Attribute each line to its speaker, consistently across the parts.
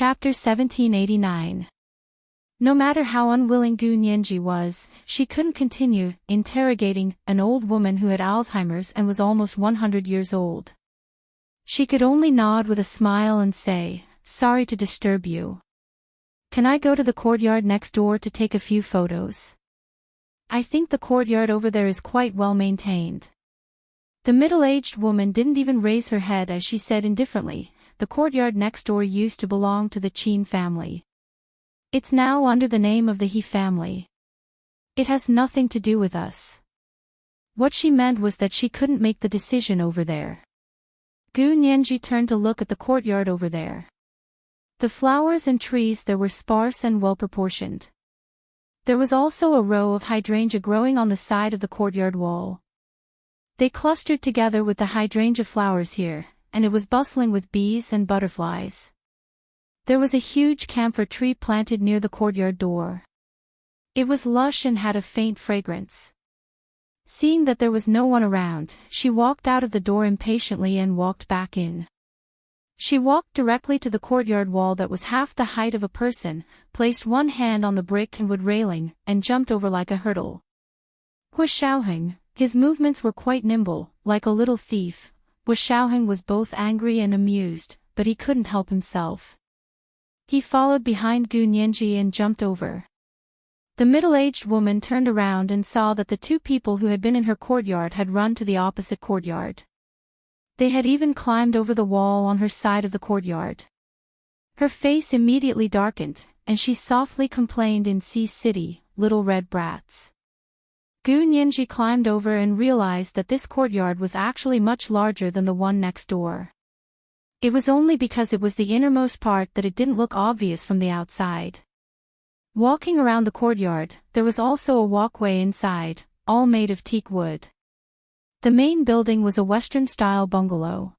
Speaker 1: Chapter 1789. No matter how unwilling Gu Nianji was, she couldn't continue interrogating an old woman who had Alzheimer's and was almost 100 years old. She could only nod with a smile and say, "Sorry to disturb you. Can I go to the courtyard next door to take a few photos? I think the courtyard over there is quite well maintained." The middle-aged woman didn't even raise her head as she said indifferently, "The courtyard next door used to belong to the Qin family. It's now under the name of the He family. It has nothing to do with us." What she meant was that she couldn't make the decision over there. Gu Nianji turned to look at the courtyard over there. The flowers and trees there were sparse and well-proportioned. There was also a row of hydrangea growing on the side of the courtyard wall. They clustered together with the hydrangea flowers here, and it was bustling with bees and butterflies. There was a huge camphor tree planted near the courtyard door. It was lush and had a faint fragrance. Seeing that there was no one around, she walked out of the door impatiently and walked back in. She walked directly to the courtyard wall that was half the height of a person, placed one hand on the brick and wood railing, and jumped over like a hurdle. Hu Xiaoheng, his movements were quite nimble, like a little thief. Hu Xiaoheng was both angry and amused, but he couldn't help himself. He followed behind Gu Nianji and jumped over. The middle-aged woman turned around and saw that the two people who had been in her courtyard had run to the opposite courtyard. They had even climbed over the wall on her side of the courtyard. Her face immediately darkened, and she softly complained in Sea City, "Little red brats." Gu Nianji climbed over and realized that this courtyard was actually much larger than the one next door. It was only because it was the innermost part that it didn't look obvious from the outside. Walking around the courtyard, there was also a walkway inside, all made of teak wood. The main building was a Western-style bungalow.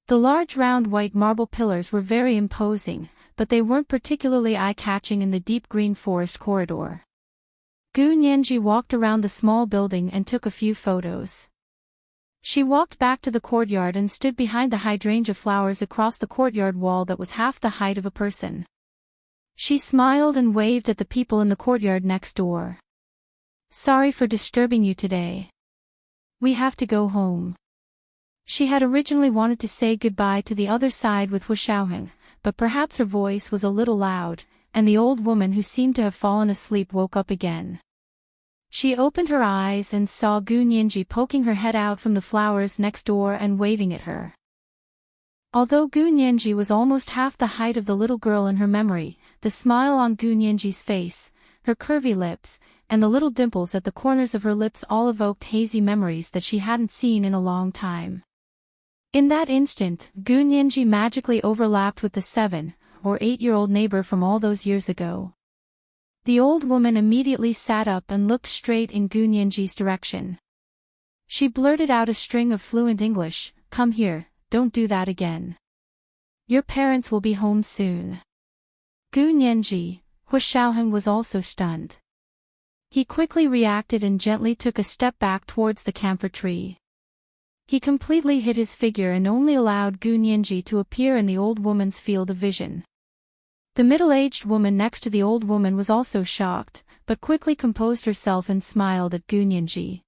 Speaker 1: The large round white marble pillars were very imposing, but they weren't particularly eye-catching in the deep green forest corridor. Gu Nianji walked around the small building and took a few photos. She walked back to the courtyard and stood behind the hydrangea flowers across the courtyard wall that was half the height of a person. She smiled and waved at the people in the courtyard next door. "Sorry for disturbing you today. We have to go home." She had originally wanted to say goodbye to the other side with Hu Xiaoheng, but perhaps her voice was a little loud, and the old woman who seemed to have fallen asleep woke up again. She opened her eyes and saw Gu Nianji poking her head out from the flowers next door and waving at her. Although Gu Nianji was almost half the height of the little girl in her memory, the smile on Gu Nianji's face, her curvy lips, and the little dimples at the corners of her lips all evoked hazy memories that she hadn't seen in a long time. In that instant, Gu Nianji magically overlapped with the 7 or 8-year-old neighbor from all those years ago. The old woman immediately sat up and looked straight in Gu Nianji's direction. She blurted out a string of fluent English, "Come here, don't do that again. Your parents will be home soon." Gu Nianji, Hu Xiaoheng was also stunned. He quickly reacted and gently took a step back towards the camphor tree. He completely hid his figure and only allowed Gu Nianji to appear in the old woman's field of vision. The middle-aged woman next to the old woman was also shocked, but quickly composed herself and smiled at Gu Nianji.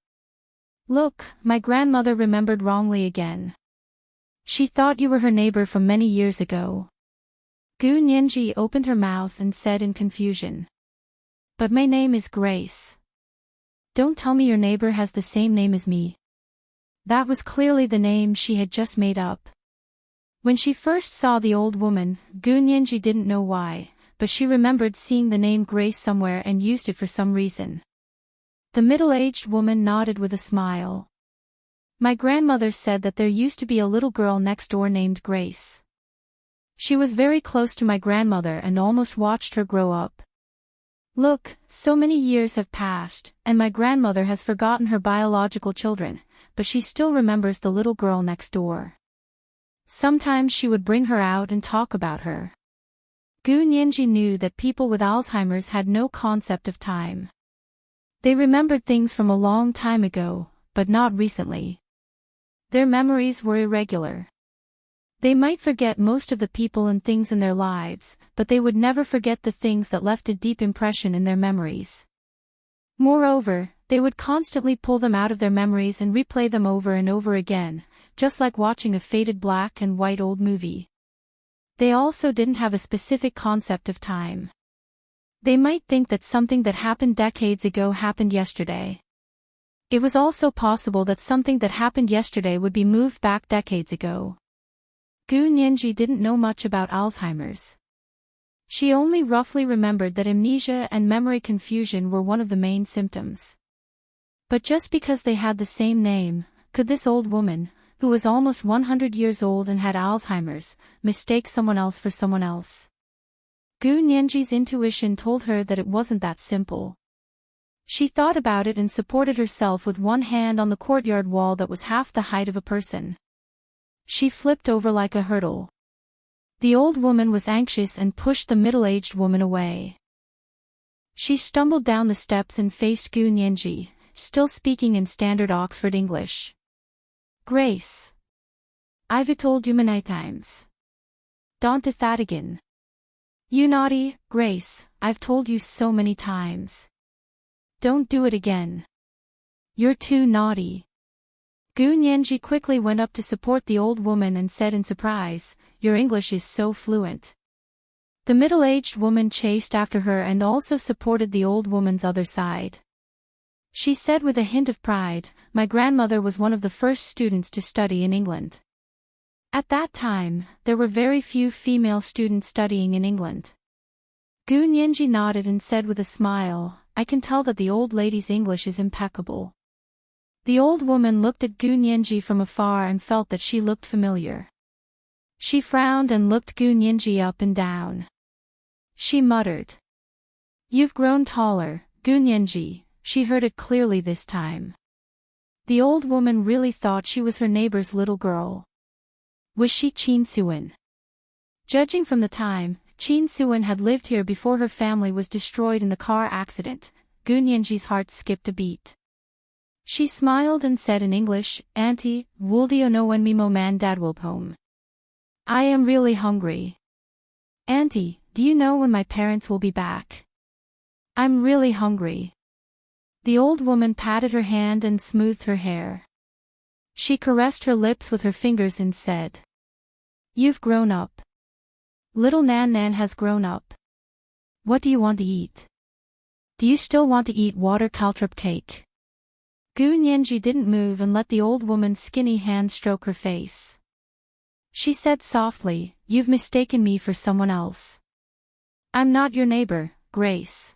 Speaker 1: "Look, my grandmother remembered wrongly again. She thought you were her neighbor from many years ago." Gu Nianji opened her mouth and said in confusion, "But my name is Grace. Don't tell me your neighbor has the same name as me." That was clearly the name she had just made up. When she first saw the old woman, Gu Nianji didn't know why, but she remembered seeing the name Grace somewhere and used it for some reason. The middle-aged woman nodded with a smile. "My grandmother said that there used to be a little girl next door named Grace. She was very close to my grandmother and almost watched her grow up. Look, so many years have passed, and my grandmother has forgotten her biological children, but she still remembers the little girl next door. Sometimes she would bring her out and talk about her." Gu Nianji knew that people with Alzheimer's had no concept of time. They remembered things from a long time ago, but not recently. Their memories were irregular. They might forget most of the people and things in their lives, but they would never forget the things that left a deep impression in their memories. Moreover, they would constantly pull them out of their memories and replay them over and over again, just like watching a faded black and white old movie. They also didn't have a specific concept of time. They might think that something that happened decades ago happened yesterday. It was also possible that something that happened yesterday would be moved back decades ago. Gu Nianji didn't know much about Alzheimer's. She only roughly remembered that amnesia and memory confusion were one of the main symptoms. But just because they had the same name, could this old woman, who was almost 100 years old and had Alzheimer's, mistake someone else for someone else? Gu Nianji's intuition told her that it wasn't that simple. She thought about it and supported herself with one hand on the courtyard wall that was half the height of a person. She flipped over like a hurdle. The old woman was anxious and pushed the middle-aged woman away. She stumbled down the steps and faced Gu Nianji, still speaking in standard Oxford English. "Grace. I've told you many times. Don't do that again. You naughty, Grace, I've told you so many times. Don't do it again. You're too naughty." Gu Nianji quickly went up to support the old woman and said in surprise, "Your English is so fluent." The middle-aged woman chased after her and also supported the old woman's other side. She said with a hint of pride, "My grandmother was one of the first students to study in England." At that time, there were very few female students studying in England. Gu Nianji nodded and said with a smile, "I can tell that the old lady's English is impeccable." The old woman looked at Gu Nianji from afar and felt that she looked familiar. She frowned and looked Gu Nianji up and down. She muttered, "You've grown taller, Gu Nianji." She heard it clearly this time. The old woman really thought she was her neighbor's little girl. Was she Qin Suan? Judging from the time, Qin Suan had lived here before her family was destroyed in the car accident. Gu Nianji's heart skipped a beat. She smiled and said in English, "Auntie, wuldio no when mimo man dad will home. I am really hungry. Auntie, do you know when my parents will be back? I'm really hungry." The old woman patted her hand and smoothed her hair. She caressed her lips with her fingers and said, "You've grown up. Little Nan Nan has grown up. What do you want to eat? Do you still want to eat water caltrip cake?" Gu Nianji didn't move and let the old woman's skinny hand stroke her face. She said softly, "You've mistaken me for someone else. I'm not your neighbor, Grace."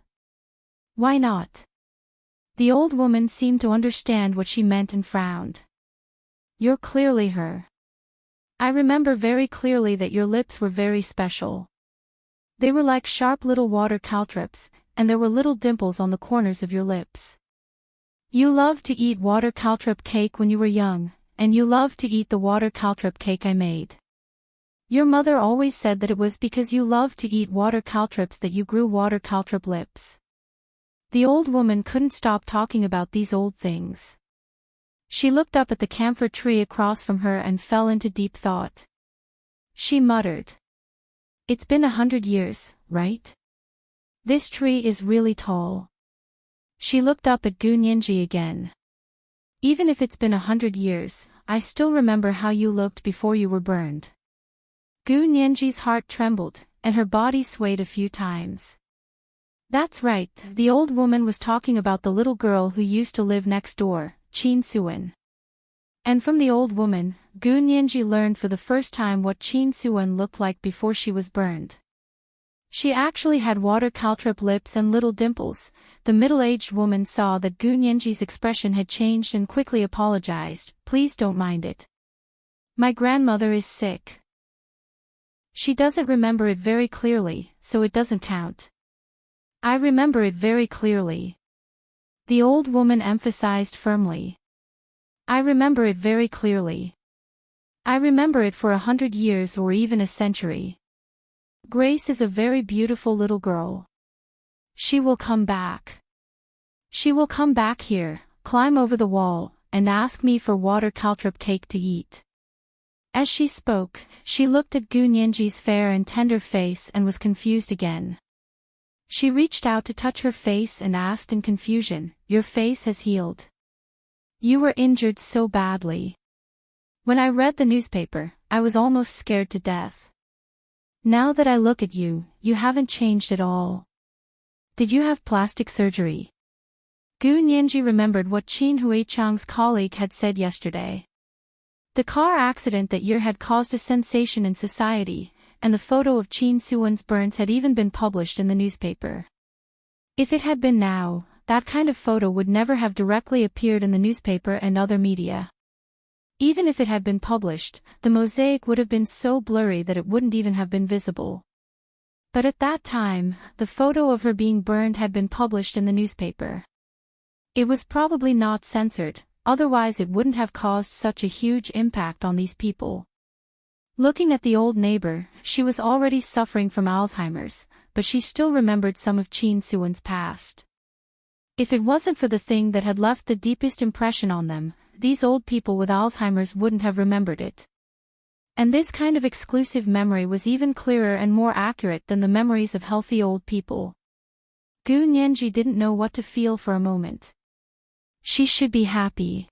Speaker 1: "Why not?" The old woman seemed to understand what she meant and frowned. "You're clearly her. I remember very clearly that your lips were very special. They were like sharp little water caltrips, and there were little dimples on the corners of your lips. You loved to eat water caltrip cake when you were young, and you loved to eat the water caltrip cake I made. Your mother always said that it was because you loved to eat water caltrips that you grew water caltrip lips." The old woman couldn't stop talking about these old things. She looked up at the camphor tree across from her and fell into deep thought. She muttered, "It's been 100 years, right? This tree is really tall." She looked up at Gu Nianji again. "Even if it's been 100 years, I still remember how you looked before you were burned." Gu Nianji's heart trembled, and her body swayed a few times. That's right, the old woman was talking about the little girl who used to live next door, Qin Suan. And from the old woman, Gu Nianji learned for the first time what Qin Suan looked like before she was burned. She actually had water caltrip lips and little dimples. The middle-aged woman saw that Gu Nianji's expression had changed and quickly apologized. "Please don't mind it. My grandmother is sick. She doesn't remember it very clearly, so it doesn't count." "I remember it very clearly," the old woman emphasized firmly. "I remember it very clearly. I remember it for 100 years or even a century. Grace is a very beautiful little girl. She will come back. She will come back here, climb over the wall, and ask me for water caltrip cake to eat. As she spoke, she looked at Gu Nianji's fair and tender face and was confused again. She reached out to touch her face and asked in confusion, "Your face has healed. You were injured so badly. When I read the newspaper, I was almost scared to death. Now that I look at you, you haven't changed at all. Did you have plastic surgery?" Gu Nianji remembered what Qin Huichang's colleague had said yesterday. The car accident that year had caused a sensation in society, and the photo of Qin Suwen's burns had even been published in the newspaper. If it had been now, that kind of photo would never have directly appeared in the newspaper and other media. Even if it had been published, the mosaic would have been so blurry that it wouldn't even have been visible. But at that time, the photo of her being burned had been published in the newspaper. It was probably not censored, otherwise it wouldn't have caused such a huge impact on these people. Looking at the old neighbor, she was already suffering from Alzheimer's, but she still remembered some of Qin Suwen's past. If it wasn't for the thing that had left the deepest impression on them, these old people with Alzheimer's wouldn't have remembered it. And this kind of exclusive memory was even clearer and more accurate than the memories of healthy old people. Gu Nianji didn't know what to feel for a moment. She should be happy.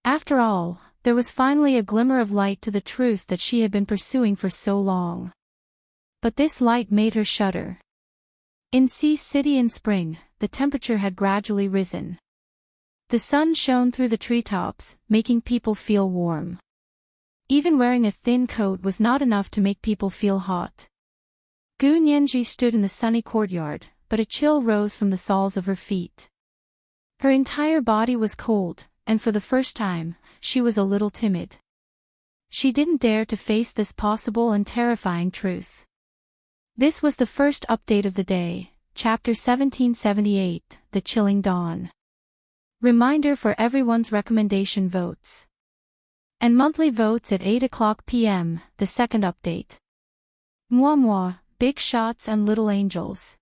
Speaker 1: After all, there was finally a glimmer of light to the truth that she had been pursuing for so long. But this light made her shudder. In Sea City in spring, the temperature had gradually risen. The sun shone through the treetops, making people feel warm. Even wearing a thin coat was not enough to make people feel hot. Gu Nianji stood in the sunny courtyard, but a chill rose from the soles of her feet. Her entire body was cold, and for the first time, she was a little timid. She didn't dare to face this possible and terrifying truth. This was the first update of the day, Chapter 1778, The Chilling Dawn. Reminder for everyone's recommendation votes. And monthly votes at 8 p.m, the second update. Moi, Big Shots and Little Angels.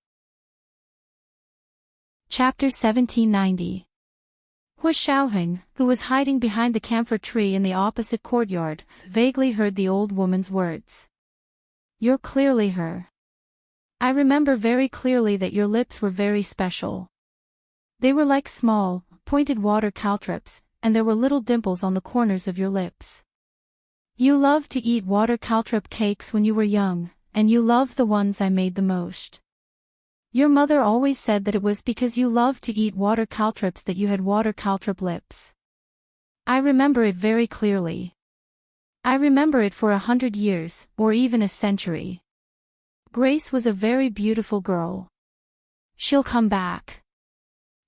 Speaker 1: Chapter 1790. Hu Xiaoheng, who was hiding behind the camphor tree in the opposite courtyard, vaguely heard the old woman's words. "You're clearly her. I remember very clearly that your lips were very special. They were like small, pointed water caltrops, and there were little dimples on the corners of your lips. You loved to eat water caltrop cakes when you were young, and you loved the ones I made the most. Your mother always said that it was because you loved to eat water caltrops that you had water caltrop lips. I remember it very clearly. I remember it for 100 years, or even a century. Grace was a very beautiful girl. She'll come back.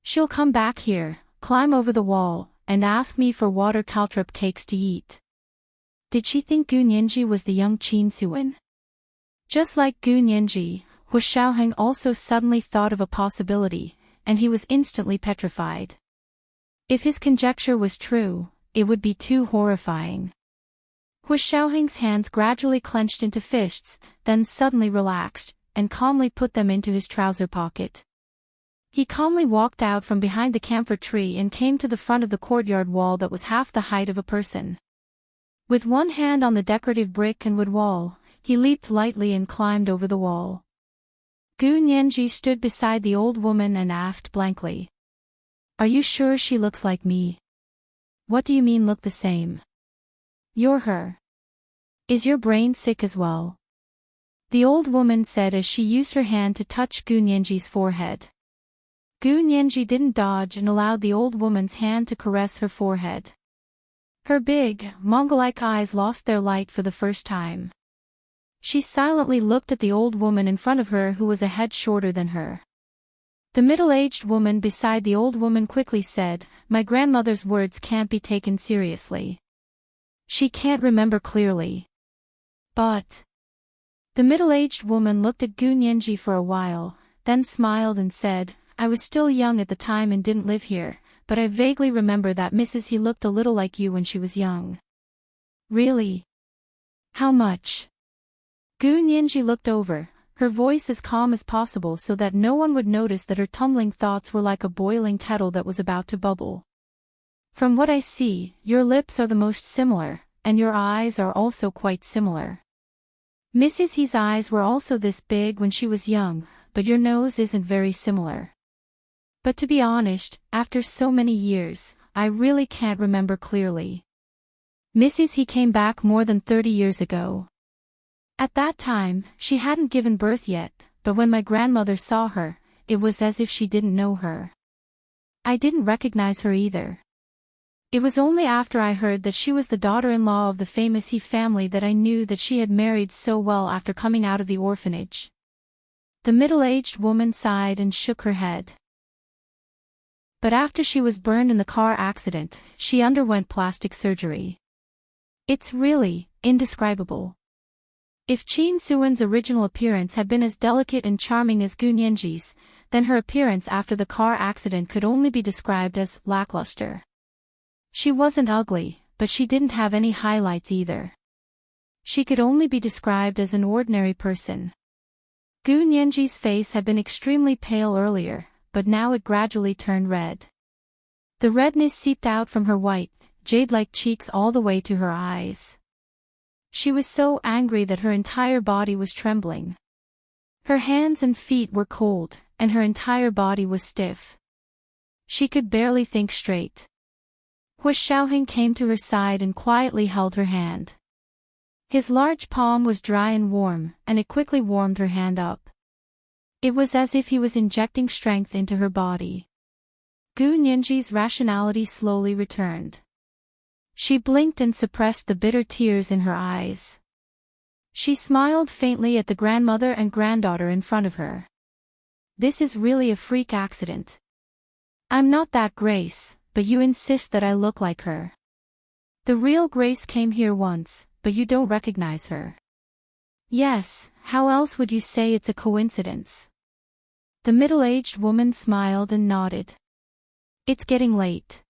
Speaker 1: She'll come back here, climb over the wall, and ask me for water caltrop cakes to eat." Did she think Gu Nianji was the young Qin Suwen? Just like Gu Nianji, Hu Xiaoheng also suddenly thought of a possibility, and he was instantly petrified. If his conjecture was true, it would be too horrifying. Hu Xiaoheng's hands gradually clenched into fists, then suddenly relaxed, and calmly put them into his trouser pocket. He calmly walked out from behind the camphor tree and came to the front of the courtyard wall that was half the height of a person. With one hand on the decorative brick and wood wall, he leaped lightly and climbed over the wall. Gu Nianji stood beside the old woman and asked blankly. "Are you sure she looks like me?" "What do you mean look the same? You're her. Is your brain sick as well?" the old woman said as she used her hand to touch Gu Nianji's forehead. Gu Nianji didn't dodge and allowed the old woman's hand to caress her forehead. Her big, Mongol-like eyes lost their light for the first time. She silently looked at the old woman in front of her who was a head shorter than her. The middle-aged woman beside the old woman quickly said, "My grandmother's words can't be taken seriously. She can't remember clearly." But the middle-aged woman looked at Gu Nianji for a while, then smiled and said, "I was still young at the time and didn't live here, but I vaguely remember that Mrs. He looked a little like you when she was young." "Really? How much?" Gu Nianji looked over, her voice as calm as possible so that no one would notice that her tumbling thoughts were like a boiling kettle that was about to bubble. "From what I see, your lips are the most similar, and your eyes are also quite similar. Mrs. He's eyes were also this big when she was young, but your nose isn't very similar. But to be honest, after so many years, I really can't remember clearly. Mrs. He came back more than 30 years ago. At that time, she hadn't given birth yet, but when my grandmother saw her, it was as if she didn't know her. I didn't recognize her either. It was only after I heard that she was the daughter-in-law of the famous He family that I knew that she had married so well after coming out of the orphanage. The middle-aged woman sighed and shook her head. But after she was burned in the car accident, she underwent plastic surgery. It's really indescribable. If Chin Suan's original appearance had been as delicate and charming as Gu Nianji's, then her appearance after the car accident could only be described as lackluster. She wasn't ugly, but she didn't have any highlights either. She could only be described as an ordinary person. Gu Nianji's face had been extremely pale earlier, but now it gradually turned red. The redness seeped out from her white, jade-like cheeks all the way to her eyes. She was so angry that her entire body was trembling. Her hands and feet were cold, and her entire body was stiff. She could barely think straight. Hu Xiaoheng came to her side and quietly held her hand. His large palm was dry and warm, and it quickly warmed her hand up. It was as if he was injecting strength into her body. Gu Nianji's rationality slowly returned. She blinked and suppressed the bitter tears in her eyes. She smiled faintly at the grandmother and granddaughter in front of her. This is really a freak accident. I'm not that Grace, but you insist that I look like her. The real Grace came here once, but you don't recognize her. Yes, how else would you say it's a coincidence? The middle-aged woman smiled and nodded. It's getting late.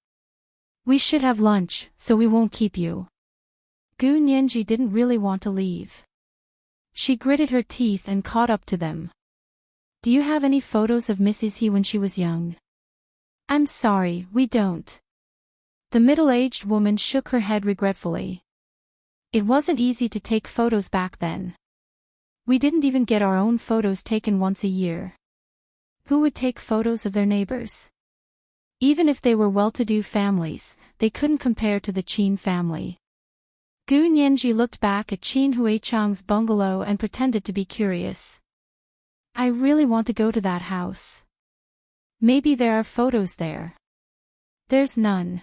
Speaker 1: We should have lunch, so we won't keep you. Gu Nianji didn't really want to leave. She gritted her teeth and caught up to them. Do you have any photos of Mrs. He when she was young? I'm sorry, we don't. The middle-aged woman shook her head regretfully. It wasn't easy to take photos back then. We didn't even get our own photos taken once a year. Who would take photos of their neighbors? Even if they were well-to-do families, they couldn't compare to the Qin family. Gu Nianji looked back at Qin Huichang's bungalow and pretended to be curious. I really want to go to that house. Maybe there are photos there. There's none.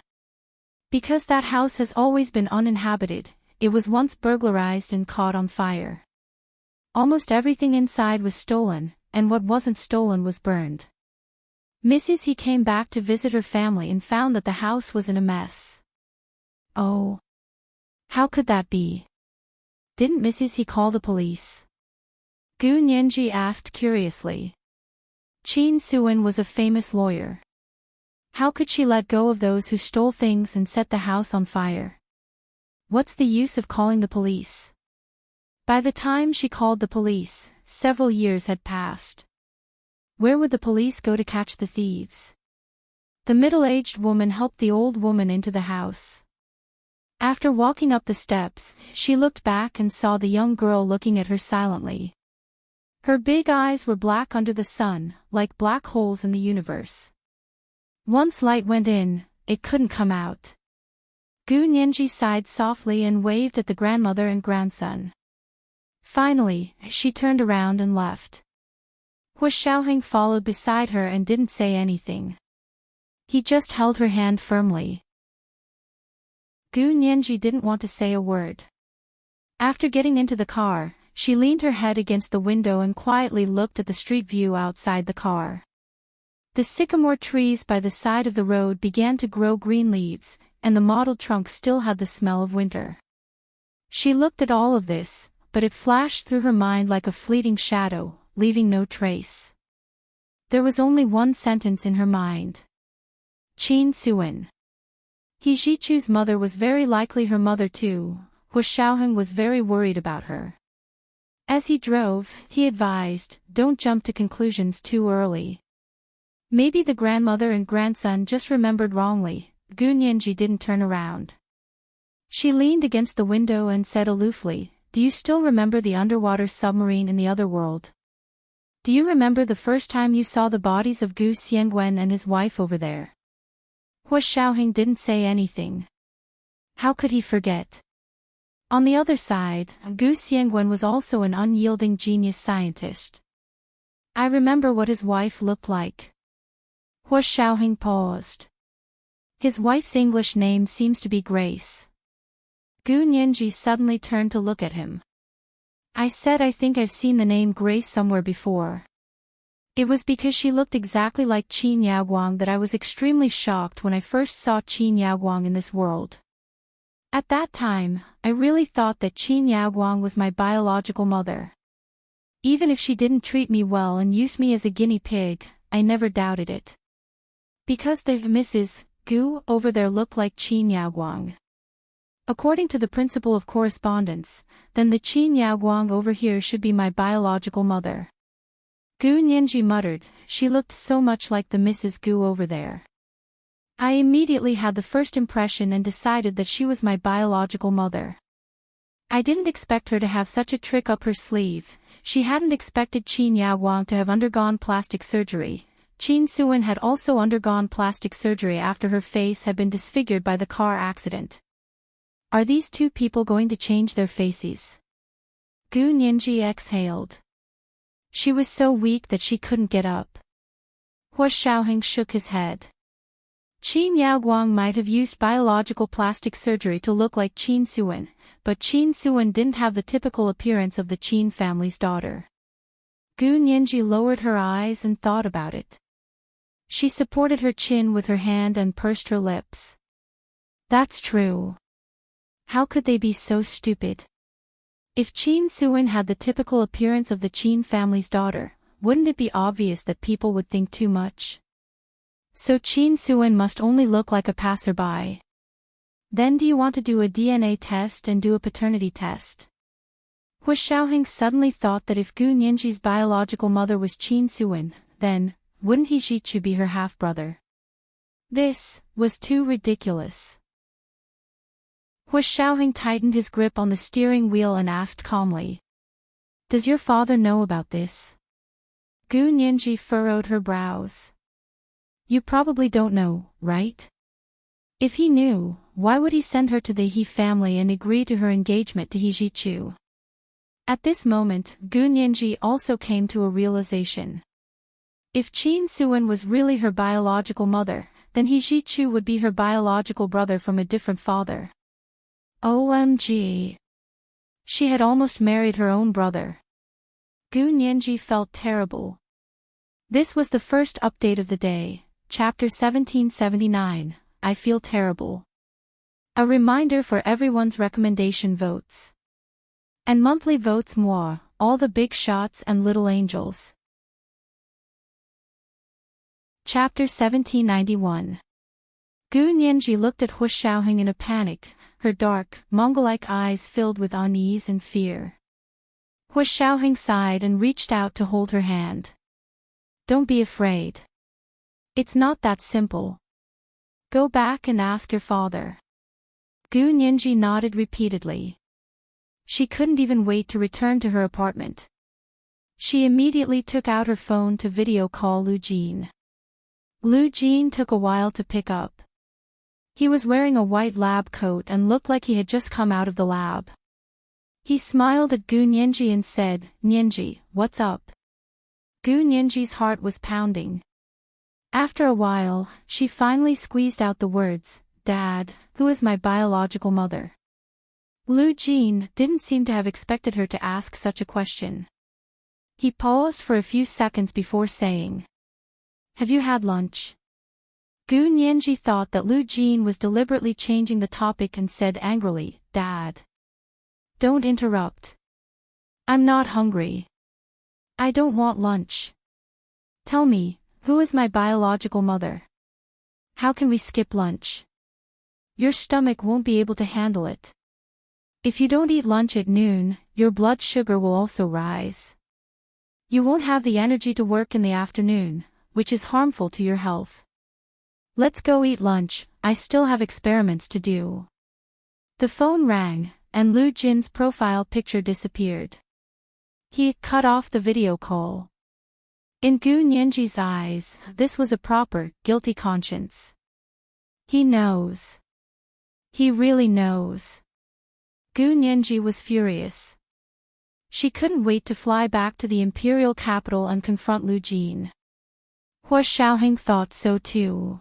Speaker 1: Because that house has always been uninhabited, it was once burglarized and caught on fire. Almost everything inside was stolen, and what wasn't stolen was burned. Mrs. He came back to visit her family and found that the house was in a mess. Oh. How could that be? Didn't Mrs. He call the police? Gu Nianji asked curiously. Qin Suan was a famous lawyer. How could she let go of those who stole things and set the house on fire? What's the use of calling the police? By the time she called the police, several years had passed. Where would the police go to catch the thieves? The middle-aged woman helped the old woman into the house. After walking up the steps, she looked back and saw the young girl looking at her silently. Her big eyes were black under the sun, like black holes in the universe. Once light went in, it couldn't come out. Gu Nianji sighed softly and waved at the grandmother and grandson. Finally, she turned around and left. Hu Xiaoheng followed beside her and didn't say anything. He just held her hand firmly. Gu Nianji didn't want to say a word. After getting into the car, she leaned her head against the window and quietly looked at the street view outside the car. The sycamore trees by the side of the road began to grow green leaves, and the mottled trunk still had the smell of winter. She looked at all of this, but it flashed through her mind like a fleeting shadow, leaving no trace. There was only one sentence in her mind. Qin Suan. He Jichu's mother was very likely her mother too. Hu Xiaoheng was very worried about her. As he drove, he advised, don't jump to conclusions too early. Maybe the grandmother and grandson just remembered wrongly. Gu Nianji didn't turn around. She leaned against the window and said aloofly, "Do you still remember the underwater submarine in the other world? Do you remember the first time you saw the bodies of Gu Xiangwen and his wife over there?" Hua Xiaoheng didn't say anything. How could he forget? On the other side, Gu Xiangwen was also an unyielding genius scientist. I remember what his wife looked like. Hua Xiaoheng paused. His wife's English name seems to be Grace. Gu Nianji suddenly turned to look at him. I said I think I've seen the name Grace somewhere before. It was because she looked exactly like Qin Yaoguang that I was extremely shocked when I first saw Qin Yaoguang in this world. At that time, I really thought that Qin Yaoguang was my biological mother. Even if she didn't treat me well and used me as a guinea pig, I never doubted it. Because the Mrs. Gu over there looked like Qin Yaoguang. According to the principle of correspondence, then the Qin Yaoguang over here should be my biological mother. Gu Nianji muttered, she looked so much like the Mrs. Gu over there. I immediately had the first impression and decided that she was my biological mother. I didn't expect her to have such a trick up her sleeve. She hadn't expected Qin Yaoguang to have undergone plastic surgery. Qin Suan had also undergone plastic surgery after her face had been disfigured by the car accident. Are these two people going to change their faces? Gu Nianji exhaled. She was so weak that she couldn't get up. Hua Xiaoheng shook his head. Qin Yaoguang might have used biological plastic surgery to look like Qin Suan, but Qin Suan didn't have the typical appearance of the Qin family's daughter. Gu Nianji lowered her eyes and thought about it. She supported her chin with her hand and pursed her lips. That's true. How could they be so stupid? If Qin Suan had the typical appearance of the Qin family's daughter, wouldn't it be obvious that people would think too much? So Qin Suan must only look like a passerby. Then do you want to do a DNA test and do a paternity test? Hua Xiaoheng suddenly thought that if Gu Nianji's biological mother was Qin Suan, then, wouldn't he Jichu be her half-brother? This was too ridiculous. Hua Xiaoheng tightened his grip on the steering wheel and asked calmly. Does your father know about this? Gu Nianji furrowed her brows. You probably don't know, right? If he knew, why would he send her to the He family and agree to her engagement to He Jichu? At this moment, Gu Nianji also came to a realization. If Qin Suan was really her biological mother, then He Jichu would be her biological brother from a different father. OMG. She had almost married her own brother. Gu Nianji felt terrible. This was the first update of the day, Chapter 1779, I Feel Terrible. A reminder for everyone's recommendation votes. And monthly votes more, all the big shots and little angels. Chapter 1791. Gu Nianji looked at Hua Xiaoheng in a panic, her dark, Mongol-like eyes filled with unease and fear. Hua Xiaoheng sighed and reached out to hold her hand. Don't be afraid. It's not that simple. Go back and ask your father. Gu Nianji nodded repeatedly. She couldn't even wait to return to her apartment. She immediately took out her phone to video call Lu Jin. Lu Jin took a while to pick up. He was wearing a white lab coat and looked like he had just come out of the lab. He smiled at Gu Nianji and said, Nianji, what's up? Gu Nianji's heart was pounding. After a while, she finally squeezed out the words, Dad, who is my biological mother? Lu Jin didn't seem to have expected her to ask such a question. He paused for a few seconds before saying, Have you had lunch? Gu Nianji thought that Lu Jin was deliberately changing the topic and said angrily, Dad. Don't interrupt. I'm not hungry. I don't want lunch. Tell me, who is my biological mother? How can we skip lunch? Your stomach won't be able to handle it. If you don't eat lunch at noon, your blood sugar will also rise. You won't have the energy to work in the afternoon, which is harmful to your health. Let's go eat lunch, I still have experiments to do. The phone rang, and Lu Jin's profile picture disappeared. He cut off the video call. In Gu Nianji's eyes, this was a proper, guilty conscience. He knows. He really knows. Gu Nianji was furious. She couldn't wait to fly back to the imperial capital and confront Lu Jin. Hua Xiaoheng thought so too.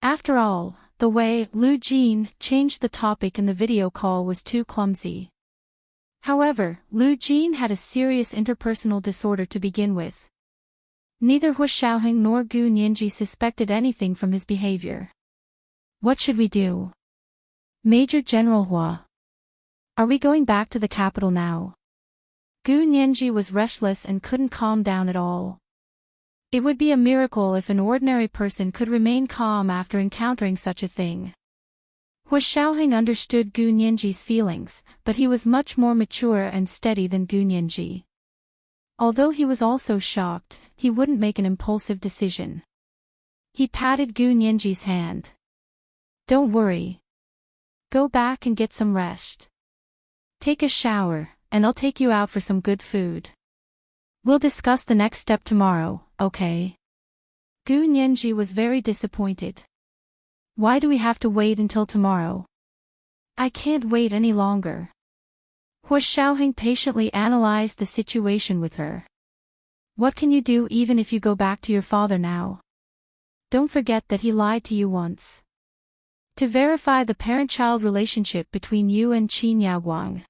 Speaker 1: After all, the way Lu Jin changed the topic in the video call was too clumsy. However, Lu Jin had a serious interpersonal disorder to begin with. Neither Hua Xiaoheng nor Gu Nianji suspected anything from his behavior. What should we do? Major General Hua. Are we going back to the capital now? Gu Nianji was restless and couldn't calm down at all. It would be a miracle if an ordinary person could remain calm after encountering such a thing. Hua Xiaoheng understood Gu Nianji's feelings, but he was much more mature and steady than Gu Nianji. Although he was also shocked, he wouldn't make an impulsive decision. He patted Gu Nianji's hand. Don't worry. Go back and get some rest. Take a shower, and I'll take you out for some good food. We'll discuss the next step tomorrow, okay? Gu Nianji was very disappointed. Why do we have to wait until tomorrow? I can't wait any longer. Hua Xiaoheng patiently analyzed the situation with her. What can you do even if you go back to your father now? Don't forget that he lied to you once. To verify the parent-child relationship between you and Qin Yaguang.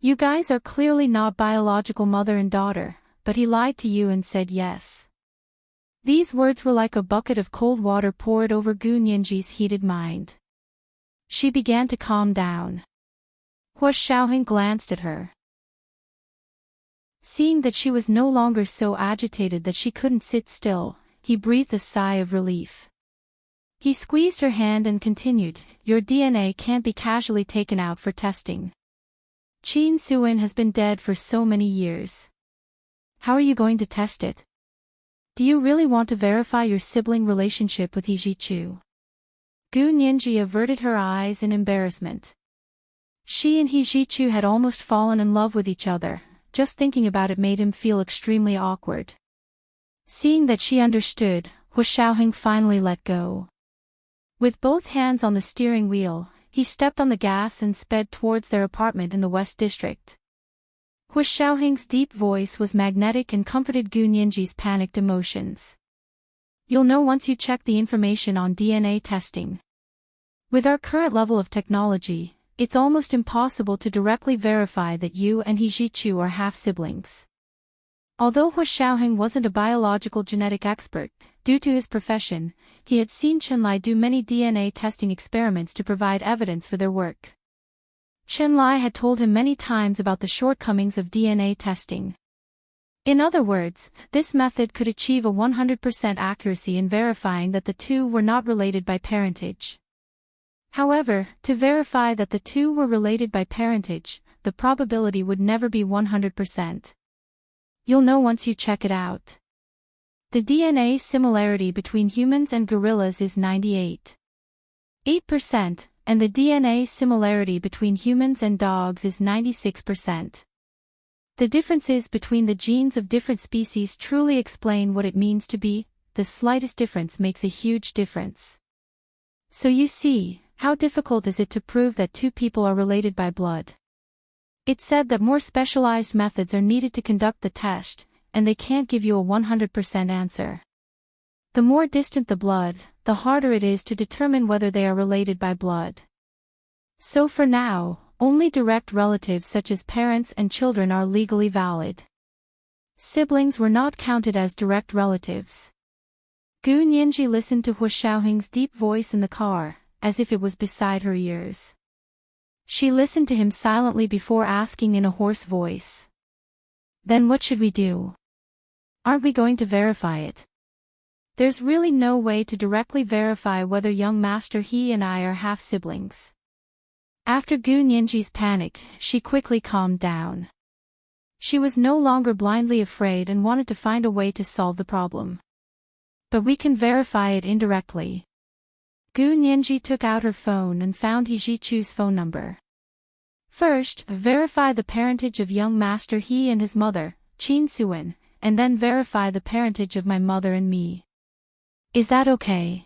Speaker 1: You guys are clearly not biological mother and daughter, but he lied to you and said yes. These words were like a bucket of cold water poured over Gu Nianji's heated mind. She began to calm down. Hua Xiaoheng glanced at her. Seeing that she was no longer so agitated that she couldn't sit still, he breathed a sigh of relief. He squeezed her hand and continued, "Your DNA can't be casually taken out for testing. Qin Suin has been dead for so many years. How are you going to test it? Do you really want to verify your sibling relationship with He Zhichu?" Gu Nianji averted her eyes in embarrassment. She and He Zhichu had almost fallen in love with each other. Just thinking about it made him feel extremely awkward. Seeing that she understood, Hua Xiaoheng finally let go. With both hands on the steering wheel, he stepped on the gas and sped towards their apartment in the West District. Hua Xiaoheng's deep voice was magnetic and comforted Gu Nianji's panicked emotions. You'll know once you check the information on DNA testing. With our current level of technology, it's almost impossible to directly verify that you and He Zhichu are half-siblings. Although Hua Xiaoheng wasn't a biological genetic expert, due to his profession, he had seen Chenlai do many DNA testing experiments to provide evidence for their work. Chenlai had told him many times about the shortcomings of DNA testing. In other words, this method could achieve a 100% accuracy in verifying that the two were not related by parentage. However, to verify that the two were related by parentage, the probability would never be 100%. You'll know once you check it out. The DNA similarity between humans and gorillas is 98.8%, and the DNA similarity between humans and dogs is 96%. The differences between the genes of different species truly explain what it means to be. The slightest difference makes a huge difference. So you see, how difficult is it to prove that two people are related by blood? It's said that more specialized methods are needed to conduct the test, and they can't give you a 100% answer. The more distant the blood, the harder it is to determine whether they are related by blood. So for now, only direct relatives such as parents and children are legally valid. Siblings were not counted as direct relatives. Gu Nianji listened to Hua Xiaoheng's deep voice in the car, as if it was beside her ears. She listened to him silently before asking in a hoarse voice. Then what should we do? Aren't we going to verify it? There's really no way to directly verify whether young Master He and I are half-siblings. After Gu Nianji's panic, she quickly calmed down. She was no longer blindly afraid and wanted to find a way to solve the problem. But we can verify it indirectly. Gu Nianji took out her phone and found He Jichu's phone number. First, verify the parentage of young master He and his mother, Qin Suan, and then verify the parentage of my mother and me. Is that okay?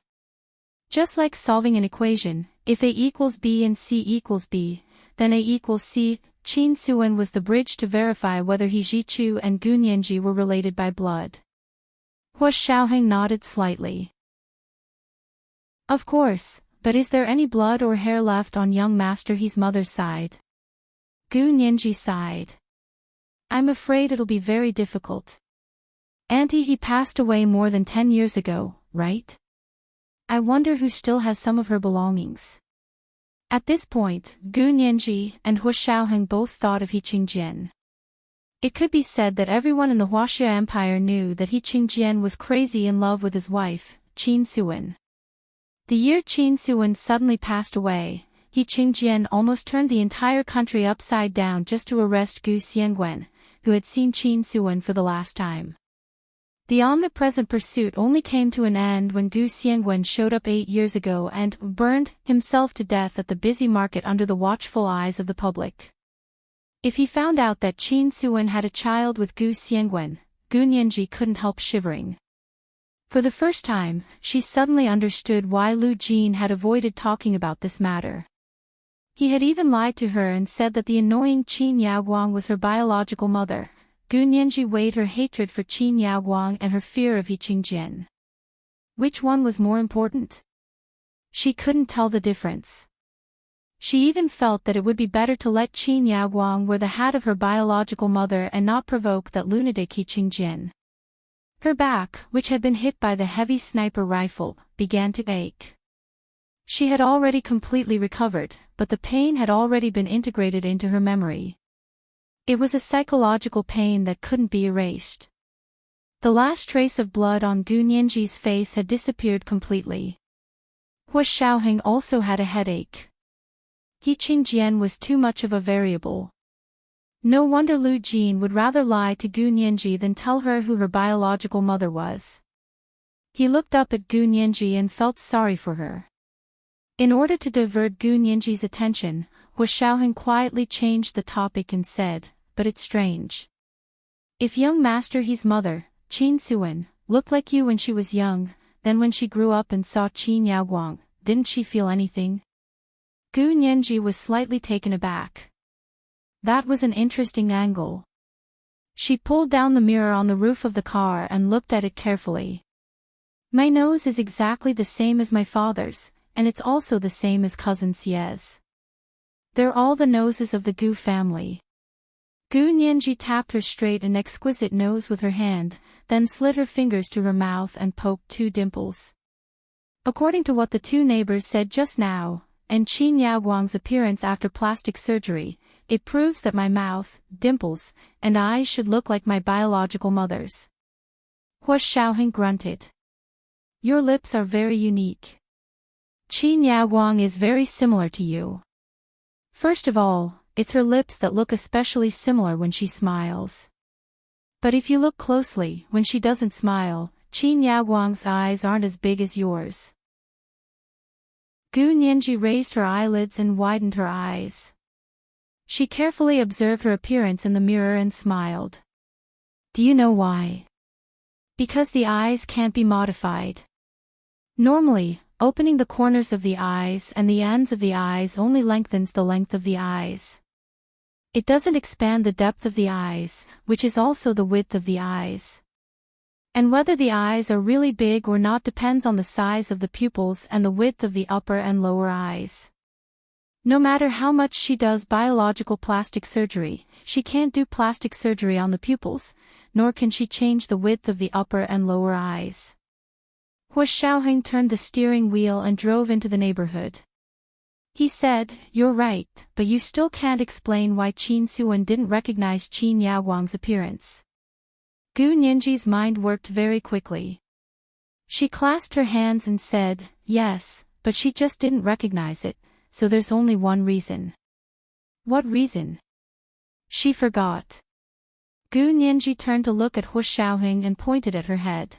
Speaker 1: Just like solving an equation, if A equals B and C equals B, then A equals C. Qin Suan was the bridge to verify whether He Jichu and Gu Nianji were related by blood. Hua Xiaoheng nodded slightly. Of course, but is there any blood or hair left on young master He's mother's side? Gu Nianji sighed. I'm afraid it'll be very difficult. Auntie, he passed away more than 10 years ago, right? I wonder who still has some of her belongings. At this point, Gu Nianji and Hua Xiaoheng both thought of He Qingjian. It could be said that everyone in the Huaxia Empire knew that He Qingjian was crazy in love with his wife, Qin Suan. The year Qin Suan suddenly passed away, He Qingjian almost turned the entire country upside down just to arrest Gu Xiangguan, who had seen Qin Suan for the last time. The omnipresent pursuit only came to an end when Gu Xiangguan showed up 8 years ago and burned himself to death at the busy market under the watchful eyes of the public. If he found out that Qin Suan had a child with Gu Xiangguan, Gu Nianji couldn't help shivering. For the first time, she suddenly understood why Lu Jin had avoided talking about this matter. He had even lied to her and said that the annoying Qin Yaoguang was her biological mother. Gu Nianji weighed her hatred for Qin Yaoguang and her fear of He Qingjian. Which one was more important? She couldn't tell the difference. She even felt that it would be better to let Qin Yaoguang wear the hat of her biological mother and not provoke that lunatic He Qingjian. Her back, which had been hit by the heavy sniper rifle, began to ache. She had already completely recovered, but the pain had already been integrated into her memory. It was a psychological pain that couldn't be erased. The last trace of blood on Gu Nianji's face had disappeared completely. Hua Xiaoheng also had a headache. He Qingjian was too much of a variable. No wonder Lu Jin would rather lie to Gu Nianji than tell her who her biological mother was. He looked up at Gu Nianji and felt sorry for her. In order to divert Gu Nianji's attention, Hua Xiaoheng quietly changed the topic and said, "But it's strange. If young master He's mother, Qin Suan, looked like you when she was young, then when she grew up and saw Qin Yaoguang, didn't she feel anything?" Gu Nianji was slightly taken aback. That was an interesting angle. She pulled down the mirror on the roof of the car and looked at it carefully. My nose is exactly the same as my father's, and it's also the same as cousin Xie's. They're all the noses of the Gu family. Gu Nianji tapped her straight and exquisite nose with her hand, then slid her fingers to her mouth and poked 2 dimples. According to what the 2 neighbors said just now, and Qin Yaoguang's appearance after plastic surgery, it proves that my mouth, dimples, and eyes should look like my biological mother's. Hua Xiaoheng grunted. Your lips are very unique. Qin Yaoguang is very similar to you. First of all, it's her lips that look especially similar when she smiles. But if you look closely, when she doesn't smile, Qin Yaoguang's eyes aren't as big as yours. Gu Nianji raised her eyelids and widened her eyes. She carefully observed her appearance in the mirror and smiled. Do you know why? Because the eyes can't be modified. Normally, opening the corners of the eyes and the ends of the eyes only lengthens the length of the eyes. It doesn't expand the depth of the eyes, which is also the width of the eyes. And whether the eyes are really big or not depends on the size of the pupils and the width of the upper and lower eyes. No matter how much she does biological plastic surgery, she can't do plastic surgery on the pupils, nor can she change the width of the upper and lower eyes. Hua Xiaoheng turned the steering wheel and drove into the neighborhood. He said, "You're right, but you still can't explain why Qin Suan didn't recognize Qin Yaoguang's appearance." Gu Nianji's mind worked very quickly. She clasped her hands and said, "Yes, but she just didn't recognize it, so there's only one reason." What reason? She forgot. Gu Nianji turned to look at Hua Xiaoheng and pointed at her head.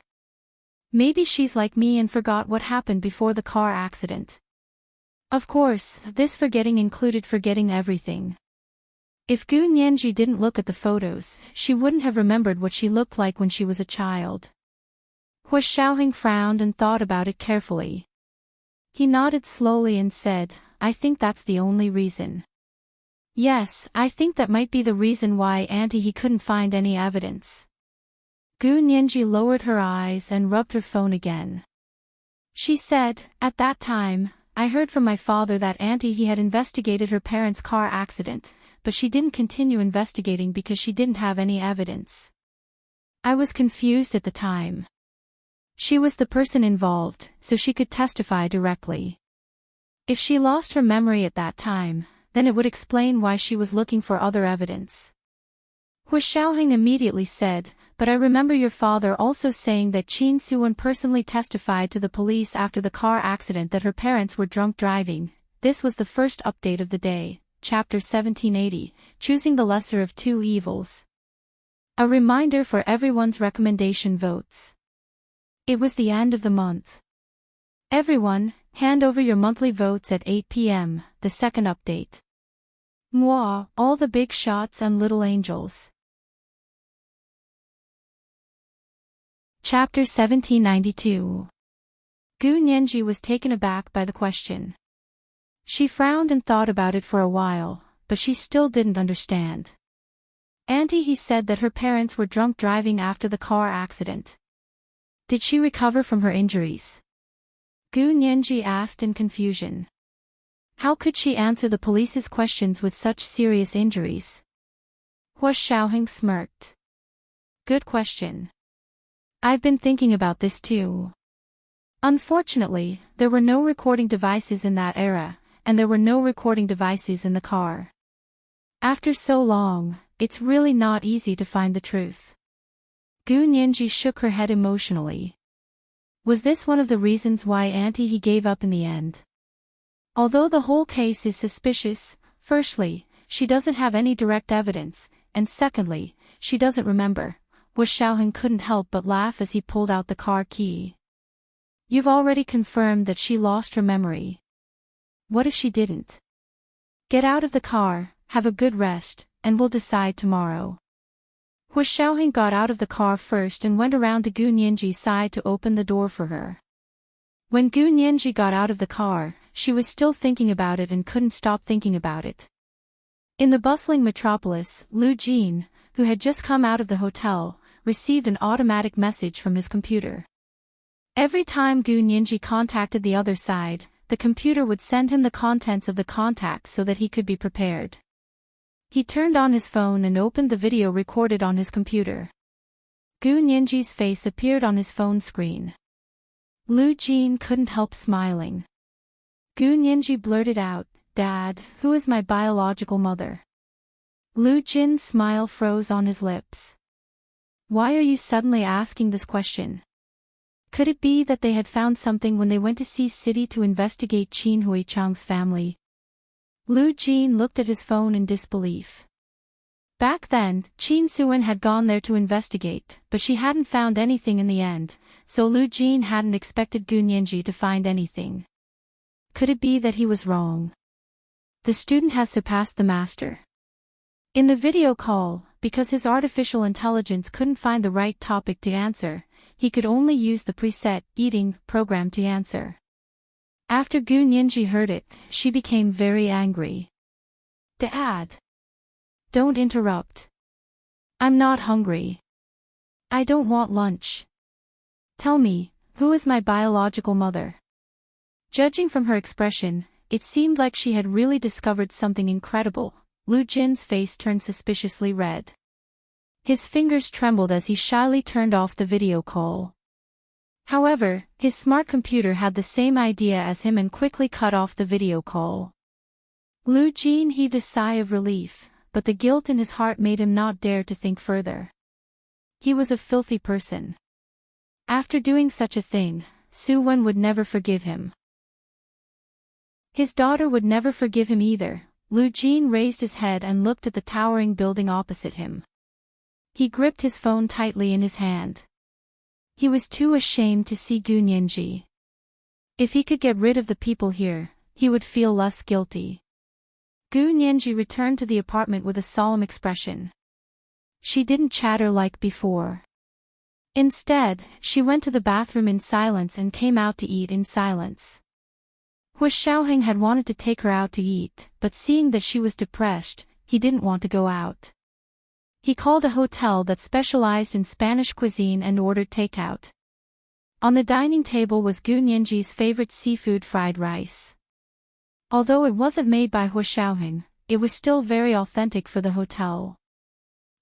Speaker 1: Maybe she's like me and forgot what happened before the car accident. Of course, this forgetting included forgetting everything. If Gu Nianji didn't look at the photos, she wouldn't have remembered what she looked like when she was a child. Hua Xiaoheng frowned and thought about it carefully. He nodded slowly and said, I think that's the only reason. Yes, I think that might be the reason why Auntie he couldn't find any evidence. Gu Nianji lowered her eyes and rubbed her phone again. She said, at that time, I heard from my father that Auntie he had investigated her parents' car accident, but she didn't continue investigating because she didn't have any evidence. I was confused at the time. She was the person involved, so she could testify directly. If she lost her memory at that time, then it would explain why she was looking for other evidence. Hua Xiaoheng immediately said, but I remember your father also saying that Qin Suwen personally testified to the police after the car accident that her parents were drunk driving. This was the first update of the day, Chapter 1780, Choosing the Lesser of Two Evils. A reminder for everyone's recommendation votes. It was the end of the month. Everyone, hand over your monthly votes at 8 p.m., the second update. Moi, all the big shots and little angels. Chapter 1792. Gu Nianji was taken aback by the question. She frowned and thought about it for a while, but she still didn't understand. Auntie he said that her parents were drunk driving after the car accident. Did she recover from her injuries? Gu Nianji asked in confusion. How could she answer the police's questions with such serious injuries? Hua Xiaoheng smirked. Good question. I've been thinking about this too. Unfortunately, there were no recording devices in that era, and there were no recording devices in the car. After so long, it's really not easy to find the truth. Gu Nianji shook her head emotionally. Was this one of the reasons why Auntie he gave up in the end? Although the whole case is suspicious, firstly, she doesn't have any direct evidence, and secondly, she doesn't remember. Hua Xiaoheng couldn't help but laugh as he pulled out the car key. You've already confirmed that she lost her memory. What if she didn't? Get out of the car, have a good rest, and we'll decide tomorrow. Hua Xiaoheng got out of the car first and went around to Gu Nianji's side to open the door for her. When Gu Nianji got out of the car, she was still thinking about it and couldn't stop thinking about it. In the bustling metropolis, Lu Jin, who had just come out of the hotel, received an automatic message from his computer. Every time Gu Nianji contacted the other side, the computer would send him the contents of the contact so that he could be prepared. He turned on his phone and opened the video recorded on his computer. Gu Nianji's face appeared on his phone screen. Lu Jin couldn't help smiling. Gu Nianji blurted out, Dad, who is my biological mother? Lu Jin's smile froze on his lips. Why are you suddenly asking this question? Could it be that they had found something when they went to Sea City to investigate Qin Huichang's family? Lu Jin looked at his phone in disbelief. Back then, Qin Suwen had gone there to investigate, but she hadn't found anything in the end, so Lu Jin hadn't expected Gu Nianji to find anything. Could it be that he was wrong? The student has surpassed the master. In the video call, because his artificial intelligence couldn't find the right topic to answer, he could only use the preset eating program to answer. After Gu Nianji heard it, she became very angry. Dad! Don't interrupt. I'm not hungry. I don't want lunch. Tell me, who is my biological mother? Judging from her expression, it seemed like she had really discovered something incredible. Lu Jin's face turned suspiciously red. His fingers trembled as he shyly turned off the video call. However, his smart computer had the same idea as him and quickly cut off the video call. Lu Jin heaved a sigh of relief, but the guilt in his heart made him not dare to think further. He was a filthy person. After doing such a thing, Su Wen would never forgive him. His daughter would never forgive him either. Lu Jin raised his head and looked at the towering building opposite him. He gripped his phone tightly in his hand. He was too ashamed to see Gu Nianji. If he could get rid of the people here, he would feel less guilty. Gu Nianji returned to the apartment with a solemn expression. She didn't chatter like before. Instead, she went to the bathroom in silence and came out to eat in silence. Hu Xiaoheng had wanted to take her out to eat, but seeing that she was depressed, he didn't want to go out. He called a hotel that specialized in Spanish cuisine and ordered takeout. On the dining table was Gu Nianji's favorite seafood fried rice. Although it wasn't made by Hu Xiaoheng, it was still very authentic for the hotel.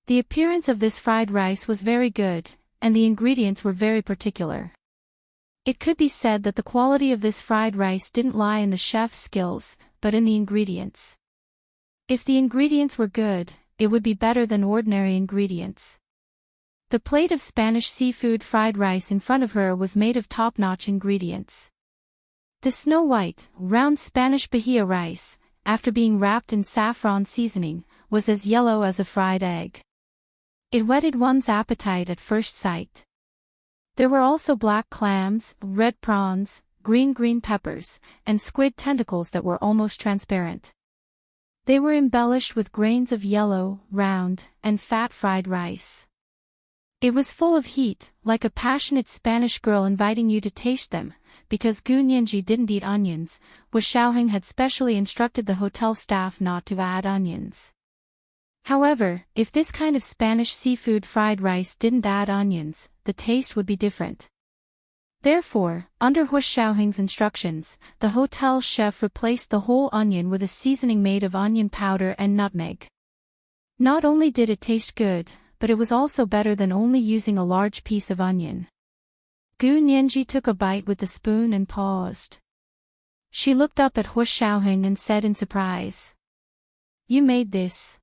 Speaker 1: The appearance of this fried rice was very good, and the ingredients were very particular. It could be said that the quality of this fried rice didn't lie in the chef's skills, but in the ingredients. If the ingredients were good, it would be better than ordinary ingredients. The plate of Spanish seafood fried rice in front of her was made of top-notch ingredients. The snow-white, round Spanish bahia rice, after being wrapped in saffron seasoning, was as yellow as a fried egg. It whetted one's appetite at first sight. There were also black clams, red prawns, green peppers, and squid tentacles that were almost transparent. They were embellished with grains of yellow, round, and fat fried rice. It was full of heat, like a passionate Spanish girl inviting you to taste them. Because Gu Nianji didn't eat onions, Hu Xiaoheng had specially instructed the hotel staff not to add onions. However, if this kind of Spanish seafood fried rice didn't add onions, the taste would be different. Therefore, under Hu Xiaoheng's instructions, the hotel chef replaced the whole onion with a seasoning made of onion powder and nutmeg. Not only did it taste good, but it was also better than only using a large piece of onion. Gu Nianji took a bite with the spoon and paused. She looked up at Hu Xiaoheng and said in surprise, "You made this?"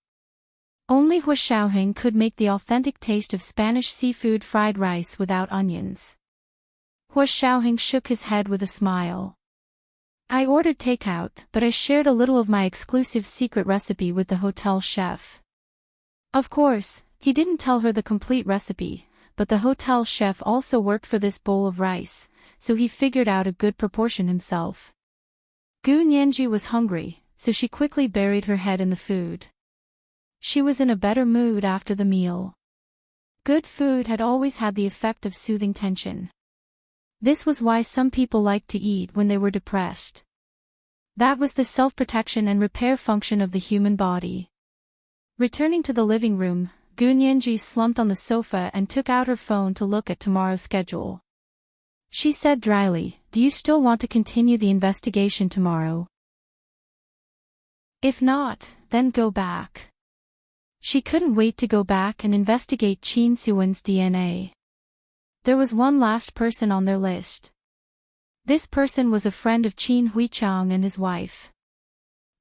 Speaker 1: Only Hu Xiaoheng could make the authentic taste of Spanish seafood fried rice without onions. Hu Xiaoheng shook his head with a smile. "I ordered takeout, but I shared a little of my exclusive secret recipe with the hotel chef." Of course, he didn't tell her the complete recipe, but the hotel chef also worked for this bowl of rice, so he figured out a good proportion himself. Gu Nianji was hungry, so she quickly buried her head in the food. She was in a better mood after the meal. Good food had always had the effect of soothing tension. This was why some people liked to eat when they were depressed. That was the self-protection and repair function of the human body. Returning to the living room, Gu Nianji slumped on the sofa and took out her phone to look at tomorrow's schedule. She said dryly, "Do you still want to continue the investigation tomorrow? If not, then go back." She couldn't wait to go back and investigate Qin Suwen's DNA. There was one last person on their list. This person was a friend of Qin Huichang and his wife.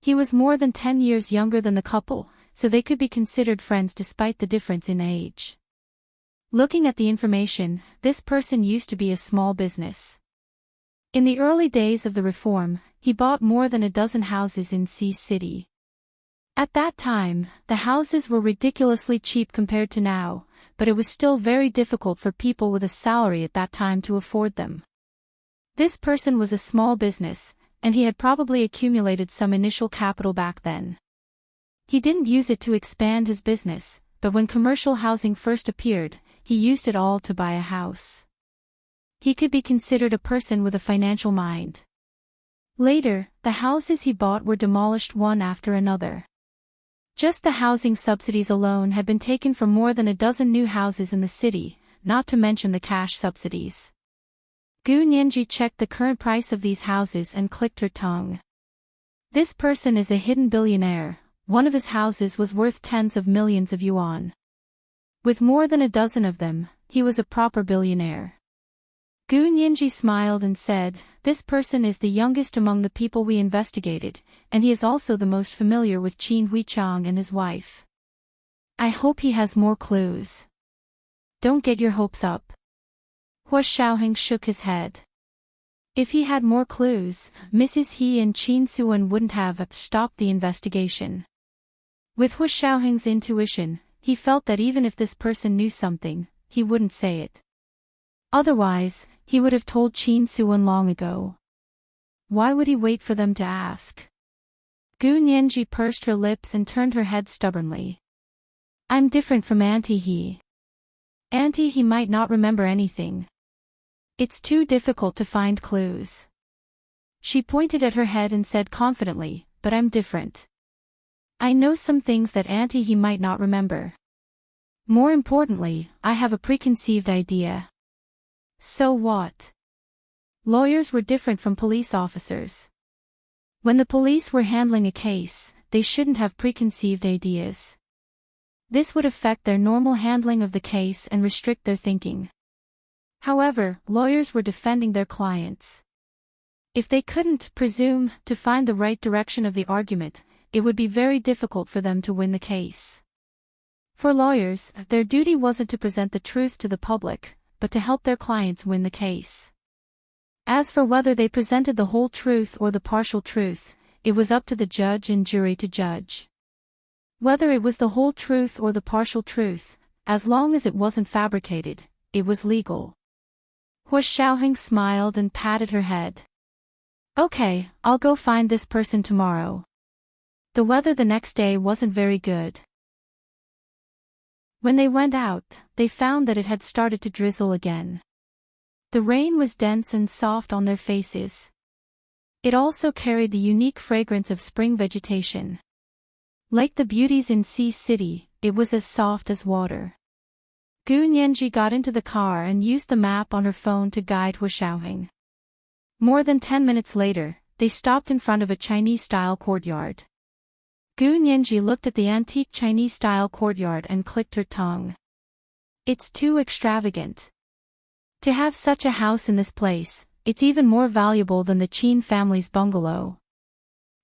Speaker 1: He was more than 10 years younger than the couple, so they could be considered friends despite the difference in age. Looking at the information, this person used to be a small business. In the early days of the reform, he bought more than a dozen houses in Sea City. At that time, the houses were ridiculously cheap compared to now, but it was still very difficult for people with a salary at that time to afford them. This person was a small business, and he had probably accumulated some initial capital back then. He didn't use it to expand his business, but when commercial housing first appeared, he used it all to buy a house. He could be considered a person with a financial mind. Later, the houses he bought were demolished one after another. Just the housing subsidies alone had been taken from more than a dozen new houses in the city, not to mention the cash subsidies. Gu Nianji checked the current price of these houses and clicked her tongue. This person is a hidden billionaire. One of his houses was worth tens of millions of yuan. With more than a dozen of them, he was a proper billionaire. Gu Nianji smiled and said, "This person is the youngest among the people we investigated, and he is also the most familiar with Qin Huichang and his wife. I hope he has more clues." "Don't get your hopes up." Hu Xiaoheng shook his head. If he had more clues, Mrs. He and Qin Suwen wouldn't have stopped the investigation. With Hu Xiaoheng's intuition, he felt that even if this person knew something, he wouldn't say it. Otherwise, he would have told Chin Suan long ago. Why would he wait for them to ask? Gu Nianji pursed her lips and turned her head stubbornly. I'm different from Auntie He. Auntie He might not remember anything. It's too difficult to find clues. She pointed at her head and said confidently, but I'm different. I know some things that Auntie He might not remember. More importantly, I have a preconceived idea. So what? Lawyers were different from police officers. When the police were handling a case, they shouldn't have preconceived ideas. This would affect their normal handling of the case and restrict their thinking. However, lawyers were defending their clients. If they couldn't presume to find the right direction of the argument, it would be very difficult for them to win the case. For lawyers, their duty wasn't to present the truth to the public, but to help their clients win the case. As for whether they presented the whole truth or the partial truth, it was up to the judge and jury to judge. Whether it was the whole truth or the partial truth, as long as it wasn't fabricated, it was legal. Hua Xiaoheng smiled and patted her head. Okay, I'll go find this person tomorrow. The weather the next day wasn't very good. When they went out, they found that it had started to drizzle again. The rain was dense and soft on their faces. It also carried the unique fragrance of spring vegetation. Like the beauties in Sea City, it was as soft as water. Gu Nianji got into the car and used the map on her phone to guide Hua Xiaoheng. More than 10 minutes later, they stopped in front of a Chinese-style courtyard. Gu Nianji looked at the antique Chinese-style courtyard and clicked her tongue. It's too extravagant. To have such a house in this place, it's even more valuable than the Qin family's bungalow.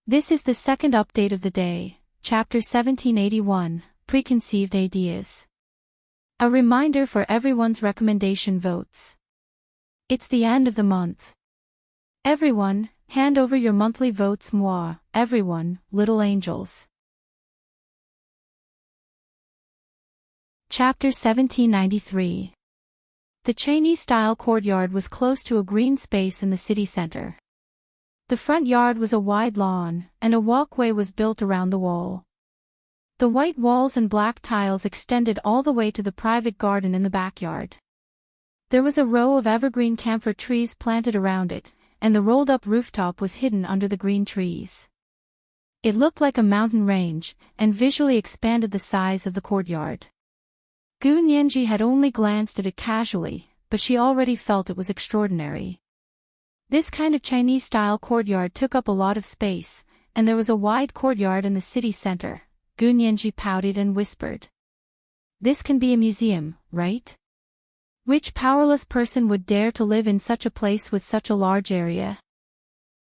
Speaker 1: This is the second update of the day, Chapter 1781, Preconceived Ideas. A reminder for everyone's recommendation votes. It's the end of the month. Everyone, hand over your monthly votes. Moi, everyone, little angels. Chapter 1793. The Chinese-style courtyard was close to a green space in the city center. The front yard was a wide lawn, and a walkway was built around the wall. The white walls and black tiles extended all the way to the private garden in the backyard. There was a row of evergreen camphor trees planted around it, and the rolled-up rooftop was hidden under the green trees. It looked like a mountain range, and visually expanded the size of the courtyard. Gu Nianji had only glanced at it casually, but she already felt it was extraordinary. This kind of Chinese-style courtyard took up a lot of space, and there was a wide courtyard in the city center. Gu Nianji pouted and whispered. This can be a museum, right? Which powerless person would dare to live in such a place with such a large area?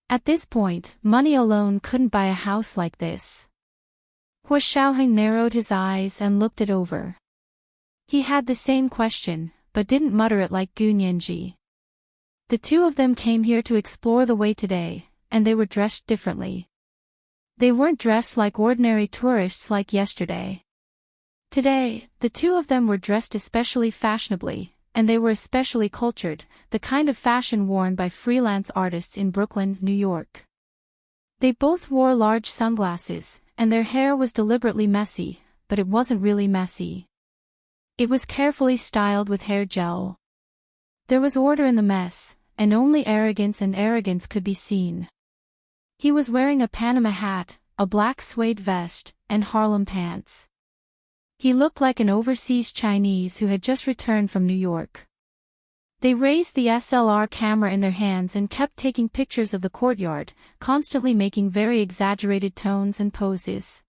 Speaker 1: At this point, money alone couldn't buy a house like this. Hua Xiaoheng narrowed his eyes and looked it over. He had the same question, but didn't mutter it like Gu Nianji. The two of them came here to explore the way today, and they were dressed differently. They weren't dressed like ordinary tourists like yesterday. Today, the two of them were dressed especially fashionably, and they were especially cultured, the kind of fashion worn by freelance artists in Brooklyn, New York. They both wore large sunglasses, and their hair was deliberately messy, but it wasn't really messy. It was carefully styled with hair gel. There was order in the mess, and only arrogance could be seen. He was wearing a Panama hat, a black suede vest, and Harlem pants. He looked like an overseas Chinese who had just returned from New York. They raised the SLR camera in their hands and kept taking pictures of the courtyard, constantly making very exaggerated tones and poses.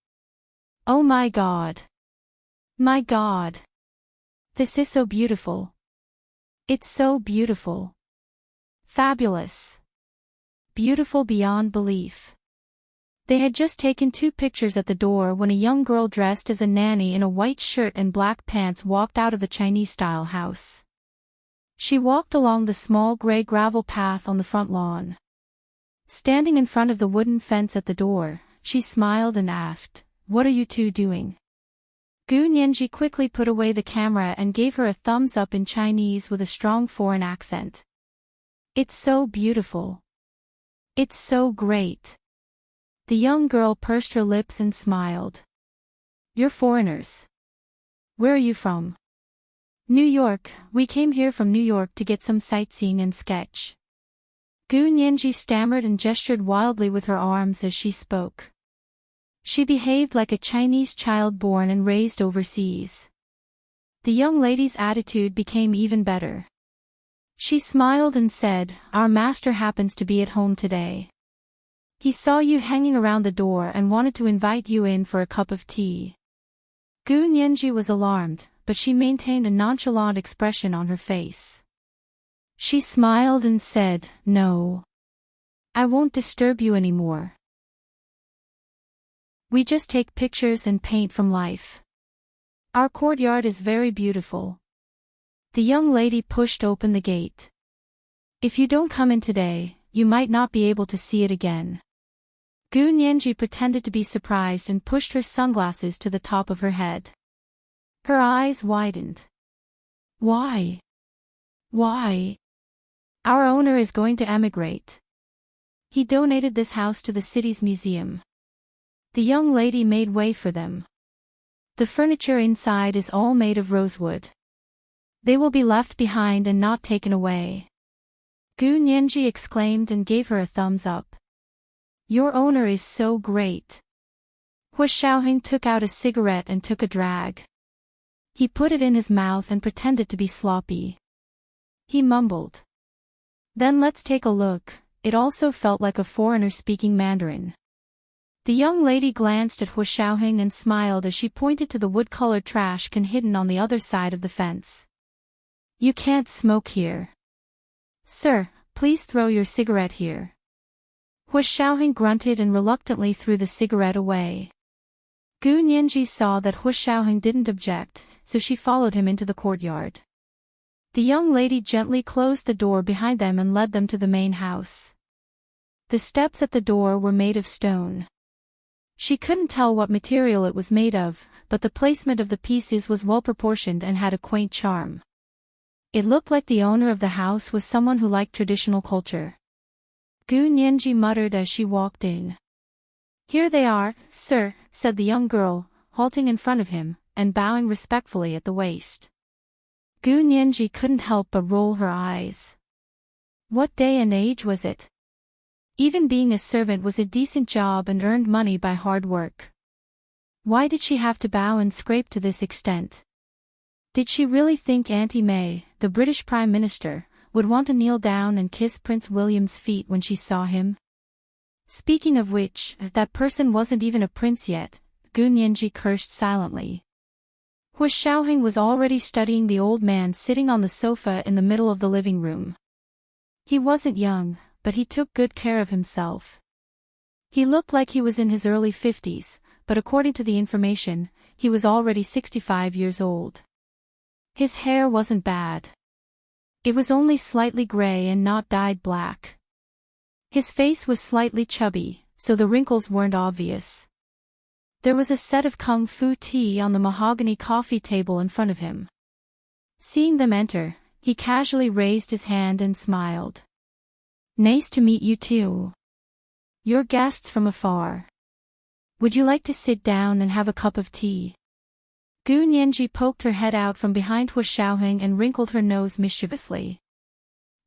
Speaker 1: Oh my God! My God! This is so beautiful. It's so beautiful. Fabulous. Beautiful beyond belief. They had just taken 2 pictures at the door when a young girl dressed as a nanny in a white shirt and black pants walked out of the Chinese-style house. She walked along the small gray gravel path on the front lawn. Standing in front of the wooden fence at the door, she smiled and asked, "What are you two doing?" Gu Nianji quickly put away the camera and gave her a thumbs up in Chinese with a strong foreign accent. It's so beautiful. It's so great. The young girl pursed her lips and smiled. You're foreigners. Where are you from? New York. We came here from New York to get some sightseeing and sketch. Gu Nianji stammered and gestured wildly with her arms as she spoke. She behaved like a Chinese child born and raised overseas. The young lady's attitude became even better. She smiled and said, "Our master happens to be at home today. He saw you hanging around the door and wanted to invite you in for a cup of tea." Gu Nianji was alarmed, but she maintained a nonchalant expression on her face. She smiled and said, "No. I won't disturb you anymore. We just take pictures and paint from life. Our courtyard is very beautiful." The young lady pushed open the gate. "If you don't come in today, you might not be able to see it again." Gu Nianji pretended to be surprised and pushed her sunglasses to the top of her head. Her eyes widened. Why? Why? Our owner is going to emigrate. He donated this house to the city's museum. The young lady made way for them. The furniture inside is all made of rosewood. They will be left behind and not taken away. Gu Nianji exclaimed and gave her a thumbs up. Your owner is so great. Hu Xiaoheng took out a cigarette and took a drag. He put it in his mouth and pretended to be sloppy. He mumbled. Then let's take a look. It also felt like a foreigner speaking Mandarin. The young lady glanced at Hu Xiaoheng and smiled as she pointed to the wood-colored trash can hidden on the other side of the fence. You can't smoke here. Sir, please throw your cigarette here. Hu Xiaoheng grunted and reluctantly threw the cigarette away. Gu Nianji saw that Hu Xiaoheng didn't object, so she followed him into the courtyard. The young lady gently closed the door behind them and led them to the main house. The steps at the door were made of stone. She couldn't tell what material it was made of, but the placement of the pieces was well proportioned and had a quaint charm. It looked like the owner of the house was someone who liked traditional culture. Gu Nianji muttered as she walked in. Here they are, sir, said the young girl, halting in front of him, and bowing respectfully at the waist. Gu Nianji couldn't help but roll her eyes. What day and age was it? Even being a servant was a decent job and earned money by hard work. Why did she have to bow and scrape to this extent? Did she really think Auntie May, the British Prime Minister, would want to kneel down and kiss Prince William's feet when she saw him? Speaking of which, that person wasn't even a prince yet, Gu Nianji cursed silently. Hu Xiaoheng was already studying the old man sitting on the sofa in the middle of the living room. He wasn't young, but he took good care of himself. He looked like he was in his early 50s, but according to the information, he was already 65 years old. His hair wasn't bad. It was only slightly gray and not dyed black. His face was slightly chubby, so the wrinkles weren't obvious. There was a set of kung fu tea on the mahogany coffee table in front of him. Seeing them enter, he casually raised his hand and smiled. Nice to meet you too. You're guests from afar. Would you like to sit down and have a cup of tea? Gu Nianji poked her head out from behind Hu Xiaoheng and wrinkled her nose mischievously.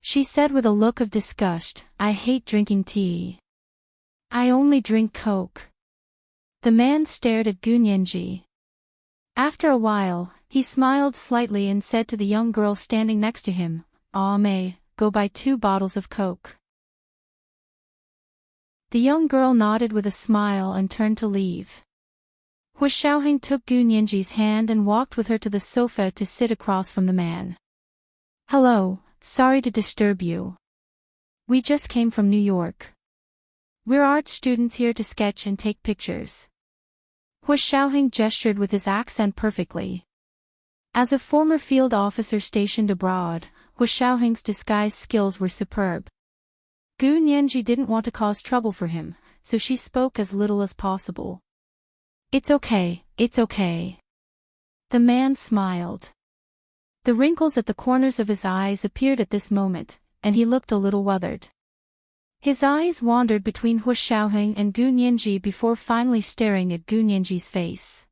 Speaker 1: She said with a look of disgust, I hate drinking tea. I only drink Coke. The man stared at Gu Nianji. After a while, he smiled slightly and said to the young girl standing next to him, Ah May, go buy 2 bottles of Coke. The young girl nodded with a smile and turned to leave. Hu Xiaoheng took Gu Nianji's hand and walked with her to the sofa to sit across from the man. Hello, sorry to disturb you. We just came from New York. We're art students here to sketch and take pictures. Hu Xiaoheng gestured with his accent perfectly. As a former field officer stationed abroad, Hu Xiaoheng's disguise skills were superb. Gu Nianji didn't want to cause trouble for him, so she spoke as little as possible. It's okay, it's okay. The man smiled. The wrinkles at the corners of his eyes appeared at this moment, and he looked a little withered. His eyes wandered between Hu Xiaoheng and Gu Nianji before finally staring at Gu Nianji's face.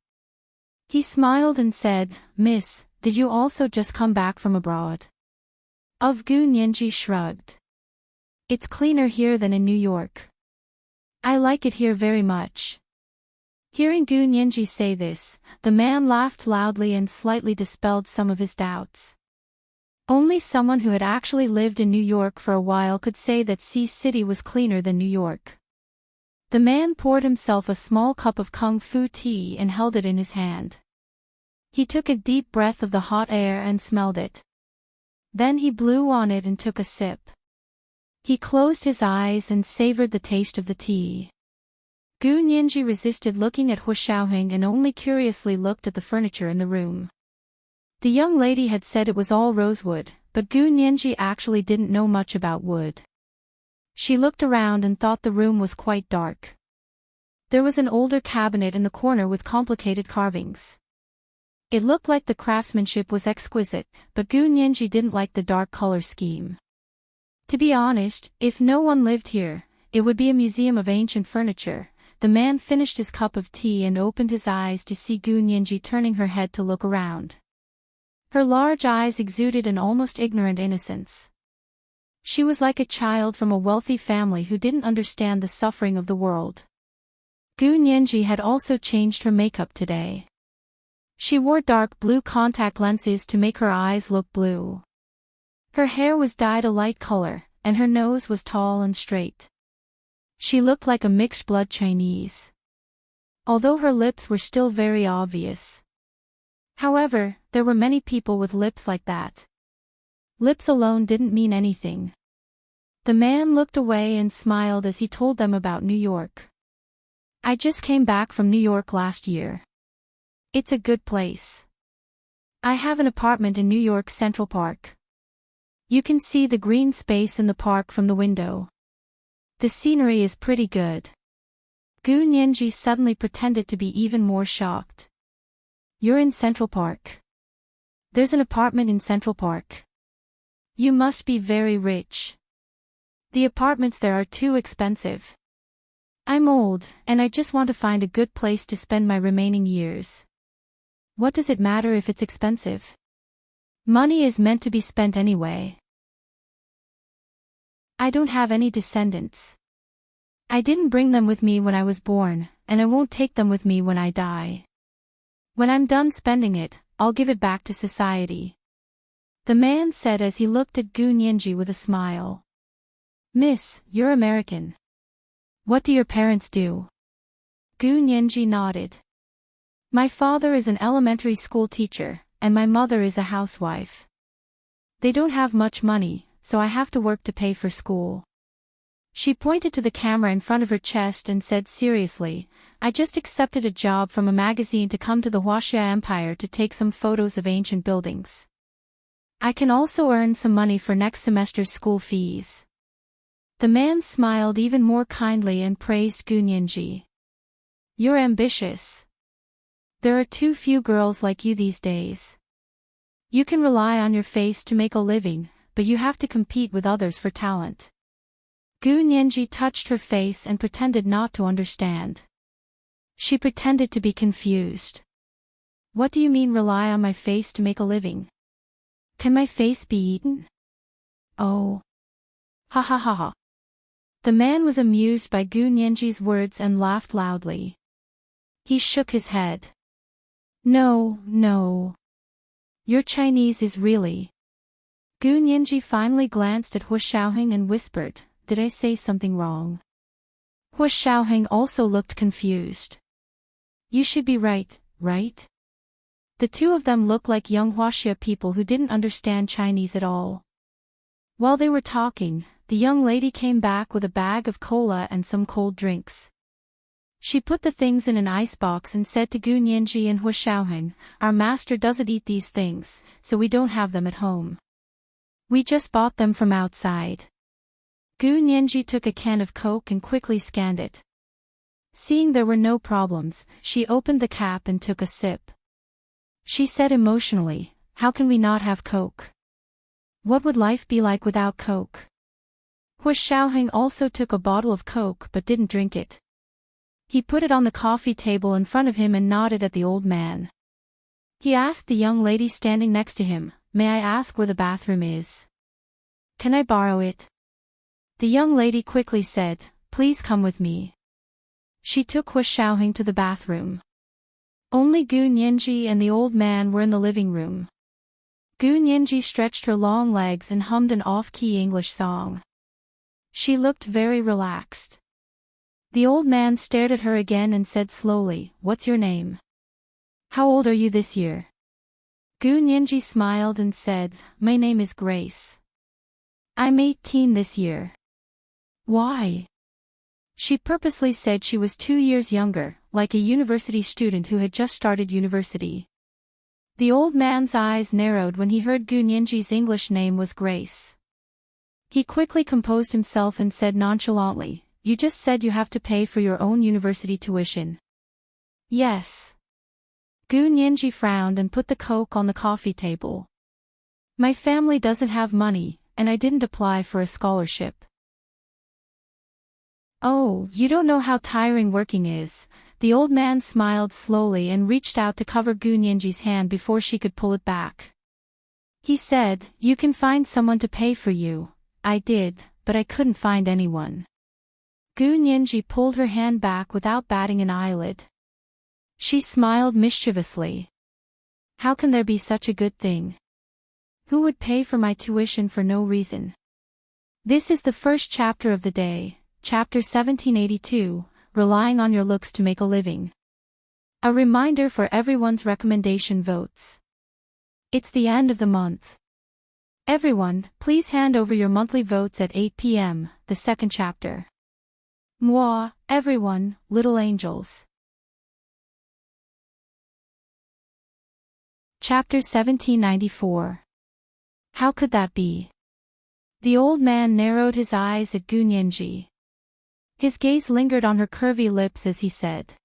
Speaker 1: He smiled and said, "Miss, did you also just come back from abroad?" Gu Nianji shrugged. "It's cleaner here than in New York. I like it here very much." Hearing Gu Nianji say this, the man laughed loudly and slightly dispelled some of his doubts. Only someone who had actually lived in New York for a while could say that Sea City was cleaner than New York. The man poured himself a small cup of kung fu tea and held it in his hand. He took a deep breath of the hot air and smelled it. Then he blew on it and took a sip. He closed his eyes and savored the taste of the tea. Gu Nianji resisted looking at Hu Xiaoheng and only curiously looked at the furniture in the room. The young lady had said it was all rosewood, but Gu Nianji actually didn't know much about wood. She looked around and thought the room was quite dark. There was an older cabinet in the corner with complicated carvings. It looked like the craftsmanship was exquisite, but Gu Nianji didn't like the dark color scheme. To be honest, if no one lived here, it would be a museum of ancient furniture. The man finished his cup of tea and opened his eyes to see Gu Nianji turning her head to look around. Her large eyes exuded an almost ignorant innocence. She was like a child from a wealthy family who didn't understand the suffering of the world. Gu Nianji had also changed her makeup today. She wore dark blue contact lenses to make her eyes look blue. Her hair was dyed a light color, and her nose was tall and straight. She looked like a mixed-blood Chinese. Although her lips were still very obvious. However, there were many people with lips like that. Lips alone didn't mean anything. The man looked away and smiled as he told them about New York. "I just came back from New York last year. It's a good place. I have an apartment in New York's Central Park. You can see the green space in the park from the window. The scenery is pretty good." Gu Nianji suddenly pretended to be even more shocked. "You're in Central Park? There's an apartment in Central Park? You must be very rich. The apartments there are too expensive. I'm old, and I just want to find a good place to spend my remaining years. What does it matter if it's expensive? Money is meant to be spent anyway. I don't have any descendants. I didn't bring them with me when I was born, and I won't take them with me when I die. When I'm done spending it, I'll give it back to society," the man said as he looked at Gu Nianji with a smile. "Miss, you're American. What do your parents do?" Gu Nianji nodded. "My father is an elementary school teacher, and my mother is a housewife. They don't have much money, so I have to work to pay for school." She pointed to the camera in front of her chest and said seriously, "I just accepted a job from a magazine to come to the Huaxia Empire to take some photos of ancient buildings. I can also earn some money for next semester's school fees." The man smiled even more kindly and praised Gu Nianji. "You're ambitious. There are too few girls like you these days. You can rely on your face to make a living, but you have to compete with others for talent." Gu Nianji touched her face and pretended not to understand. She pretended to be confused. "What do you mean rely on my face to make a living? Can my face be eaten?" "Oh. Ha ha ha ha." The man was amused by Gu Nianji's words and laughed loudly. He shook his head. "No, no. Your Chinese is really..." Gu Nianji finally glanced at Hu Xiaoheng and whispered, "Did I say something wrong?" Hu Xiaoheng also looked confused. "You should be right, right?" The two of them looked like young Huaxia people who didn't understand Chinese at all. While they were talking, the young lady came back with a bag of cola and some cold drinks. She put the things in an icebox and said to Gu Nianji and Hu Xiaoheng, "Our master doesn't eat these things, so we don't have them at home. We just bought them from outside." Gu Nianji took a can of Coke and quickly scanned it. Seeing there were no problems, she opened the cap and took a sip. She said emotionally, how can we not have Coke? What would life be like without Coke? Hu Xiaoheng also took a bottle of Coke but didn't drink it. He put it on the coffee table in front of him and nodded at the old man. He asked the young lady standing next to him, may I ask where the bathroom is? Can I borrow it? The young lady quickly said, please come with me. She took Hu Xiaoheng to the bathroom. Only Gu Nianji and the old man were in the living room. Gu Nianji stretched her long legs and hummed an off-key English song. She looked very relaxed. The old man stared at her again and said slowly, what's your name? How old are you this year? Gu Nianji smiled and said, my name is Grace. I'm 18 this year. Why? She purposely said she was 2 years younger, like a university student who had just started university. The old man's eyes narrowed when he heard Gu Nianji's English name was Grace. He quickly composed himself and said nonchalantly, you just said you have to pay for your own university tuition. Yes. Gu Nianji frowned and put the Coke on the coffee table. My family doesn't have money, and I didn't apply for a scholarship. Oh, you don't know how tiring working is. The old man smiled slowly and reached out to cover Gu Nianji's hand before she could pull it back. He said, you can find someone to pay for you. I did, but I couldn't find anyone. Gu Nianji pulled her hand back without batting an eyelid. She smiled mischievously. How can there be such a good thing? Who would pay for my tuition for no reason? This is the first chapter of the day. Chapter 1782, Relying on Your Looks to Make a Living. A reminder for everyone's recommendation votes. It's the end of the month. Everyone, please hand over your monthly votes at 8 p.m., the second chapter. Moi, everyone, little angels. Chapter 1794. How could that be? The old man narrowed his eyes at Gu Nianji. His gaze lingered on her curvy lips as he said,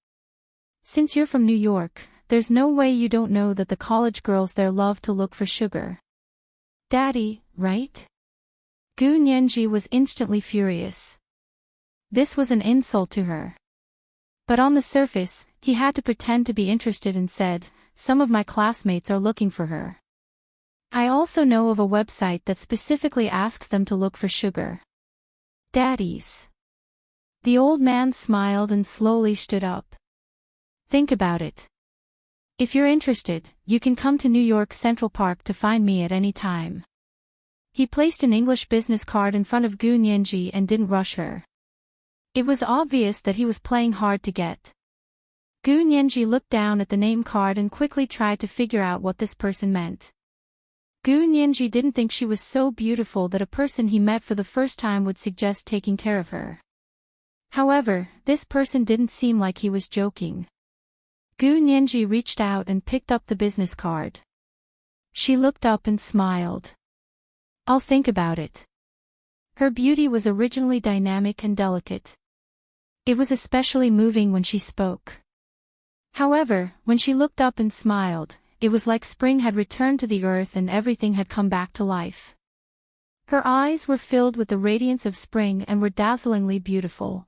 Speaker 1: since you're from New York, there's no way you don't know that the college girls there love to look for sugar. Daddy, right? Gu Nianji was instantly furious. This was an insult to her. But on the surface, he had to pretend to be interested and said, some of my classmates are looking for her. I also know of a website that specifically asks them to look for sugar. Daddies. The old man smiled and slowly stood up. Think about it. If you're interested, you can come to New York Central Park to find me at any time. He placed an English business card in front of Gu Nianji and didn't rush her. It was obvious that he was playing hard to get. Gu Nianji looked down at the name card and quickly tried to figure out what this person meant. Gu Nianji didn't think she was so beautiful that a person he met for the first time would suggest taking care of her. However, this person didn't seem like he was joking. Gu Nianji reached out and picked up the business card. She looked up and smiled. I'll think about it. Her beauty was originally dynamic and delicate. It was especially moving when she spoke. However, when she looked up and smiled, it was like spring had returned to the earth and everything had come back to life. Her eyes were filled with the radiance of spring and were dazzlingly beautiful.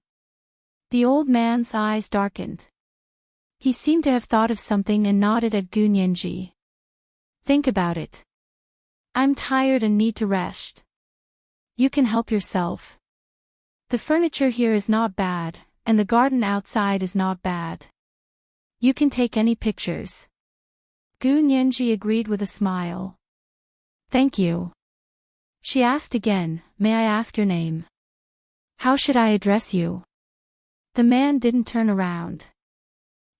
Speaker 1: The old man's eyes darkened. He seemed to have thought of something and nodded at Gu Nianji. Think about it. I'm tired and need to rest. You can help yourself. The furniture here is not bad, and the garden outside is not bad. You can take any pictures. Gu Nianji agreed with a smile. Thank you. She asked again, may I ask your name? How should I address you? The man didn't turn around.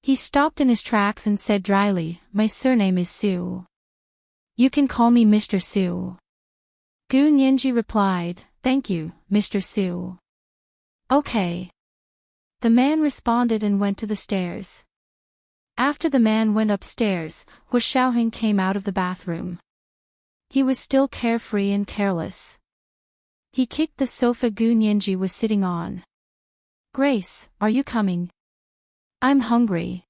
Speaker 1: He stopped in his tracks and said dryly, my surname is Su. You can call me Mr. Su. Gu Nianji replied, thank you, Mr. Su. Okay. The man responded and went to the stairs. After the man went upstairs, Hu Xiaoheng came out of the bathroom. He was still carefree and careless. He kicked the sofa Gu Nianji was sitting on. Grace, are you coming? I'm hungry.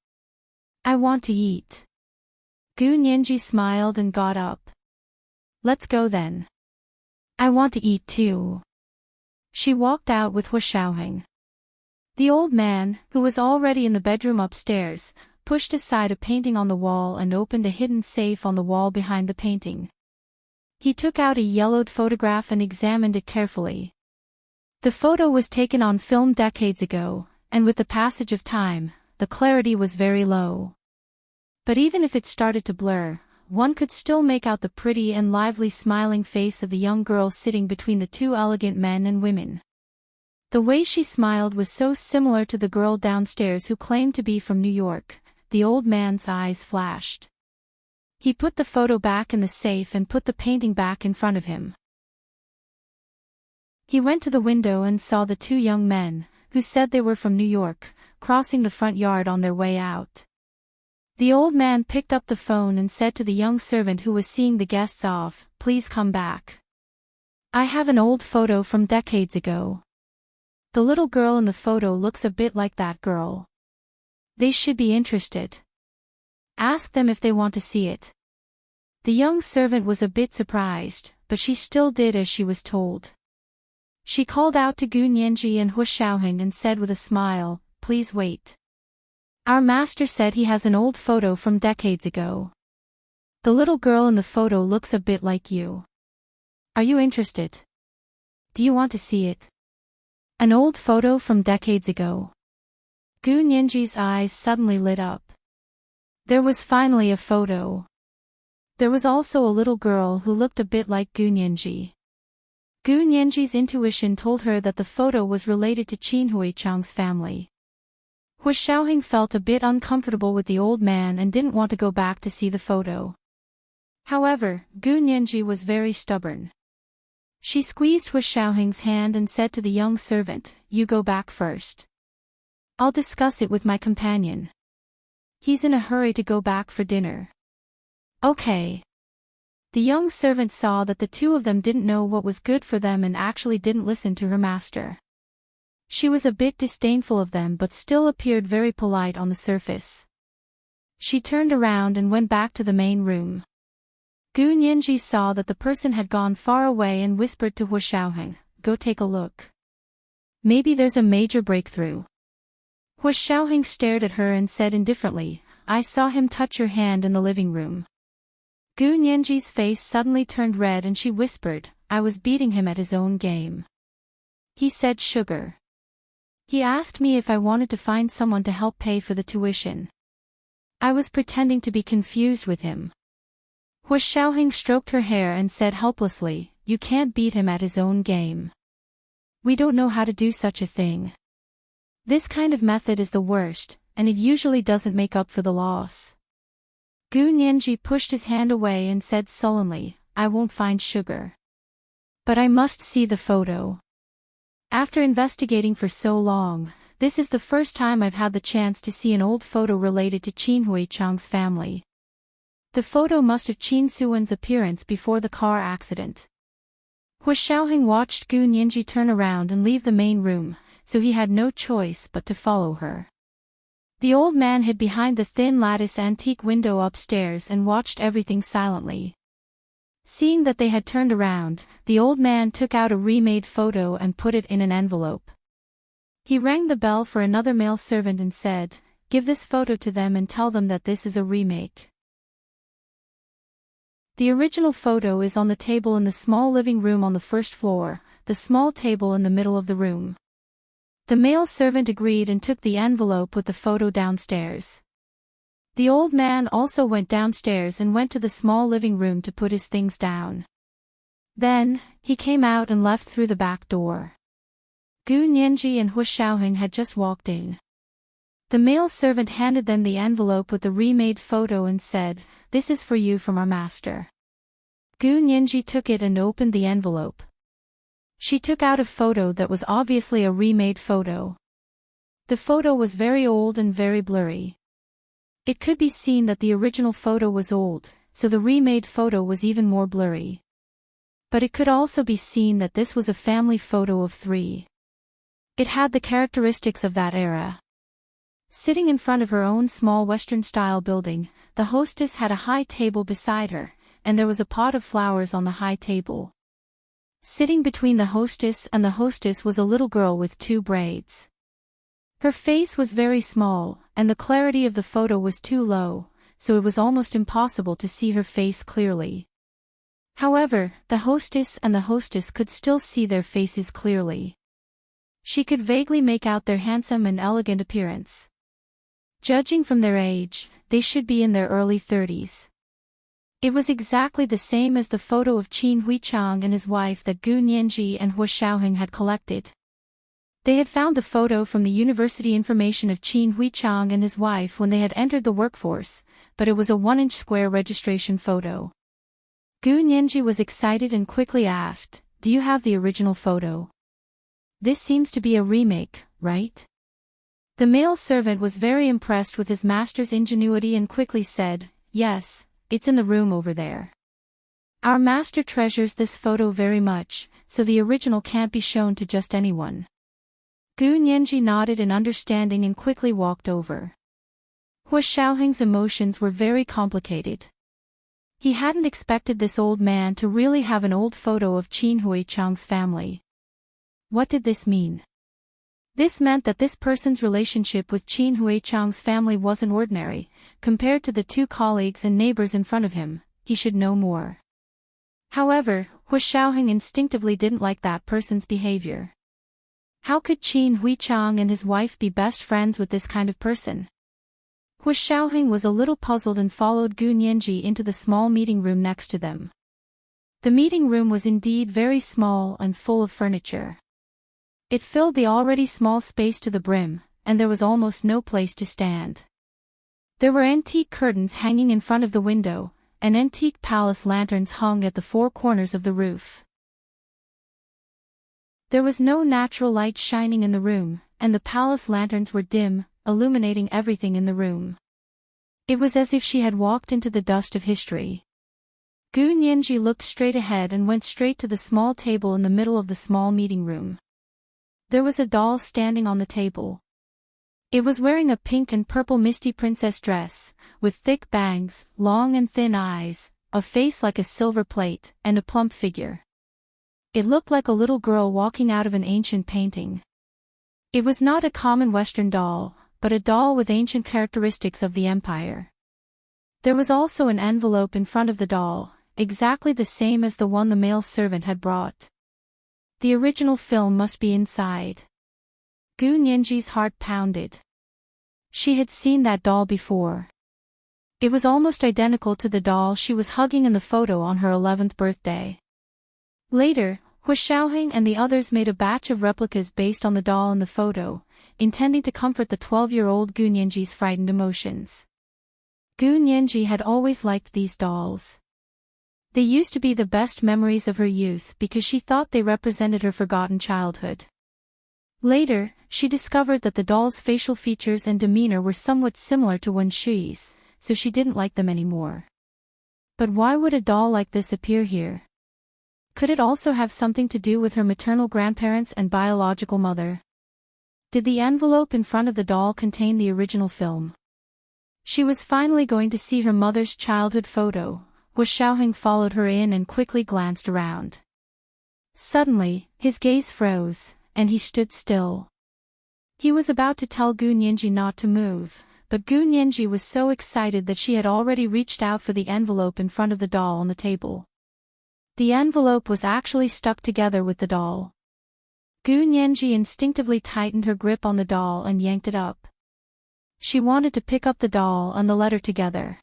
Speaker 1: I want to eat. Gu Nianji smiled and got up. Let's go then. I want to eat too. She walked out with Hua Xiaoheng. The old man, who was already in the bedroom upstairs, pushed aside a painting on the wall and opened a hidden safe on the wall behind the painting. He took out a yellowed photograph and examined it carefully. The photo was taken on film decades ago, and with the passage of time, the clarity was very low. But even if it started to blur, one could still make out the pretty and lively smiling face of the young girl sitting between the two elegant men and women. The way she smiled was so similar to the girl downstairs who claimed to be from New York. The old man's eyes flashed. He put the photo back in the safe and put the painting back in front of him. He went to the window and saw the two young men, who said they were from New York, crossing the front yard on their way out. The old man picked up the phone and said to the young servant who was seeing the guests off, "Please come back. I have an old photo from decades ago. The little girl in the photo looks a bit like that girl. They should be interested. Ask them if they want to see it." The young servant was a bit surprised, but she still did as she was told. She called out to Gu Nianji and Hua Xiaoheng and said with a smile, "Please wait. Our master said he has an old photo from decades ago. The little girl in the photo looks a bit like you. Are you interested? Do you want to see it?" An old photo from decades ago. Gu Nianji's eyes suddenly lit up. There was finally a photo. There was also a little girl who looked a bit like Gu Nianji. Gu Nianji's intuition told her that the photo was related to Qin Huichang's family. Hua Xiaoheng felt a bit uncomfortable with the old man and didn't want to go back to see the photo. However, Gu Nianji was very stubborn. She squeezed Hua Xiaoheng's hand and said to the young servant, "You go back first. I'll discuss it with my companion. He's in a hurry to go back for dinner." "Okay." The young servant saw that the two of them didn't know what was good for them and actually didn't listen to her master. She was a bit disdainful of them but still appeared very polite on the surface. She turned around and went back to the main room. Gu Nianji saw that the person had gone far away and whispered to Hua Xiaoheng, "Go take a look. Maybe there's a major breakthrough." Hua Xiaoheng stared at her and said indifferently, "I saw him touch your hand in the living room." Gu Nianji's face suddenly turned red and she whispered, "I was beating him at his own game. He said sugar. He asked me if I wanted to find someone to help pay for the tuition. I was pretending to be confused with him." Hua Xiaoheng stroked her hair and said helplessly, "You can't beat him at his own game. We don't know how to do such a thing. This kind of method is the worst, and it usually doesn't make up for the loss." Gu Nianji pushed his hand away and said sullenly, "I won't find sugar. But I must see the photo. After investigating for so long, this is the first time I've had the chance to see an old photo related to Qin Huichang's family. The photo must have Qin Suwen's appearance before the car accident." Hua Xiaoheng watched Gu Nianji turn around and leave the main room, so he had no choice but to follow her. The old man hid behind the thin lattice antique window upstairs and watched everything silently. Seeing that they had turned around, the old man took out a remade photo and put it in an envelope. He rang the bell for another male servant and said, "Give this photo to them and tell them that this is a remake." The original photo is on the table in the small living room on the first floor, the small table in the middle of the room. The male servant agreed and took the envelope with the photo downstairs. The old man also went downstairs and went to the small living room to put his things down. Then, he came out and left through the back door. Gu Nianji and Hua Xiaoheng had just walked in. The male servant handed them the envelope with the remade photo and said, "This is for you from our master." Gu Nianji took it and opened the envelope. She took out a photo that was obviously a remade photo. The photo was very old and very blurry. It could be seen that the original photo was old, so the remade photo was even more blurry. But it could also be seen that this was a family photo of three. It had the characteristics of that era. Sitting in front of her own small Western-style building, the hostess had a high table beside her, and there was a pot of flowers on the high table. Sitting between the hostess was a little girl with 2 braids. Her face was very small, and the clarity of the photo was too low, so it was almost impossible to see her face clearly. However, the hostess could still see their faces clearly. She could vaguely make out their handsome and elegant appearance. Judging from their age, they should be in their early 30s. It was exactly the same as the photo of Qin Huichang and his wife that Gu Nianji and Hua Xiaoheng had collected. They had found the photo from the university information of Qin Huichang and his wife when they had entered the workforce, but it was a 1-inch square registration photo. Gu Nianji was excited and quickly asked, "Do you have the original photo? This seems to be a remake, right?" The male servant was very impressed with his master's ingenuity and quickly said, "Yes, it's in the room over there. Our master treasures this photo very much, so the original can't be shown to just anyone." Gu Nianji nodded in understanding and quickly walked over. Hua Xiaoheng's emotions were very complicated. He hadn't expected this old man to really have an old photo of Qin Huichang's family. What did this mean? This meant that this person's relationship with Qin Huichang's family wasn't ordinary. Compared to the 2 colleagues and neighbors in front of him, he should know more. However, Hua Xiaoheng instinctively didn't like that person's behavior. How could Qin Huichang and his wife be best friends with this kind of person? Hua Xiaoheng was a little puzzled and followed Gu Nianji into the small meeting room next to them. The meeting room was indeed very small and full of furniture. It filled the already small space to the brim, and there was almost no place to stand. There were antique curtains hanging in front of the window, and antique palace lanterns hung at the 4 corners of the roof. There was no natural light shining in the room, and the palace lanterns were dim, illuminating everything in the room. It was as if she had walked into the dust of history. Gu Nianji looked straight ahead and went straight to the small table in the middle of the small meeting room. There was a doll standing on the table. It was wearing a pink and purple misty princess dress, with thick bangs, long and thin eyes, a face like a silver plate, and a plump figure. It looked like a little girl walking out of an ancient painting. It was not a common Western doll, but a doll with ancient characteristics of the empire. There was also an envelope in front of the doll, exactly the same as the one the male servant had brought. The original film must be inside. Gu Nianji's heart pounded. She had seen that doll before. It was almost identical to the doll she was hugging in the photo on her 11th birthday. Later, Hua Xiaoheng and the others made a batch of replicas based on the doll in the photo, intending to comfort the 12-year-old Gu Nianji's frightened emotions. Gu Nianji had always liked these dolls. They used to be the best memories of her youth because she thought they represented her forgotten childhood. Later, she discovered that the doll's facial features and demeanor were somewhat similar to Wen Shi's, so she didn't like them anymore. But why would a doll like this appear here? Could it also have something to do with her maternal grandparents and biological mother? Did the envelope in front of the doll contain the original film? She was finally going to see her mother's childhood photo. Hua Xiaoheng followed her in and quickly glanced around. Suddenly, his gaze froze, and he stood still. He was about to tell Gu Nianji not to move, but Gu Nianji was so excited that she had already reached out for the envelope in front of the doll on the table. The envelope was actually stuck together with the doll. Gu Nianji instinctively tightened her grip on the doll and yanked it up. She wanted to pick up the doll and the letter together.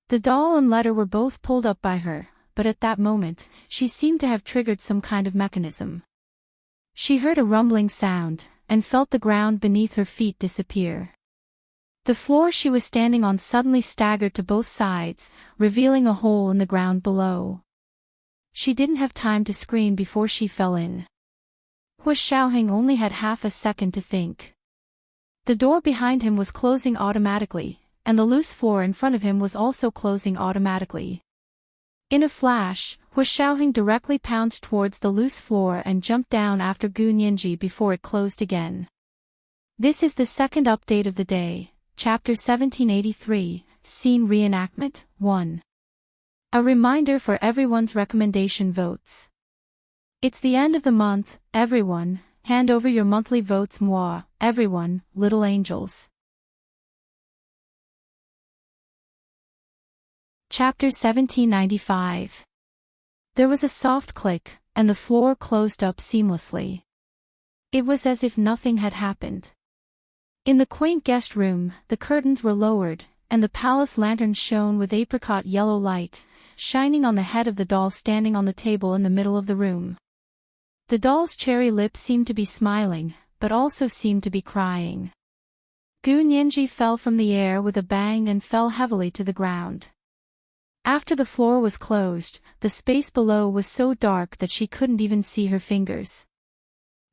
Speaker 1: The doll and letter were both pulled up by her, but at that moment, she seemed to have triggered some kind of mechanism. She heard a rumbling sound, and felt the ground beneath her feet disappear. The floor she was standing on suddenly staggered to both sides, revealing a hole in the ground below. She didn't have time to scream before she fell in. Hua Xiaoheng only had half a second to think. The door behind him was closing automatically, and the loose floor in front of him was also closing automatically. In a flash, Hua Xiaoheng directly pounced towards the loose floor and jumped down after Gu Nianji before it closed again. This is the second update of the day, Chapter 1783, Scene Reenactment, 1. A reminder for everyone's recommendation votes. It's the end of the month, everyone, hand over your monthly votes moi, everyone, little angels. Chapter 1795. There was a soft click, and the floor closed up seamlessly. It was as if nothing had happened. In the quaint guest room, the curtains were lowered, and the palace lanterns shone with apricot yellow light, shining on the head of the doll standing on the table in the middle of the room. The doll's cherry lips seemed to be smiling, but also seemed to be crying. Gu Nianji fell from the air with a bang and fell heavily to the ground. After the floor was closed, the space below was so dark that she couldn't even see her fingers.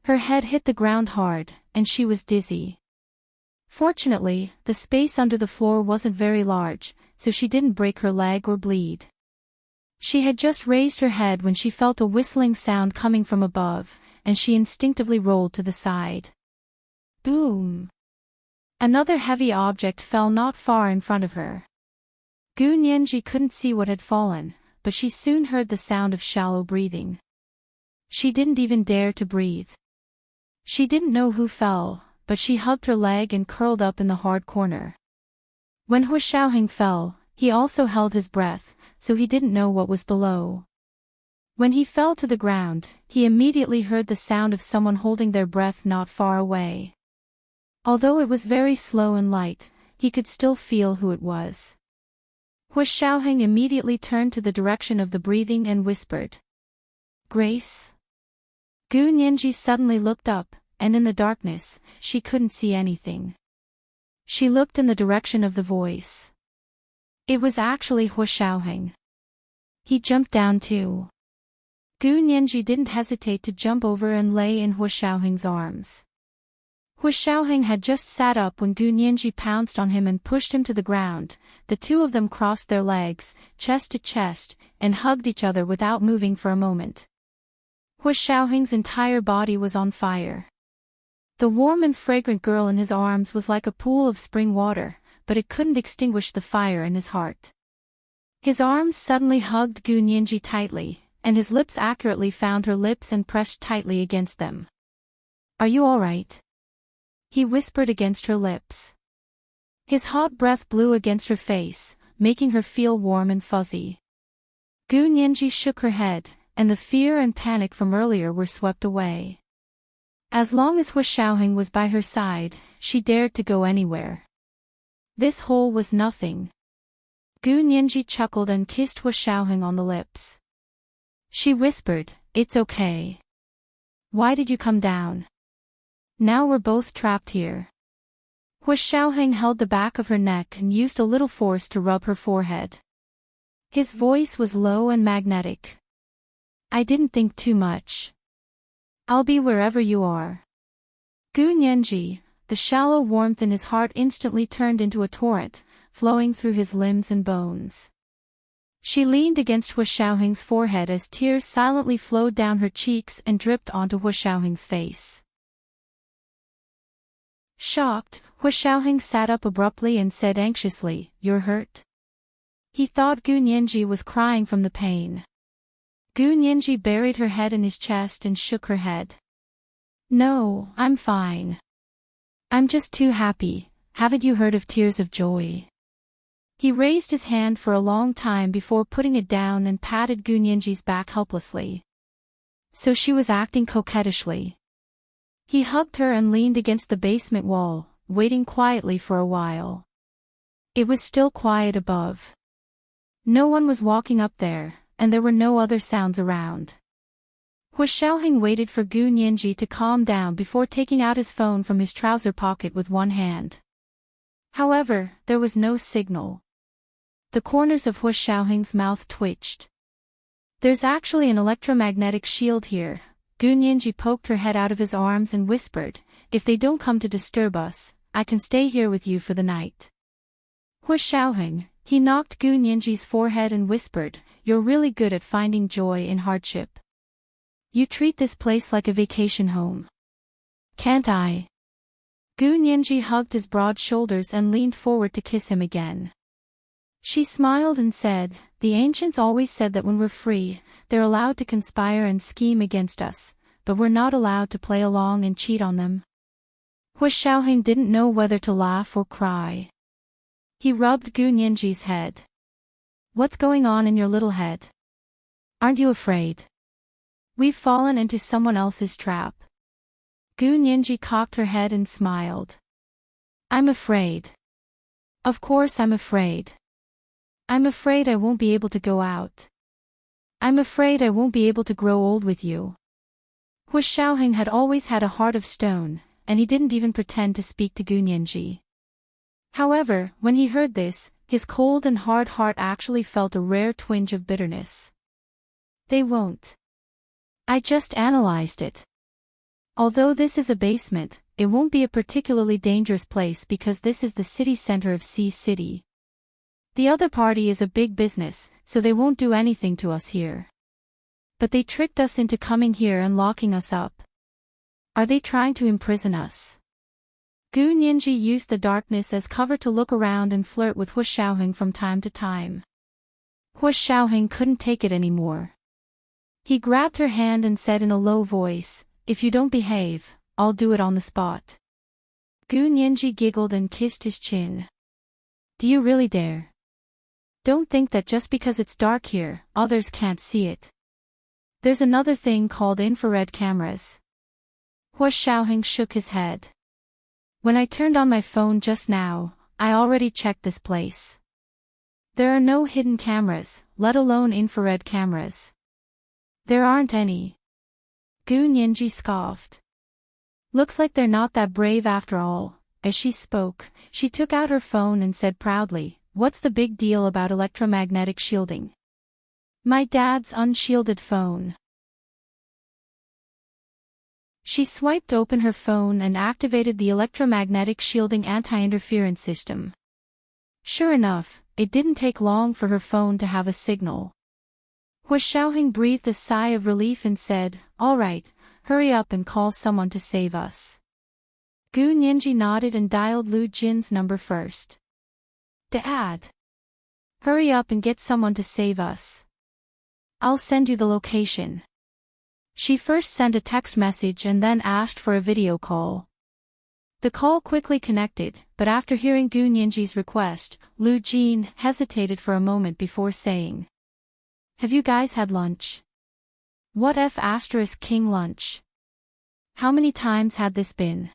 Speaker 1: Her head hit the ground hard, and she was dizzy. Fortunately, the space under the floor wasn't very large, so she didn't break her leg or bleed. She had just raised her head when she felt a whistling sound coming from above, and she instinctively rolled to the side. Boom! Another heavy object fell not far in front of her. Gu Nianji couldn't see what had fallen, but she soon heard the sound of shallow breathing. She didn't even dare to breathe. She didn't know who fell, but she hugged her leg and curled up in the hard corner. When Hu Xiaoheng fell, he also held his breath, so he didn't know what was below. When he fell to the ground, he immediately heard the sound of someone holding their breath not far away. Although it was very slow and light, he could still feel who it was. Hu Xiaoheng immediately turned to the direction of the breathing and whispered, "Grace?" Gu Nianji suddenly looked up, and in the darkness, she couldn't see anything. She looked in the direction of the voice. It was actually Hu Xiaoheng. He jumped down too. Gu Nianji didn't hesitate to jump over and lay in Hu Xiaoheng's arms. Hu Xiaoheng had just sat up when Gu Nianji pounced on him and pushed him to the ground. The two of them crossed their legs, chest to chest, and hugged each other without moving for a moment. Hu Xiaoheng's entire body was on fire. The warm and fragrant girl in his arms was like a pool of spring water, but it couldn't extinguish the fire in his heart. His arms suddenly hugged Gu Nianji tightly, and his lips accurately found her lips and pressed tightly against them. "Are you all right?" he whispered against her lips. His hot breath blew against her face, making her feel warm and fuzzy. Gu Nianji shook her head, and the fear and panic from earlier were swept away. As long as Hu Xiaoheng was by her side, she dared to go anywhere. This hole was nothing. Gu Nianji chuckled and kissed Hu Xiaoheng on the lips. She whispered, "It's okay. Why did you come down? Now we're both trapped here." Hu Xiaoheng held the back of her neck and used a little force to rub her forehead. His voice was low and magnetic. "I didn't think too much. I'll be wherever you are." Gu Nianji, the shallow warmth in his heart instantly turned into a torrent, flowing through his limbs and bones. She leaned against Hu Xiaoheng's forehead as tears silently flowed down her cheeks and dripped onto Hu Xiaoheng's face. Shocked, Hu Xiaoheng sat up abruptly and said anxiously, "You're hurt?" He thought Gu Nianji was crying from the pain. Gu Nianji buried her head in his chest and shook her head. "No, I'm fine. I'm just too happy. Haven't you heard of tears of joy?" He raised his hand for a long time before putting it down and patted Gu Nianji's back helplessly. So she was acting coquettishly. He hugged her and leaned against the basement wall, waiting quietly for a while. It was still quiet above. No one was walking up there, and there were no other sounds around. Hu Xiaoheng waited for Gu Nianji to calm down before taking out his phone from his trouser pocket with one hand. However, there was no signal. The corners of Hu Xiaoheng's mouth twitched. "There's actually an electromagnetic shield here." Gu Nianji poked her head out of his arms and whispered, "If they don't come to disturb us, I can stay here with you for the night." Hu Xiaoheng, he knocked Gu Nianji's forehead and whispered, "You're really good at finding joy in hardship. You treat this place like a vacation home. Can't I?" Gu Nianji hugged his broad shoulders and leaned forward to kiss him again. She smiled and said, "The ancients always said that when we're free, they're allowed to conspire and scheme against us, but we're not allowed to play along and cheat on them." Hu Xiaoheng didn't know whether to laugh or cry. He rubbed Gu Nianji's head. "What's going on in your little head? Aren't you afraid? We've fallen into someone else's trap." Gu Nianji cocked her head and smiled. "I'm afraid. Of course I'm afraid. I'm afraid I won't be able to go out. I'm afraid I won't be able to grow old with you." Hu Xiaoheng had always had a heart of stone, and he didn't even pretend to speak to Gu Nianji. However, when he heard this, his cold and hard heart actually felt a rare twinge of bitterness. "They won't. I just analyzed it. Although this is a basement, it won't be a particularly dangerous place because this is the city center of Sea City. The other party is a big business, so they won't do anything to us here. But they tricked us into coming here and locking us up. Are they trying to imprison us?" Gu Nianji used the darkness as cover to look around and flirt with Hu Xiaoheng from time to time. Hu Xiaoheng couldn't take it anymore. He grabbed her hand and said in a low voice, "If you don't behave, I'll do it on the spot." Gu Nianji giggled and kissed his chin. "Do you really dare? Don't think that just because it's dark here, others can't see it. There's another thing called infrared cameras." Hu Xiaoheng shook his head. "When I turned on my phone just now, I already checked this place. There are no hidden cameras, let alone infrared cameras. There aren't any." Gu Nianji scoffed. "Looks like they're not that brave after all." As she spoke, she took out her phone and said proudly, "What's the big deal about electromagnetic shielding? My dad's unshielded phone." She swiped open her phone and activated the electromagnetic shielding anti-interference system. Sure enough, it didn't take long for her phone to have a signal. Hu Xiaoheng breathed a sigh of relief and said, "All right, hurry up and call someone to save us." Gu Nianji nodded and dialed Lu Jin's number first. "Dad! Hurry up and get someone to save us. I'll send you the location." She first sent a text message and then asked for a video call. The call quickly connected, but after hearing Gu Nianji's request, Lu Jin hesitated for a moment before saying, "Have you guys had lunch? What F*** King lunch? How many times had this been?"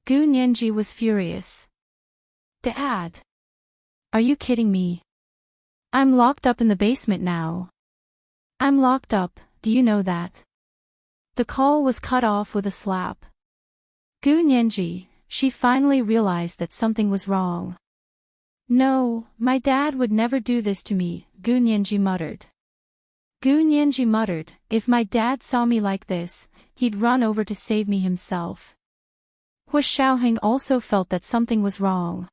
Speaker 1: Gu Nianji was furious. "Dad! Are you kidding me? I'm locked up in the basement now. I'm locked up, do you know that?" The call was cut off with a slap. Gu Nianji, she finally realized that something was wrong. "No, my dad would never do this to me," Gu Nianji muttered. Gu Nianji muttered, "If my dad saw me like this, he'd run over to save me himself." Hu Xiaoheng also felt that something was wrong.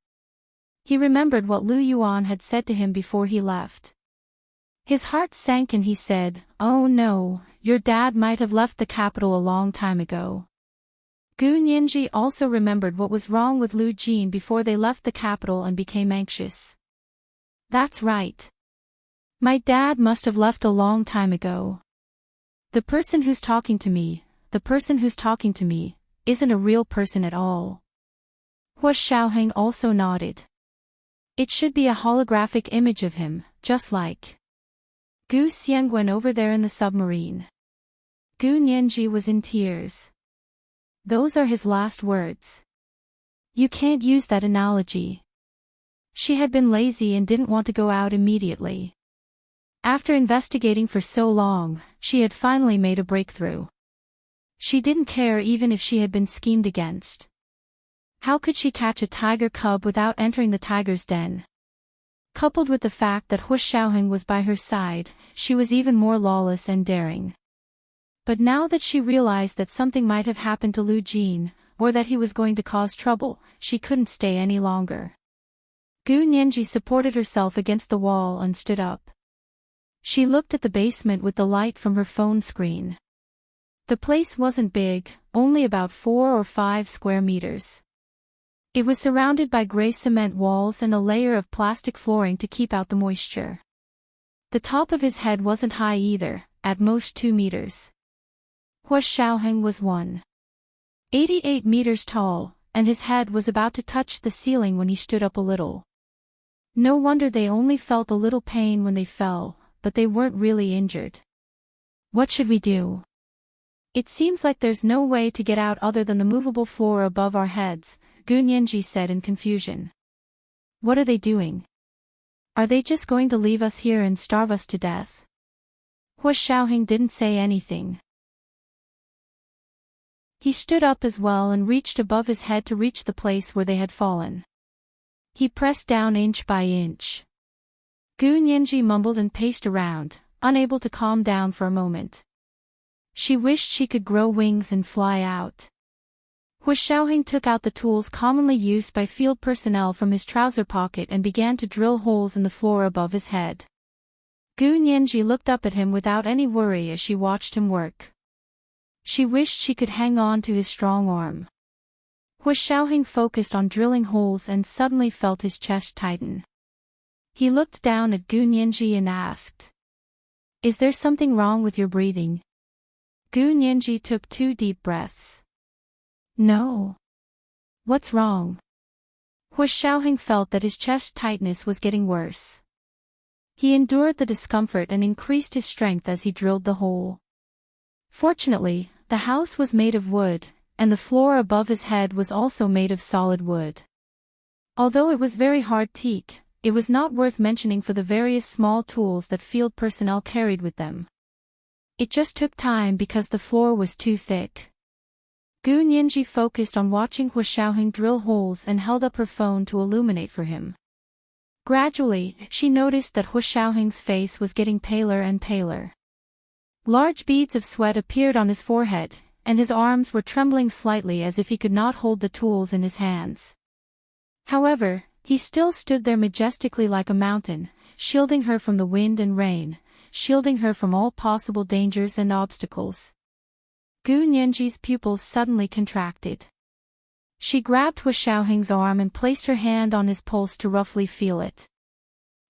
Speaker 1: He remembered what Lu Yuan had said to him before he left. His heart sank and he said, "Oh no, your dad might have left the capital a long time ago." Gu Nianji also remembered what was wrong with Lu Jin before they left the capital and became anxious. "That's right. My dad must have left a long time ago. The person who's talking to me, isn't a real person at all." Hu Xiaoheng also nodded. "It should be a holographic image of him, just like Gu Xiang went over there in the submarine." Gu Nianji was in tears. Those are his last words. You can't use that analogy. She had been lazy and didn't want to go out immediately. After investigating for so long, she had finally made a breakthrough. She didn't care even if she had been schemed against. How could she catch a tiger cub without entering the tiger's den? Coupled with the fact that Hu Xiaoheng was by her side, she was even more lawless and daring. But now that she realized that something might have happened to Lu Jin, or that he was going to cause trouble, she couldn't stay any longer. Gu Nianji supported herself against the wall and stood up. She looked at the basement with the light from her phone screen. The place wasn't big, only about 4 or 5 square meters. It was surrounded by gray cement walls and a layer of plastic flooring to keep out the moisture. The top of his head wasn't high either, at most 2 meters. Hua Xiaoheng was 1.88 meters tall, and his head was about to touch the ceiling when he stood up a little. No wonder they only felt a little pain when they fell, but they weren't really injured. What should we do? It seems like there's no way to get out other than the movable floor above our heads, Gu Nianji said in confusion. What are they doing? Are they just going to leave us here and starve us to death? Hua Xiaoheng didn't say anything. He stood up as well and reached above his head to reach the place where they had fallen. He pressed down inch by inch. Gu Nianji mumbled and paced around, unable to calm down for a moment. She wished she could grow wings and fly out. Hua Xiaoheng took out the tools commonly used by field personnel from his trouser pocket and began to drill holes in the floor above his head. Gu Nianji looked up at him without any worry as she watched him work. She wished she could hang on to his strong arm. Hua Xiaoheng focused on drilling holes and suddenly felt his chest tighten. He looked down at Gu Nianji and asked, "Is there something wrong with your breathing?" Gu Nianji took 2 deep breaths. No. What's wrong? Hua Xiaoheng felt that his chest tightness was getting worse. He endured the discomfort and increased his strength as he drilled the hole. Fortunately, the house was made of wood, and the floor above his head was also made of solid wood. Although it was very hard teak, it was not worth mentioning for the various small tools that field personnel carried with them. It just took time because the floor was too thick. Gu Nianji focused on watching Hua Xiaoheng drill holes and held up her phone to illuminate for him. Gradually, she noticed that Hua Xiaoheng's face was getting paler and paler. Large beads of sweat appeared on his forehead, and his arms were trembling slightly as if he could not hold the tools in his hands. However, he still stood there majestically like a mountain, shielding her from the wind and rain, shielding her from all possible dangers and obstacles. Gu Nianji's pupils suddenly contracted. She grabbed Hua Xiaoheng's arm and placed her hand on his pulse to roughly feel it.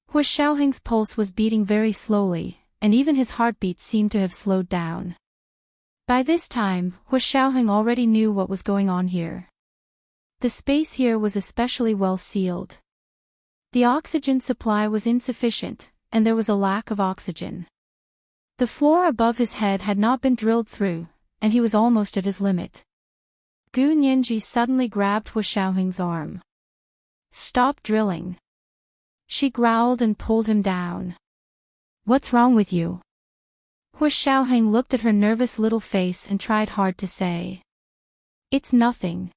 Speaker 1: Hua Xiaoheng's pulse was beating very slowly, and even his heartbeat seemed to have slowed down. By this time, Hua Xiaoheng already knew what was going on here. The space here was especially well sealed. The oxygen supply was insufficient, and there was a lack of oxygen. The floor above his head had not been drilled through, and he was almost at his limit. Gu Nianji suddenly grabbed Hua Xiaoheng's arm. "Stop drilling." She growled and pulled him down. "What's wrong with you?" Hua Xiaoheng looked at her nervous little face and tried hard to say, "It's nothing.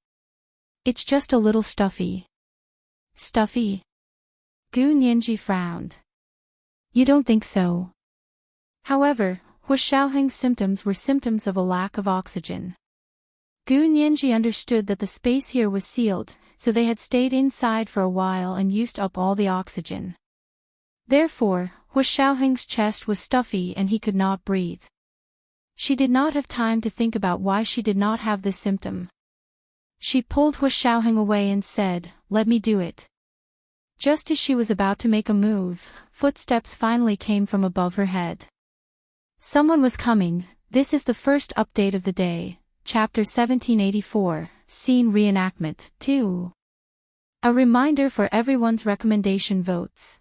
Speaker 1: It's just a little stuffy." "Stuffy?" Gu Nianji frowned. "You don't think so?" However, Hua Xiaoheng's symptoms were symptoms of a lack of oxygen. Gu Nianji understood that the space here was sealed, so they had stayed inside for a while and used up all the oxygen. Therefore, Hua Xiaoheng's chest was stuffy and he could not breathe. She did not have time to think about why she did not have this symptom. She pulled Hua Xiaoheng away and said, "Let me do it." Just as she was about to make a move, footsteps finally came from above her head. Someone was coming. This is the first update of the day, Chapter 1784, Scene Reenactment, 2. A reminder for everyone's recommendation votes.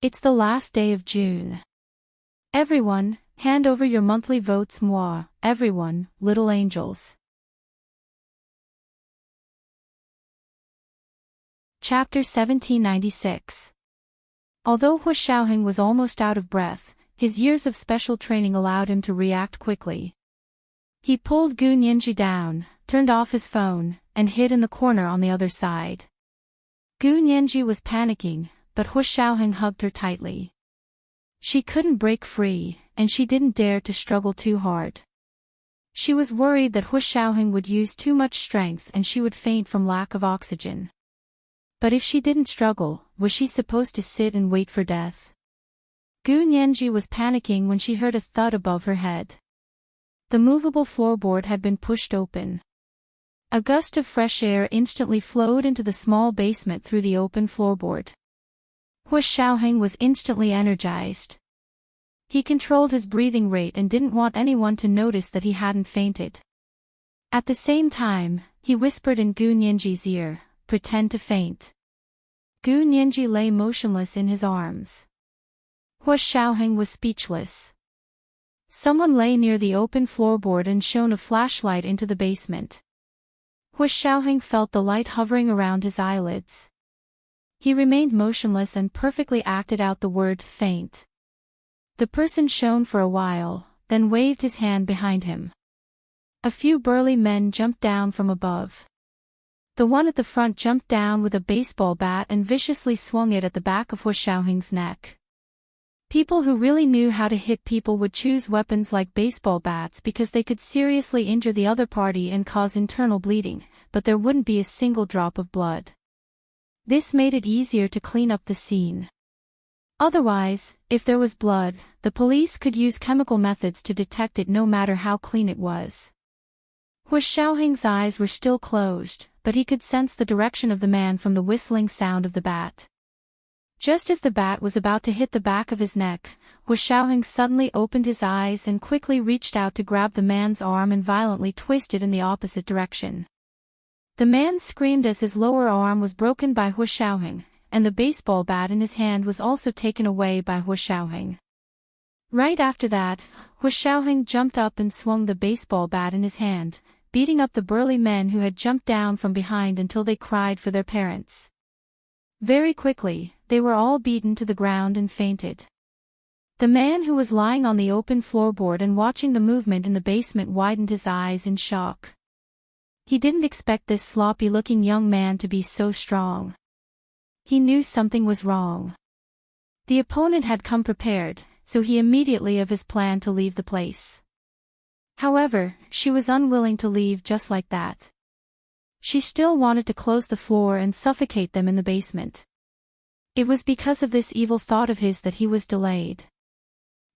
Speaker 1: It's the last day of June. Everyone, hand over your monthly votes. Moi, everyone, little angels. Chapter 1796. Although Hua Xiaoheng was almost out of breath, his years of special training allowed him to react quickly. He pulled Gu Nianji down, turned off his phone, and hid in the corner on the other side. Gu Nianji was panicking, but Hua Xiaoheng hugged her tightly. She couldn't break free, and she didn't dare to struggle too hard. She was worried that Hua Xiaoheng would use too much strength and she would faint from lack of oxygen. But if she didn't struggle, was she supposed to sit and wait for death? Gu Nianji was panicking when she heard a thud above her head. The movable floorboard had been pushed open. A gust of fresh air instantly flowed into the small basement through the open floorboard. Hu Xiaoheng was instantly energized. He controlled his breathing rate and didn't want anyone to notice that he hadn't fainted. At the same time, he whispered in Gu Nianji's ear, "Pretend to faint." Gu Nianji lay motionless in his arms. Hu Xiaoheng was speechless. Someone lay near the open floorboard and shone a flashlight into the basement. Hu Xiaoheng felt the light hovering around his eyelids. He remained motionless and perfectly acted out the word faint. The person shone for a while, then waved his hand behind him. A few burly men jumped down from above. The one at the front jumped down with a baseball bat and viciously swung it at the back of Hu Xiaoheng's neck. People who really knew how to hit people would choose weapons like baseball bats because they could seriously injure the other party and cause internal bleeding, but there wouldn't be a single drop of blood. This made it easier to clean up the scene. Otherwise, if there was blood, the police could use chemical methods to detect it no matter how clean it was. Hu Xiaoheng's eyes were still closed, but he could sense the direction of the man from the whistling sound of the bat. Just as the bat was about to hit the back of his neck, Hu Xiaoheng suddenly opened his eyes and quickly reached out to grab the man's arm and violently twisted in the opposite direction. The man screamed as his lower arm was broken by Hu Xiaoheng, and the baseball bat in his hand was also taken away by Hu Xiaoheng. Right after that, Hu Xiaoheng jumped up and swung the baseball bat in his hand, beating up the burly men who had jumped down from behind until they cried for their parents. Very quickly, they were all beaten to the ground and fainted. The man who was lying on the open floorboard and watching the movement in the basement widened his eyes in shock. He didn't expect this sloppy-looking young man to be so strong. He knew something was wrong. The opponent had come prepared, so he immediately of his plan to leave the place. However, she was unwilling to leave just like that. She still wanted to close the floor and suffocate them in the basement. It was because of this evil thought of his that he was delayed.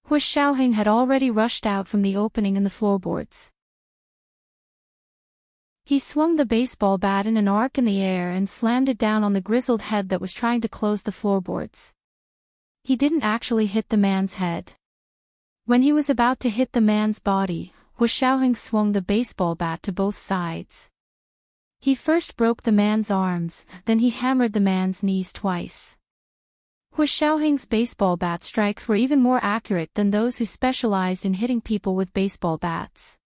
Speaker 1: Hu Xiaoheng had already rushed out from the opening in the floorboards. He swung the baseball bat in an arc in the air and slammed it down on the grizzled head that was trying to close the floorboards. He didn't actually hit the man's head. When he was about to hit the man's body, Hu Xiaoheng swung the baseball bat to both sides. He first broke the man's arms, then he hammered the man's knees twice. Hu Xiaoheng's baseball bat strikes were even more accurate than those who specialized in hitting people with baseball bats.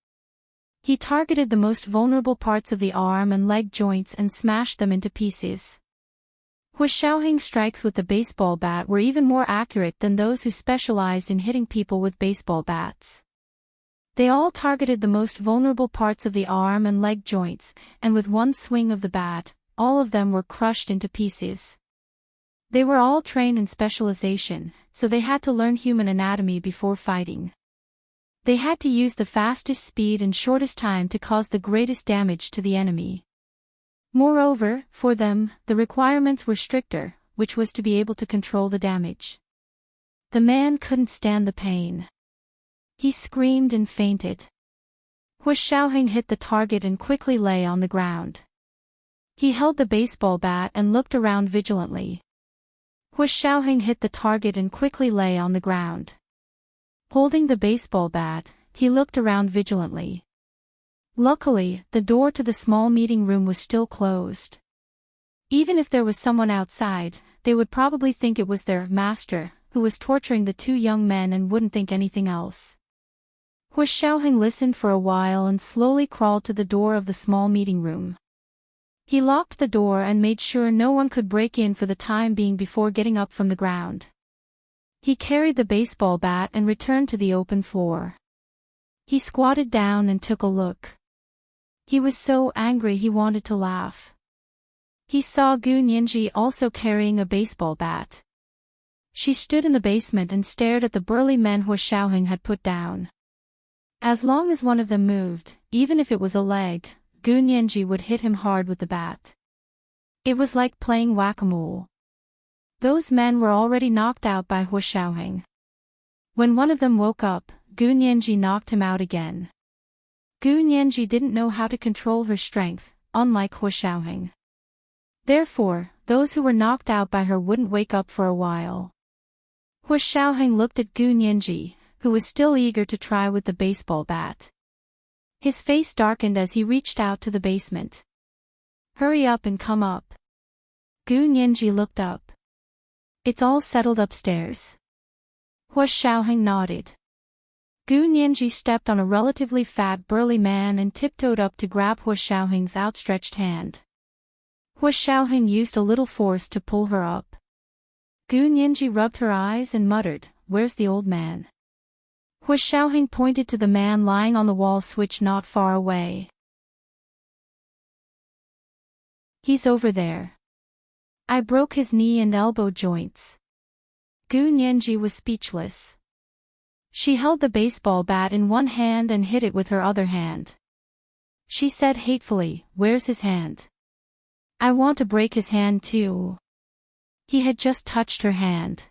Speaker 1: He targeted the most vulnerable parts of the arm and leg joints and smashed them into pieces. Hu Xiaoheng's strikes with the baseball bat were even more accurate than those who specialized in hitting people with baseball bats. They all targeted the most vulnerable parts of the arm and leg joints, and with one swing of the bat, all of them were crushed into pieces. They were all trained in specialization, so they had to learn human anatomy before fighting. They had to use the fastest speed and shortest time to cause the greatest damage to the enemy. Moreover, for them, the requirements were stricter, which was to be able to control the damage. The man couldn't stand the pain. He screamed and fainted. Hu Xiaoheng hit the target and quickly lay on the ground. He held the baseball bat and looked around vigilantly. Hu Xiaoheng hit the target and quickly lay on the ground. Holding the baseball bat, he looked around vigilantly. Luckily, the door to the small meeting room was still closed. Even if there was someone outside, they would probably think it was their master, who was torturing the two young men and wouldn't think anything else. Hu Xiaoheng listened for a while and slowly crawled to the door of the small meeting room. He locked the door and made sure no one could break in for the time being before getting up from the ground. He carried the baseball bat and returned to the open floor. He squatted down and took a look. He was so angry he wanted to laugh. He saw Gu Nianji also carrying a baseball bat. She stood in the basement and stared at the burly men Hu Xiaoheng had put down. As long as one of them moved, even if it was a leg, Gu Nianji would hit him hard with the bat. It was like playing whack-a-mole. Those men were already knocked out by Hu Xiaoheng. When one of them woke up, Gu Nianji knocked him out again. Gu Nianji didn't know how to control her strength, unlike Hu Xiaoheng. Therefore, those who were knocked out by her wouldn't wake up for a while. Hu Xiaoheng looked at Gu Nianji, who was still eager to try with the baseball bat. His face darkened as he reached out to the basement. Hurry up and come up. Gu Nianji looked up. It's all settled upstairs. Hu Xiaoheng nodded. Gu Nianji stepped on a relatively fat burly man and tiptoed up to grab Hu Xiaoheng's outstretched hand. Hu Xiaoheng used a little force to pull her up. Gu Nianji rubbed her eyes and muttered, "Where's the old man?" Hu Xiaoheng pointed to the man lying on the wall switch not far away. "He's over there. I broke his knee and elbow joints." Gu Nianji was speechless. She held the baseball bat in one hand and hit it with her other hand. She said hatefully, "Where's his hand? I want to break his hand too." He had just touched her hand.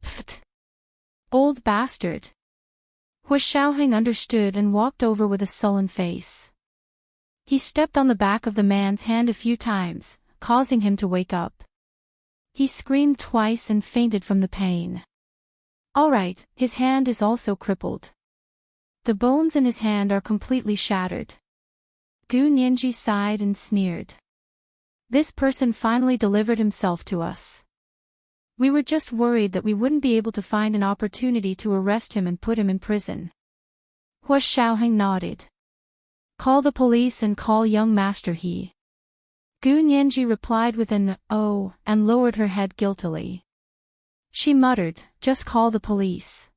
Speaker 1: Pfft! Old bastard. Hu Xiaoheng understood and walked over with a sullen face. He stepped on the back of the man's hand a few times, causing him to wake up. He screamed twice and fainted from the pain. All right, his hand is also crippled. The bones in his hand are completely shattered. Gu Nianji sighed and sneered. This person finally delivered himself to us. We were just worried that we wouldn't be able to find an opportunity to arrest him and put him in prison. Hu Xiaoheng nodded. Call the police and call young Master He. Gu Nianji replied with an "oh" and lowered her head guiltily. She muttered, "Just call the police.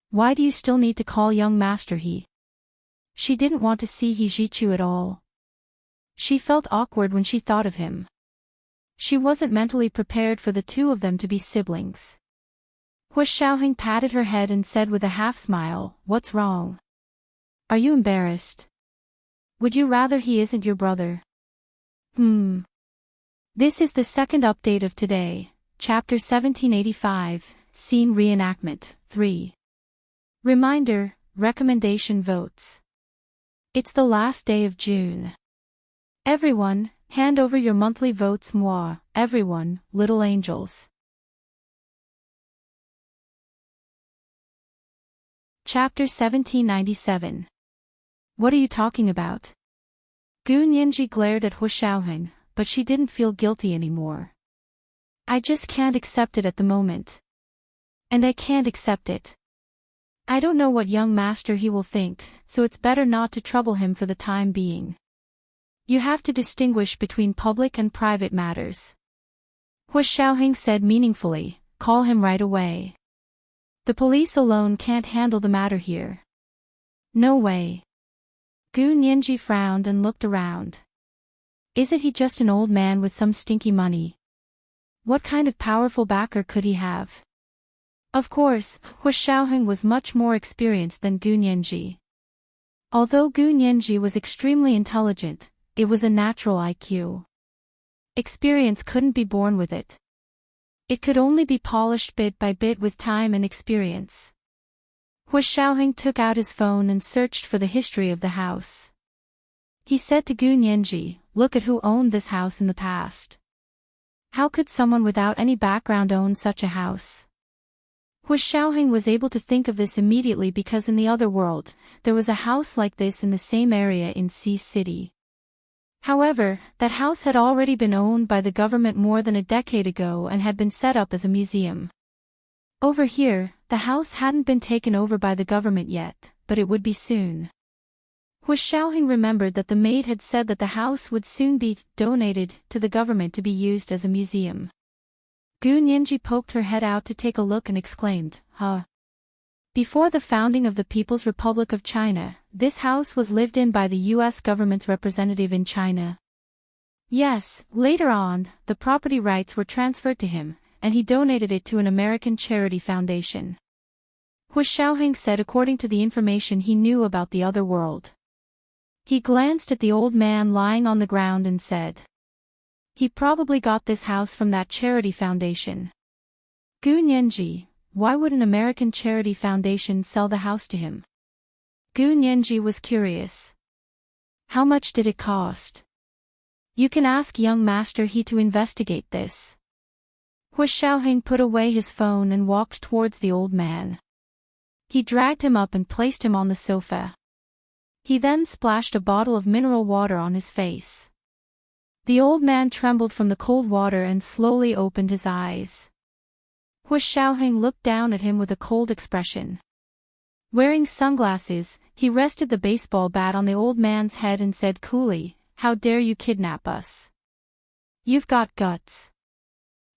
Speaker 1: Why do you still need to call young Master He?" She didn't want to see He Jichu at all. She felt awkward when she thought of him. She wasn't mentally prepared for the two of them to be siblings. Hu Xiaoheng patted her head and said with a half-smile, "What's wrong? Are you embarrassed? Would you rather he isn't your brother?" This is the second update of today, Chapter 1785, Scene Reenactment, 3. Reminder, recommendation votes. It's the last day of June. Everyone, hand over your monthly votes moi, everyone, little angels. Chapter 1797. What are you talking about? Gu Nianji glared at Hu Xiaoheng, but she didn't feel guilty anymore. I just can't accept it at the moment. And I can't accept it. I don't know what young Master He will think, so it's better not to trouble him for the time being. You have to distinguish between public and private matters. Hu Xiaoheng said meaningfully, call him right away. The police alone can't handle the matter here. No way. Gu Nianji frowned and looked around. Isn't he just an old man with some stinky money? What kind of powerful backer could he have? Of course, Hu Xiaoheng was much more experienced than Gu Nianji. Although Gu Nianji was extremely intelligent, it was a natural IQ. Experience couldn't be born with it. It could only be polished bit by bit with time and experience. Hu Xiaoheng took out his phone and searched for the history of the house. He said to Gu Nianji, look at who owned this house in the past. How could someone without any background own such a house? Hu Xiaoheng was able to think of this immediately because in the other world, there was a house like this in the same area in Sea City. However, that house had already been owned by the government more than a decade ago and had been set up as a museum. Over here, the house hadn't been taken over by the government yet, but it would be soon. Hu Xiaoheng remembered that the maid had said that the house would soon be donated to the government to be used as a museum. Gu Nianji poked her head out to take a look and exclaimed, huh? Before the founding of the People's Republic of China, this house was lived in by the U.S. government's representative in China. Yes, later on, the property rights were transferred to him, and he donated it to an American charity foundation. Hu Xiaoheng said according to the information he knew about the other world. He glanced at the old man lying on the ground and said, he probably got this house from that charity foundation. Gu Nianji, why would an American charity foundation sell the house to him? Gu Nianji was curious. How much did it cost? You can ask young Master He to investigate this. Hu Xiaoheng put away his phone and walked towards the old man. He dragged him up and placed him on the sofa. He then splashed a bottle of mineral water on his face. The old man trembled from the cold water and slowly opened his eyes. Hu Xiaoheng looked down at him with a cold expression. Wearing sunglasses, he rested the baseball bat on the old man's head and said coolly, "How dare you kidnap us? You've got guts."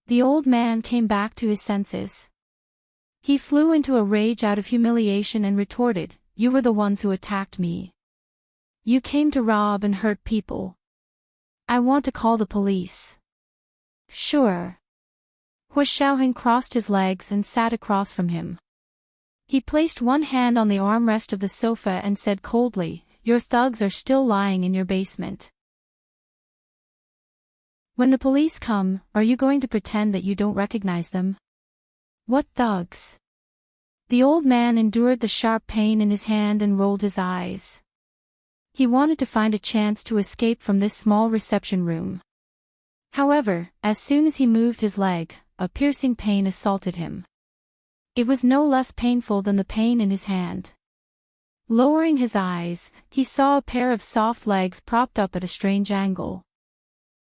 Speaker 1: The old man came back to his senses. He flew into a rage out of humiliation and retorted, "You were the ones who attacked me. You came to rob and hurt people. I want to call the police." "Sure." Hu Xiaoheng crossed his legs and sat across from him. He placed one hand on the armrest of the sofa and said coldly, "Your thugs are still lying in your basement. When the police come, are you going to pretend that you don't recognize them?" "What thugs?" The old man endured the sharp pain in his hand and rolled his eyes. He wanted to find a chance to escape from this small reception room. However, as soon as he moved his leg, a piercing pain assaulted him. It was no less painful than the pain in his hand. Lowering his eyes, he saw a pair of soft legs propped up at a strange angle.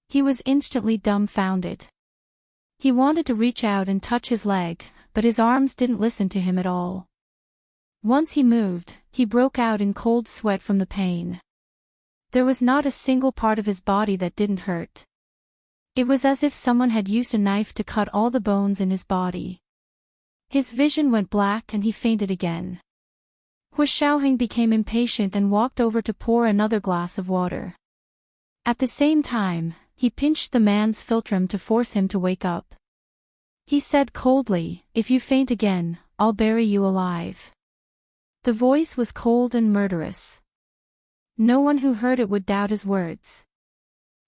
Speaker 1: He was instantly dumbfounded. He wanted to reach out and touch his leg, but his arms didn't listen to him at all. Once he moved, he broke out in cold sweat from the pain. There was not a single part of his body that didn't hurt. It was as if someone had used a knife to cut all the bones in his body. His vision went black and he fainted again. Hu Xiaoheng became impatient and walked over to pour another glass of water. At the same time, he pinched the man's philtrum to force him to wake up. He said coldly, "If you faint again, I'll bury you alive." The voice was cold and murderous. No one who heard it would doubt his words.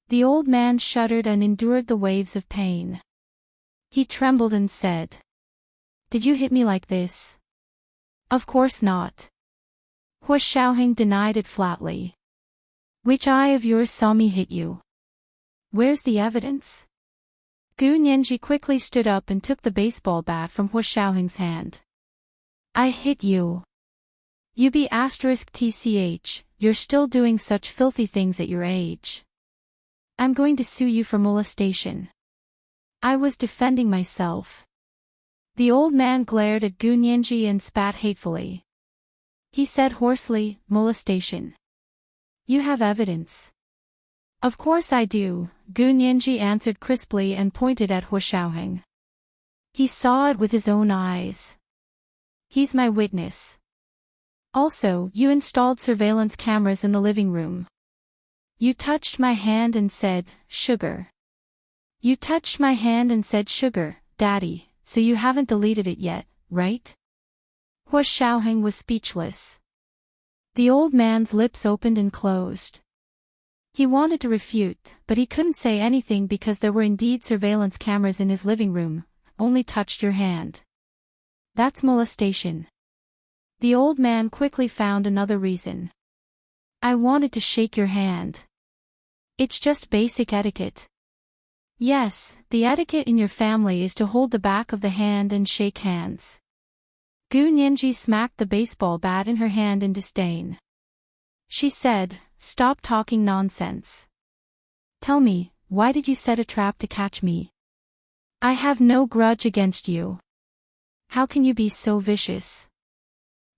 Speaker 1: The old man shuddered and endured the waves of pain. He trembled and said, "Did you hit me like this?" "Of course not." Hu Xiaoheng denied it flatly. "Which eye of yours saw me hit you? Where's the evidence?" Gu Nianji quickly stood up and took the baseball bat from Hu Xiaoheng's hand. "I hit you. You be *tch, you're still doing such filthy things at your age. I'm going to sue you for molestation. I was defending myself." The old man glared at Gu Nianji and spat hatefully. He said hoarsely, "Molestation. You have evidence?" "Of course I do," Gu Nianji answered crisply and pointed at Hu Xiaoheng. "He saw it with his own eyes. He's my witness. Also, you installed surveillance cameras in the living room. You touched my hand and said, 'Sugar.' You touched my hand and said 'Sugar, Daddy,' so you haven't deleted it yet, right?" Hu Xiaoheng was speechless. The old man's lips opened and closed. He wanted to refute, but he couldn't say anything because there were indeed surveillance cameras in his living room. "Only touched your hand. That's molestation." The old man quickly found another reason. "I wanted to shake your hand. It's just basic etiquette." "Yes, the etiquette in your family is to hold the back of the hand and shake hands." Gu Nianji smacked the baseball bat in her hand in disdain. She said, "Stop talking nonsense. Tell me, why did you set a trap to catch me? I have no grudge against you. How can you be so vicious?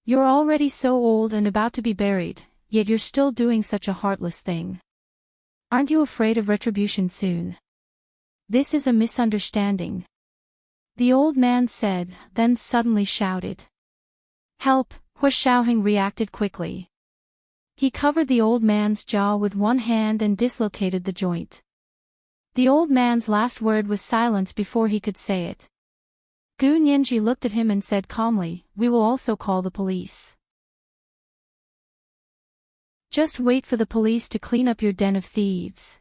Speaker 1: You're already so old and about to be buried, yet you're still doing such a heartless thing. Aren't you afraid of retribution soon? This is a misunderstanding." The old man said, then suddenly shouted, "Help!" Hu Xiaoheng reacted quickly. He covered the old man's jaw with one hand and dislocated the joint. The old man's last word was silence before he could say it. Gu Nianji looked at him and said calmly, "We will also call the police. Just wait for the police to clean up your den of thieves."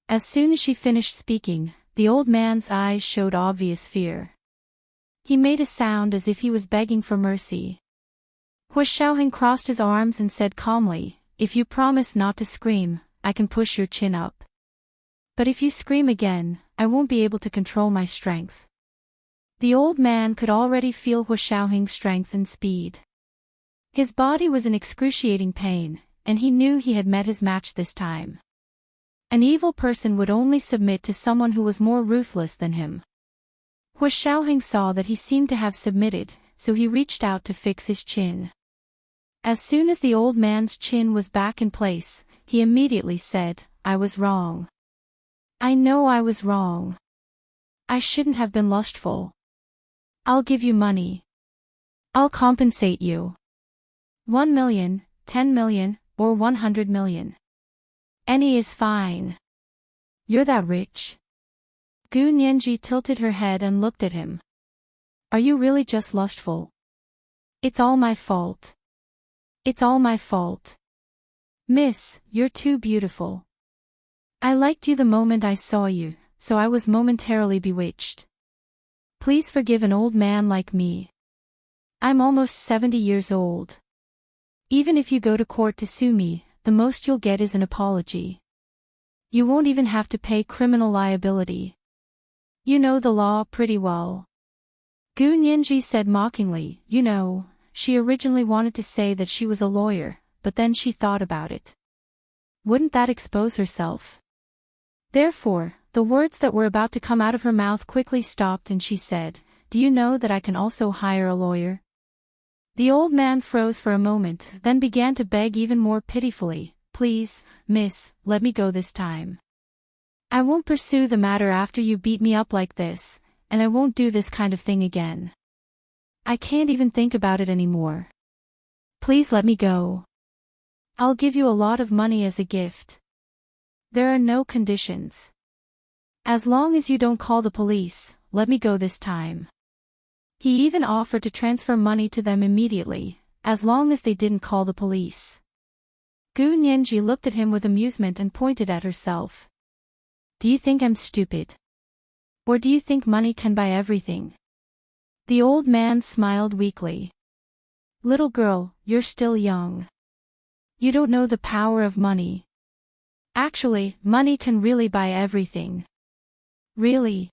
Speaker 1: As soon as she finished speaking, the old man's eyes showed obvious fear. He made a sound as if he was begging for mercy. Hu Xiaoheng crossed his arms and said calmly, "If you promise not to scream, I can push your chin up." But if you scream again, I won't be able to control my strength. The old man could already feel Hu Xiaohing's strength and speed. His body was in excruciating pain, and he knew he had met his match this time. An evil person would only submit to someone who was more ruthless than him. Hu Xiaohing saw that he seemed to have submitted, so he reached out to fix his chin. As soon as the old man's chin was back in place, he immediately said, "I was wrong. I know I was wrong. I shouldn't have been lustful. I'll give you money. I'll compensate you. 1 million, 10 million, or 100 million. Any is fine. You're that rich?" Gu Nianji tilted her head and looked at him. "Are you really just lustful? It's all my fault. It's all my fault. Miss, you're too beautiful. I liked you the moment I saw you, so I was momentarily bewitched. Please forgive an old man like me. I'm almost 70 years old. Even if you go to court to sue me, the most you'll get is an apology. You won't even have to pay criminal liability. You know the law pretty well." Gu Nianji said mockingly, "You know, she originally wanted to say that she was a lawyer, but then she thought about it. Wouldn't that expose herself?" Therefore, the words that were about to come out of her mouth quickly stopped and she said, "Do you know that I can also hire a lawyer?" The old man froze for a moment, then began to beg even more pitifully, "Please, miss, let me go this time. I won't pursue the matter after you beat me up like this, and I won't do this kind of thing again. I can't even think about it anymore. Please let me go. I'll give you a lot of money as a gift. There are no conditions. As long as you don't call the police, let me go this time." He even offered to transfer money to them immediately, as long as they didn't call the police. Gu Nianji looked at him with amusement and pointed at herself. "Do you think I'm stupid? Or do you think money can buy everything?" The old man smiled weakly. "Little girl, you're still young. You don't know the power of money. Actually, money can really buy everything." "Really?"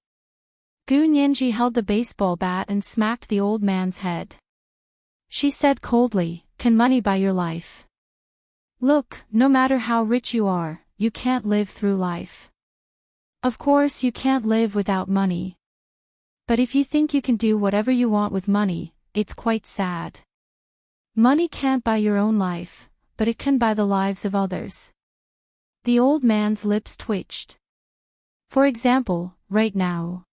Speaker 1: Gu Nianji held the baseball bat and smacked the old man's head. She said coldly, "Can money buy your life? Look, no matter how rich you are, you can't live through life. Of course you can't live without money. But if you think you can do whatever you want with money, it's quite sad. Money can't buy your own life, but it can buy the lives of others." The old man's lips twitched. "For example, right now.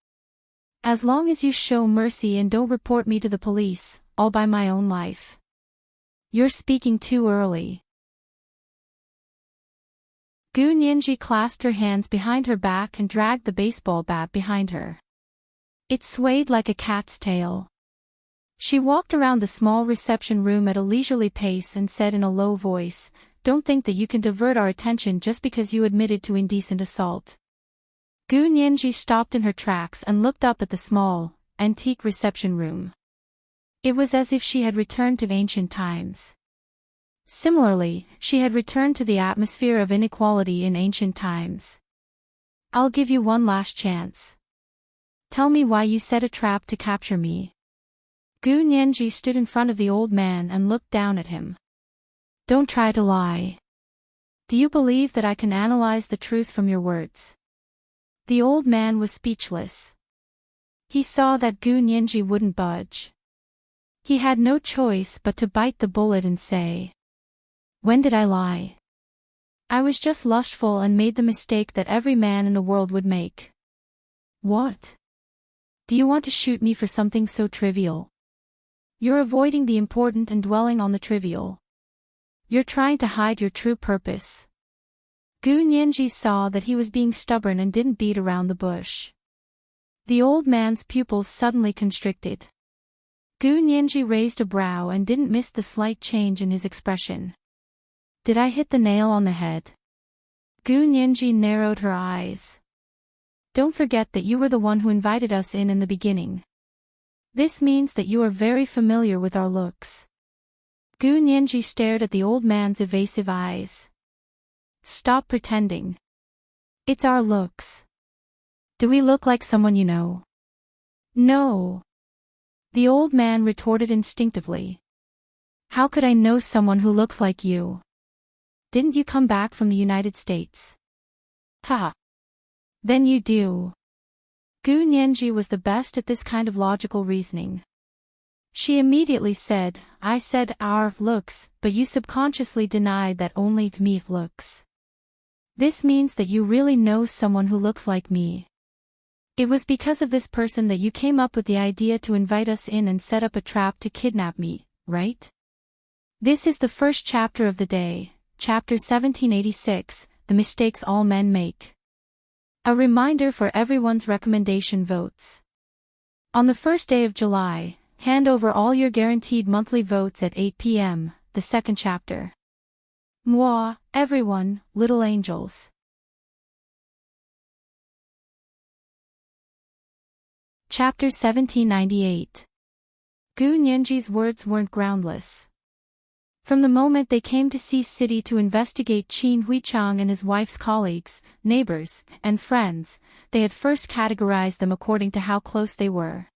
Speaker 1: As long as you show mercy and don't report me to the police, I'll buy my own life." "You're speaking too early." Gu Nianji clasped her hands behind her back and dragged the baseball bat behind her. It swayed like a cat's tail. She walked around the small reception room at a leisurely pace and said in a low voice, "Don't think that you can divert our attention just because you admitted to indecent assault." Gu Nianji stopped in her tracks and looked up at the small, antique reception room. It was as if she had returned to ancient times. Similarly, she had returned to the atmosphere of inequality in ancient times. "I'll give you one last chance. Tell me why you set a trap to capture me." Gu Nianji stood in front of the old man and looked down at him. "Don't try to lie. Do you believe that I can analyze the truth from your words?" The old man was speechless. He saw that Gu Nianji wouldn't budge. He had no choice but to bite the bullet and say, "When did I lie? I was just lustful and made the mistake that every man in the world would make." "What? Do you want to shoot me for something so trivial? You're avoiding the important and dwelling on the trivial. You're trying to hide your true purpose." Gu Nianji saw that he was being stubborn and didn't beat around the bush. The old man's pupils suddenly constricted. Gu Nianji raised a brow and didn't miss the slight change in his expression. "Did I hit the nail on the head?" Gu Nianji narrowed her eyes. "Don't forget that you were the one who invited us in the beginning. This means that you are very familiar with our looks." Gu Nianji stared at the old man's evasive eyes. "Stop pretending. It's our looks. Do we look like someone you know? No. The old man retorted instinctively. How could I know someone who looks like you? Didn't you come back from the United States? Ha! Then you do. Gu Nianji was the best at this kind of logical reasoning. She immediately said, I said our looks, but you subconsciously denied that only me looks. This means that you really know someone who looks like me. It was because of this person that you came up with the idea to invite us in and set up a trap to kidnap me, right? This is the first chapter of the day, chapter 1786, The Mistakes All Men Make. A reminder for everyone's recommendation votes. On the first day of July, hand over all your guaranteed monthly votes at 8 p.m., the second chapter. Moi, everyone, little angels. Chapter 1798. Gu Nianji's words weren't groundless. From the moment they came to Sea City to investigate Qin Huichang and his wife's colleagues, neighbors, and friends, they had first categorized them according to how close they were.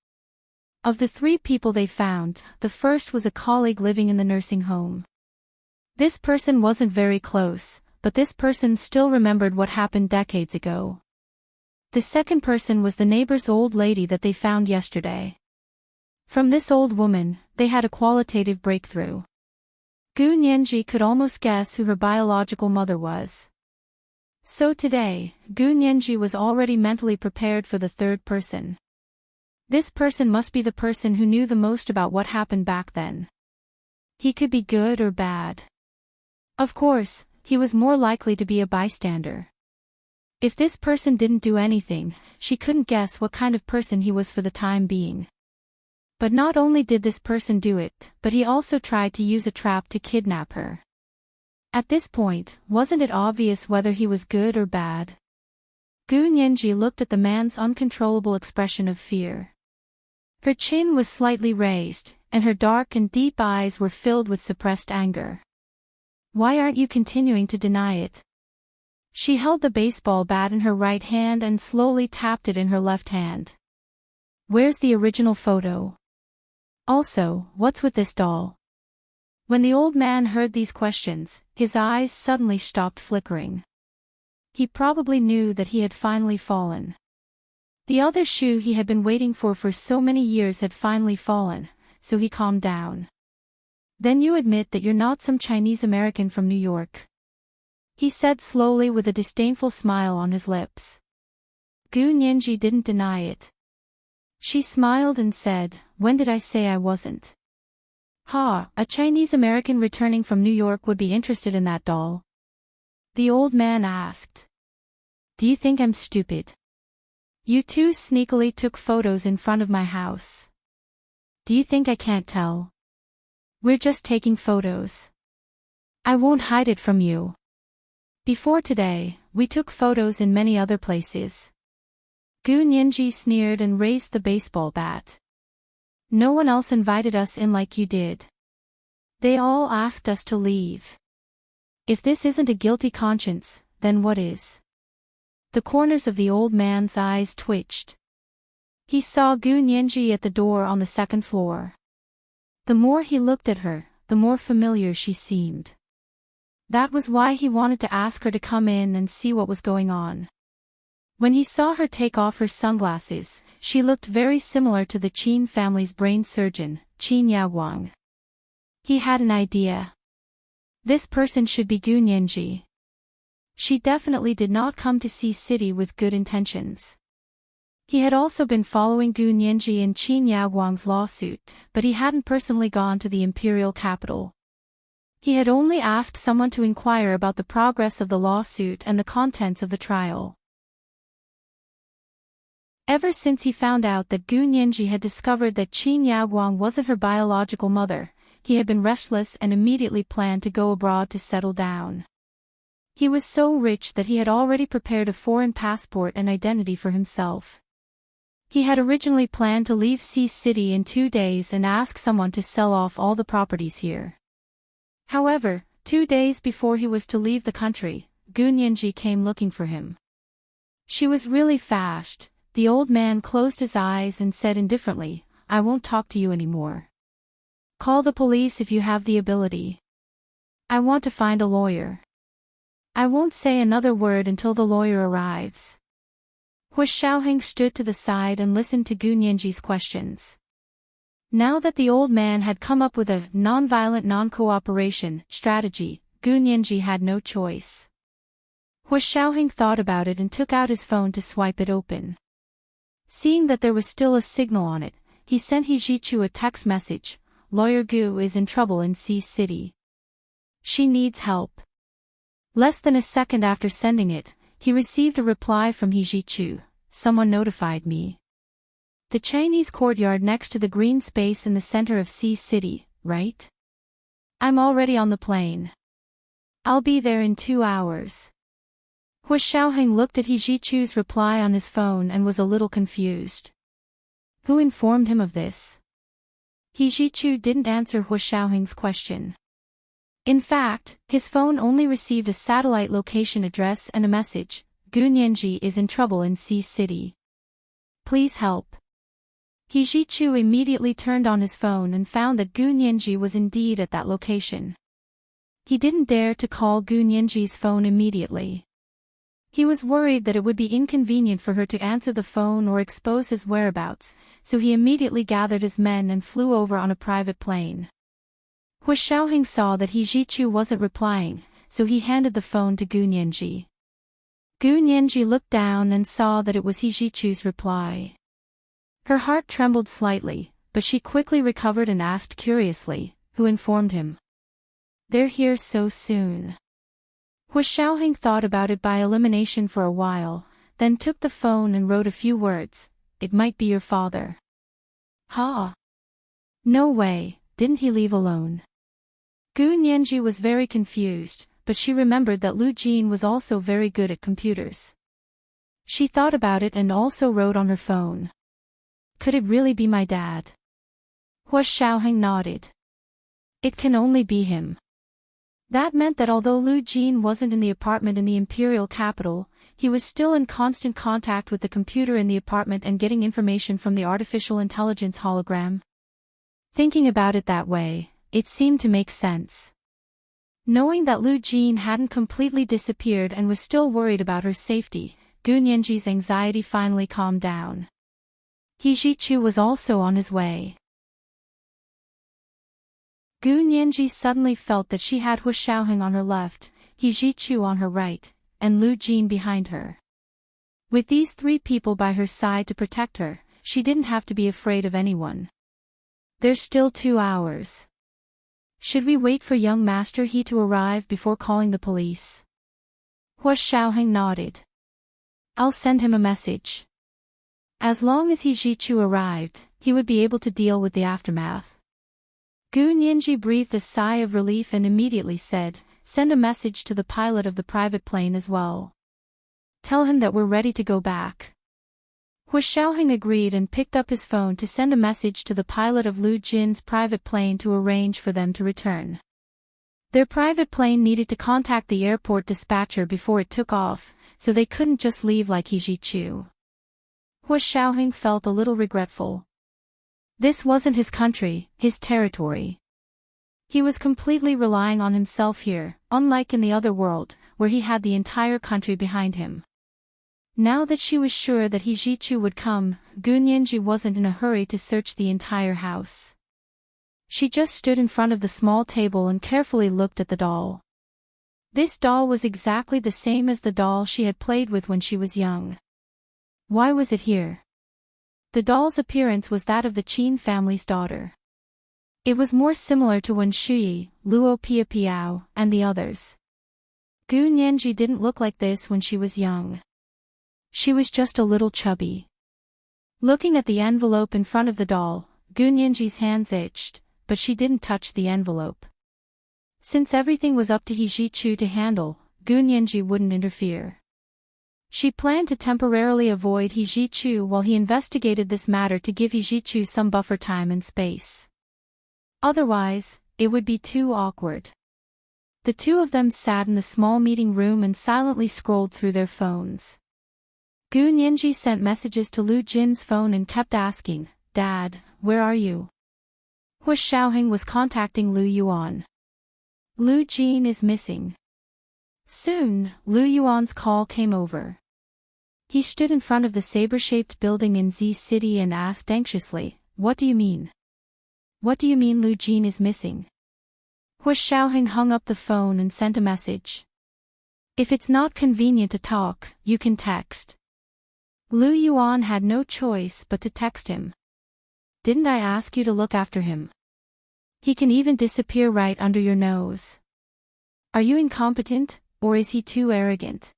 Speaker 1: Of the three people they found, the first was a colleague living in the nursing home. This person wasn't very close, but this person still remembered what happened decades ago. The second person was the neighbor's old lady that they found yesterday. From this old woman, they had a qualitative breakthrough. Gu Nianji could almost guess who her biological mother was. So today, Gu Nianji was already mentally prepared for the third person. This person must be the person who knew the most about what happened back then. He could be good or bad. Of course, he was more likely to be a bystander. If this person didn't do anything, she couldn't guess what kind of person he was for the time being. But not only did this person do it, but he also tried to use a trap to kidnap her. At this point, wasn't it obvious whether he was good or bad? Gu Nianji looked at the man's uncontrollable expression of fear. Her chin was slightly raised, and her dark and deep eyes were filled with suppressed anger. Why aren't you continuing to deny it? She held the baseball bat in her right hand and slowly tapped it in her left hand. Where's the original photo? Also, what's with this doll? When the old man heard these questions, his eyes suddenly stopped flickering. He probably knew that he had finally fallen. The other shoe he had been waiting for so many years had finally fallen, so he calmed down. Then you admit that you're not some Chinese American from New York? He said slowly with a disdainful smile on his lips. Gu Nianji didn't deny it. She smiled and said, when did I say I wasn't? Ha, a Chinese American returning from New York would be interested in that doll. The old man asked. Do you think I'm stupid? You two sneakily took photos in front of my house. Do you think I can't tell? We're just taking photos. I won't hide it from you. Before today, we took photos in many other places. Gu Nianji sneered and raised the baseball bat. No one else invited us in like you did. They all asked us to leave. If this isn't a guilty conscience, then what is? The corners of the old man's eyes twitched. He saw Gu Nianji at the door on the second floor. The more he looked at her, the more familiar she seemed. That was why he wanted to ask her to come in and see what was going on. When he saw her take off her sunglasses, she looked very similar to the Qin family's brain surgeon, Qin Yaoguang. He had an idea. This person should be Gu Nianji. She definitely did not come to Sea City with good intentions. He had also been following Gu Nianji in Qin Yaoguang's lawsuit, but he hadn't personally gone to the imperial capital. He had only asked someone to inquire about the progress of the lawsuit and the contents of the trial. Ever since he found out that Gu Nianji had discovered that Qin Yaoguang wasn't her biological mother, he had been restless and immediately planned to go abroad to settle down. He was so rich that he had already prepared a foreign passport and identity for himself. He had originally planned to leave Sea City in 2 days and ask someone to sell off all the properties here. However, 2 days before he was to leave the country, Gu Nianji came looking for him. She was really fast. The old man closed his eyes and said indifferently, "I won't talk to you anymore. Call the police if you have the ability. I want to find a lawyer. I won't say another word until the lawyer arrives." Hu Xiaoheng stood to the side and listened to Gu Nianji's questions. Now that the old man had come up with a non-violent non-cooperation strategy, Gu Nianji had no choice. Hu Xiaoheng thought about it and took out his phone to swipe it open. Seeing that there was still a signal on it, he sent He Jichu a text message. "Lawyer Gu is in trouble in C City. She needs help." Less than a second after sending it, he received a reply from He Jichu. "Someone notified me. The Chinese courtyard next to the green space in the center of C City, right? I'm already on the plane. I'll be there in 2 hours." Hu Xiaoheng looked at He Jichu's reply on his phone and was a little confused. Who informed him of this? He Jichu didn't answer Hu Xiaoheng's question. In fact, his phone only received a satellite location address and a message. "Gu Nianji is in trouble in C City. Please help." He Jichu immediately turned on his phone and found that Gu Nianji was indeed at that location. He didn't dare to call Gu Nianji's phone immediately. He was worried that it would be inconvenient for her to answer the phone or expose his whereabouts, so he immediately gathered his men and flew over on a private plane. Hu Xiaoheng saw that He Jichu wasn't replying, so he handed the phone to Gu Nianji. Gu Nianji looked down and saw that it was He Jichu's reply. Her heart trembled slightly, but she quickly recovered and asked curiously, "Who informed him? They're here so soon." Hu Xiaoheng thought about it by elimination for a while, then took the phone and wrote a few words. "It might be your father." "Ha! No way, didn't he leave alone?" Gu Nianji was very confused, but she remembered that Lu Jin was also very good at computers. She thought about it and also wrote on her phone. "Could it really be my dad?" Hu Xiaoheng nodded. "It can only be him." That meant that although Lu Jin wasn't in the apartment in the imperial capital, he was still in constant contact with the computer in the apartment and getting information from the artificial intelligence hologram. Thinking about it that way, it seemed to make sense. Knowing that Lu Jin hadn't completely disappeared and was still worried about her safety, Gu Nianji's anxiety finally calmed down. He Jichu was also on his way. Gu Nianji suddenly felt that she had Hu Xiaoheng on her left, He Jichu on her right, and Lu Jin behind her. With these 3 people by her side to protect her, she didn't have to be afraid of anyone. There's still 2 hours. Should we wait for young Master He to arrive before calling the police? Hu Xiaoheng nodded. I'll send him a message. As long as He Jichu arrived, he would be able to deal with the aftermath. Gu Nianji breathed a sigh of relief and immediately said, "Send a message to the pilot of the private plane as well. Tell him that we're ready to go back." Hu Xiaoheng agreed and picked up his phone to send a message to the pilot of Lu Jin's private plane to arrange for them to return. Their private plane needed to contact the airport dispatcher before it took off, so they couldn't just leave like He Jichu. Hu Xiaoheng felt a little regretful. This wasn't his country, his territory. He was completely relying on himself here, unlike in the other world, where he had the entire country behind him. Now that she was sure that He Jichu would come, Gu Nianji wasn't in a hurry to search the entire house. She just stood in front of the small table and carefully looked at the doll. This doll was exactly the same as the doll she had played with when she was young. Why was it here? The doll's appearance was that of the Qin family's daughter. It was more similar to Wen Shuyi, Luo Piapiao, and the others. Gu Nianji didn't look like this when she was young. She was just a little chubby. Looking at the envelope in front of the doll, Gu Nianji's hands itched, but she didn't touch the envelope. Since everything was up to He Jichu to handle, Gu Nianji wouldn't interfere. She planned to temporarily avoid He Jichu while he investigated this matter to give He Jichu some buffer time and space. Otherwise, it would be too awkward. The 2 of them sat in the small meeting room and silently scrolled through their phones. Gu Nianji sent messages to Lu Jin's phone and kept asking, "Dad, where are you?" Hu Xiaoheng was contacting Lu Yuan. "Lu Jin is missing." Soon, Lu Yuan's call came over. He stood in front of the saber-shaped building in Z City and asked anxiously, "What do you mean? What do you mean Lu Jin is missing?" Hu Xiaoheng hung up the phone and sent a message. "If it's not convenient to talk, you can text." Lu Yuan had no choice but to text him. "Didn't I ask you to look after him? He can even disappear right under your nose. Are you incompetent, or is he too arrogant?"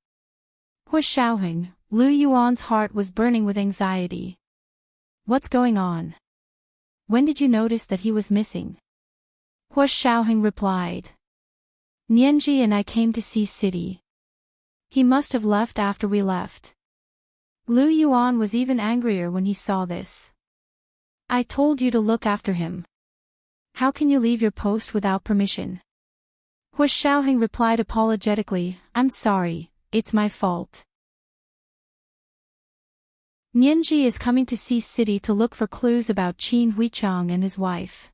Speaker 1: Hu Xiaoheng, Lu Yuan's heart was burning with anxiety. "What's going on? When did you notice that he was missing?" Hu Xiaoheng replied. "Nianji and I came to see City. He must have left after we left." Lu Yuan was even angrier when he saw this. "I told you to look after him. How can you leave your post without permission?" Hu Xiaoheng replied apologetically, "I'm sorry, it's my fault. Nianji is coming to see City to look for clues about Qin Huichang and his wife.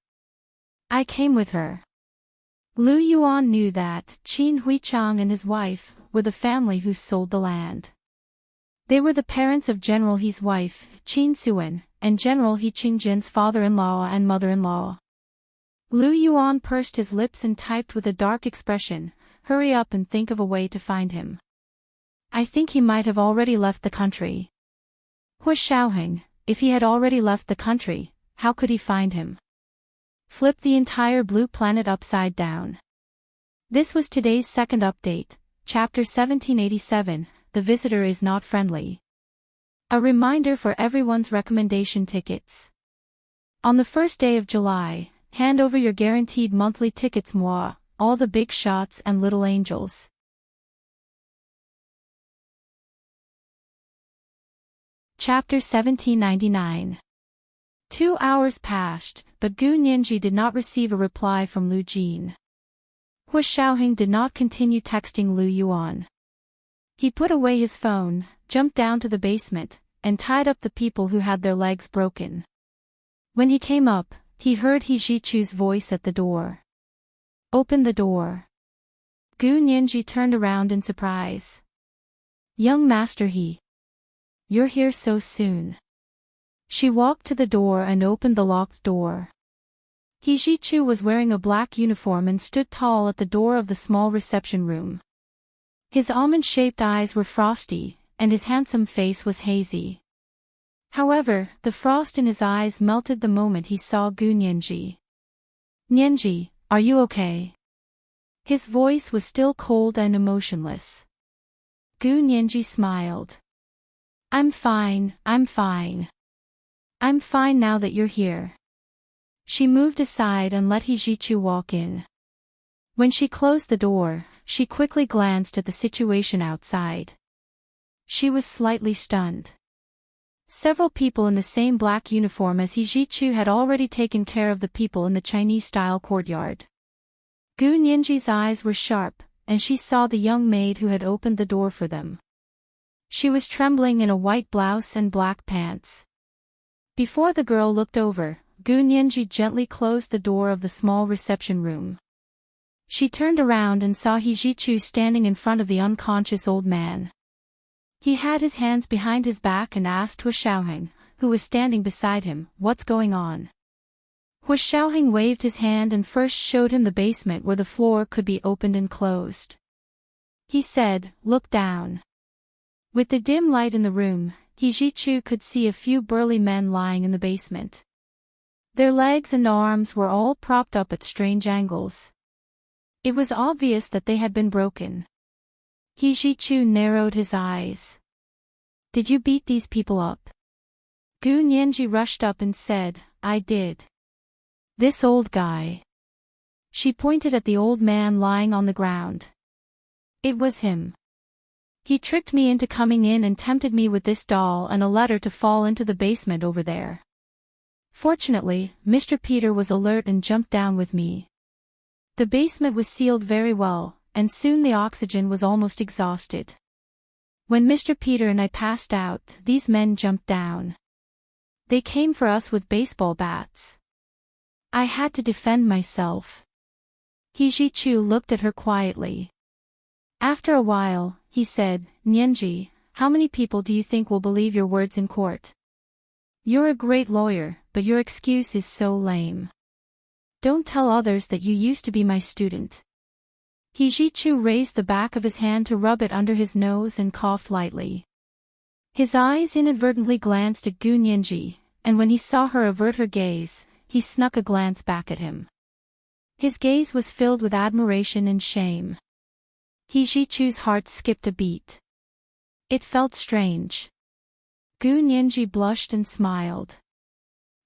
Speaker 1: I came with her." Lu Yuan knew that Qin Huichang and his wife were the family who sold the land. They were the parents of General He's wife, Qin Suan, and General He Qingjian's father-in-law and mother-in-law. Lu Yuan pursed his lips and typed with a dark expression, "Hurry up and think of a way to find him. I think he might have already left the country." Hu Xiaoheng, if he had already left the country, how could he find him? Flip the entire blue planet upside down. This was today's second update, Chapter 1787, The Visitor is Not Friendly. A reminder for everyone's recommendation tickets. On the first day of July, hand over your guaranteed monthly tickets moi, all the big shots and little angels. Chapter 1799. 2 hours passed, but Gu Nianji did not receive a reply from Lu Jin. Hu Xiaoheng did not continue texting Lu Yuan. He put away his phone, jumped down to the basement, and tied up the people who had their legs broken. When he came up, he heard He Zhichu's voice at the door. "Open the door." Gu Nianji turned around in surprise. "Young Master He. You're here so soon." She walked to the door and opened the locked door. He Zhichu was wearing a black uniform and stood tall at the door of the small reception room. His almond-shaped eyes were frosty, and his handsome face was hazy. However, the frost in his eyes melted the moment he saw Gu Nianji. "Nianji, are you okay?" His voice was still cold and emotionless. Gu Nianji smiled. I'm fine. I'm fine now that you're here." She moved aside and let He Zhichu walk in. When she closed the door, she quickly glanced at the situation outside. She was slightly stunned. Several people in the same black uniform as He Zhichu had already taken care of the people in the Chinese-style courtyard. Gu Nianji's eyes were sharp, and she saw the young maid who had opened the door for them. She was trembling in a white blouse and black pants. Before the girl looked over, Gu Nianji gently closed the door of the small reception room. She turned around and saw He Zhichu standing in front of the unconscious old man. He had his hands behind his back and asked Hu Xiaoheng, who was standing beside him, "What's going on?" Hu Xiaoheng waved his hand and first showed him the basement where the floor could be opened and closed. He said, "Look down." With the dim light in the room, He Zhichu could see a few burly men lying in the basement. Their legs and arms were all propped up at strange angles. It was obvious that they had been broken. He Zhichu narrowed his eyes. "Did you beat these people up?" Gu Nianji rushed up and said, "I did." "This old guy." She pointed at the old man lying on the ground. "It was him. He tricked me into coming in and tempted me with this doll and a letter to fall into the basement over there. Fortunately, Mr. Peter was alert and jumped down with me. The basement was sealed very well, and soon the oxygen was almost exhausted. When Mr. Peter and I passed out, these men jumped down. They came for us with baseball bats. I had to defend myself. He Ji-chu looked at her quietly. After a while, he said, Nianji, how many people do you think will believe your words in court? You're a great lawyer, but your excuse is so lame. Don't tell others that you used to be my student. He Ji-chu raised the back of his hand to rub it under his nose and coughed lightly. His eyes inadvertently glanced at Gu Nianji, and when he saw her avert her gaze, he snuck a glance back at him. His gaze was filled with admiration and shame. He Ji-chu's heart skipped a beat. It felt strange. Gu Nianji blushed and smiled.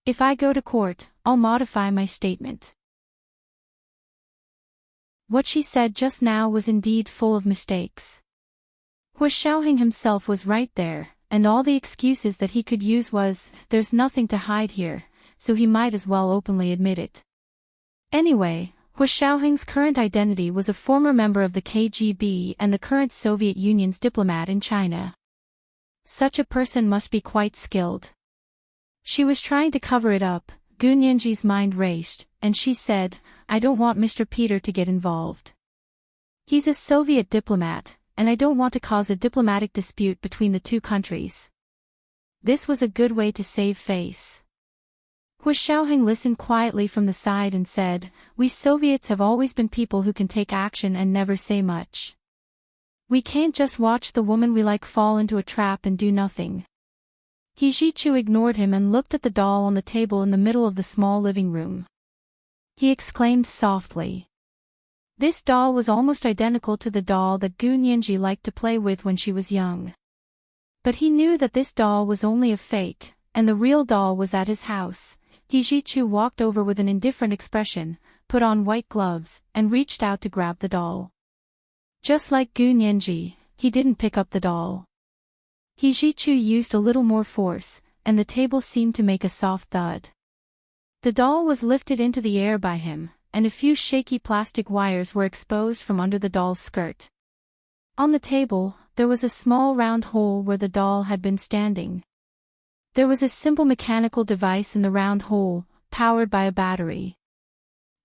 Speaker 1: If I go to court, I'll modify my statement. What she said just now was indeed full of mistakes. Hua Xiaoheng himself was right there, and all the excuses that he could use was, there's nothing to hide here, so he might as well openly admit it. Anyway, Hua Xiaoheng's current identity was a former member of the KGB and the current Soviet Union's diplomat in China. Such a person must be quite skilled. She was trying to cover it up. Gu Nianji's mind raced, and she said, I don't want Mr. Peter to get involved. He's a Soviet diplomat, and I don't want to cause a diplomatic dispute between the two countries. This was a good way to save face. Hua Xiaoheng listened quietly from the side and said, we Soviets have always been people who can take action and never say much. We can't just watch the woman we like fall into a trap and do nothing. He Ji-chu ignored him and looked at the doll on the table in the middle of the small living room. He exclaimed softly. This doll was almost identical to the doll that Gu Nianji liked to play with when she was young. But he knew that this doll was only a fake, and the real doll was at his house. He Ji-chu walked over with an indifferent expression, put on white gloves, and reached out to grab the doll. Just like Gu Nianji, he didn't pick up the doll. He Ji-chu used a little more force, and the table seemed to make a soft thud. The doll was lifted into the air by him, and a few shaky plastic wires were exposed from under the doll's skirt. On the table, there was a small round hole where the doll had been standing. There was a simple mechanical device in the round hole, powered by a battery.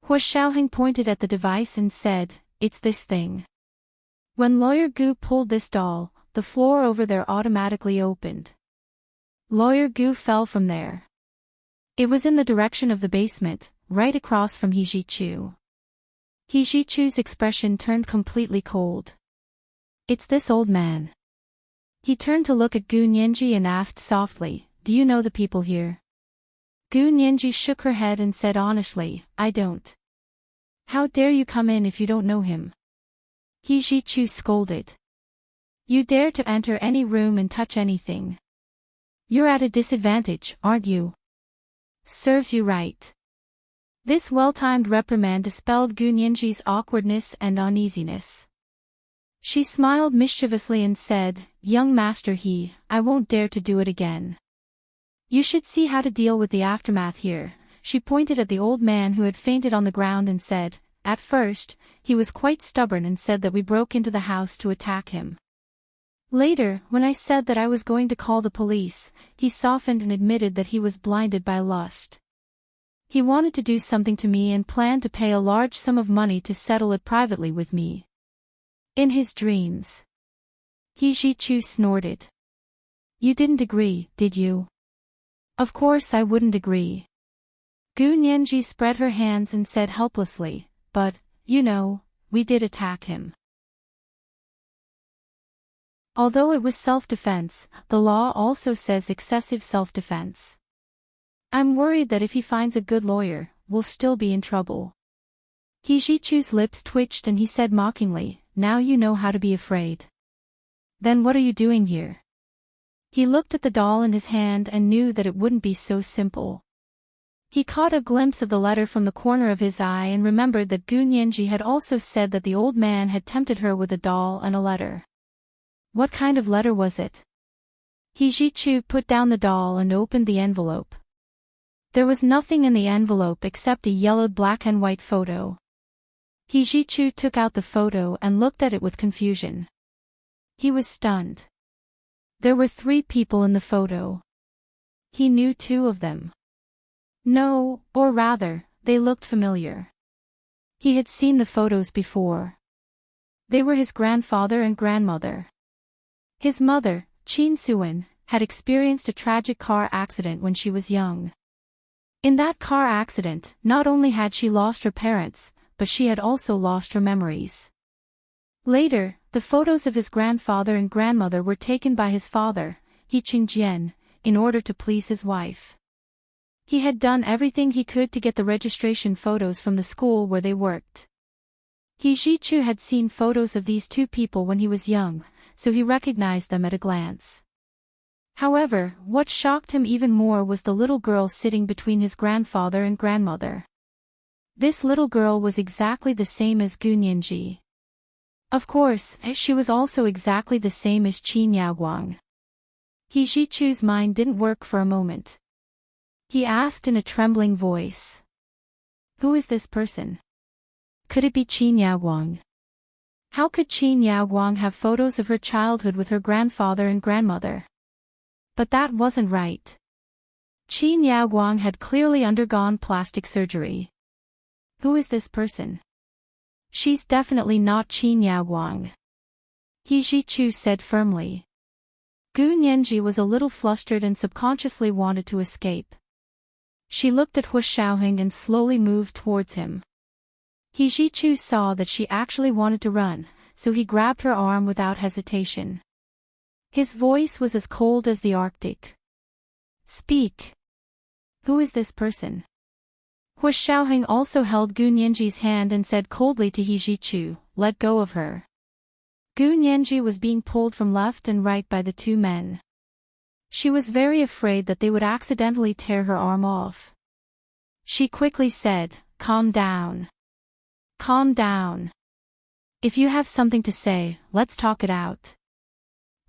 Speaker 1: Hua Xiaoheng pointed at the device and said, it's this thing. When Lawyer Gu pulled this doll, the floor over there automatically opened. Lawyer Gu fell from there. It was in the direction of the basement, right across from He Ji-chu. He Ji-chu's expression turned completely cold. It's this old man. He turned to look at Gu Nianji and asked softly, do you know the people here? Gu Nianji shook her head and said honestly, I don't. How dare you come in if you don't know him? He Ji-chu scolded. You dare to enter any room and touch anything. You're at a disadvantage, aren't you? Serves you right. This well-timed reprimand dispelled Gu Nianji's awkwardness and uneasiness. She smiled mischievously and said, young master He, I won't dare to do it again. You should see how to deal with the aftermath here. She pointed at the old man who had fainted on the ground and said, at first, he was quite stubborn and said that we broke into the house to attack him. Later, when I said that I was going to call the police, he softened and admitted that he was blinded by lust. He wanted to do something to me and planned to pay a large sum of money to settle it privately with me. In his dreams. He Ji-chu snorted. You didn't agree, did you? Of course I wouldn't agree. Gu Nianji spread her hands and said helplessly, but, you know, we did attack him. Although it was self-defense, the law also says excessive self-defense. I'm worried that if he finds a good lawyer, we'll still be in trouble. He Ji-chu's lips twitched and he said mockingly, now you know how to be afraid. Then what are you doing here? He looked at the doll in his hand and knew that it wouldn't be so simple. He caught a glimpse of the letter from the corner of his eye and remembered that Gu Nianji had also said that the old man had tempted her with a doll and a letter. What kind of letter was it? He Ji-chu put down the doll and opened the envelope. There was nothing in the envelope except a yellowed black and white photo. He Ji-chu took out the photo and looked at it with confusion. He was stunned. There were 3 people in the photo. He knew 2 of them. No, or rather, they looked familiar. He had seen the photos before. They were his grandfather and grandmother. His mother, Chin Suan, had experienced a tragic car accident when she was young. In that car accident, not only had she lost her parents, but she had also lost her memories. Later, the photos of his grandfather and grandmother were taken by his father, He Qingjian, in order to please his wife. He had done everything he could to get the registration photos from the school where they worked. He Jichu had seen photos of these 2 people when he was young, so he recognized them at a glance. However, what shocked him even more was the little girl sitting between his grandfather and grandmother. This little girl was exactly the same as Gu Nianji. Of course, she was also exactly the same as Qin Yaoguang. He Jichu's mind didn't work for a moment. He asked in a trembling voice. Who is this person? Could it be Qin Yaoguang? How could Qin Yaoguang have photos of her childhood with her grandfather and grandmother? But that wasn't right. Qin Yaoguang had clearly undergone plastic surgery. Who is this person? She's definitely not Qin Yaoguang. He Jichu said firmly. Gu Nianji was a little flustered and subconsciously wanted to escape. She looked at Hu Xiaoheng and slowly moved towards him. He Jichu saw that she actually wanted to run, so he grabbed her arm without hesitation. His voice was as cold as the Arctic. Speak. Who is this person? Hu Xiaoheng also held Gu Nianji's hand and said coldly to He Jichu, let go of her. Gu Nianji was being pulled from left and right by the 2 men. She was very afraid that they would accidentally tear her arm off. She quickly said, calm down. Calm down. If you have something to say, let's talk it out.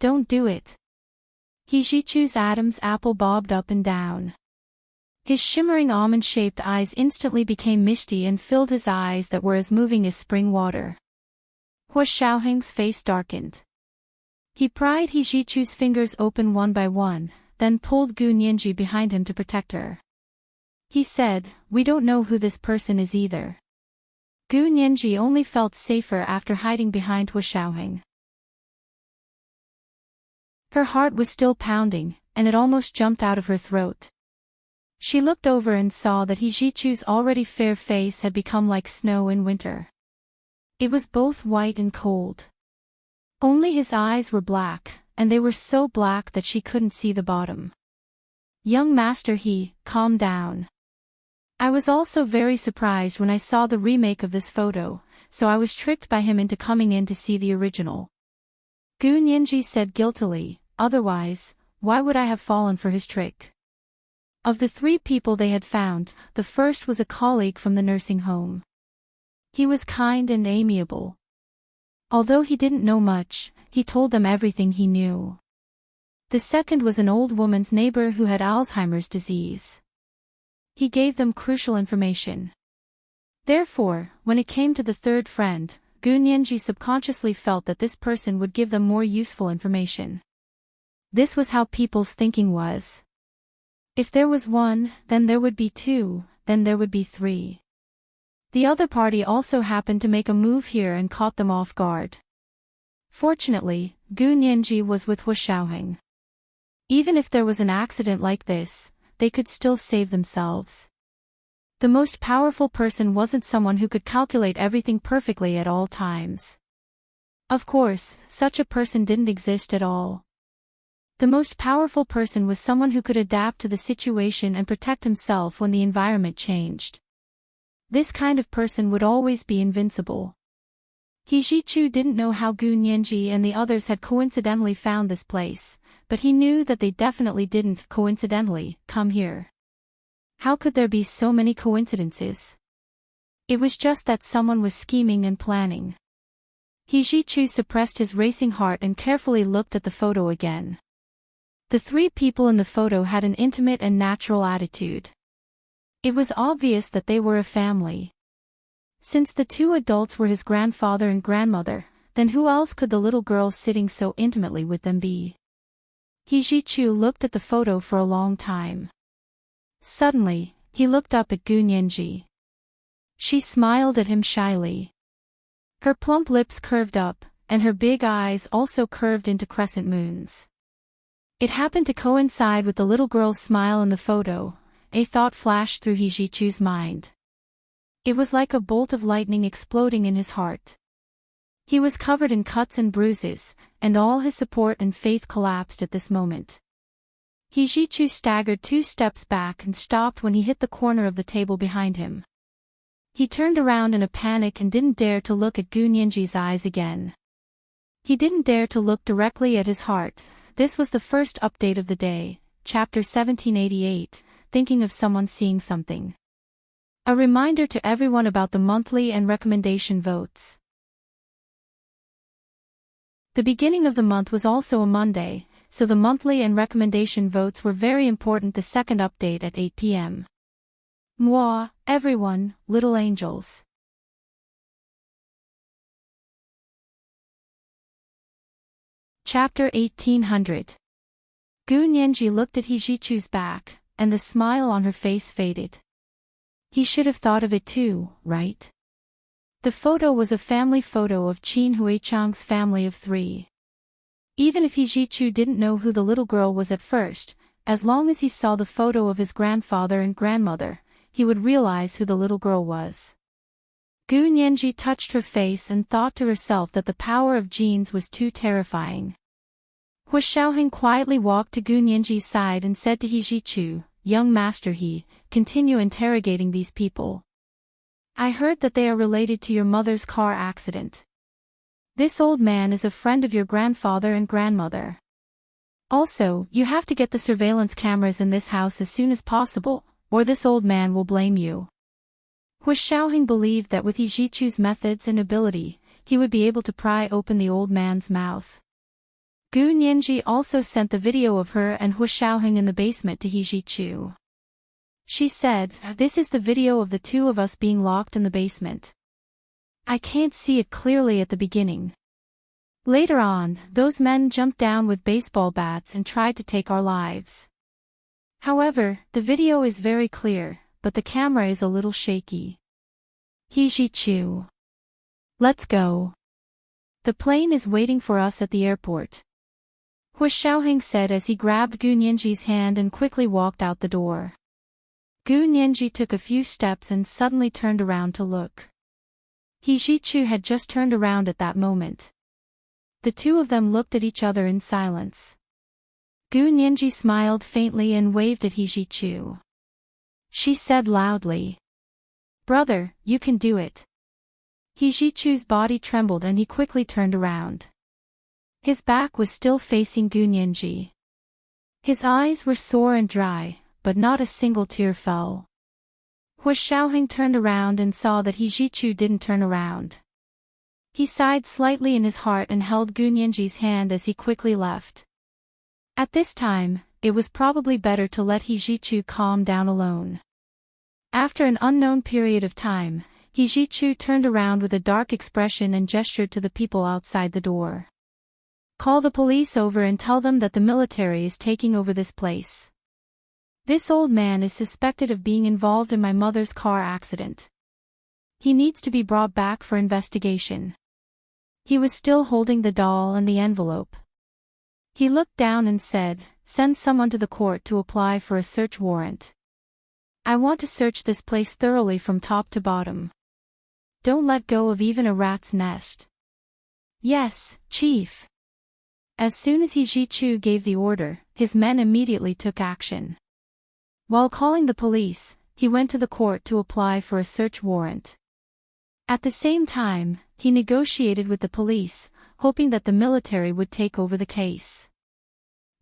Speaker 1: Don't do it. He Jichu's Adam's apple bobbed up and down. His shimmering almond-shaped eyes instantly became misty and filled his eyes that were as moving as spring water. Hu Xiaoheng's face darkened. He pried He Jichu's fingers open one by one, then pulled Gu Nianji behind him to protect her. He said, we don't know who this person is either. Gu Nianji only felt safer after hiding behind Hu Xiaoheng. Her heart was still pounding, and it almost jumped out of her throat. She looked over and saw that He Jichu's already fair face had become like snow in winter. It was both white and cold. Only his eyes were black, and they were so black that she couldn't see the bottom. Young Master He, calm down. I was also very surprised when I saw the remake of this photo, so I was tricked by him into coming in to see the original. Gu Nianji said guiltily, otherwise, why would I have fallen for his trick? Of the 3 people they had found, the first was a colleague from the nursing home. He was kind and amiable. Although he didn't know much, he told them everything he knew. The second was an old woman's neighbor who had Alzheimer's disease. He gave them crucial information. Therefore, when it came to the 3rd friend, Gu Nianji subconsciously felt that this person would give them more useful information. This was how people's thinking was. If there was 1, then there would be 2, then there would be 3. The other party also happened to make a move here and caught them off guard. Fortunately, Gu Nianji was with Hu Xiaoheng. Even if there was an accident like this, they could still save themselves. The most powerful person wasn't someone who could calculate everything perfectly at all times. Of course, such a person didn't exist at all. The most powerful person was someone who could adapt to the situation and protect himself when the environment changed. This kind of person would always be invincible. He Jichu didn't know how Gu Nianji and the others had coincidentally found this place, but he knew that they definitely didn't coincidentally come here. How could there be so many coincidences? It was just that someone was scheming and planning. He Jichu suppressed his racing heart and carefully looked at the photo again. The 3 people in the photo had an intimate and natural attitude. It was obvious that they were a family. Since the 2 adults were his grandfather and grandmother, then who else could the little girl sitting so intimately with them be? He Jichu looked at the photo for a long time. Suddenly, he looked up at Gu Nianji. She smiled at him shyly. Her plump lips curved up, and her big eyes also curved into crescent moons. It happened to coincide with the little girl's smile in the photo. A thought flashed through He Jichu's mind. It was like a bolt of lightning exploding in his heart. He was covered in cuts and bruises, and all his support and faith collapsed at this moment. He Jichu staggered 2 steps back and stopped when he hit the corner of the table behind him. He turned around in a panic and didn't dare to look at Gu Nianji's eyes again. He didn't dare to look directly at his heart. This was the first update of the day, chapter 1788, thinking of someone seeing something. A reminder to everyone about the monthly and recommendation votes. The beginning of the month was also a Monday, so the monthly and recommendation votes were very important. The second update at 8 p.m. Moi, everyone, little angels. Chapter 1800. Gu Nianji looked at He Jichu's back, and the smile on her face faded. He should have thought of it too, right? The photo was a family photo of Qin Huichang's family of 3. Even if He Jichu didn't know who the little girl was at first, as long as he saw the photo of his grandfather and grandmother, he would realize who the little girl was. Gu Nianji touched her face and thought to herself that the power of genes was too terrifying. Hu Xiaoheng quietly walked to Gu Nianji's side and said to He Jichu, "Young master He, continue interrogating these people. I heard that they are related to your mother's car accident. This old man is a friend of your grandfather and grandmother. Also, you have to get the surveillance cameras in this house as soon as possible, or this old man will blame you." Hu Xiaoheng believed that with He Jichu's methods and ability, he would be able to pry open the old man's mouth. Gu Nianji also sent the video of her and Hu Xiaoheng in the basement to He Jichu. She said, "This is the video of the 2 of us being locked in the basement. I can't see it clearly at the beginning. Later on, those men jumped down with baseball bats and tried to take our lives. However, the video is very clear, but the camera is a little shaky. He Jichu. Let's go. The plane is waiting for us at the airport." Hu Xiaoheng said as he grabbed Gu Nianji's hand and quickly walked out the door. Gu Nianji took a few steps and suddenly turned around to look. He Jichu had just turned around at that moment. The 2 of them looked at each other in silence. Gu Nianji smiled faintly and waved at He Jichu. She said loudly, "Brother, you can do it." He Jichu's body trembled and he quickly turned around. His back was still facing Gu Nianji. His eyes were sore and dry, but not a single tear fell. Hu Xiaoheng turned around and saw that He Jichu didn't turn around. He sighed slightly in his heart and held Gu Nianji's hand as he quickly left. At this time, it was probably better to let He Jichu calm down alone. After an unknown period of time, He Jichu turned around with a dark expression and gestured to the people outside the door. "Call the police over and tell them that the military is taking over this place. This old man is suspected of being involved in my mother's car accident. He needs to be brought back for investigation." He was still holding the doll and the envelope. He looked down and said, "Send someone to the court to apply for a search warrant. I want to search this place thoroughly from top to bottom. Don't let go of even a rat's nest." "Yes, Chief." As soon as He Jichu gave the order, his men immediately took action. While calling the police, he went to the court to apply for a search warrant. At the same time, he negotiated with the police, hoping that the military would take over the case.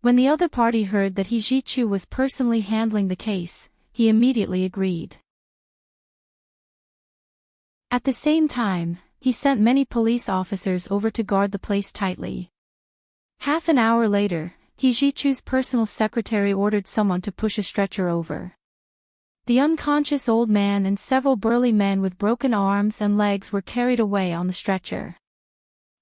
Speaker 1: When the other party heard that He Jichu was personally handling the case, he immediately agreed. At the same time, he sent many police officers over to guard the place tightly. Half an hour later, He Jichu's personal secretary ordered someone to push a stretcher over. The unconscious old man and several burly men with broken arms and legs were carried away on the stretcher.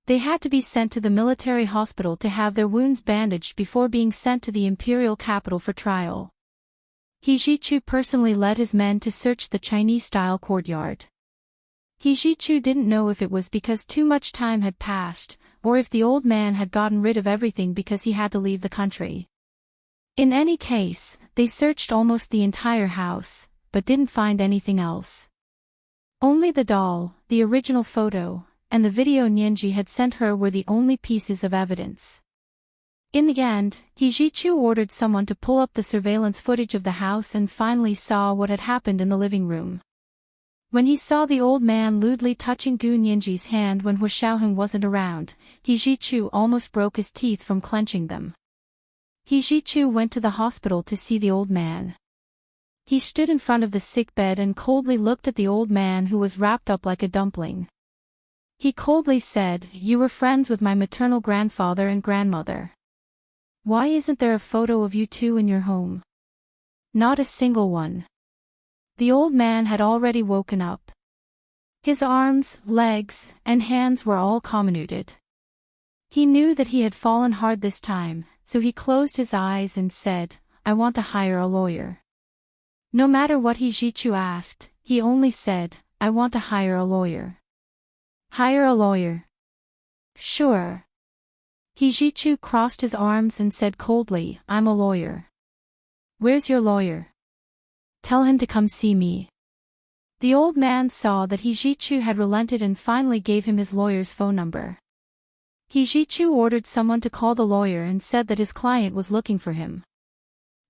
Speaker 1: They had to be sent to the military hospital to have their wounds bandaged before being sent to the imperial capital for trial. He Jichu personally led his men to search the Chinese-style courtyard. He Jichu didn't know if it was because too much time had passed, or if the old man had gotten rid of everything because he had to leave the country. In any case, they searched almost the entire house, but didn't find anything else. Only the doll, the original photo, and the video Nianji had sent her were the only pieces of evidence. In the end, He Jichu ordered someone to pull up the surveillance footage of the house and finally saw what had happened in the living room. When he saw the old man lewdly touching Gu Nianji's hand when Hu Xiaoheng wasn't around, He Jichu almost broke his teeth from clenching them. He Jichu went to the hospital to see the old man. He stood in front of the sick bed and coldly looked at the old man who was wrapped up like a dumpling. He coldly said, "You were friends with my maternal grandfather and grandmother. Why isn't there a photo of you two in your home?" Not a single one. The old man had already woken up. His arms, legs, and hands were all comminuted. He knew that he had fallen hard this time, so he closed his eyes and said, "I want to hire a lawyer." No matter what He Jichu asked, he only said, "I want to hire a lawyer." Hire a lawyer. Sure. He Jichu crossed his arms and said coldly, "I'm a lawyer." Where's your lawyer? Tell him to come see me. The old man saw that He Jichu had relented and finally gave him his lawyer's phone number. He Jichu ordered someone to call the lawyer and said that his client was looking for him.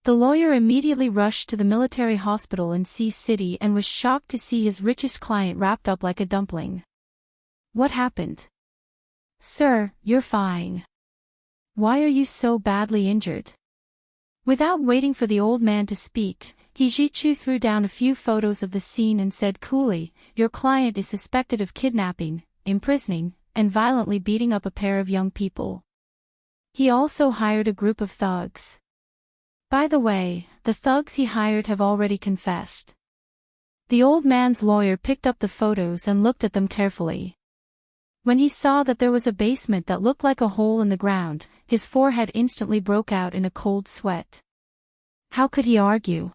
Speaker 1: The lawyer immediately rushed to the military hospital in Sea City and was shocked to see his richest client wrapped up like a dumpling. What happened? Sir, you're fine. Why are you so badly injured? Without waiting for the old man to speak, He Jichu threw down a few photos of the scene and said coolly, "Your client is suspected of kidnapping, imprisoning, and violently beating up a pair of young people. He also hired a group of thugs. By the way, the thugs he hired have already confessed." The old man's lawyer picked up the photos and looked at them carefully. When he saw that there was a basement that looked like a hole in the ground, his forehead instantly broke out in a cold sweat. How could he argue?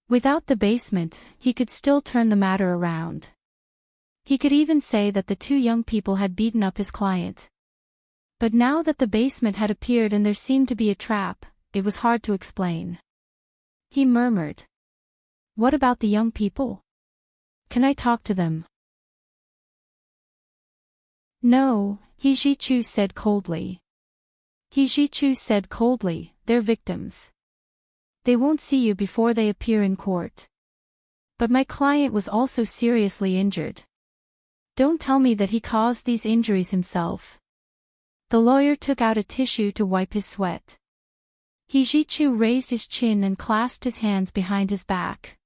Speaker 1: Without the basement, he could still turn the matter around. He could even say that the two young people had beaten up his client. But now that the basement had appeared and there seemed to be a trap, it was hard to explain. He murmured, "What about the young people? Can I talk to them?" No, He Jichu said coldly. He Jichu said coldly, "They're victims. They won't see you before they appear in court. But my client was also seriously injured. Don't tell me that he caused these injuries himself." The lawyer took out a tissue to wipe his sweat. He Jichu raised his chin and clasped his hands behind his back.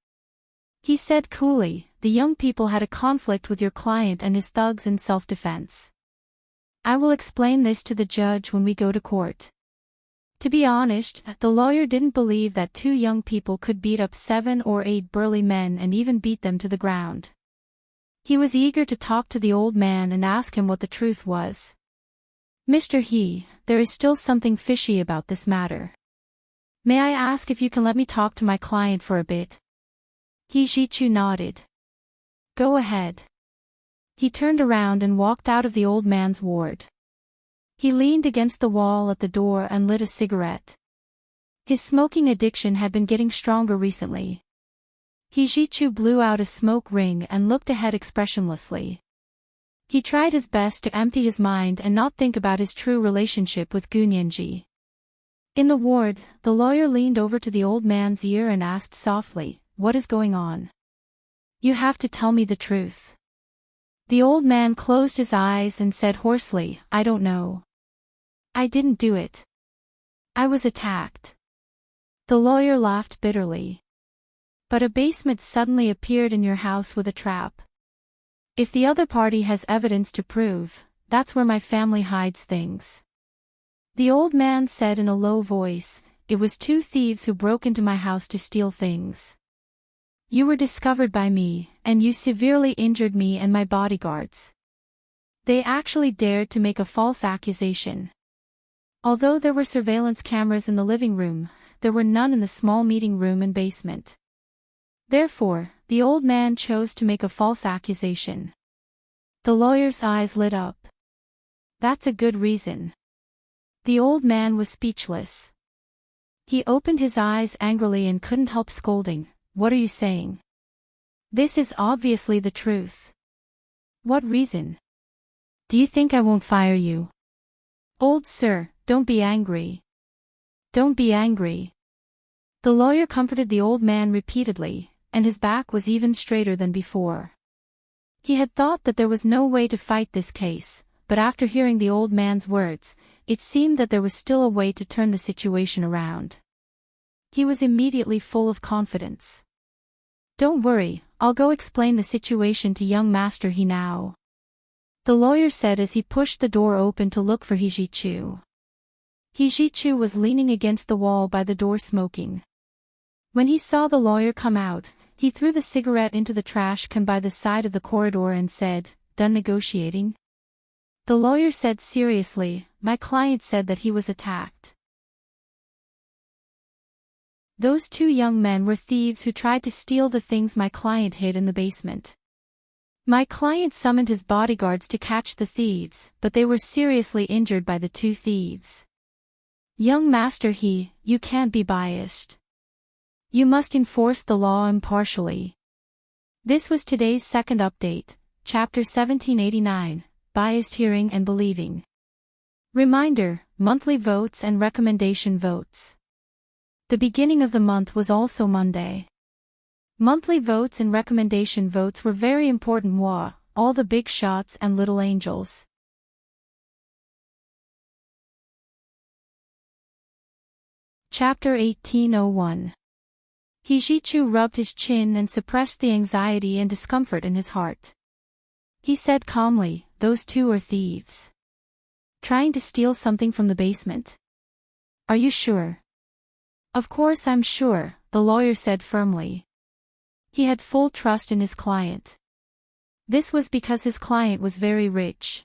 Speaker 1: He said coolly, "The young people had a conflict with your client and his thugs in self-defense. I will explain this to the judge when we go to court." To be honest, the lawyer didn't believe that two young people could beat up 7 or 8 burly men and even beat them to the ground. He was eager to talk to the old man and ask him what the truth was. "Mr. He, there is still something fishy about this matter. May I ask if you can let me talk to my client for a bit?" He Jichu nodded. "Go ahead." He turned around and walked out of the old man's ward. He leaned against the wall at the door and lit a cigarette. His smoking addiction had been getting stronger recently. He Jichu blew out a smoke ring and looked ahead expressionlessly. He tried his best to empty his mind and not think about his true relationship with Gu Nianji. In the ward, the lawyer leaned over to the old man's ear and asked softly, "What is going on? You have to tell me the truth." The old man closed his eyes and said hoarsely, "I don't know. I didn't do it. I was attacked." The lawyer laughed bitterly. "But a basement suddenly appeared in your house with a trap. If the other party has evidence to prove, that's where my family hides things." The old man said in a low voice, "It was 2 thieves who broke into my house to steal things. You were discovered by me, and you severely injured me and my bodyguards. They actually dared to make a false accusation. Although there were surveillance cameras in the living room, there were none in the small meeting room and basement. Therefore, the old man chose to make a false accusation. The lawyer's eyes lit up. That's a good reason. The old man was speechless. He opened his eyes angrily and couldn't help scolding. What are you saying? This is obviously the truth. What reason? Do you think I won't fire you? Old sir, don't be angry. Don't be angry. The lawyer comforted the old man repeatedly, and his back was even straighter than before. He had thought that there was no way to fight this case, but after hearing the old man's words, it seemed that there was still a way to turn the situation around. He was immediately full of confidence. Don't worry, I'll go explain the situation to young master he now. The lawyer said as he pushed the door open to look for Hijichu. Hijichu was leaning against the wall by the door smoking. When he saw the lawyer come out, he threw the cigarette into the trash can by the side of the corridor and said, "Done negotiating?" The lawyer said seriously, "My client said that he was attacked. Those two young men were thieves who tried to steal the things my client hid in the basement. My client summoned his bodyguards to catch the thieves, but they were seriously injured by the two thieves. Young master you can't be biased. You must enforce the law impartially." This was today's second update, Chapter 1789, Biased Hearing and Believing. Reminder, monthly votes and recommendation votes. The beginning of the month was also Monday. Monthly votes and recommendation votes were very important. All the big shots and little angels. Chapter 1801. Hijichu rubbed his chin and suppressed the anxiety and discomfort in his heart. He said calmly, "Those two are thieves. Trying to steal something from the basement. Are you sure?" "Of course I'm sure," the lawyer said firmly. He had full trust in his client. This was because his client was very rich.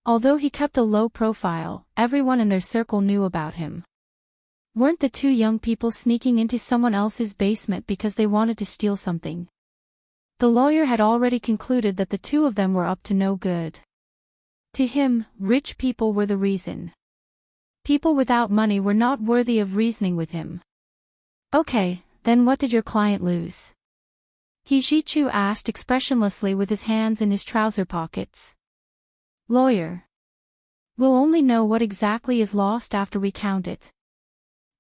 Speaker 1: Although he kept a low profile, everyone in their circle knew about him. Weren't the two young people sneaking into someone else's basement because they wanted to steal something? The lawyer had already concluded that the two of them were up to no good. To him, rich people were the reason. People without money were not worthy of reasoning with him. "Okay, then what did your client lose?" Hijichu asked expressionlessly with his hands in his trouser pockets. "Lawyer. We'll only know what exactly is lost after we count it."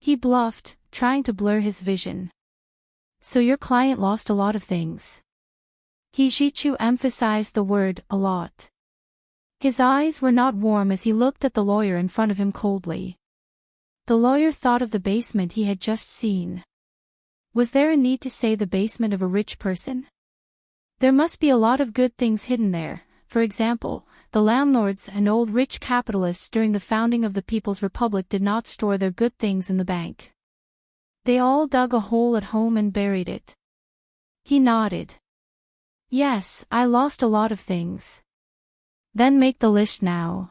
Speaker 1: He bluffed, trying to blur his vision. "So your client lost a lot of things." Hijichu emphasized the word, "a lot." His eyes were not warm as he looked at the lawyer in front of him coldly. The lawyer thought of the basement he had just seen. Was there a need to say the basement of a rich person? There must be a lot of good things hidden there. For example, the landlords and old rich capitalists during the founding of the People's Republic did not store their good things in the bank. They all dug a hole at home and buried it. He nodded. "Yes, I lost a lot of things." "Then make the list now."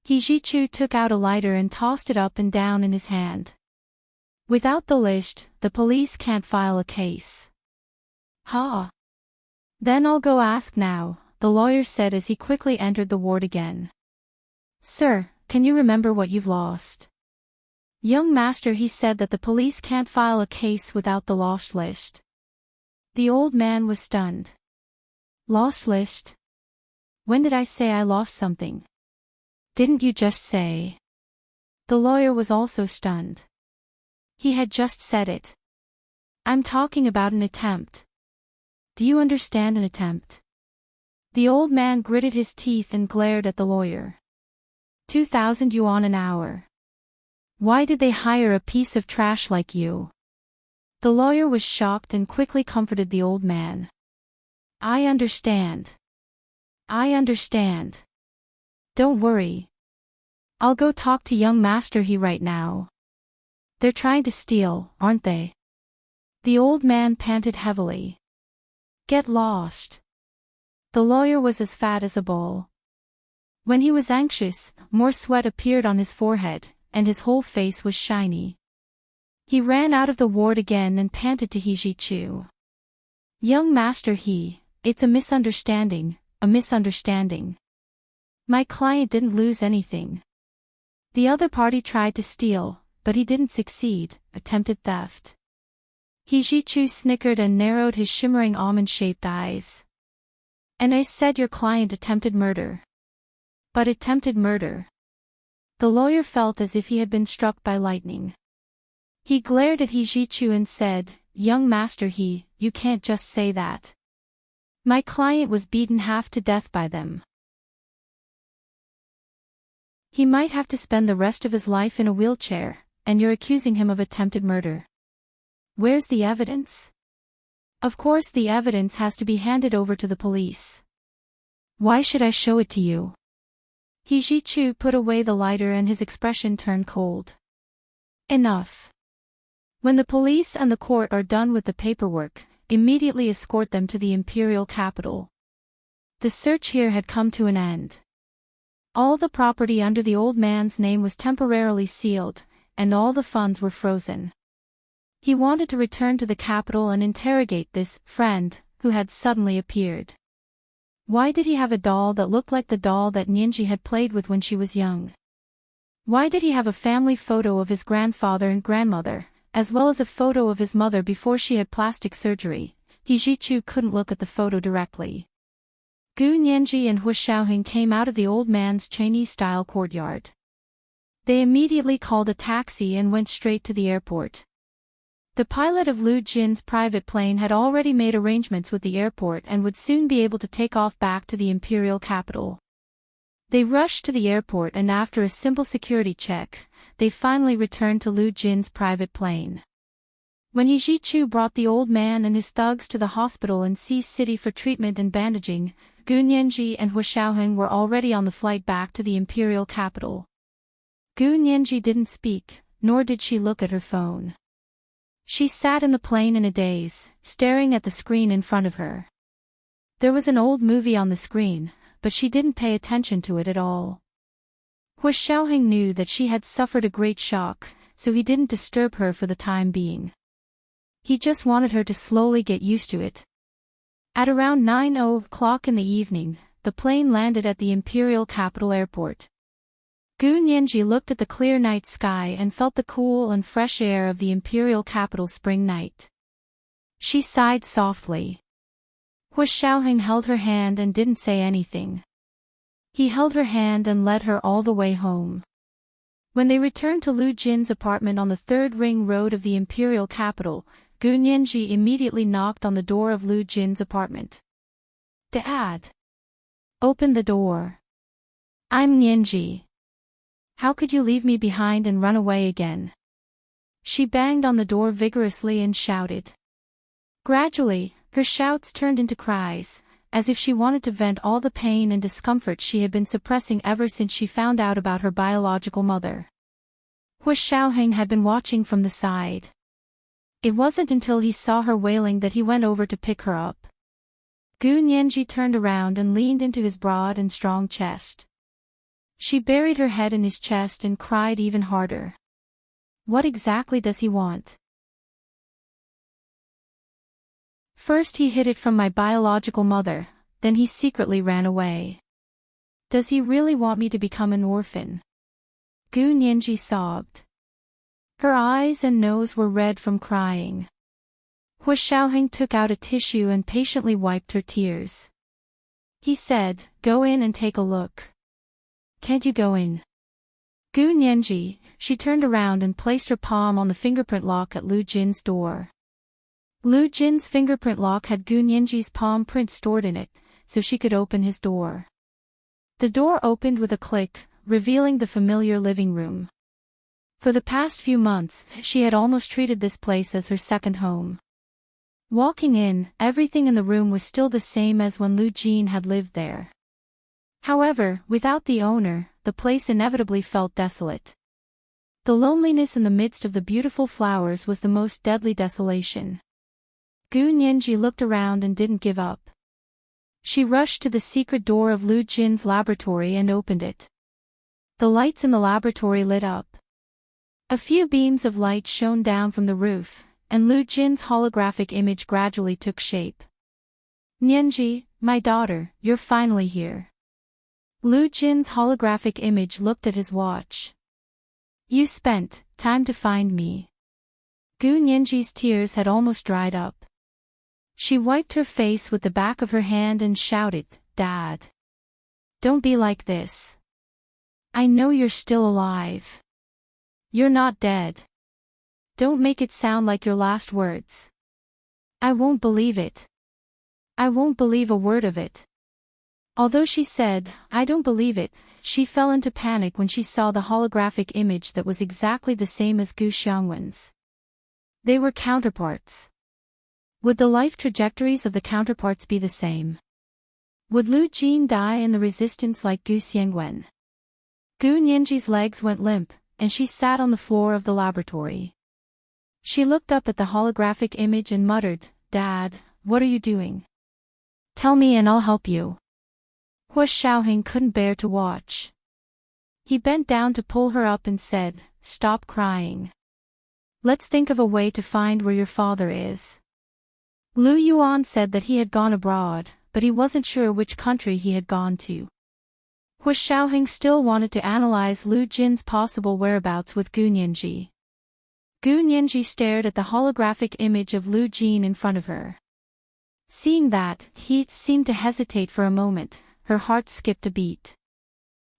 Speaker 1: Hijichu took out a lighter and tossed it up and down in his hand. "Without the list, the police can't file a case." "Ha! Then I'll go ask now," the lawyer said as he quickly entered the ward again. "Sir, can you remember what you've lost?" "Young master, he said that the police can't file a case without the lost list." The old man was stunned. "Lost list? When did I say I lost something? Didn't you just say?" The lawyer was also stunned. He had just said it. "I'm talking about an attempt. Do you understand an attempt?" The old man gritted his teeth and glared at the lawyer. 2,000 yuan an hour. Why did they hire a piece of trash like you? The lawyer was shocked and quickly comforted the old man. I understand. Don't worry. I'll go talk to young master he right now. They're trying to steal, aren't they? The old man panted heavily. Get lost. The lawyer was as fat as a bull. When he was anxious, more sweat appeared on his forehead, and his whole face was shiny. He ran out of the ward again and panted to He-Ji-Chu. "Young master it's a misunderstanding, a misunderstanding. My client didn't lose anything. The other party tried to steal, but he didn't succeed, attempted theft." He-Ji-Chu snickered and narrowed his shimmering almond-shaped eyes. "And I said your client attempted murder. But attempted murder." The lawyer felt as if he had been struck by lightning. He glared at He-Ji-Chu and said, "Young master you can't just say that. My client was beaten half to death by them. He might have to spend the rest of his life in a wheelchair, and you're accusing him of attempted murder. Where's the evidence?" "Of course the evidence has to be handed over to the police." "Why should I show it to you?" He-Ji-Chu put away the lighter and his expression turned cold. "Enough. When the police and the court are done with the paperwork, immediately escort them to the imperial capital." The search here had come to an end. All the property under the old man's name was temporarily sealed, and all the funds were frozen. He wanted to return to the capital and interrogate this friend, who had suddenly appeared. Why did he have a doll that looked like the doll that Nianji had played with when she was young? Why did he have a family photo of his grandfather and grandmother, as well as a photo of his mother before she had plastic surgery? He-Ji-Chu couldn't look at the photo directly. Gu Nianji and Hu Xiaoheng came out of the old man's Chinese-style courtyard. They immediately called a taxi and went straight to the airport. The pilot of Lu Jin's private plane had already made arrangements with the airport and would soon be able to take off back to the imperial capital. They rushed to the airport and after a simple security check, they finally returned to Lu Jin's private plane. When He-Ji-Chu brought the old man and his thugs to the hospital in Sea City for treatment and bandaging, Gu Nianji and Hu Xiaoheng were already on the flight back to the imperial capital. Gu Nianji didn't speak, nor did she look at her phone. She sat in the plane in a daze, staring at the screen in front of her. There was an old movie on the screen, but she didn't pay attention to it at all. Hu Xiaoheng knew that she had suffered a great shock, so he didn't disturb her for the time being. He just wanted her to slowly get used to it. At around 9:00 in the evening, the plane landed at the imperial capital airport. Gu Nianji looked at the clear night sky and felt the cool and fresh air of the imperial capital spring night. She sighed softly. Hu Xiaoheng held her hand and didn't say anything. He held her hand and led her all the way home. When they returned to Lu Jin's apartment on the third ring road of the imperial capital, Gu Nianji immediately knocked on the door of Lu Jin's apartment. "Dad! Open the door. I'm Nianji. How could you leave me behind and run away again?" She banged on the door vigorously and shouted. Gradually, her shouts turned into cries, as if she wanted to vent all the pain and discomfort she had been suppressing ever since she found out about her biological mother. Hu Xiaoheng had been watching from the side. It wasn't until he saw her wailing that he went over to pick her up. Gu Nianji turned around and leaned into his broad and strong chest. She buried her head in his chest and cried even harder. What exactly does he want? First he hid it from my biological mother, then he secretly ran away. Does he really want me to become an orphan? Gu Nianji sobbed. Her eyes and nose were red from crying. Hu Xiaoheng took out a tissue and patiently wiped her tears. He said, "Go in and take a look." "Can't you go in?" Gu Nianji, she turned around and placed her palm on the fingerprint lock at Lu Jin's door. Lu Jin's fingerprint lock had Gu Nianji's palm print stored in it, so she could open his door. The door opened with a click, revealing the familiar living room. For the past few months, she had almost treated this place as her second home. Walking in, everything in the room was still the same as when Lu Jin had lived there. However, without the owner, the place inevitably felt desolate. The loneliness in the midst of the beautiful flowers was the most deadly desolation. Gu Nianji looked around and didn't give up. She rushed to the secret door of Lu Jin's laboratory and opened it. The lights in the laboratory lit up. A few beams of light shone down from the roof, and Lu Jin's holographic image gradually took shape. Nianji, my daughter, you're finally here. Lu Jin's holographic image looked at his watch. You spent time to find me. Gu Nianji's tears had almost dried up. She wiped her face with the back of her hand and shouted, Dad. Don't be like this. I know you're still alive. You're not dead. Don't make it sound like your last words. I won't believe it. I won't believe a word of it. Although she said, I don't believe it, she fell into panic when she saw the holographic image that was exactly the same as Gu Xiangwen's. They were counterparts. Would the life trajectories of the counterparts be the same? Would Lu Jin die in the resistance like Gu Xiangwen? Gu Nianji's legs went limp, and she sat on the floor of the laboratory. She looked up at the holographic image and muttered, Dad, what are you doing? Tell me and I'll help you. Hua Xiaoheng couldn't bear to watch. He bent down to pull her up and said, Stop crying. Let's think of a way to find where your father is. Lu Yuan said that he had gone abroad, but he wasn't sure which country he had gone to. Hua Xiaoheng still wanted to analyze Lu Jin's possible whereabouts with Gu Nianji. Gu Nianji stared at the holographic image of Lu Jin in front of her. Seeing that, he seemed to hesitate for a moment, her heart skipped a beat.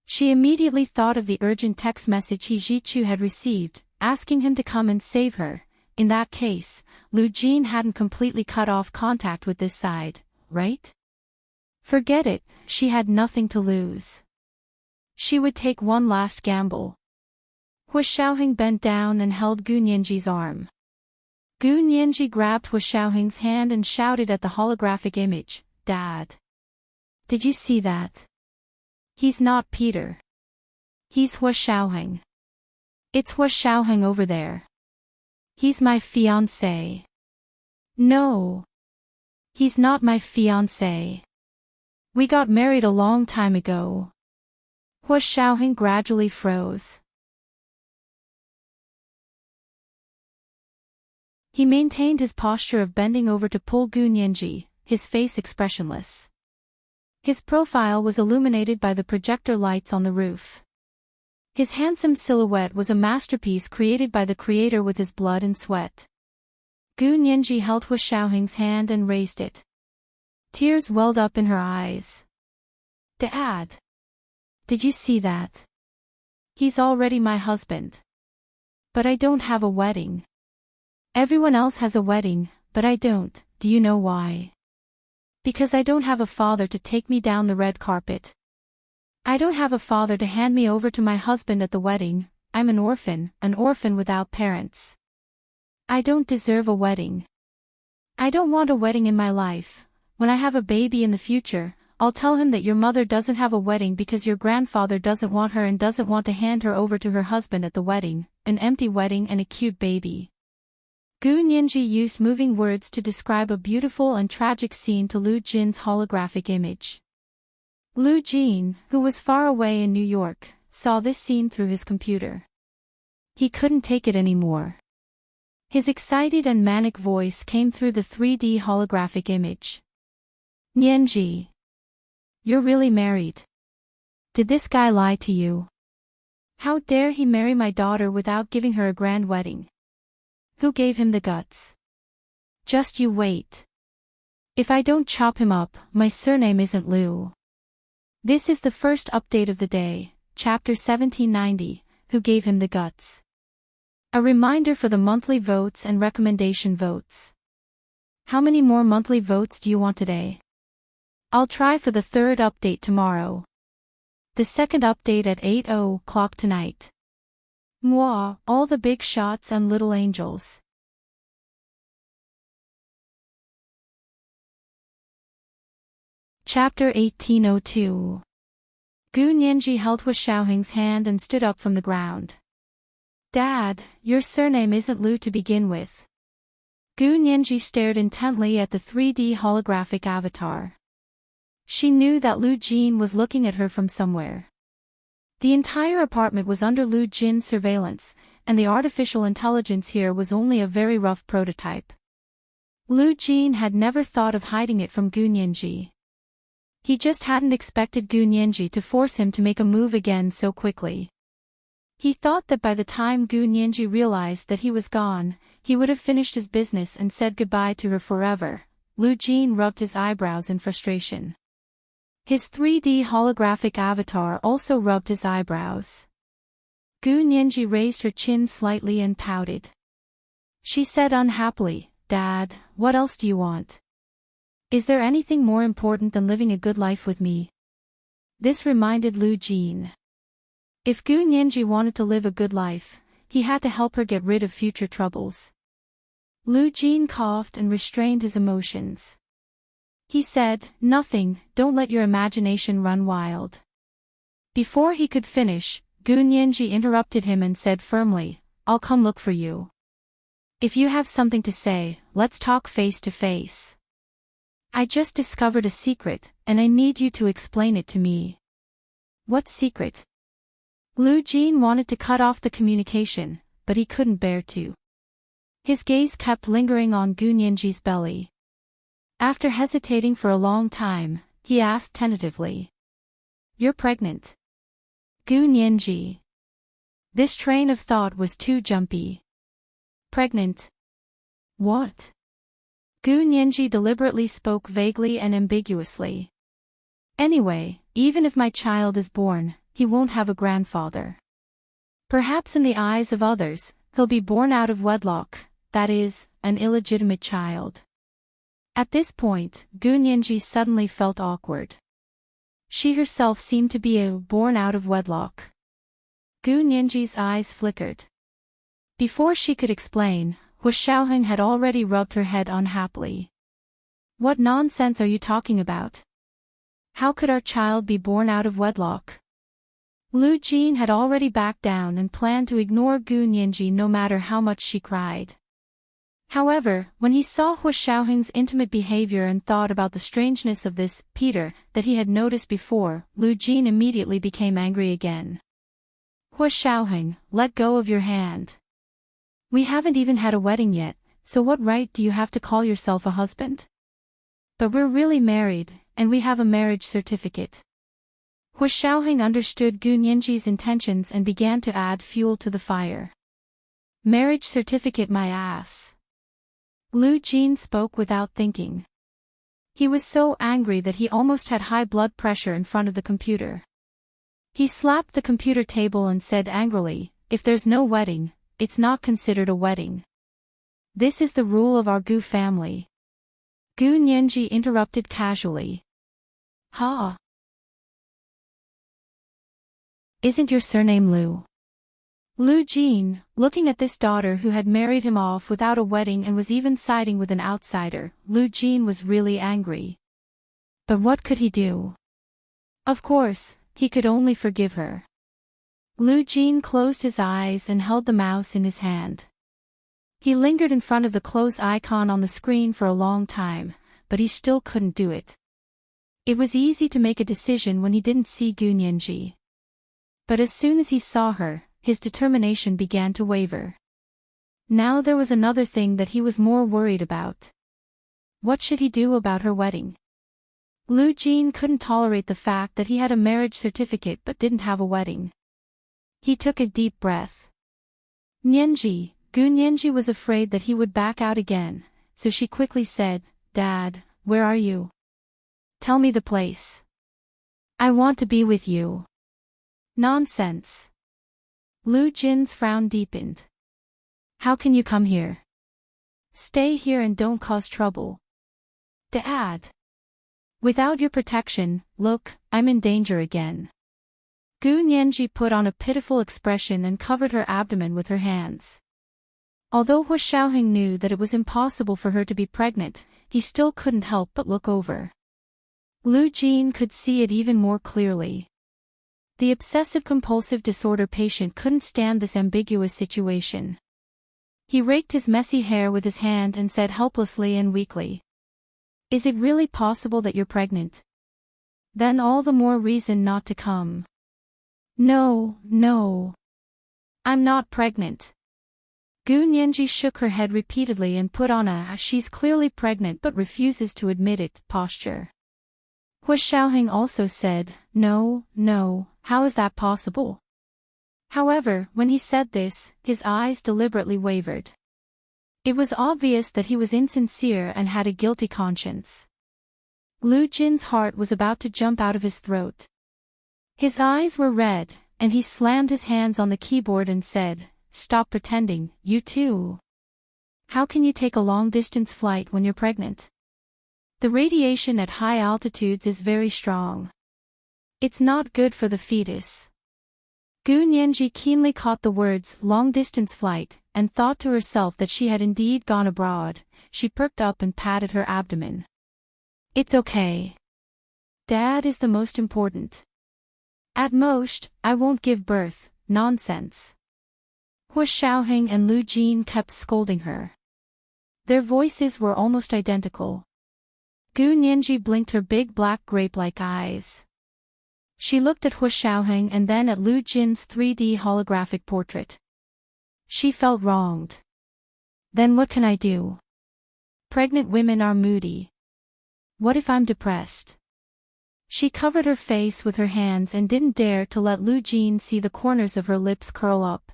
Speaker 1: She immediately thought of the urgent text message He Zhichu had received, asking him to come and save her. In that case, Lu Jin hadn't completely cut off contact with this side, right? Forget it, she had nothing to lose. She would take one last gamble. Hua Xiaoheng bent down and held Gu Nianji's arm. Gu Nianji grabbed Hua Xiaoheng's hand and shouted at the holographic image, Dad. Did you see that? He's not Peter. He's Hua Xiaoheng. It's Hua Xiaoheng over there. He's my fiancé. No. He's not my fiancé. We got married a long time ago. Hua Xiaoheng gradually froze. He maintained his posture of bending over to pull Gu Nianji, his face expressionless. His profile was illuminated by the projector lights on the roof. His handsome silhouette was a masterpiece created by the creator with his blood and sweat. Gu Nianji held Hua Xiaoheng's hand and raised it. Tears welled up in her eyes. Dad! Did you see that? He's already my husband. But I don't have a wedding. Everyone else has a wedding, but I don't. Do you know why? Because I don't have a father to take me down the red carpet. I don't have a father to hand me over to my husband at the wedding. I'm an orphan without parents. I don't deserve a wedding. I don't want a wedding in my life. When I have a baby in the future, I'll tell him that your mother doesn't have a wedding because your grandfather doesn't want her and doesn't want to hand her over to her husband at the wedding, an empty wedding and a cute baby. Gu Nianji used moving words to describe a beautiful and tragic scene to Lu Jin's holographic image. Lu Jin, who was far away in New York, saw this scene through his computer. He couldn't take it anymore. His excited and manic voice came through the 3D holographic image. Nianji. You're really married. Did this guy lie to you? How dare he marry my daughter without giving her a grand wedding? Who gave him the guts? Just you wait. If I don't chop him up, my surname isn't Liu. This is the first update of the day, chapter 1790, Who Gave Him the Guts? A reminder for the monthly votes and recommendation votes. How many more monthly votes do you want today? I'll try for the third update tomorrow. The second update at 8:00 tonight. Mwah, all the big shots and little angels. Chapter 1802. Gu Nianji held Hua Xiaoheng's hand and stood up from the ground. Dad, your surname isn't Liu to begin with. Gu Nianji stared intently at the 3D holographic avatar. She knew that Lu Jin was looking at her from somewhere. The entire apartment was under Lu Jin's surveillance, and the artificial intelligence here was only a very rough prototype. Lu Jin had never thought of hiding it from Gu Nianji. He just hadn't expected Gu Nianji to force him to make a move again so quickly. He thought that by the time Gu Nianji realized that he was gone, he would have finished his business and said goodbye to her forever. Lu Jin rubbed his eyebrows in frustration. His 3D holographic avatar also rubbed his eyebrows. Gu Nianji raised her chin slightly and pouted. She said unhappily, "Dad, what else do you want? Is there anything more important than living a good life with me?" This reminded Lu Jin. If Gu Nianji wanted to live a good life, he had to help her get rid of future troubles. Lu Jin coughed and restrained his emotions. He said, "Nothing, don't let your imagination run wild." Before he could finish, Gu Nianji interrupted him and said firmly, "I'll come look for you. If you have something to say, let's talk face to face. I just discovered a secret, and I need you to explain it to me." "What secret?" Lu Jin wanted to cut off the communication, but he couldn't bear to. His gaze kept lingering on Gu Nianji's belly. After hesitating for a long time, he asked tentatively, "You're pregnant?" Gu Nianji. This train of thought was too jumpy. "Pregnant? What?" Gu Nianji deliberately spoke vaguely and ambiguously. "Anyway, even if my child is born, he won't have a grandfather. Perhaps in the eyes of others, he'll be born out of wedlock, that is, an illegitimate child." At this point, Gu Nianji suddenly felt awkward. She herself seemed to be born out of wedlock. Gu Nianji's eyes flickered. Before she could explain, Hu Xiaoheng had already rubbed her head unhappily. "What nonsense are you talking about? How could our child be born out of wedlock?" Lu Jin had already backed down and planned to ignore Gu Nianji no matter how much she cried. However, when he saw Hu Xiaoheng's intimate behavior and thought about the strangeness of this Peter that he had noticed before, Lu Jin immediately became angry again. "Hu Xiaoheng, let go of your hand. We haven't even had a wedding yet, so what right do you have to call yourself a husband? But we're really married, and we have a marriage certificate." Hu Xiaoheng understood Gu Nianji's intentions and began to add fuel to the fire. "Marriage certificate, my ass." Lu Jin spoke without thinking. He was so angry that he almost had high blood pressure in front of the computer. He slapped the computer table and said angrily, "If there's no wedding, it's not considered a wedding. This is the rule of our Gu family." Gu Nianji interrupted casually. "Ha! Isn't your surname Lu?" Lu Jin, looking at this daughter who had married him off without a wedding and was even siding with an outsider, Lu Jin was really angry. But what could he do? Of course, he could only forgive her. Lu Jin closed his eyes and held the mouse in his hand. He lingered in front of the close icon on the screen for a long time, but he still couldn't do it. It was easy to make a decision when he didn't see Gu Nianji. But as soon as he saw her, his determination began to waver. Now there was another thing that he was more worried about. What should he do about her wedding? Lu Jin couldn't tolerate the fact that he had a marriage certificate but didn't have a wedding. He took a deep breath. "Nianji," Gu Nianji was afraid that he would back out again, so she quickly said, "Dad, where are you? Tell me the place. I want to be with you." "Nonsense." Lu Jin's frown deepened. "How can you come here? Stay here and don't cause trouble." "Dad. Without your protection, look, I'm in danger again." Gu Nianji put on a pitiful expression and covered her abdomen with her hands. Although Hu Xiaoheng knew that it was impossible for her to be pregnant, he still couldn't help but look over. Lu Jin could see it even more clearly. The obsessive-compulsive disorder patient couldn't stand this ambiguous situation. He raked his messy hair with his hand and said helplessly and weakly, "Is it really possible that you're pregnant?" Then all the more reason not to come. No, no. I'm not pregnant. Gu Nianji shook her head repeatedly and put on a "she's clearly pregnant but refuses to admit it" posture. Hua Xiaoheng also said, "No, no, how is that possible?" However, when he said this, his eyes deliberately wavered. It was obvious that he was insincere and had a guilty conscience. Lu Jin's heart was about to jump out of his throat. His eyes were red, and he slammed his hands on the keyboard and said, "Stop pretending, you too. How can you take a long-distance flight when you're pregnant? The radiation at high altitudes is very strong. It's not good for the fetus." Gu Nianji keenly caught the words "long-distance flight" and thought to herself that she had indeed gone abroad. She perked up and patted her abdomen. "It's okay. Dad is the most important. At most, I won't give birth." Nonsense. Hua Xiaoheng and Lu Jin kept scolding her. Their voices were almost identical. Gu Nianji blinked her big black grape-like eyes. She looked at Hua Xiaoheng and then at Lu Jin's 3D holographic portrait. She felt wronged. Then what can I do? Pregnant women are moody. What if I'm depressed? She covered her face with her hands and didn't dare to let Lu Jin see the corners of her lips curl up.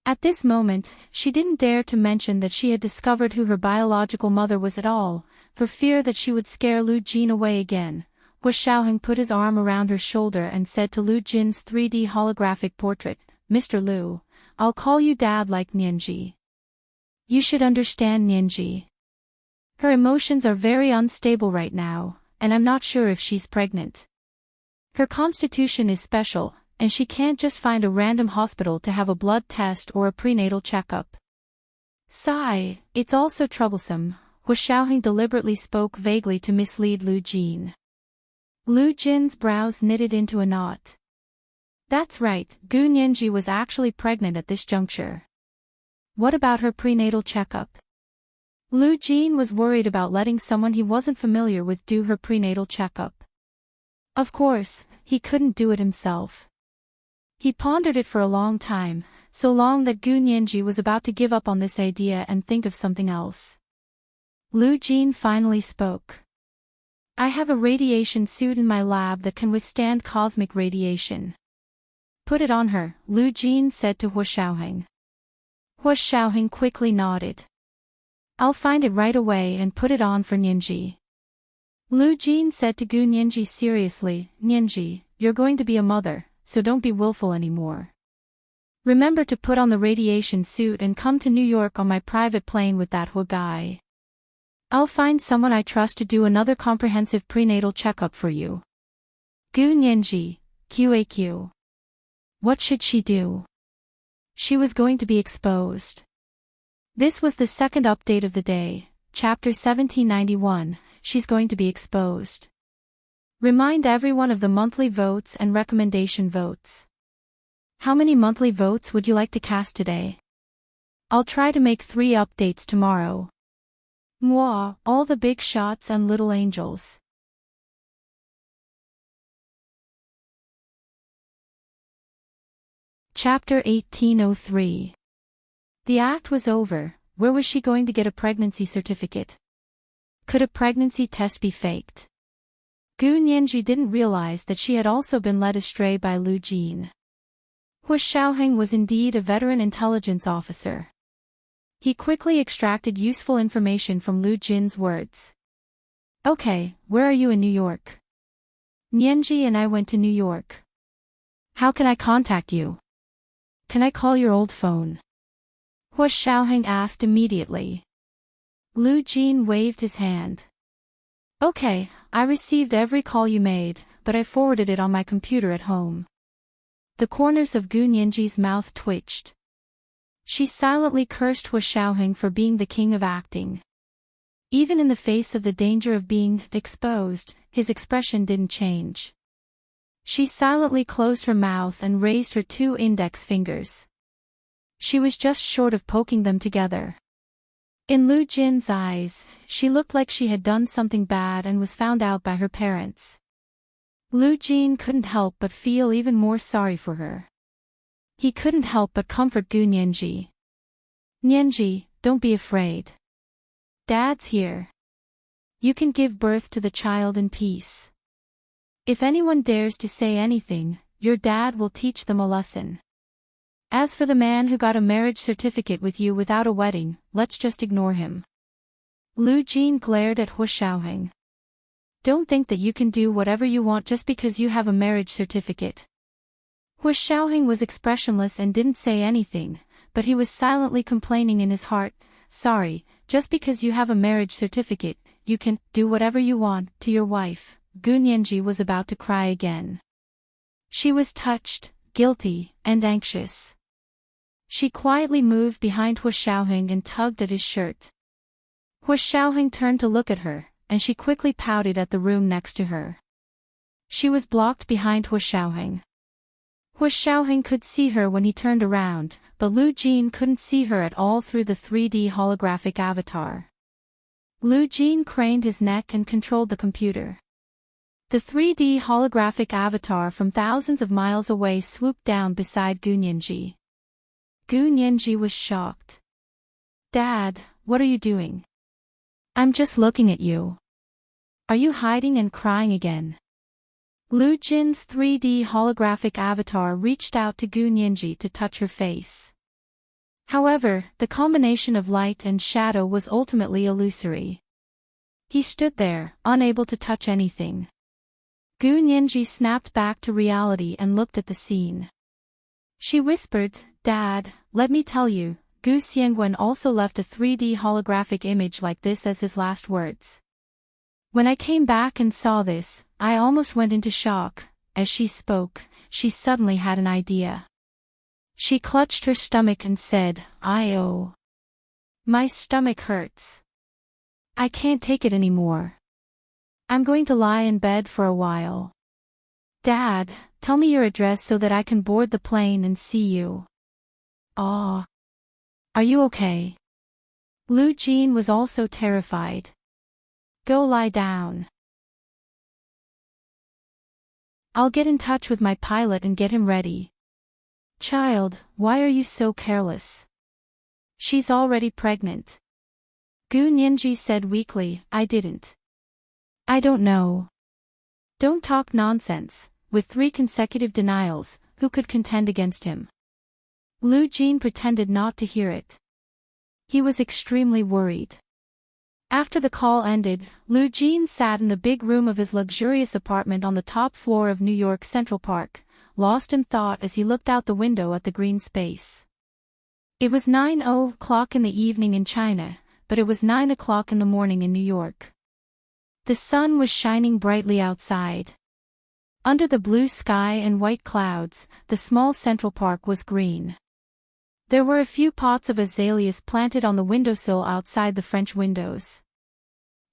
Speaker 1: At this moment, she didn't dare to mention that she had discovered who her biological mother was at all, for fear that she would scare Lu Jin away again. Hua Xiaoheng put his arm around her shoulder and said to Lu Jin's 3D holographic portrait, "Mr. Lu, I'll call you Dad like Nianji. You should understand Nianji. Her emotions are very unstable right now, and I'm not sure if she's pregnant. Her constitution is special, and she can't just find a random hospital to have a blood test or a prenatal checkup. Sigh, it's also troublesome." Hua Xiaoheng deliberately spoke vaguely to mislead Lu Jin. Lu Jin's brows knitted into a knot. That's right, Gu Nianji was actually pregnant at this juncture. What about her prenatal checkup? Lu Jin was worried about letting someone he wasn't familiar with do her prenatal checkup. Of course, he couldn't do it himself. He pondered it for a long time, so long that Gu Nianji was about to give up on this idea and think of something else. Lu Jin finally spoke. "I have a radiation suit in my lab that can withstand cosmic radiation." "Put it on her," Lu Jin said to Hua Xiaoheng. Hua Xiaoheng quickly nodded. "I'll find it right away and put it on for Nianji." Lu Jin said to Gu Nianji seriously, "Nianji, you're going to be a mother, so don't be willful anymore. Remember to put on the radiation suit and come to New York on my private plane with that Hua guy. I'll find someone I trust to do another comprehensive prenatal checkup for you." Gu Nianji, QAQ. What should she do? She was going to be exposed. This was the second update of the day, Chapter 1791, She's Going to be Exposed. Remind everyone of the monthly votes and recommendation votes. How many monthly votes would you like to cast today? I'll try to make 3 updates tomorrow. Mwah, all the big shots and little angels. Chapter 1803. The act was over. Where was she going to get a pregnancy certificate? Could a pregnancy test be faked? Gu Nianji didn't realize that she had also been led astray by Lu Jin. Hua Xiaoheng was indeed a veteran intelligence officer. He quickly extracted useful information from Lu Jin's words. "Okay, where are you in New York?" "Nianji and I went to New York." "How can I contact you? Can I call your old phone?" Hua Xiaoheng asked immediately. Lu Jin waved his hand. "Okay, I received every call you made, but I forwarded it on my computer at home." The corners of Gu Nianji's mouth twitched. She silently cursed Hua Xiaoheng for being the king of acting. Even in the face of the danger of being exposed, his expression didn't change. She silently closed her mouth and raised her 2 index fingers. She was just short of poking them together. In Lu Jin's eyes, she looked like she had done something bad and was found out by her parents. Lu Jin couldn't help but feel even more sorry for her. He couldn't help but comfort Gu Nianji. Nianji, don't be afraid. Dad's here. You can give birth to the child in peace. If anyone dares to say anything, your dad will teach them a lesson. As for the man who got a marriage certificate with you without a wedding, let's just ignore him. Lu Jin glared at Hu Xiaoheng. Don't think that you can do whatever you want just because you have a marriage certificate. Hu Xiaoheng was expressionless and didn't say anything, but he was silently complaining in his heart, sorry, just because you have a marriage certificate, you can do whatever you want to your wife. Gu Nianji was about to cry again. She was touched, guilty, and anxious. She quietly moved behind Hu Xiaoheng and tugged at his shirt. Hu Xiaoheng turned to look at her, and she quickly pouted at the room next to her. She was blocked behind Hu Xiaoheng. Hu Xiaoheng could see her when he turned around, but Lu Jin couldn't see her at all through the 3D holographic avatar. Lu Jin craned his neck and controlled the computer. The 3D holographic avatar from thousands of miles away swooped down beside Gu Nianji. Gu Nianji was shocked. Dad, what are you doing? I'm just looking at you. Are you hiding and crying again? Lu Jin's 3D holographic avatar reached out to Gu Nianji to touch her face. However, the combination of light and shadow was ultimately illusory. He stood there, unable to touch anything. Gu Nianji snapped back to reality and looked at the scene. She whispered, Dad, let me tell you, Gu Xiangwen also left a 3D holographic image like this as his last words. When I came back and saw this, I almost went into shock. As she spoke, she suddenly had an idea. She clutched her stomach and said, "Oh. My stomach hurts. I can't take it anymore. I'm going to lie in bed for a while. Dad, tell me your address so that I can board the plane and see you." "Ah. Are you okay?" Lu Jin was also terrified. "Go lie down. I'll get in touch with my pilot and get him ready." "Child, why are you so careless? She's already pregnant." Gu Nianji said weakly, "I didn't. I don't know." "Don't talk nonsense." With 3 consecutive denials, who could contend against him? Lu Jin pretended not to hear it. He was extremely worried. After the call ended, Lu Jin sat in the big room of his luxurious apartment on the top floor of New York Central Park, lost in thought as he looked out the window at the green space. It was 9:00 in the evening in China, but it was 9:00 in the morning in New York. The sun was shining brightly outside. Under the blue sky and white clouds, the small Central Park was green. There were a few pots of azaleas planted on the windowsill outside the French windows.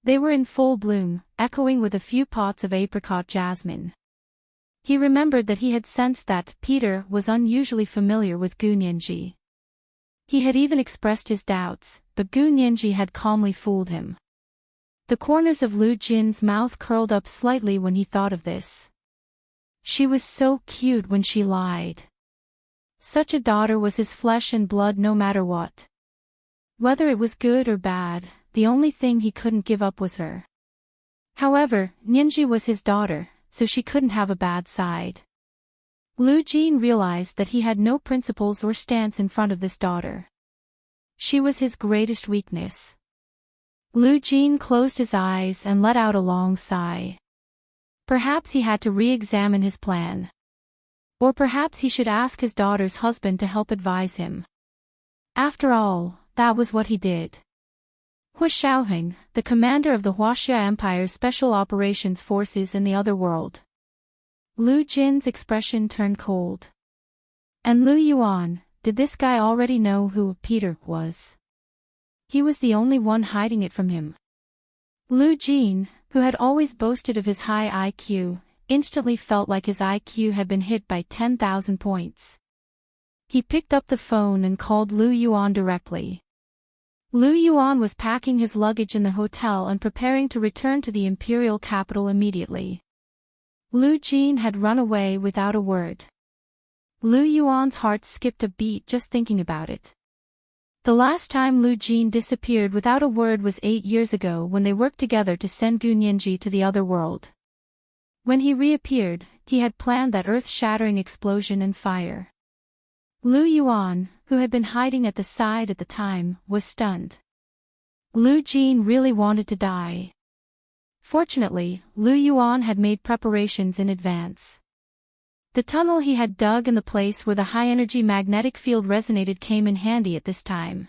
Speaker 1: They were in full bloom, echoing with a few pots of apricot jasmine. He remembered that he had sensed that Peter was unusually familiar with Gu Nianji. He had even expressed his doubts, but Gu Nianji had calmly fooled him. The corners of Lu Jin's mouth curled up slightly when he thought of this. She was so cute when she lied. Such a daughter was his flesh and blood no matter what. Whether it was good or bad, the only thing he couldn't give up was her. However, Nianji was his daughter, so she couldn't have a bad side. Lu Jin realized that he had no principles or stance in front of this daughter. She was his greatest weakness. Lu Jin closed his eyes and let out a long sigh. Perhaps he had to re-examine his plan. Or perhaps he should ask his daughter's husband to help advise him. After all, that was what he did. Hu Xiaoheng, the commander of the Huaxia Empire's Special Operations Forces in the other world. Lu Jin's expression turned cold. And Lu Yuan, did this guy already know who Peter was? He was the only one hiding it from him. Lu Jin, who had always boasted of his high IQ, instantly felt like his IQ had been hit by 10,000 points. He picked up the phone and called Lu Yuan directly. Lu Yuan was packing his luggage in the hotel and preparing to return to the imperial capital immediately. Lu Jin had run away without a word. Lu Yuan's heart skipped a beat just thinking about it. The last time Lu Jin disappeared without a word was 8 years ago when they worked together to send Gu Nianji to the other world. When he reappeared, he had planned that earth-shattering explosion and fire. Lu Yuan, who had been hiding at the side at the time, was stunned. Lu Jin really wanted to die. Fortunately, Lu Yuan had made preparations in advance. The tunnel he had dug in the place where the high-energy magnetic field resonated came in handy at this time.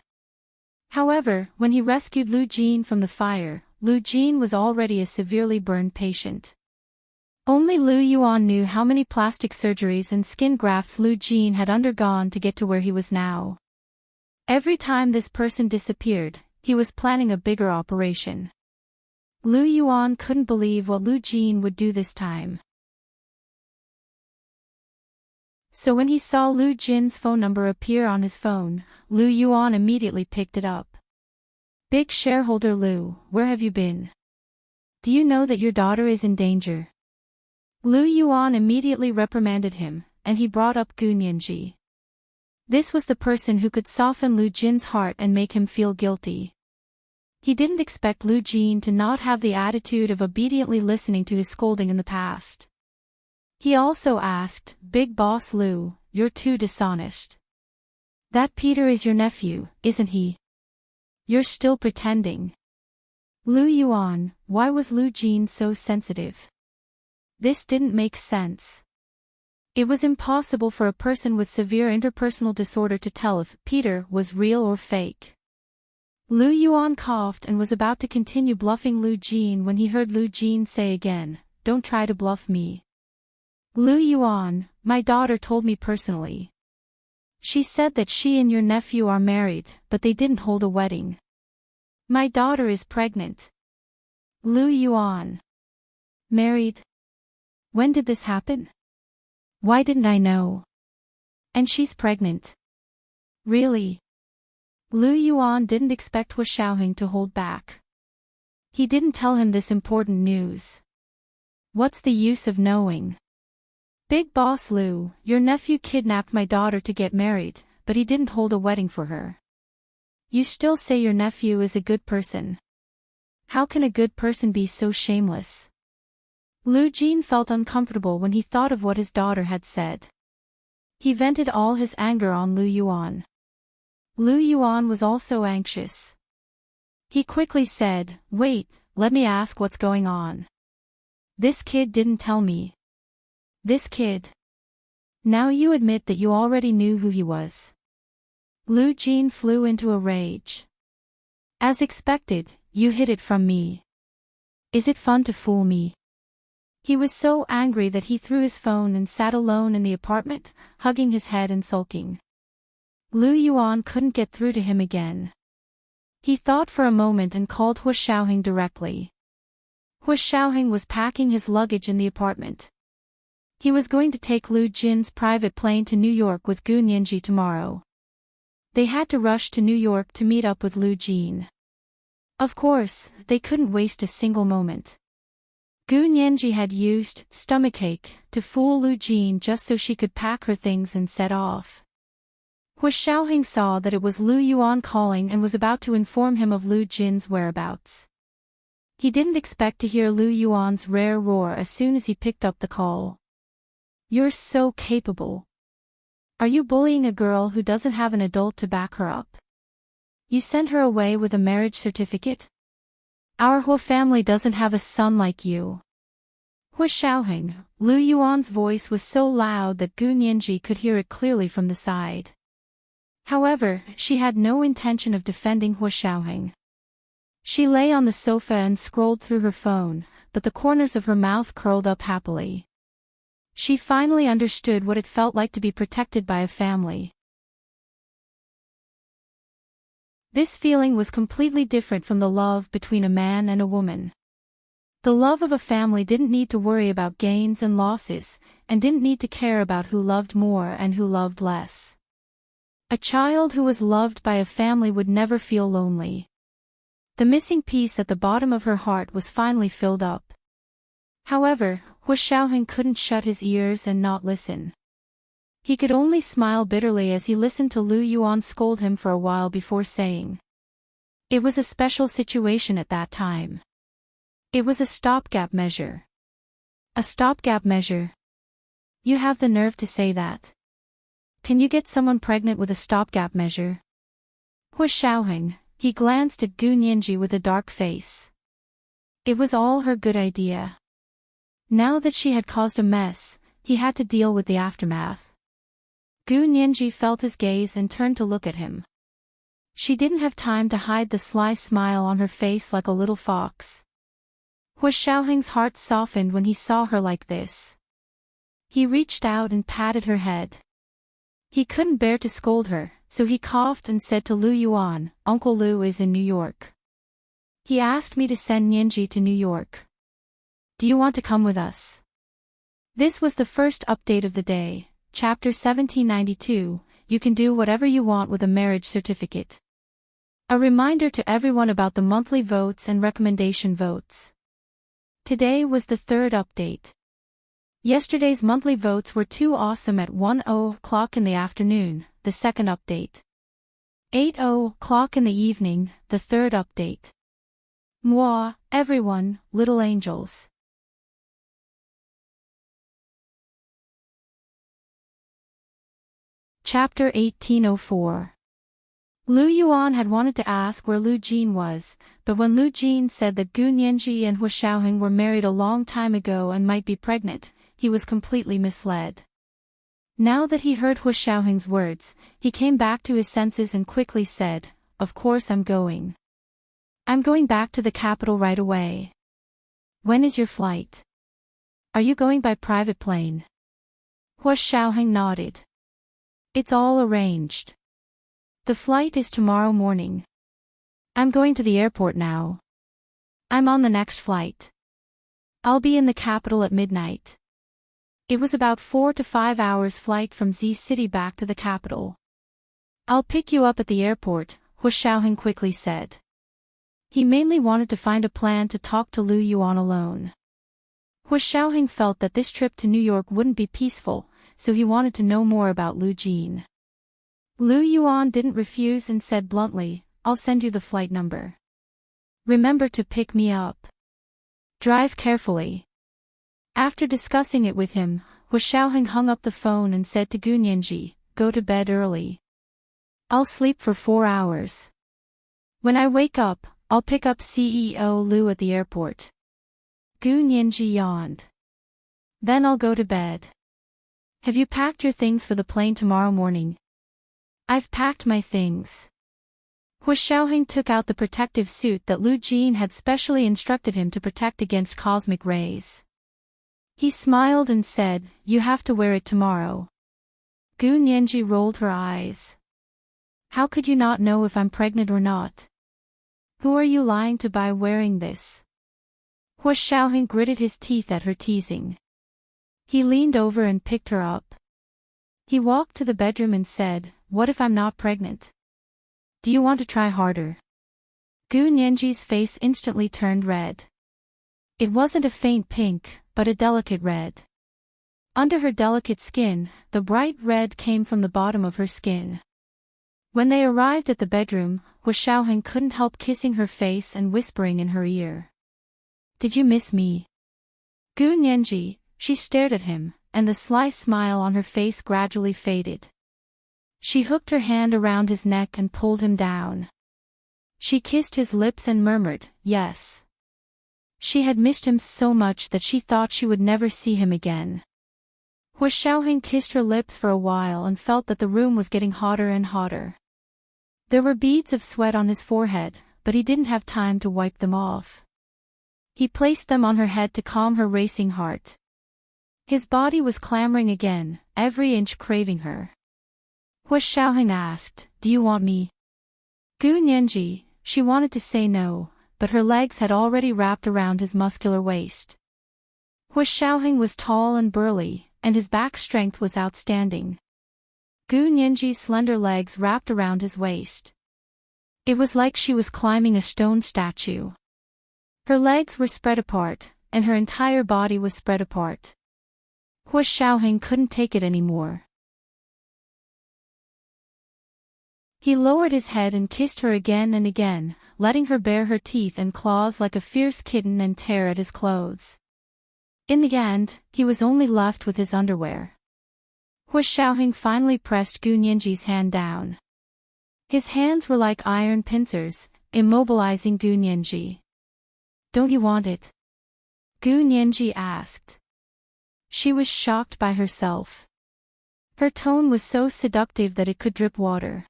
Speaker 1: However, when he rescued Lu Jin from the fire, Lu Jin was already a severely burned patient. Only Lu Yuan knew how many plastic surgeries and skin grafts Lu Jin had undergone to get to where he was now. Every time this person disappeared, he was planning a bigger operation. Lu Yuan couldn't believe what Lu Jin would do this time. So when he saw Lu Jin's phone number appear on his phone, Lu Yuan immediately picked it up. "Big shareholder Lu, where have you been? Do you know that your daughter is in danger?" Lu Yuan immediately reprimanded him, and he brought up Gu Nianji. This was the person who could soften Lu Jin's heart and make him feel guilty. He didn't expect Lu Jin to not have the attitude of obediently listening to his scolding in the past. He also asked, "Big boss Lu, you're too dishonest. That Peter is your nephew, isn't he? You're still pretending." Lu Yuan, why was Lu Jin so sensitive? This didn't make sense. It was impossible for a person with severe interpersonal disorder to tell if Peter was real or fake. Lu Yuan coughed and was about to continue bluffing Lu Jin when he heard Lu Jin say again, "Don't try to bluff me. Lu Yuan, my daughter told me personally. She said that she and your nephew are married, but they didn't hold a wedding. My daughter is pregnant." Lu Yuan. Married? When did this happen? Why didn't I know? And she's pregnant. Really? Lu Yuan didn't expect Hua Xiaoheng to hold back. He didn't tell him this important news. What's the use of knowing? "Big boss Lu, your nephew kidnapped my daughter to get married, but he didn't hold a wedding for her. You still say your nephew is a good person. How can a good person be so shameless?" Lu Jin felt uncomfortable when he thought of what his daughter had said. He vented all his anger on Lu Yuan. Lu Yuan was also anxious. He quickly said, "Wait, let me ask what's going on. This kid didn't tell me." "This kid? Now you admit that you already knew who he was." Lu Jin flew into a rage. "As expected, you hid it from me. Is it fun to fool me?" He was so angry that he threw his phone and sat alone in the apartment, hugging his head and sulking. Lu Yuan couldn't get through to him again. He thought for a moment and called Hua Xiaoheng directly. Hua Xiaoheng was packing his luggage in the apartment. He was going to take Lu Jin's private plane to New York with Gu Nianji tomorrow. They had to rush to New York to meet up with Lu Jin. Of course, they couldn't waste a single moment. Gu Nianji had used stomachache to fool Lu Jin just so she could pack her things and set off. Hua Xiaoheng saw that it was Lu Yuan calling and was about to inform him of Lu Jin's whereabouts. He didn't expect to hear Lu Yuan's rare roar as soon as he picked up the call. "You're so capable. Are you bullying a girl who doesn't have an adult to back her up? You sent her away with a marriage certificate? Our whole family doesn't have a son like you." Hua Xiaoheng, Lu Yuan's voice was so loud that Gu Nianji could hear it clearly from the side. However, she had no intention of defending Hua Xiaoheng. She lay on the sofa and scrolled through her phone, but the corners of her mouth curled up happily. She finally understood what it felt like to be protected by a family. This feeling was completely different from the love between a man and a woman. The love of a family didn't need to worry about gains and losses, and didn't need to care about who loved more and who loved less. A child who was loved by a family would never feel lonely. The missing piece at the bottom of her heart was finally filled up. However, Hu Xiaoheng couldn't shut his ears and not listen. He could only smile bitterly as he listened to Lu Yuan scold him for a while before saying. It was a special situation at that time. It was a stopgap measure. A stopgap measure? You have the nerve to say that. Can you get someone pregnant with a stopgap measure? Hu Xiaoheng, he glanced at Gu Nianji with a dark face. It was all her good idea. Now that she had caused a mess, he had to deal with the aftermath. Gu Nianji felt his gaze and turned to look at him. She didn't have time to hide the sly smile on her face like a little fox. Hu Xiaoheng's heart softened when he saw her like this. He reached out and patted her head. He couldn't bear to scold her, so he coughed and said to Lu Yuan, Uncle Lu is in New York. He asked me to send Nianji to New York. Do you want to come with us? This was the first update of the day, Chapter 1792, You can do whatever you want with a marriage certificate. A reminder to everyone about the monthly votes and recommendation votes. Today was the third update. Yesterday's monthly votes were too awesome at 1:00 in the afternoon, the second update. 8:00 in the evening, the third update. Moi, everyone, little angels. Chapter 1804. Lu Yuan had wanted to ask where Lu Jin was, but when Lu Jin said that Gu Nianji and Hu Xiaoheng were married a long time ago and might be pregnant, he was completely misled. Now that he heard Hu Xiaoheng's words, he came back to his senses and quickly said, Of course I'm going. I'm going back to the capital right away. When is your flight? Are you going by private plane? Hu Xiaoheng nodded. It's all arranged. The flight is tomorrow morning. I'm going to the airport now. I'm on the next flight. I'll be in the capital at midnight. It was about 4 to 5 hours flight from Z City back to the capital. I'll pick you up at the airport, Hu Xiaoheng quickly said. He mainly wanted to find a plan to talk to Lu Yuan alone. Hu Xiaoheng felt that this trip to New York wouldn't be peaceful, so he wanted to know more about Lu Jin. Lu Yuan didn't refuse and said bluntly, I'll send you the flight number. Remember to pick me up. Drive carefully. After discussing it with him, Hu Xiaoheng hung up the phone and said to Gu Nianji, Go to bed early. I'll sleep for 4 hours. When I wake up, I'll pick up CEO Lu at the airport. Gu Nianji yawned. Then I'll go to bed. Have you packed your things for the plane tomorrow morning? I've packed my things. Hu Xiaoheng took out the protective suit that Lu Jin had specially instructed him to protect against cosmic rays. He smiled and said, You have to wear it tomorrow. Gu Nianji rolled her eyes. How could you not know if I'm pregnant or not? Who are you lying to by wearing this? Hu Xiaoheng gritted his teeth at her teasing. He leaned over and picked her up. He walked to the bedroom and said, What if I'm not pregnant? Do you want to try harder? Gu Nianji's face instantly turned red. It wasn't a faint pink, but a delicate red. Under her delicate skin, the bright red came from the bottom of her skin. When they arrived at the bedroom, Hu Xiaoheng couldn't help kissing her face and whispering in her ear. Did you miss me? Gu Nianji, she stared at him, and the sly smile on her face gradually faded. She hooked her hand around his neck and pulled him down. She kissed his lips and murmured, Yes. She had missed him so much that she thought she would never see him again. Hu Xiaoheng kissed her lips for a while and felt that the room was getting hotter and hotter. There were beads of sweat on his forehead, but he didn't have time to wipe them off. He placed them on her head to calm her racing heart. His body was clamoring again, every inch craving her. Hu Xiaoheng asked, Do you want me? Gu Nianji, she wanted to say no, but her legs had already wrapped around his muscular waist. Hu Xiaoheng was tall and burly, and his back strength was outstanding. Gu Nianji's slender legs wrapped around his waist. It was like she was climbing a stone statue. Her legs were spread apart, and her entire body was spread apart. Hua Xiaoheng couldn't take it anymore. He lowered his head and kissed her again and again, letting her bare her teeth and claws like a fierce kitten and tear at his clothes. In the end, he was only left with his underwear. Hua Xiaoheng finally pressed Gu Nianji's hand down. His hands were like iron pincers, immobilizing Gu Nianji. "Don't you want it?" Gu Nianji asked. She was shocked by herself. Her tone was so seductive that it could drip water.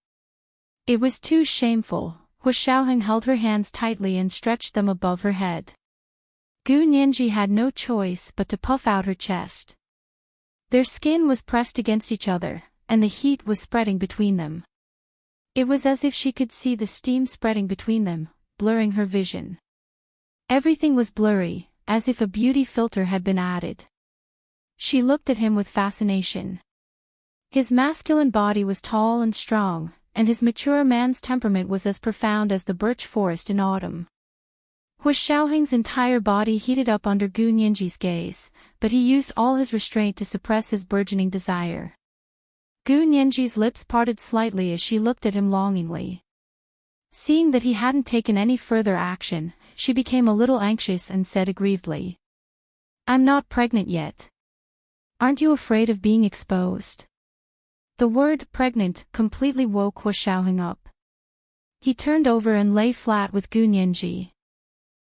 Speaker 1: It was too shameful. Hua Xiaoheng held her hands tightly and stretched them above her head. Gu Nianji had no choice but to puff out her chest. Their skin was pressed against each other, and the heat was spreading between them. It was as if she could see the steam spreading between them, blurring her vision. Everything was blurry, as if a beauty filter had been added. She looked at him with fascination. His masculine body was tall and strong, and his mature man's temperament was as profound as the birch forest in autumn. Hua Xiaoheng's entire body heated up under Gu Nianji's gaze, but he used all his restraint to suppress his burgeoning desire. Gu Nianji's lips parted slightly as she looked at him longingly. Seeing that he hadn't taken any further action, she became a little anxious and said aggrievedly, "I'm not pregnant yet. Aren't you afraid of being exposed?" The word pregnant completely woke Hua Xiaoheng up. He turned over and lay flat with Gu Nianji.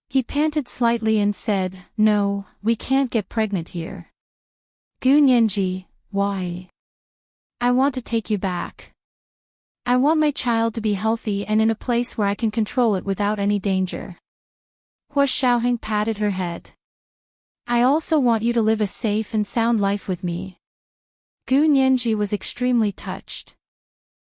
Speaker 1: He panted slightly and said, "No, we can't get pregnant here." "Gu Nianji, why?" "I want to take you back. I want my child to be healthy and in a place where I can control it without any danger." Hua Xiaoheng patted her head. "I also want you to live a safe and sound life with me." Gu Nianji was extremely touched.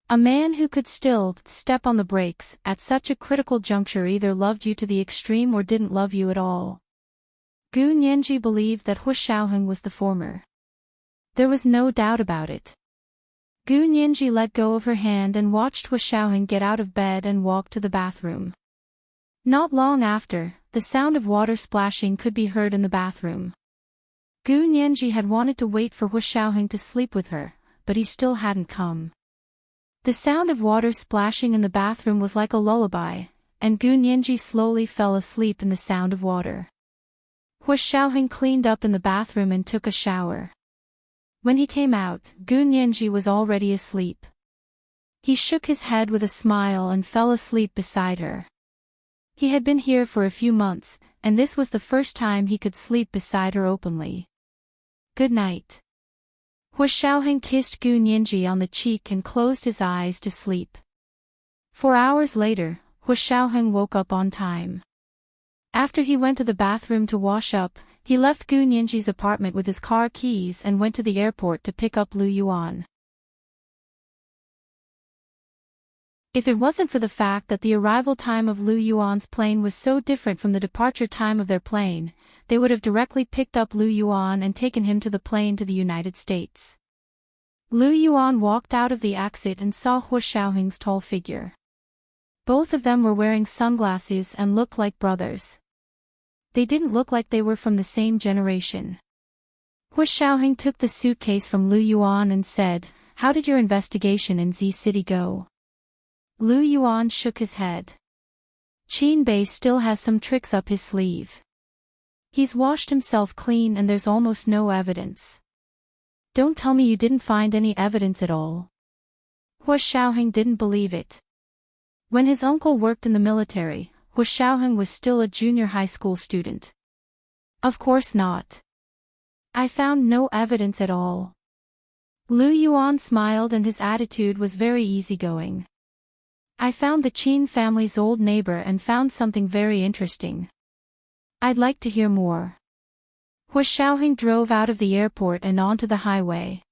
Speaker 1: A man who could still step on the brakes at such a critical juncture either loved you to the extreme or didn't love you at all. Gu Nianji believed that Hua Xiaoheng was the former. There was no doubt about it. Gu Nianji let go of her hand and watched Hua Xiaoheng get out of bed and walk to the bathroom. Not long after, the sound of water splashing could be heard in the bathroom. Gu Nianji had wanted to wait for Hua Xiaoheng to sleep with her, but he still hadn't come. The sound of water splashing in the bathroom was like a lullaby, and Gu Nianji slowly fell asleep in the sound of water. Hua Xiaoheng cleaned up in the bathroom and took a shower. When he came out, Gu Nianji was already asleep. He shook his head with a smile and fell asleep beside her. He had been here for a few months, and this was the first time he could sleep beside her openly. "Good night." Hua Xiaoheng kissed Gu Nianji on the cheek and closed his eyes to sleep. 4 hours later, Hua Xiaoheng woke up on time. After he went to the bathroom to wash up, he left Gu Nianji's apartment with his car keys and went to the airport to pick up Lu Yuan. If it wasn't for the fact that the arrival time of Lu Yuan's plane was so different from the departure time of their plane, they would have directly picked up Lu Yuan and taken him to the plane to the United States. Lu Yuan walked out of the exit and saw Hua Xiaoheng's tall figure. Both of them were wearing sunglasses and looked like brothers. They didn't look like they were from the same generation. Hua Xiaoheng took the suitcase from Lu Yuan and said, "How did your investigation in Z City go?" Lu Yuan shook his head. "Qin Bei still has some tricks up his sleeve. He's washed himself clean and there's almost no evidence." "Don't tell me you didn't find any evidence at all." Hua Xiaoheng didn't believe it. When his uncle worked in the military, Hua Xiaoheng was still a junior high school student. "Of course not. I found no evidence at all." Lu Yuan smiled and his attitude was very easygoing. "I found the Qin family's old neighbor and found something very interesting. I'd like to hear more." Hua Xiaoheng drove out of the airport and onto the highway.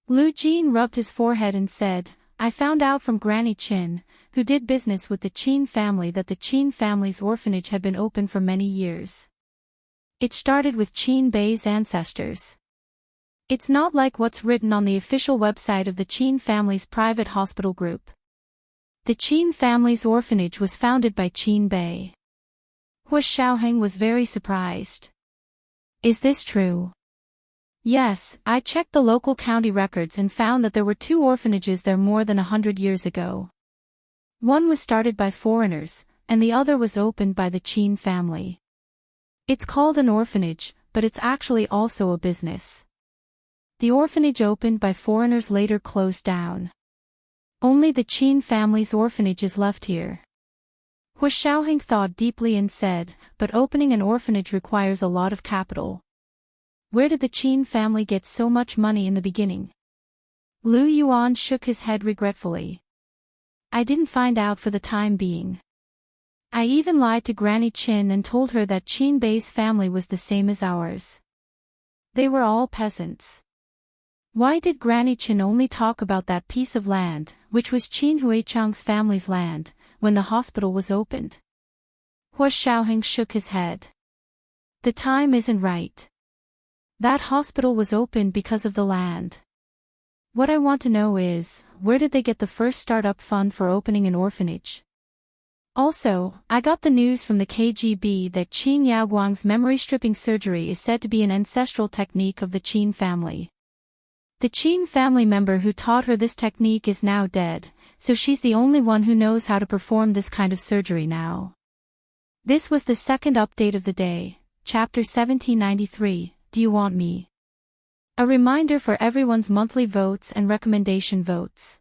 Speaker 1: Lu Jin rubbed his forehead and said, "I found out from Granny Qin, who did business with the Qin family, that the Qin family's orphanage had been open for many years. It started with Qin Bei's ancestors. It's not like what's written on the official website of the Qin family's private hospital group. The Qin family's orphanage was founded by Qin Bei. Hua Xiaoheng was very surprised. Is this true? Yes, I checked the local county records and found that there were 2 orphanages there more than 100 years ago. One was started by foreigners, and the other was opened by the Qin family. It's called an orphanage, but it's actually also a business. The orphanage opened by foreigners later closed down. Only the Qin family's orphanage is left here. Hua Xiaoheng thought deeply and said, but opening an orphanage requires a lot of capital. Where did the Qin family get so much money in the beginning? Lu Yuan shook his head regretfully. I didn't find out for the time being. I even lied to Granny Qin and told her that Qin Bei's family was the same as ours. They were all peasants. Why did Granny Qin only talk about that piece of land, which was Qin Huichang's family's land, when the hospital was opened? Hua Xiaoheng shook his head. The time isn't right. That hospital was opened because of the land. What I want to know is, where did they get the first startup fund for opening an orphanage? Also, I got the news from the KGB that Qin Yaoguang's memory stripping surgery is said to be an ancestral technique of the Qin family. The Qin family member who taught her this technique is now dead, so she's the only one who knows how to perform this kind of surgery now. This was the second update of the day, Chapter 1793, Do You Want Me? A reminder for everyone's monthly votes and recommendation votes.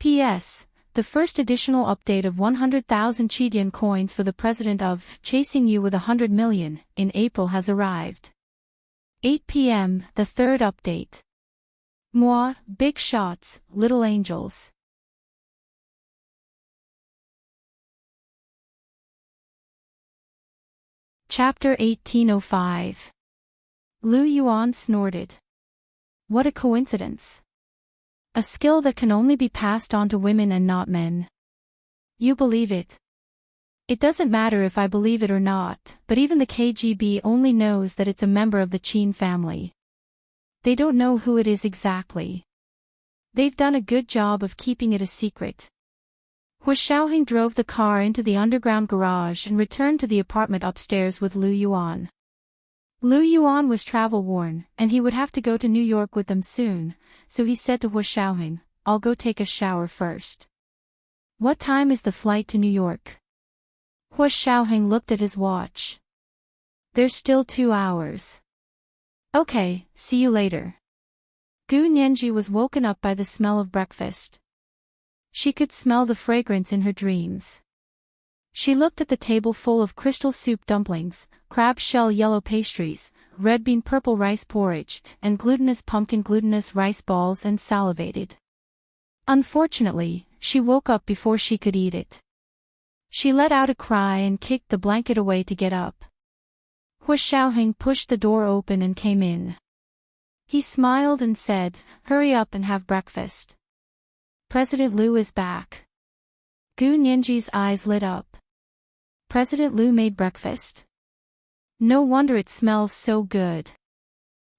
Speaker 1: P.S. The first additional update of 100,000 Chidian coins for the president of Chasing You with 100 Million in April has arrived. 8 p.m. The third update. Moi, Big Shots, Little Angels. Chapter 1805. Lu Yuan snorted. What a coincidence. A skill that can only be passed on to women and not men. You believe it. It doesn't matter if I believe it or not, but even the KGB only knows that it's a member of the Qin family. They don't know who it is exactly. They've done a good job of keeping it a secret. Hua Xiaoheng drove the car into the underground garage and returned to the apartment upstairs with Lu Yuan. Lu Yuan was travel-worn, and he would have to go to New York with them soon, so he said to Hua Xiaoheng, I'll go take a shower first. What time is the flight to New York? Hua Xiaoheng looked at his watch. There's still 2 hours. Okay, see you later. Gu Nianji was woken up by the smell of breakfast. She could smell the fragrance in her dreams. She looked at the table full of crystal soup dumplings, crab shell yellow pastries, red bean purple rice porridge, and glutinous pumpkin glutinous rice balls and salivated. Unfortunately, she woke up before she could eat it. She let out a cry and kicked the blanket away to get up. Hua Xiaoheng pushed the door open and came in. He smiled and said, Hurry up and have breakfast. President Liu is back. Gu Nianji's eyes lit up. President Liu made breakfast. No wonder it smells so good.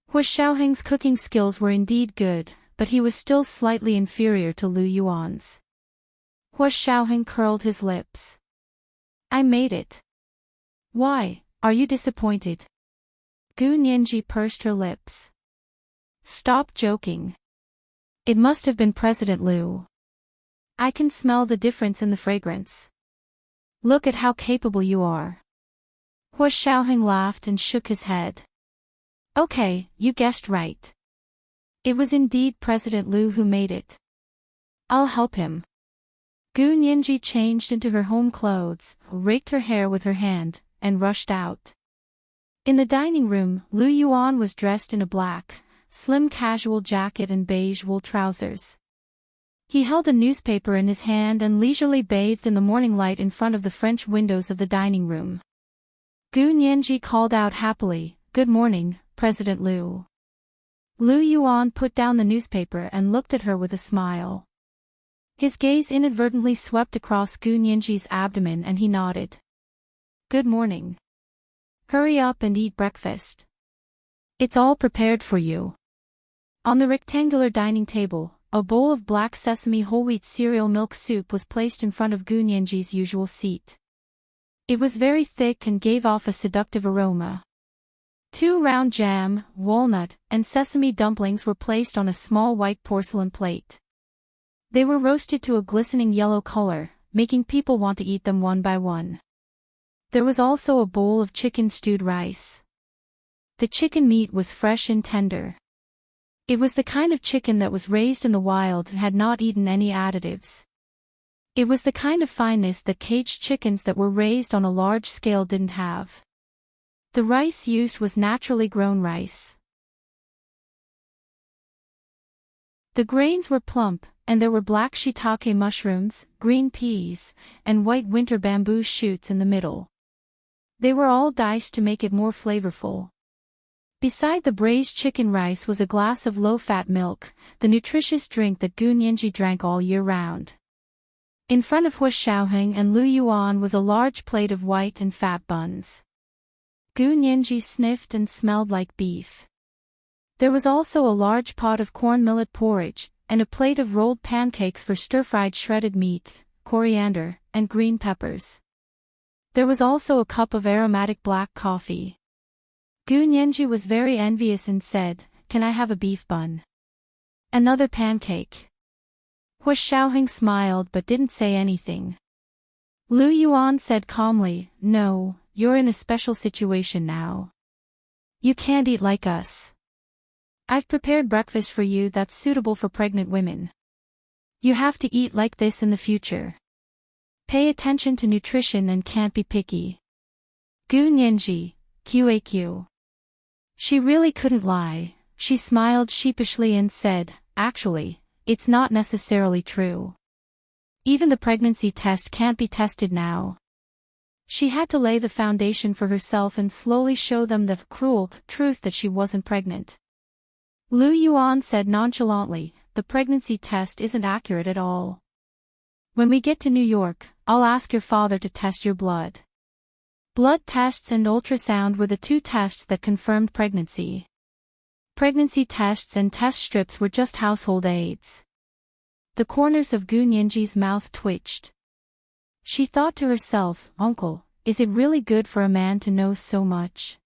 Speaker 1: Hua Xiaoheng's cooking skills were indeed good, but he was still slightly inferior to Lu Yuan's. Hua Xiaoheng curled his lips. I made it. Why, are you disappointed? Gu Nianji pursed her lips. Stop joking. It must have been President Liu. I can smell the difference in the fragrance. Look at how capable you are. Hua Xiaoheng laughed and shook his head. Okay, you guessed right. It was indeed President Liu who made it. I'll help him. Gu Nianji changed into her home clothes, raked her hair with her hand, and rushed out. In the dining room, Lu Yuan was dressed in a black, slim casual jacket and beige wool trousers. He held a newspaper in his hand and leisurely bathed in the morning light in front of the French windows of the dining room. Gu Nianji called out happily, Good morning, President Liu. Lu Yuan put down the newspaper and looked at her with a smile. His gaze inadvertently swept across Gu Nianji's abdomen and he nodded. Good morning. Hurry up and eat breakfast. It's all prepared for you. On the rectangular dining table, a bowl of black sesame whole wheat cereal milk soup was placed in front of Gu Nianji's usual seat. It was very thick and gave off a seductive aroma. 2 round jam, walnut, and sesame dumplings were placed on a small white porcelain plate. They were roasted to a glistening yellow color, making people want to eat them one by one. There was also a bowl of chicken stewed rice. The chicken meat was fresh and tender. It was the kind of chicken that was raised in the wild and had not eaten any additives. It was the kind of fineness that caged chickens that were raised on a large scale didn't have. The rice used was naturally grown rice. The grains were plump, and there were black shiitake mushrooms, green peas, and white winter bamboo shoots in the middle. They were all diced to make it more flavorful. Beside the braised chicken rice was a glass of low-fat milk, the nutritious drink that Gu Nianji drank all year round. In front of Hu Xiaoheng and Lu Yuan was a large plate of white and fat buns. Gu Nianji sniffed and smelled like beef. There was also a large pot of corn millet porridge, and a plate of rolled pancakes for stir-fried shredded meat, coriander, and green peppers. There was also a cup of aromatic black coffee. Gu Nianji was very envious and said, "Can I have a beef bun?" "Another pancake." Hu Xiaoheng smiled but didn't say anything. Lu Yuan said calmly, "No, you're in a special situation now. You can't eat like us. I've prepared breakfast for you that's suitable for pregnant women. You have to eat like this in the future. Pay attention to nutrition and can't be picky." Gu Nianji, QAQ. She really couldn't lie. She smiled sheepishly and said, "Actually, it's not necessarily true. Even the pregnancy test can't be tested now." She had to lay the foundation for herself and slowly show them the cruel truth that she wasn't pregnant. Lu Yuan said nonchalantly, "The pregnancy test isn't accurate at all. When we get to New York, I'll ask your father to test your blood." Blood tests and ultrasound were the 2 tests that confirmed pregnancy. Pregnancy tests and test strips were just household aids. The corners of Gu Nianji's mouth twitched. She thought to herself, "Uncle, is it really good for a man to know so much?"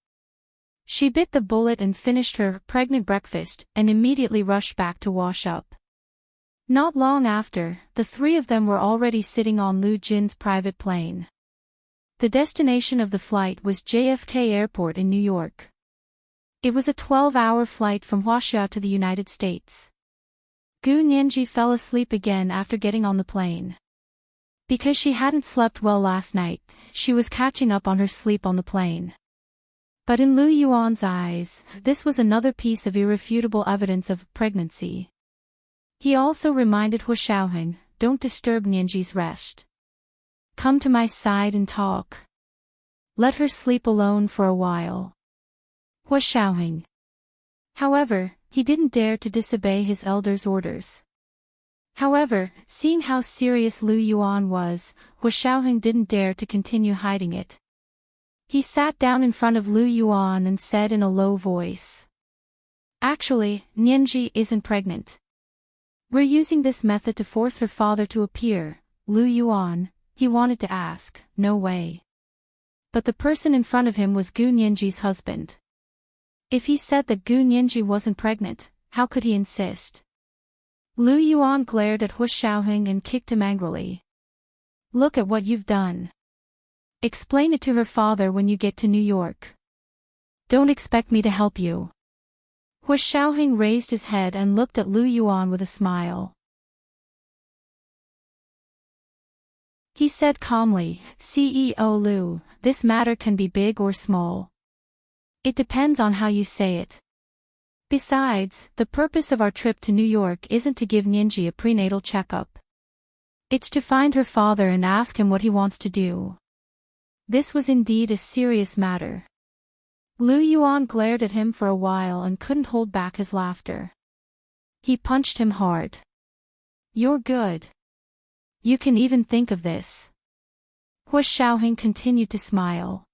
Speaker 1: She bit the bullet and finished her pregnant breakfast and immediately rushed back to wash up. Not long after, the 3 of them were already sitting on Lu Jin's private plane. The destination of the flight was JFK Airport in New York. It was a 12-hour flight from Huaxia to the United States. Gu Nianji fell asleep again after getting on the plane. Because she hadn't slept well last night, she was catching up on her sleep on the plane. But in Lu Yuan's eyes, this was another piece of irrefutable evidence of pregnancy. He also reminded Hu Xiaoheng, "Don't disturb Nianji's rest. Come to my side and talk. Let her sleep alone for a while." Hu Xiaoheng. However, he didn't dare to disobey his elder's orders. However, seeing how serious Lu Yuan was, Hu Xiaoheng didn't dare to continue hiding it. He sat down in front of Lu Yuan and said in a low voice, "Actually, Nianji isn't pregnant. We're using this method to force her father to appear." Lu Yuan, he wanted to ask, "No way." But the person in front of him was Gu Nianji's husband. If he said that Gu Nianji wasn't pregnant, how could he insist? Lu Yuan glared at Hu Xiaoheng and kicked him angrily. "Look at what you've done. Explain it to her father when you get to New York. Don't expect me to help you." Hu Xiaoheng raised his head and looked at Lu Yuan with a smile. He said calmly, "CEO Lu, this matter can be big or small. It depends on how you say it. Besides, the purpose of our trip to New York isn't to give Nianji a prenatal checkup. It's to find her father and ask him what he wants to do." This was indeed a serious matter. Lu Yuan glared at him for a while and couldn't hold back his laughter. He punched him hard. "You're good. You can even think of this." Hu Xiaoheng continued to smile.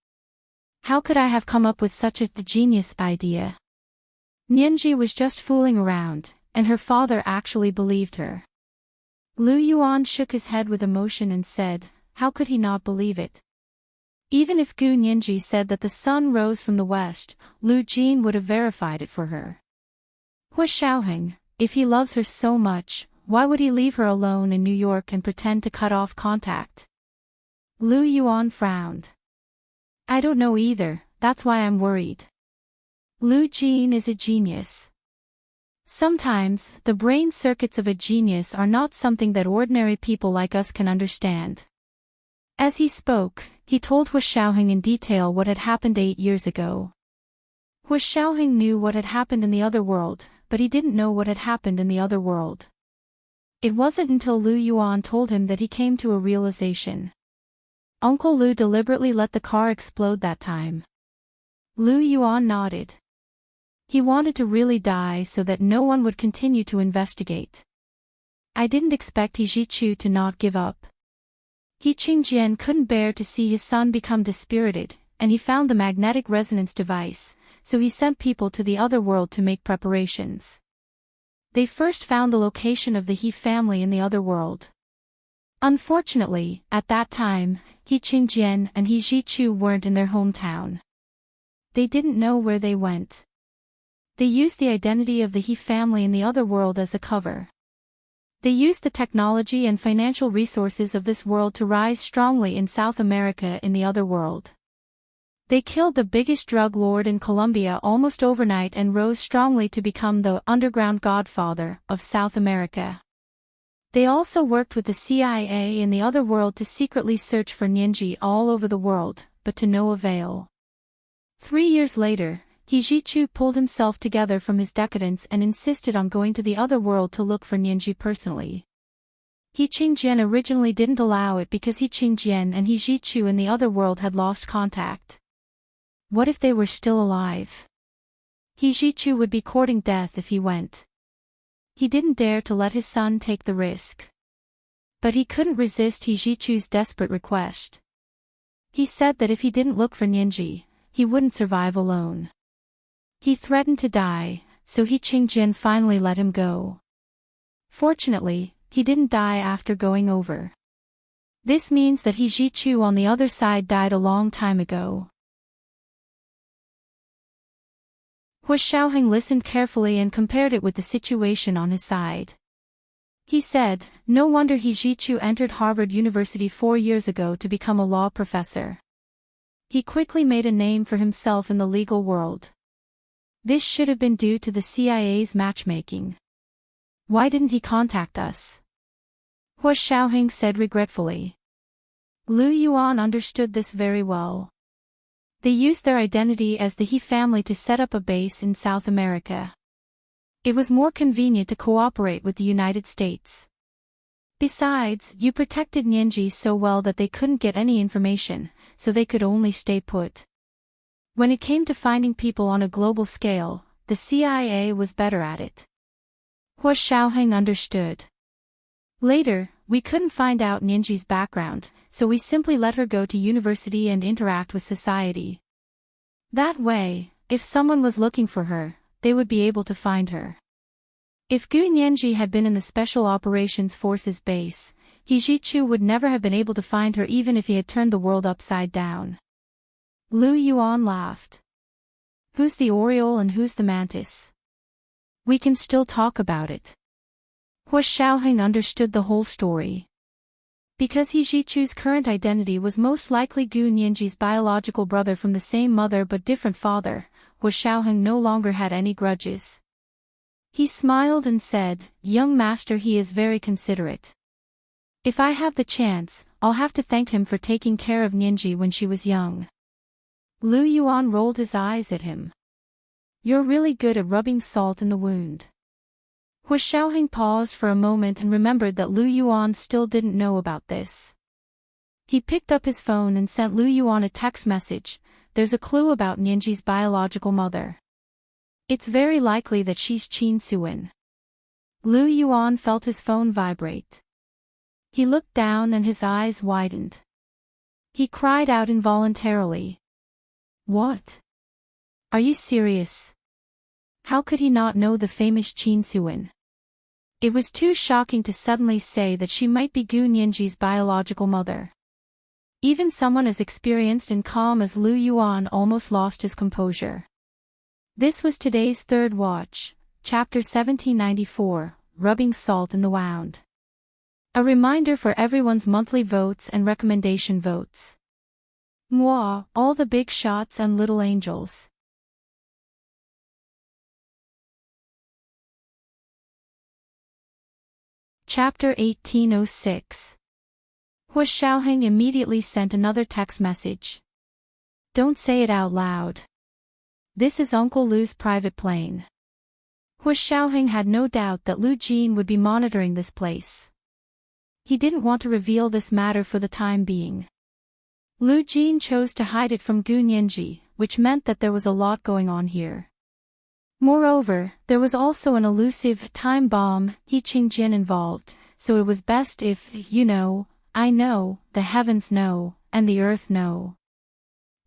Speaker 1: "How could I have come up with such a genius idea? Nianji was just fooling around, and her father actually believed her. Lu Yuan shook his head with emotion and said, how could he not believe it? Even if Gu Nianji said that the sun rose from the west, Lu Jin would have verified it for her. Hua Xiaoheng, if he loves her so much, why would he leave her alone in New York and pretend to cut off contact? Lu Yuan frowned. I don't know either, that's why I'm worried. Lu Jin is a genius. Sometimes, the brain circuits of a genius are not something that ordinary people like us can understand. As he spoke, he told Hua Xiaoheng in detail what had happened 8 years ago. Hua Xiaoheng knew what had happened in the other world, but he didn't know what had happened in the other world. It wasn't until Lu Yuan told him that he came to a realization. Uncle Lu deliberately let the car explode that time. Lu Yuan nodded. He wanted to really die so that no one would continue to investigate. I didn't expect He Zhichu to not give up. He Qingjian couldn't bear to see his son become dispirited, and he found the magnetic resonance device, so he sent people to the other world to make preparations. They first found the location of the He family in the other world. Unfortunately, at that time, He Qingjian and He Zhichu weren't in their hometown. They didn't know where they went. They used the identity of the He family in the other world as a cover. They used the technology and financial resources of this world to rise strongly in South America in the other world. They killed the biggest drug lord in Colombia almost overnight and rose strongly to become the underground godfather of South America. They also worked with the CIA in the other world to secretly search for Nianji all over the world, but to no avail. 3 years later, He Zhichu pulled himself together from his decadence and insisted on going to the other world to look for Nianji personally. He Qingjian originally didn't allow it because He Qingjian and He Zhichu in the other world had lost contact. What if they were still alive? He Zhichu would be courting death if he went. He didn't dare to let his son take the risk. But he couldn't resist He Zhichu's desperate request. He said that if he didn't look for Nianji, he wouldn't survive alone. He threatened to die, so He Qingjian finally let him go. Fortunately, he didn't die after going over. This means that He Zhichu on the other side died a long time ago. Hua Xiaoheng listened carefully and compared it with the situation on his side. He said, no wonder He Zhichu entered Harvard University 4 years ago to become a law professor. He quickly made a name for himself in the legal world. This should have been due to the CIA's matchmaking. Why didn't he contact us? Hua Xiaoheng said regretfully. Lu Yuan understood this very well. They used their identity as the He family to set up a base in South America. It was more convenient to cooperate with the United States. Besides, you protected Nianji so well that they couldn't get any information, so they could only stay put. When it came to finding people on a global scale, the CIA was better at it. Hua Xiaoheng understood. Later, we couldn't find out Nianji's background, so we simply let her go to university and interact with society. That way, if someone was looking for her, they would be able to find her. If Gu Nianji had been in the Special Operations Forces base, He Zhichu would never have been able to find her even if he had turned the world upside down. Lu Yuan laughed. Who's the Oriole and who's the Mantis? We can still talk about it. Hua Xiaoheng understood the whole story. Because He Zhichu's current identity was most likely Gu Nianji's biological brother from the same mother but different father, Hua Xiaoheng no longer had any grudges. He smiled and said, young master, he is very considerate. If I have the chance, I'll have to thank him for taking care of Nianji when she was young. Lu Yuan rolled his eyes at him. You're really good at rubbing salt in the wound. Hua Xiaoheng paused for a moment and remembered that Lu Yuan still didn't know about this. He picked up his phone and sent Lu Yuan a text message. There's a clue about Nianji's biological mother. It's very likely that she's Qin Suan. Lu Yuan felt his phone vibrate. He looked down and his eyes widened. He cried out involuntarily. What? Are you serious? How could he not know the famous Qin Suan? It was too shocking to suddenly say that she might be Gu Nianji's biological mother. Even someone as experienced and calm as Lu Yuan almost lost his composure. This was today's third watch, chapter 1794, Rubbing Salt in the Wound. A reminder for everyone's monthly votes and recommendation votes. Moi, all the big shots and little angels. Chapter 1806. Hua Xiaoheng immediately sent another text message. Don't say it out loud. This is Uncle Lu's private plane. Hua Xiaoheng had no doubt that Lu Jin would be monitoring this place. He didn't want to reveal this matter for the time being. Lu Jin chose to hide it from Gu Nianji, which meant that there was a lot going on here. Moreover, there was also an elusive time bomb, He Qingjin involved, so it was best if, I know, the heavens know, and the earth know.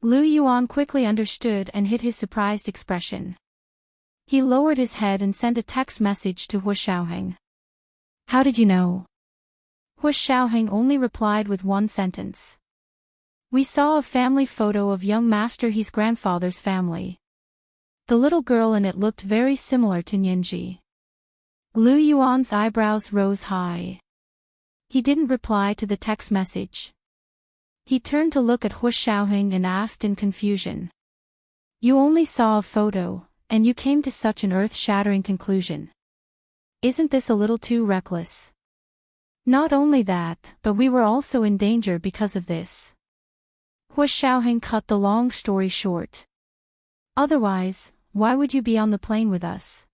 Speaker 1: Lu Yuan quickly understood and hid his surprised expression. He lowered his head and sent a text message to Hua Xiaoheng. How did you know? Hua Xiaoheng only replied with one sentence. We saw a family photo of young Master He's grandfather's family. The little girl in it looked very similar to Nianji. Lu Yuan's eyebrows rose high. He didn't reply to the text message. He turned to look at Hua Xiaoheng and asked in confusion. You only saw a photo, and you came to such an earth-shattering conclusion. Isn't this a little too reckless? Not only that, but we were also in danger because of this. Hua Xiaoheng cut the long story short. Otherwise, why would you be on the plane with us?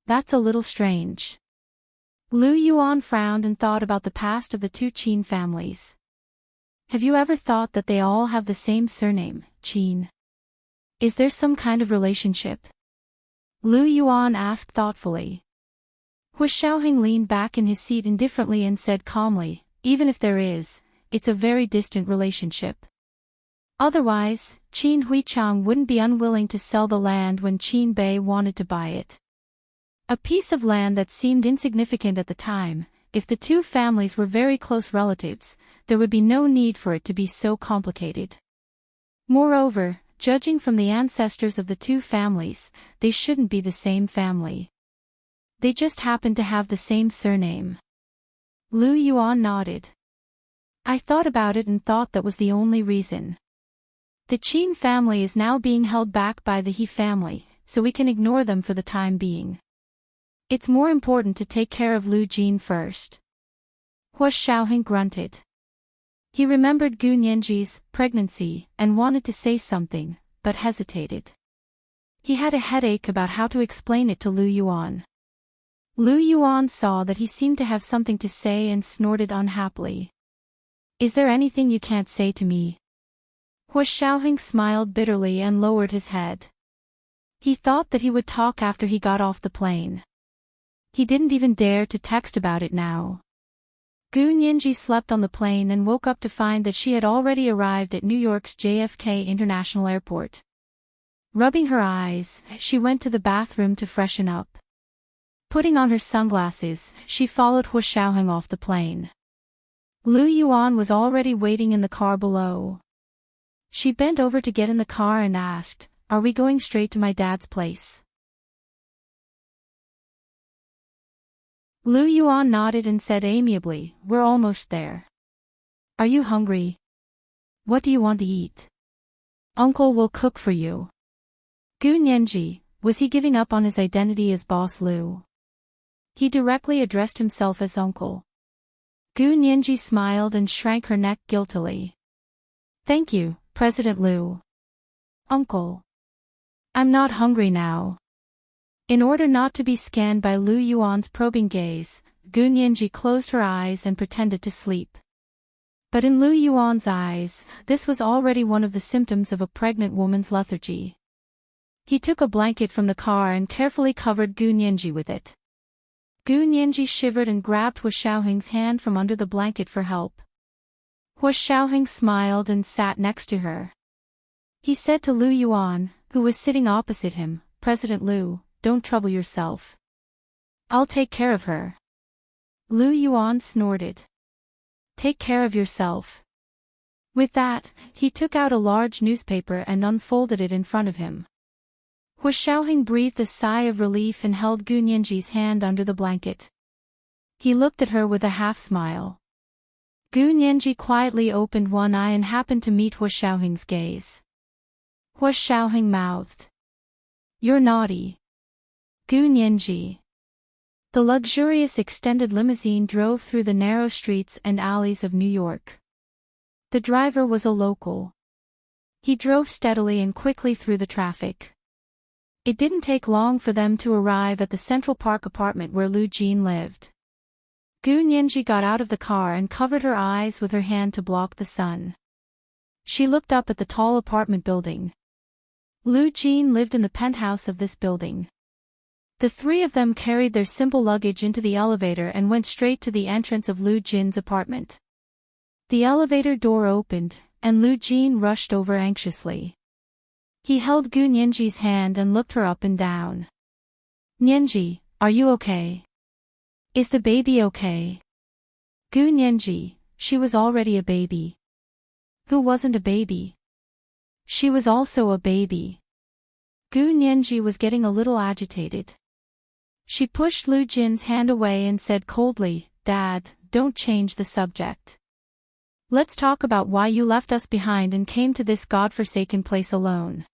Speaker 1: That's a little strange. Lu Yuan frowned and thought about the past of the two Qin families. Have you ever thought that they all have the same surname, Qin? Is there some kind of relationship? Lu Yuan asked thoughtfully. Hua Xiaoheng leaned back in his seat indifferently and said calmly, even if there is, it's a very distant relationship. Otherwise, Qin Huichang wouldn't be unwilling to sell the land when Qin Bei wanted to buy it. A piece of land that seemed insignificant at the time, if the two families were very close relatives, there would be no need for it to be so complicated. Moreover, judging from the ancestors of the two families, they shouldn't be the same family. They just happen to have the same surname. Lu Yuan nodded. I thought about it and thought that was the only reason. The Qin family is now being held back by the He family, so we can ignore them for the time being. It's more important to take care of Lu Jin first. Hua Xiaoheng grunted. He remembered Gu Nianji's pregnancy and wanted to say something, but hesitated. He had a headache about how to explain it to Lu Yuan. Lu Yuan saw that he seemed to have something to say and snorted unhappily. Is there anything you can't say to me? Hua Xiaoheng smiled bitterly and lowered his head. He thought that he would talk after he got off the plane. He didn't even dare to text about it now. Gu Nianji slept on the plane and woke up to find that she had already arrived at New York's JFK International Airport. Rubbing her eyes, she went to the bathroom to freshen up. Putting on her sunglasses, she followed Hua Xiaoheng off the plane. Lu Yuan was already waiting in the car below. She bent over to get in the car and asked, Are we going straight to my dad's place? Lu Yuan nodded and said amiably, We're almost there. Are you hungry? What do you want to eat? Uncle will cook for you. Gu Nianji, was he giving up on his identity as Boss Lu? He directly addressed himself as uncle. Gu Nianji smiled and shrank her neck guiltily. Thank you, President Lu. Uncle. I'm not hungry now. In order not to be scanned by Lu Yuan's probing gaze, Gu Nianji closed her eyes and pretended to sleep. But in Lu Yuan's eyes, this was already one of the symptoms of a pregnant woman's lethargy. He took a blanket from the car and carefully covered Gu Nianji with it. Gu Nianji shivered and grabbed Hua Xiaoheng's hand from under the blanket for help. Hua Xiaoheng smiled and sat next to her. He said to Lu Yuan, who was sitting opposite him, President Lu, don't trouble yourself. I'll take care of her. Lu Yuan snorted. Take care of yourself. With that, he took out a large newspaper and unfolded it in front of him. Hua Xiaoheng breathed a sigh of relief and held Gu Nianji's hand under the blanket. He looked at her with a half-smile. Gu Nianji quietly opened one eye and happened to meet Hua Xiaoheng's gaze. Hua Xiaoheng mouthed. You're naughty. Gu Nianji. The luxurious extended limousine drove through the narrow streets and alleys of New York. The driver was a local. He drove steadily and quickly through the traffic. It didn't take long for them to arrive at the Central Park apartment where Lu Jin lived. Gu Nianji got out of the car and covered her eyes with her hand to block the sun. She looked up at the tall apartment building. Lu Jin lived in the penthouse of this building. The three of them carried their simple luggage into the elevator and went straight to the entrance of Lu Jin's apartment. The elevator door opened, and Lu Jin rushed over anxiously. He held Gu Nianji's hand and looked her up and down. Nianji, are you okay? Is the baby okay? Gu Nianji, she was already a baby. Who wasn't a baby? She was also a baby. Gu Nianji was getting a little agitated. She pushed Lu Jin's hand away and said coldly, Dad, don't change the subject. Let's talk about why you left us behind and came to this godforsaken place alone.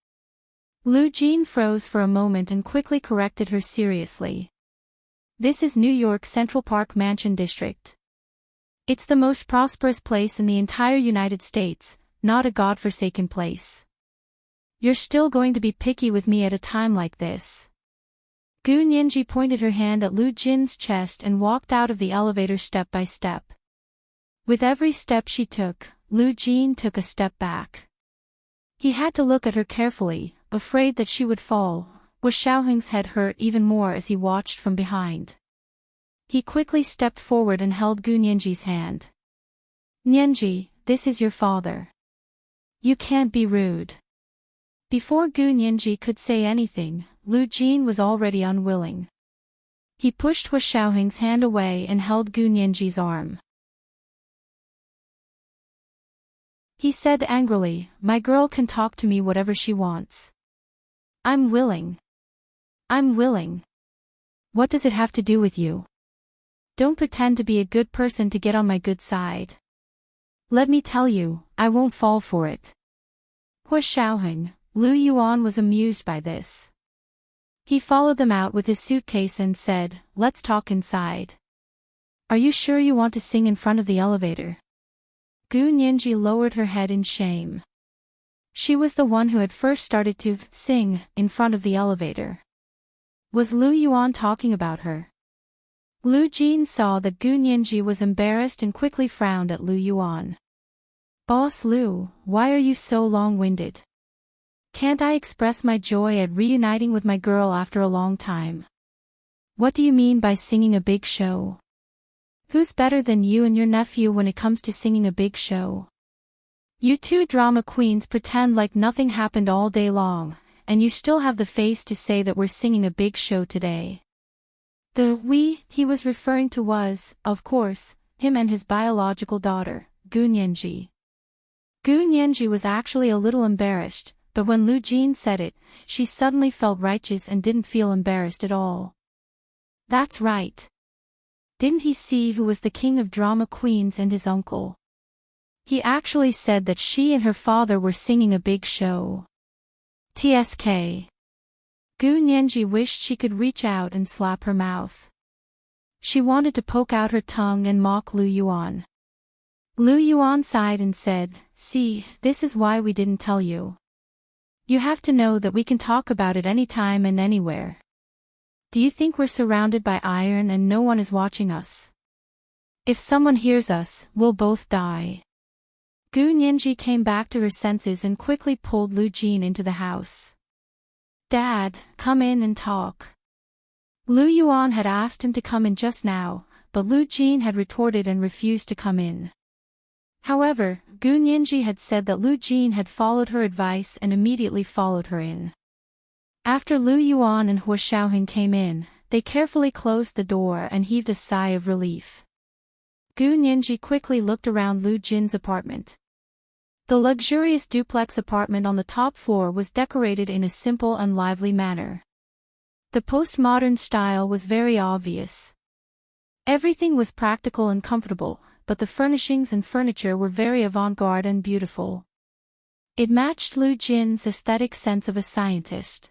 Speaker 1: Lu Jin froze for a moment and quickly corrected her seriously. This is New York's Central Park Mansion District. It's the most prosperous place in the entire United States, not a godforsaken place. You're still going to be picky with me at a time like this. Gu Nianji pointed her hand at Lu Jin's chest and walked out of the elevator step by step. With every step she took, Lu Jin took a step back. He had to look at her carefully, afraid that she would fall. Hua Xiaoheng's head hurt even more as he watched from behind. He quickly stepped forward and held Gu Nianji's hand. Nianji, this is your father. You can't be rude. Before Gu Nianji could say anything, Lu Jin was already unwilling. He pushed Hua Xiaoheng's hand away and held Gu Nianji's arm. He said angrily, My girl can talk to me whatever she wants. I'm willing. I'm willing. What does it have to do with you? Don't pretend to be a good person to get on my good side. Let me tell you, I won't fall for it. Hua Xiaoheng, Lu Yuan was amused by this. He followed them out with his suitcase and said, Let's talk inside. Are you sure you want to sing in front of the elevator? Gu Nianji lowered her head in shame. She was the one who had first started to sing in front of the elevator. Was Lu Yuan talking about her? Lu Jin saw that Gu Nianji was embarrassed and quickly frowned at Lu Yuan. Boss Lu, why are you so long-winded? Can't I express my joy at reuniting with my girl after a long time? What do you mean by singing a big show? Who's better than you and your nephew when it comes to singing a big show? You two drama queens pretend like nothing happened all day long, and you still have the face to say that we're singing a big show today. The we he was referring to was, of course, him and his biological daughter, Gu Nianji. Gu Nianji was actually a little embarrassed, but when Lu Jin said it, she suddenly felt righteous and didn't feel embarrassed at all. That's right. Didn't he see who was the king of drama queens and his uncle? He actually said that she and her father were singing a big show. TSK. Gu Nianji wished she could reach out and slap her mouth. She wanted to poke out her tongue and mock Lu Yuan. Lu Yuan sighed and said, See, this is why we didn't tell you. You have to know that we can talk about it anytime and anywhere. Do you think we're surrounded by iron and no one is watching us? If someone hears us, we'll both die. Gu Nianji came back to her senses and quickly pulled Lu Jin into the house. Dad, come in and talk. Lu Yuan had asked him to come in just now, but Lu Jin had retorted and refused to come in. However, Gu Nianji had said that Lu Jin had followed her advice and immediately followed her in. After Lu Yuan and Hua Xiaoheng came in, they carefully closed the door and heaved a sigh of relief. Gu Nianji quickly looked around Lu Jin's apartment. The luxurious duplex apartment on the top floor was decorated in a simple and lively manner. The postmodern style was very obvious. Everything was practical and comfortable, but the furnishings and furniture were very avant-garde and beautiful. It matched Lu Jin's aesthetic sense of a scientist.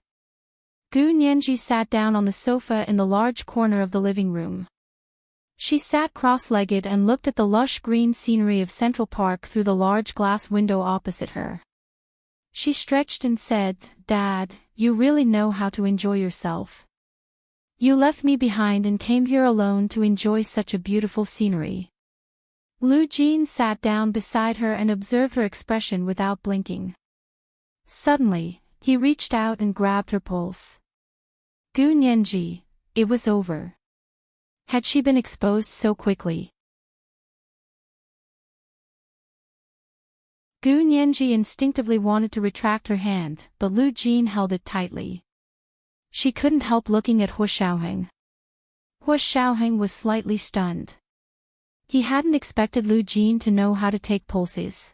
Speaker 1: Gu Nianji sat down on the sofa in the large corner of the living room. She sat cross-legged and looked at the lush green scenery of Central Park through the large glass window opposite her. She stretched and said, "Dad, you really know how to enjoy yourself. You left me behind and came here alone to enjoy such a beautiful scenery." Lu Jin sat down beside her and observed her expression without blinking. Suddenly, he reached out and grabbed her pulse. Gu Nianji, it was over. Had she been exposed so quickly? Gu Nianji instinctively wanted to retract her hand, but Lu Jin held it tightly. She couldn't help looking at Hua Xiaoheng. Hua Xiaoheng was slightly stunned. He hadn't expected Lu Jin to know how to take pulses.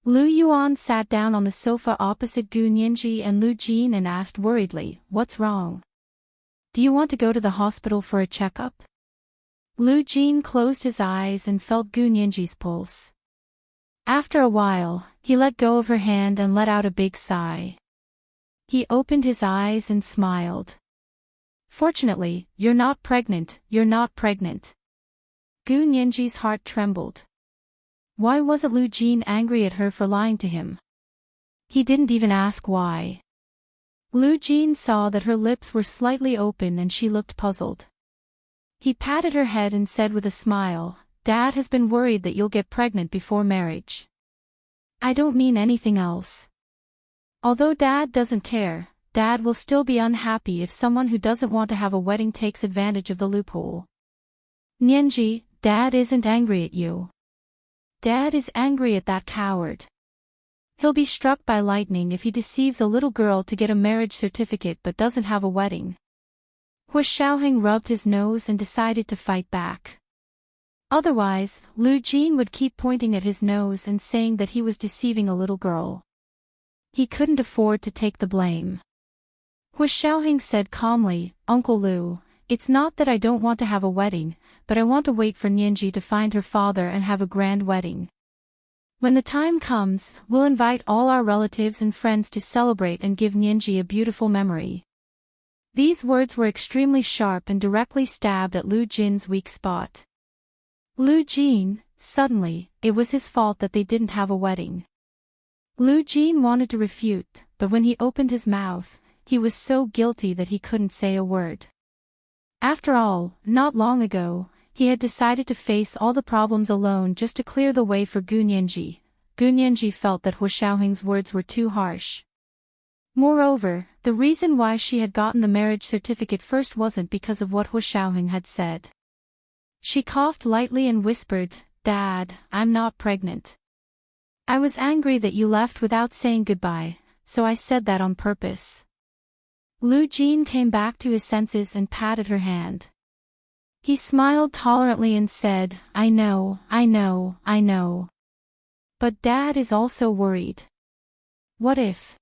Speaker 1: Lu Yuan sat down on the sofa opposite Gu Nianji and Lu Jin and asked worriedly, "What's wrong? Do you want to go to the hospital for a checkup?" Lu Jin closed his eyes and felt Gu Nianji's pulse. After a while, he let go of her hand and let out a big sigh. He opened his eyes and smiled. "Fortunately, you're not pregnant, you're not pregnant." Gu Nianji's heart trembled. Why wasn't Lu Jin angry at her for lying to him? He didn't even ask why. Lu Jin saw that her lips were slightly open and she looked puzzled. He patted her head and said with a smile, "Dad has been worried that you'll get pregnant before marriage. I don't mean anything else. Although Dad doesn't care, Dad will still be unhappy if someone who doesn't want to have a wedding takes advantage of the loophole. Nianji, Dad isn't angry at you. Dad is angry at that coward. He'll be struck by lightning if he deceives a little girl to get a marriage certificate but doesn't have a wedding." Hua Xiaoheng rubbed his nose and decided to fight back. Otherwise, Lu Jin would keep pointing at his nose and saying that he was deceiving a little girl. He couldn't afford to take the blame. Hua Xiaoheng said calmly, "Uncle Lu, it's not that I don't want to have a wedding, but I want to wait for Nianji to find her father and have a grand wedding. When the time comes, we'll invite all our relatives and friends to celebrate and give Nianji a beautiful memory." These words were extremely sharp and directly stabbed at Lu Jin's weak spot. Lu Jin, suddenly, it was his fault that they didn't have a wedding. Lu Jin wanted to refute, but when he opened his mouth, he was so guilty that he couldn't say a word. After all, not long ago, he had decided to face all the problems alone just to clear the way for Gu Nianji. Gu Nianji felt that Hua Xiaoheng's words were too harsh. Moreover, the reason why she had gotten the marriage certificate first wasn't because of what Hua Xiaoheng had said. She coughed lightly and whispered, "Dad, I'm not pregnant. I was angry that you left without saying goodbye, so I said that on purpose." Lu Jin came back to his senses and patted her hand. He smiled tolerantly and said, I know. But Dad is also worried. What if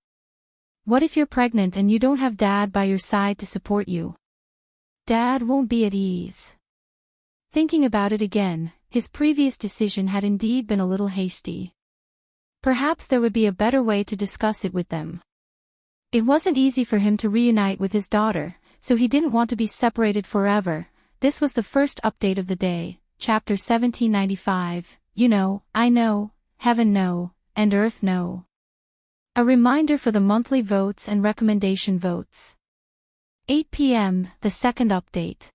Speaker 1: you're pregnant and you don't have Dad by your side to support you? Dad won't be at ease." Thinking about it again, his previous decision had indeed been a little hasty. Perhaps there would be a better way to discuss it with them. It wasn't easy for him to reunite with his daughter, so he didn't want to be separated forever. This was the first update of the day, chapter 1795, You know, I know, Heaven know, and Earth know. A reminder for the monthly votes and recommendation votes. 8 p.m., the second update.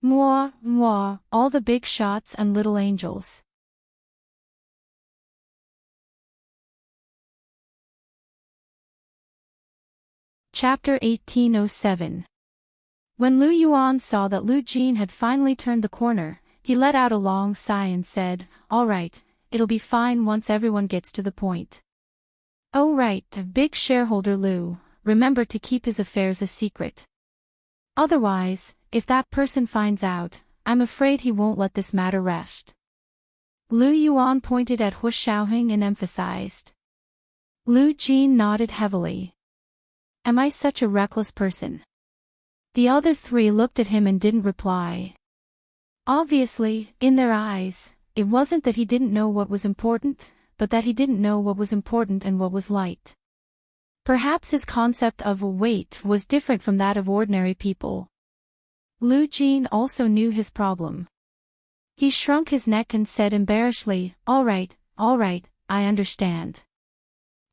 Speaker 1: Mwah, all the big shots and little angels. Chapter 1807. When Lu Yuan saw that Lu Jin had finally turned the corner, he let out a long sigh and said, "All right, it'll be fine once everyone gets to the point." Oh right, big shareholder Lu, remember to keep his affairs a secret. Otherwise, if that person finds out, I'm afraid he won't let this matter rest. Lu Yuan pointed at Hu Xiaoheng and emphasized. Lu Jin nodded heavily. Am I such a reckless person? The other three looked at him and didn't reply. Obviously, in their eyes, it wasn't that he didn't know what was important, but that he didn't know what was important and what was light. Perhaps his concept of weight was different from that of ordinary people. Lu Jin also knew his problem. He shrunk his neck and said embarrassedly, all right, I understand.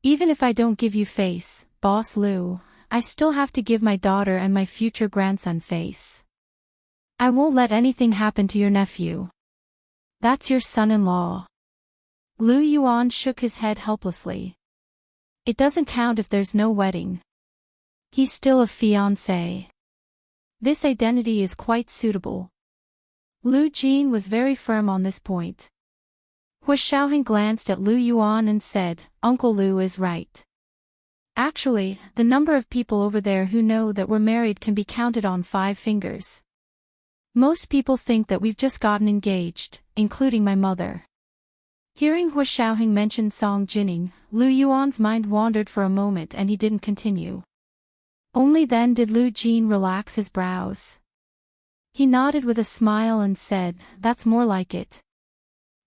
Speaker 1: Even if I don't give you face, Boss Lu, I still have to give my daughter and my future grandson face. I won't let anything happen to your nephew. That's your son-in-law. Lu Yuan shook his head helplessly. It doesn't count if there's no wedding. He's still a fiancé. This identity is quite suitable. Lu Jin was very firm on this point. Hu Xiaoheng glanced at Lu Yuan and said, Uncle Lu is right. Actually, the number of people over there who know that we're married can be counted on 5 fingers. Most people think that we've just gotten engaged, including my mother. Hearing Hu Xiaoheng mention Song Jining, Lu Yuan's mind wandered for a moment and he didn't continue. Only then did Lu Jin relax his brows. He nodded with a smile and said, that's more like it.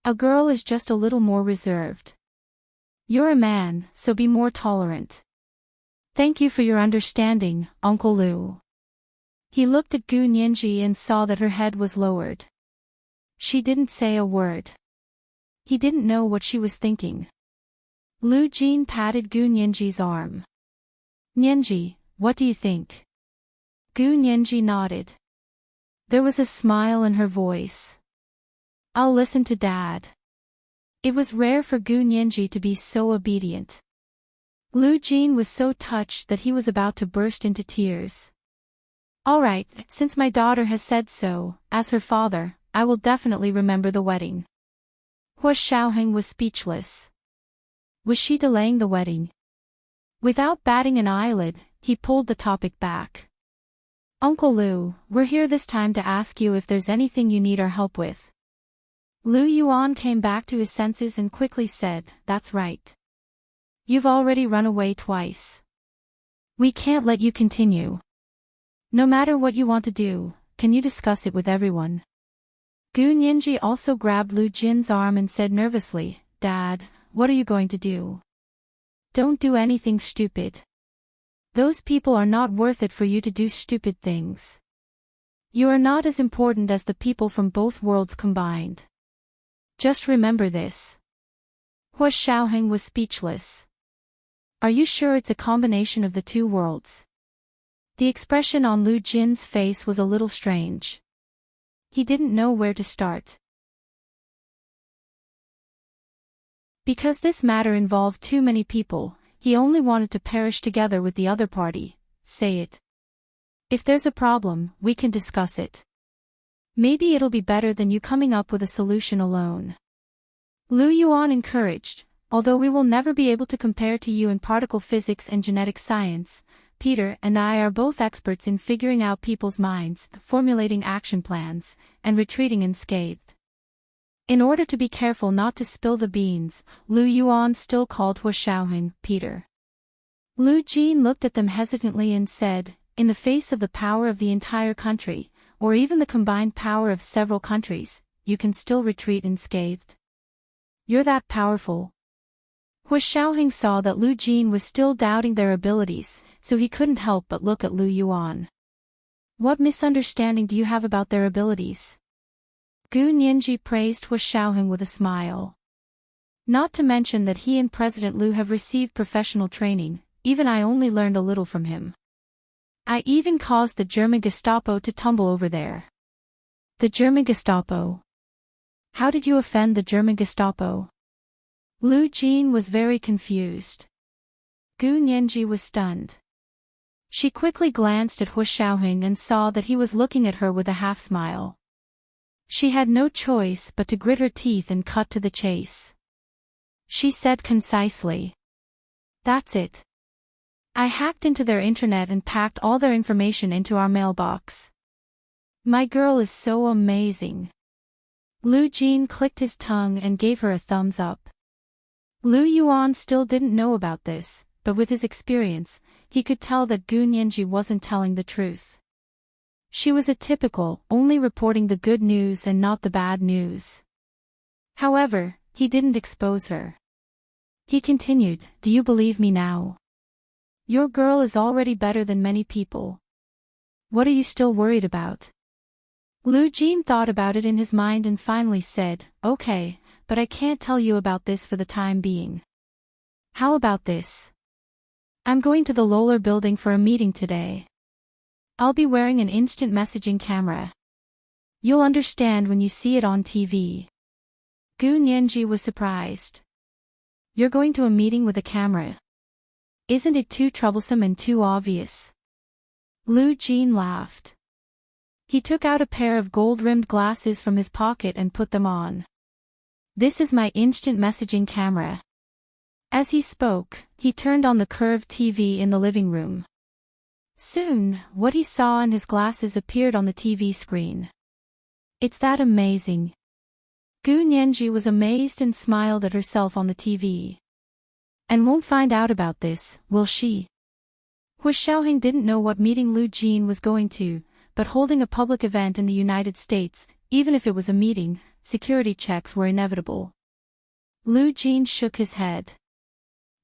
Speaker 1: A girl is just a little more reserved. You're a man, so be more tolerant. Thank you for your understanding, Uncle Lu. He looked at Gu Nianji and saw that her head was lowered. She didn't say a word. He didn't know what she was thinking. Lu Jin patted Gu Nianji's arm. Nianji, what do you think? Gu Nianji nodded. There was a smile in her voice. I'll listen to Dad. It was rare for Gu Nianji to be so obedient. Lu Jin was so touched that he was about to burst into tears. All right, since my daughter has said so, as her father, I will definitely remember the wedding. Hu Xiaoheng was speechless. Was she delaying the wedding? Without batting an eyelid, he pulled the topic back. Uncle Lu, we're here this time to ask you if there's anything you need our help with. Lu Yuan came back to his senses and quickly said, that's right. You've already run away twice. We can't let you continue. No matter what you want to do, can you discuss it with everyone? Gu Nianji also grabbed Lu Jin's arm and said nervously, Dad, what are you going to do? Don't do anything stupid. Those people are not worth it for you to do stupid things. You are not as important as the people from both worlds combined. Just remember this. Hu Xiaoheng was speechless. Are you sure it's a combination of the 2 worlds? The expression on Lu Jin's face was a little strange. He didn't know where to start. Because this matter involved too many people, he only wanted to perish together with the other party. Say it. If there's a problem, we can discuss it. Maybe it'll be better than you coming up with a solution alone. Lu Yuan encouraged, although we will never be able to compare to you in particle physics and genetic science, Peter and I are both experts in figuring out people's minds, formulating action plans, and retreating unscathed. In order to be careful not to spill the beans, Lu Yuan still called Hu Xiaoheng Peter. Lu Jin looked at them hesitantly and said, in the face of the power of the entire country, or even the combined power of several countries, you can still retreat unscathed. You're that powerful. Hu Xiaoheng saw that Lu Jin was still doubting their abilities, so he couldn't help but look at Lu Yuan. What misunderstanding do you have about their abilities? Gu Nianji praised Hu Xiaoheng with a smile. Not to mention that he and President Lu have received professional training, even I only learned a little from him. I even caused the German Gestapo to tumble over there. The German Gestapo? How did you offend the German Gestapo? Lu Jin was very confused. Gu Nianji was stunned. She quickly glanced at Hu Xiaoheng and saw that he was looking at her with a half-smile. She had no choice but to grit her teeth and cut to the chase. She said concisely. That's it. I hacked into their internet and packed all their information into our mailbox. My girl is so amazing. Lu Jin clicked his tongue and gave her a thumbs up. Lu Yuan still didn't know about this, but with his experience, he could tell that Gu Nianji wasn't telling the truth. She was a typical, only reporting the good news and not the bad news. However, he didn't expose her. He continued, "Do you believe me now? Your girl is already better than many people. What are you still worried about?" Lu Jin thought about it in his mind and finally said, "Okay, but I can't tell you about this for the time being. How about this? I'm going to the LoveLore building for a meeting today. I'll be wearing an instant messaging camera. You'll understand when you see it on TV." Gu Nianji was surprised. "You're going to a meeting with a camera? Isn't it too troublesome and too obvious?" Lu Jin laughed. He took out a pair of gold-rimmed glasses from his pocket and put them on. "This is my instant messaging camera." As he spoke, he turned on the curved TV in the living room. Soon, what he saw in his glasses appeared on the TV screen. "It's that amazing." Gu Nianji was amazed and smiled at herself on the TV. "And won't find out about this, will she?" Hu Xiaoheng didn't know what meeting Lu Jin was going to, but holding a public event in the United States, even if it was a meeting, security checks were inevitable. Lu Jin shook his head.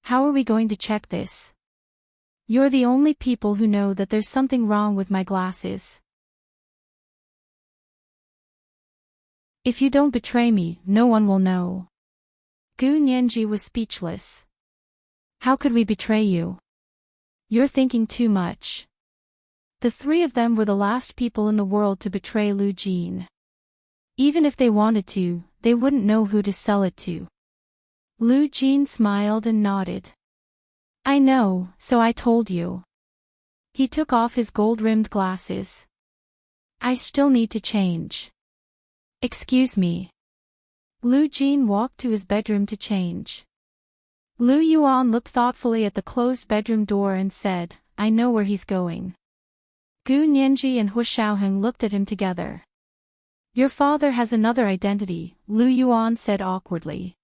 Speaker 1: "How are we going to check this? You're the only people who know that there's something wrong with my glasses. If you don't betray me, no one will know." Gu Nianji was speechless. "How could we betray you? You're thinking too much." The three of them were the last people in the world to betray Lu Jin. Even if they wanted to, they wouldn't know who to sell it to. Lu Jin smiled and nodded. "I know, so I told you." He took off his gold-rimmed glasses. "I still need to change." "Excuse me." Lu Jin walked to his bedroom to change. Lu Yuan looked thoughtfully at the closed bedroom door and said, "I know where he's going." Gu Nianji and Hu Xiaoheng looked at him together. "Your father has another identity," Lu Yuan said awkwardly.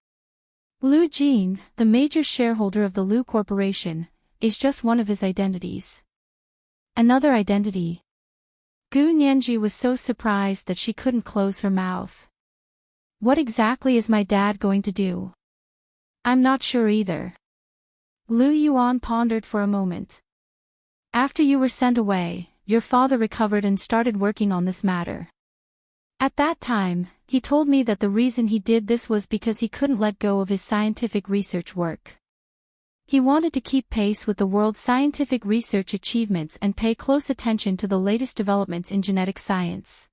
Speaker 1: "Lu Jin, the major shareholder of the Lu Corporation, is just one of his identities." "Another identity?" Gu Nianji was so surprised that she couldn't close her mouth. "What exactly is my dad going to do?" "I'm not sure either." Lu Yuan pondered for a moment. "After you were sent away, your father recovered and started working on this matter. At that time, he told me that the reason he did this was because he couldn't let go of his scientific research work. He wanted to keep pace with the world's scientific research achievements and pay close attention to the latest developments in genetic science."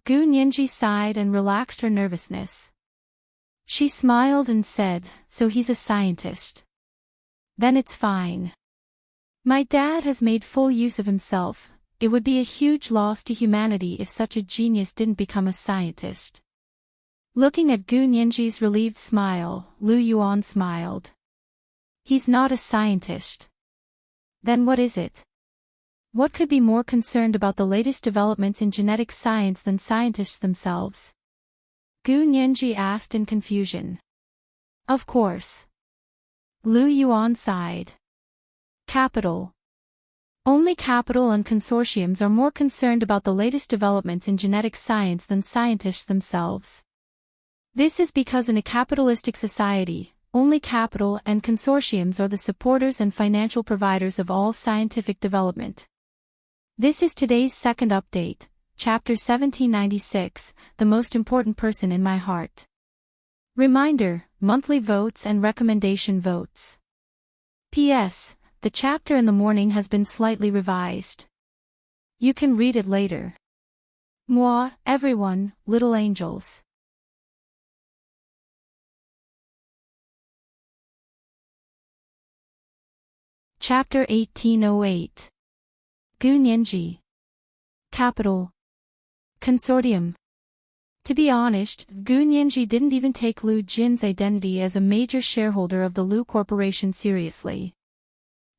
Speaker 1: Gu Nianji sighed and relaxed her nervousness. She smiled and said, "So he's a scientist. Then it's fine. My dad has made full use of himself. It would be a huge loss to humanity if such a genius didn't become a scientist." Looking at Gu Nianji's relieved smile, Lu Yuan smiled. "He's not a scientist. Then what is it? What could be more concerned about the latest developments in genetic science than scientists themselves?" Gu Nianji asked in confusion. "Of course." Lu Yuan sighed. "Capital. Only capital and consortiums are more concerned about the latest developments in genetic science than scientists themselves. This is because in a capitalistic society, only capital and consortiums are the supporters and financial providers of all scientific development. This is today's second update, Chapter 1796, The Most Important Person in My Heart. Reminder, monthly votes and recommendation votes. P.S. The chapter in the morning has been slightly revised. You can read it later. Moi, everyone, little angels. Chapter 1808. Gu Nianji. Capital. Consortium. To be honest, Gu Nianji didn't even take Lu Jin's identity as a major shareholder of the Lu Corporation seriously.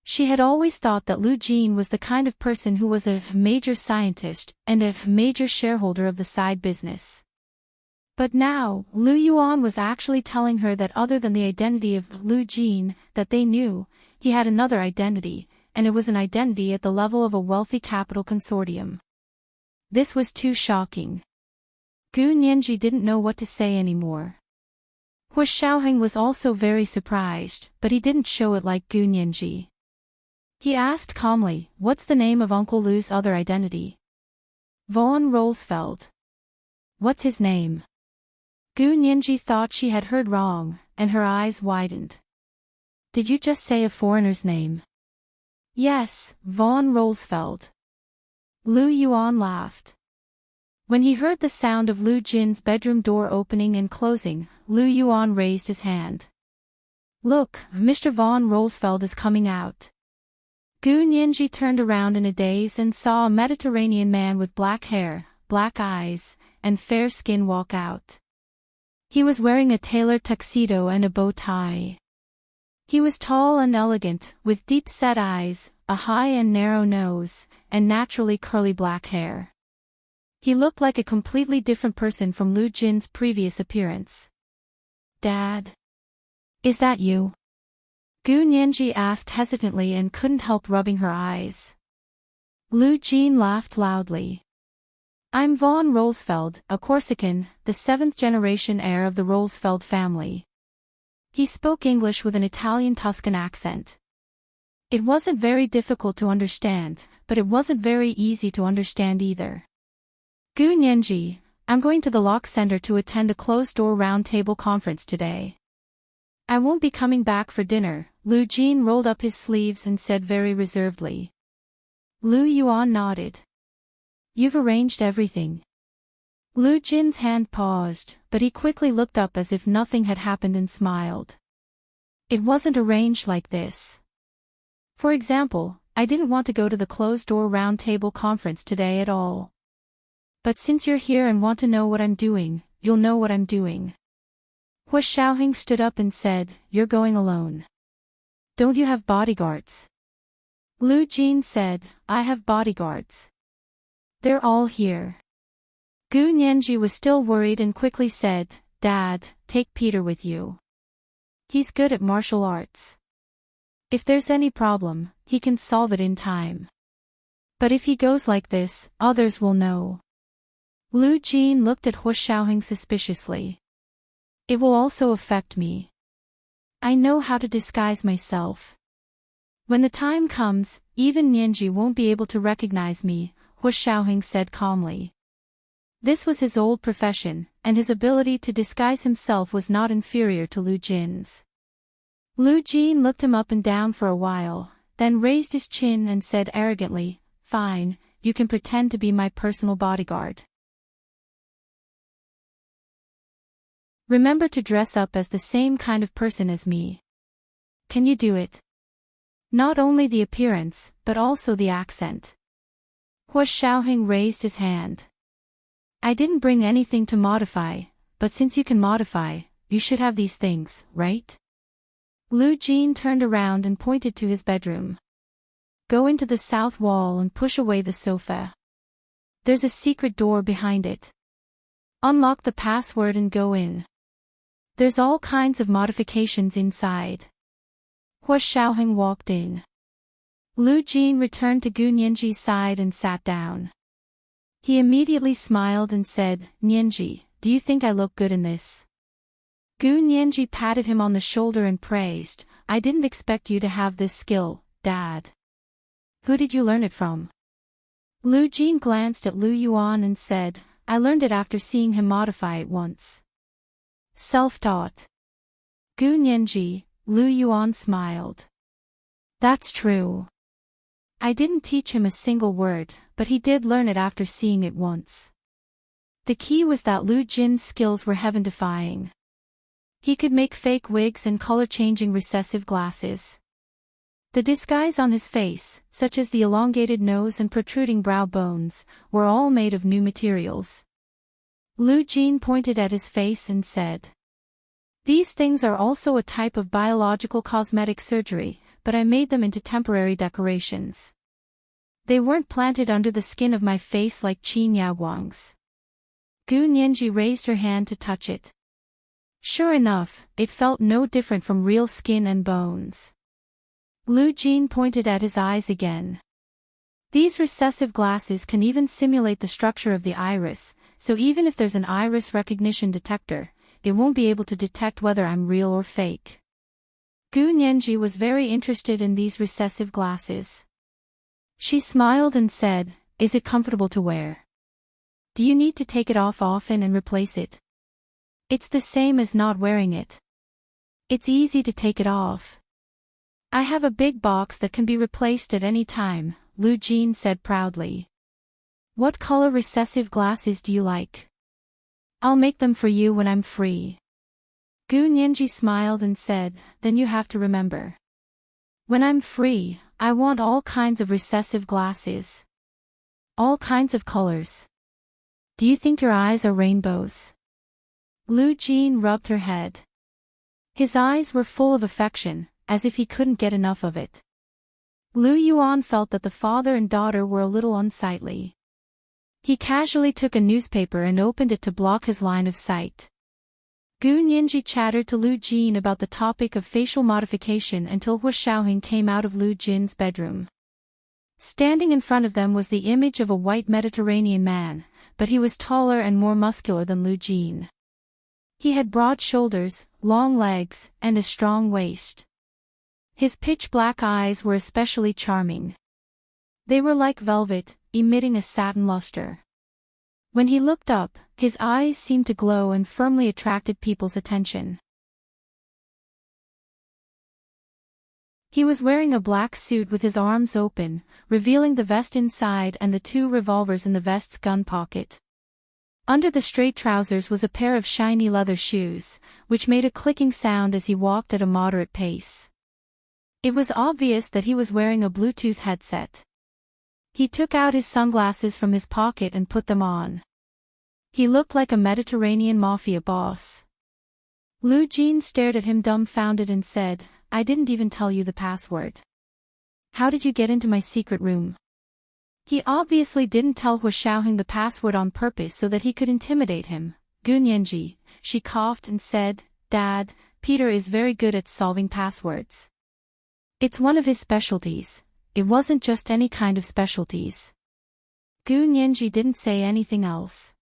Speaker 1: She had always thought that Lu Jin was the kind of person who was a major scientist and a major shareholder of the side business. But now, Lu Yuan was actually telling her that other than the identity of Lu Jin that they knew, he had another identity, and it was an identity at the level of a wealthy capital consortium. This was too shocking. Gu Nianji didn't know what to say anymore. Hu Xiaoheng was also very surprised, but he didn't show it like Gu Nianji. He asked calmly, "What's the name of Uncle Lu's other identity?" "Von Rolsfeld." "What's his name?" Gu Nianji thought she had heard wrong, and her eyes widened. "Did you just say a foreigner's name?" "Yes, von Rolsfeld." Lu Yuan laughed. When he heard the sound of Lu Jin's bedroom door opening and closing, Lu Yuan raised his hand. "Look, Mr. von Rolsfeld is coming out." Gu Nianji turned around in a daze and saw a Mediterranean man with black hair, black eyes, and fair skin walk out. He was wearing a tailored tuxedo and a bow tie. He was tall and elegant, with deep-set eyes, a high and narrow nose, and naturally curly black hair. He looked like a completely different person from Lu Jin's previous appearance. "Dad? Is that you?" Gu Nianji asked hesitantly and couldn't help rubbing her eyes. Lu Jin laughed loudly. "I'm von Rolsfeld, a Corsican, the 7th-generation heir of the Rolsfeld family." He spoke English with an Italian Tuscan accent. It wasn't very difficult to understand, but it wasn't very easy to understand either. "Gu Nianji, I'm going to the Lock Center to attend a closed-door round-table conference today. I won't be coming back for dinner." Lu Jin rolled up his sleeves and said very reservedly. Lu Yuan nodded. "You've arranged everything." Lu Jin's hand paused, but he quickly looked up as if nothing had happened and smiled. "It wasn't arranged like this. For example, I didn't want to go to the closed-door round-table conference today at all. But since you're here and want to know what I'm doing, you'll know what I'm doing." Hu Xiaoheng stood up and said, "You're going alone. Don't you have bodyguards?" Lu Jin said, "I have bodyguards. They're all here." Gu Nianji was still worried and quickly said, "Dad, take Peter with you. He's good at martial arts. If there's any problem, he can solve it in time. But if he goes like this, others will know." Lu Jin looked at Hu Xiaoheng suspiciously. "It will also affect me. I know how to disguise myself. When the time comes, even Nianji won't be able to recognize me," Hu Xiaoheng said calmly. This was his old profession, and his ability to disguise himself was not inferior to Lu Jin's. Lu Jin looked him up and down for a while, then raised his chin and said arrogantly, "Fine, you can pretend to be my personal bodyguard. Remember to dress up as the same kind of person as me. Can you do it? Not only the appearance, but also the accent." Hu Xiaoheng raised his hand. "I didn't bring anything to modify, but since you can modify, you should have these things, right?" Lu Jin turned around and pointed to his bedroom. "Go into the south wall and push away the sofa. There's a secret door behind it. Unlock the password and go in. There's all kinds of modifications inside." Hu Xiaoheng walked in. Lu Jin returned to Gu Nianji's side and sat down. He immediately smiled and said, "Nianji, do you think I look good in this?" Gu Nianji patted him on the shoulder and praised, "I didn't expect you to have this skill, Dad. Who did you learn it from?" Lu Jin glanced at Lu Yuan and said, "I learned it after seeing him modify it once. Self-taught." Gu Nianji, Lu Yuan smiled. "That's true. I didn't teach him a single word, but he did learn it after seeing it once." The key was that Lu Jin's skills were heaven-defying. He could make fake wigs and color-changing recessive glasses. The disguise on his face, such as the elongated nose and protruding brow bones, were all made of new materials. Lu Jin pointed at his face and said. These things are also a type of biological cosmetic surgery, but I made them into temporary decorations. They weren't planted under the skin of my face like Qin Yaoguang's. Gu Nianji raised her hand to touch it. Sure enough, it felt no different from real skin and bones. Lu Jin pointed at his eyes again. These recessive glasses can even simulate the structure of the iris, so even if there's an iris recognition detector, it won't be able to detect whether I'm real or fake. Gu Nianji was very interested in these recessive glasses. She smiled and said, "Is it comfortable to wear? Do you need to take it off often and replace it?" It's the same as not wearing it. It's easy to take it off. I have a big box that can be replaced at any time, Lu Jin said proudly. What color recessive glasses do you like? I'll make them for you when I'm free. Gu Nianji smiled and said, then you have to remember. When I'm free, I want all kinds of recessive glasses. All kinds of colors. Do you think your eyes are rainbows? Lu Jin rubbed her head. His eyes were full of affection, as if he couldn't get enough of it. Lu Yuan felt that the father and daughter were a little unsightly. He casually took a newspaper and opened it to block his line of sight. Gu Nianji chattered to Lu Jin about the topic of facial modification until Hu Xiaoheng came out of Lu Jin's bedroom. Standing in front of them was the image of a white Mediterranean man, but he was taller and more muscular than Lu Jin. He had broad shoulders, long legs, and a strong waist. His pitch-black eyes were especially charming. They were like velvet, emitting a satin luster. When he looked up, his eyes seemed to glow and firmly attracted people's attention. He was wearing a black suit with his arms open, revealing the vest inside and the 2 revolvers in the vest's gun pocket. Under the straight trousers was a pair of shiny leather shoes, which made a clicking sound as he walked at a moderate pace. It was obvious that he was wearing a Bluetooth headset. He took out his sunglasses from his pocket and put them on. He looked like a Mediterranean mafia boss. Lu Jin stared at him dumbfounded and said, I didn't even tell you the password. How did you get into my secret room? He obviously didn't tell Hu Xiaoheng the password on purpose so that he could intimidate him. Gu Nianji, she coughed and said, Dad, Peter is very good at solving passwords. It's one of his specialties. It wasn't just any kind of specialties. Gu Nianji didn't say anything else.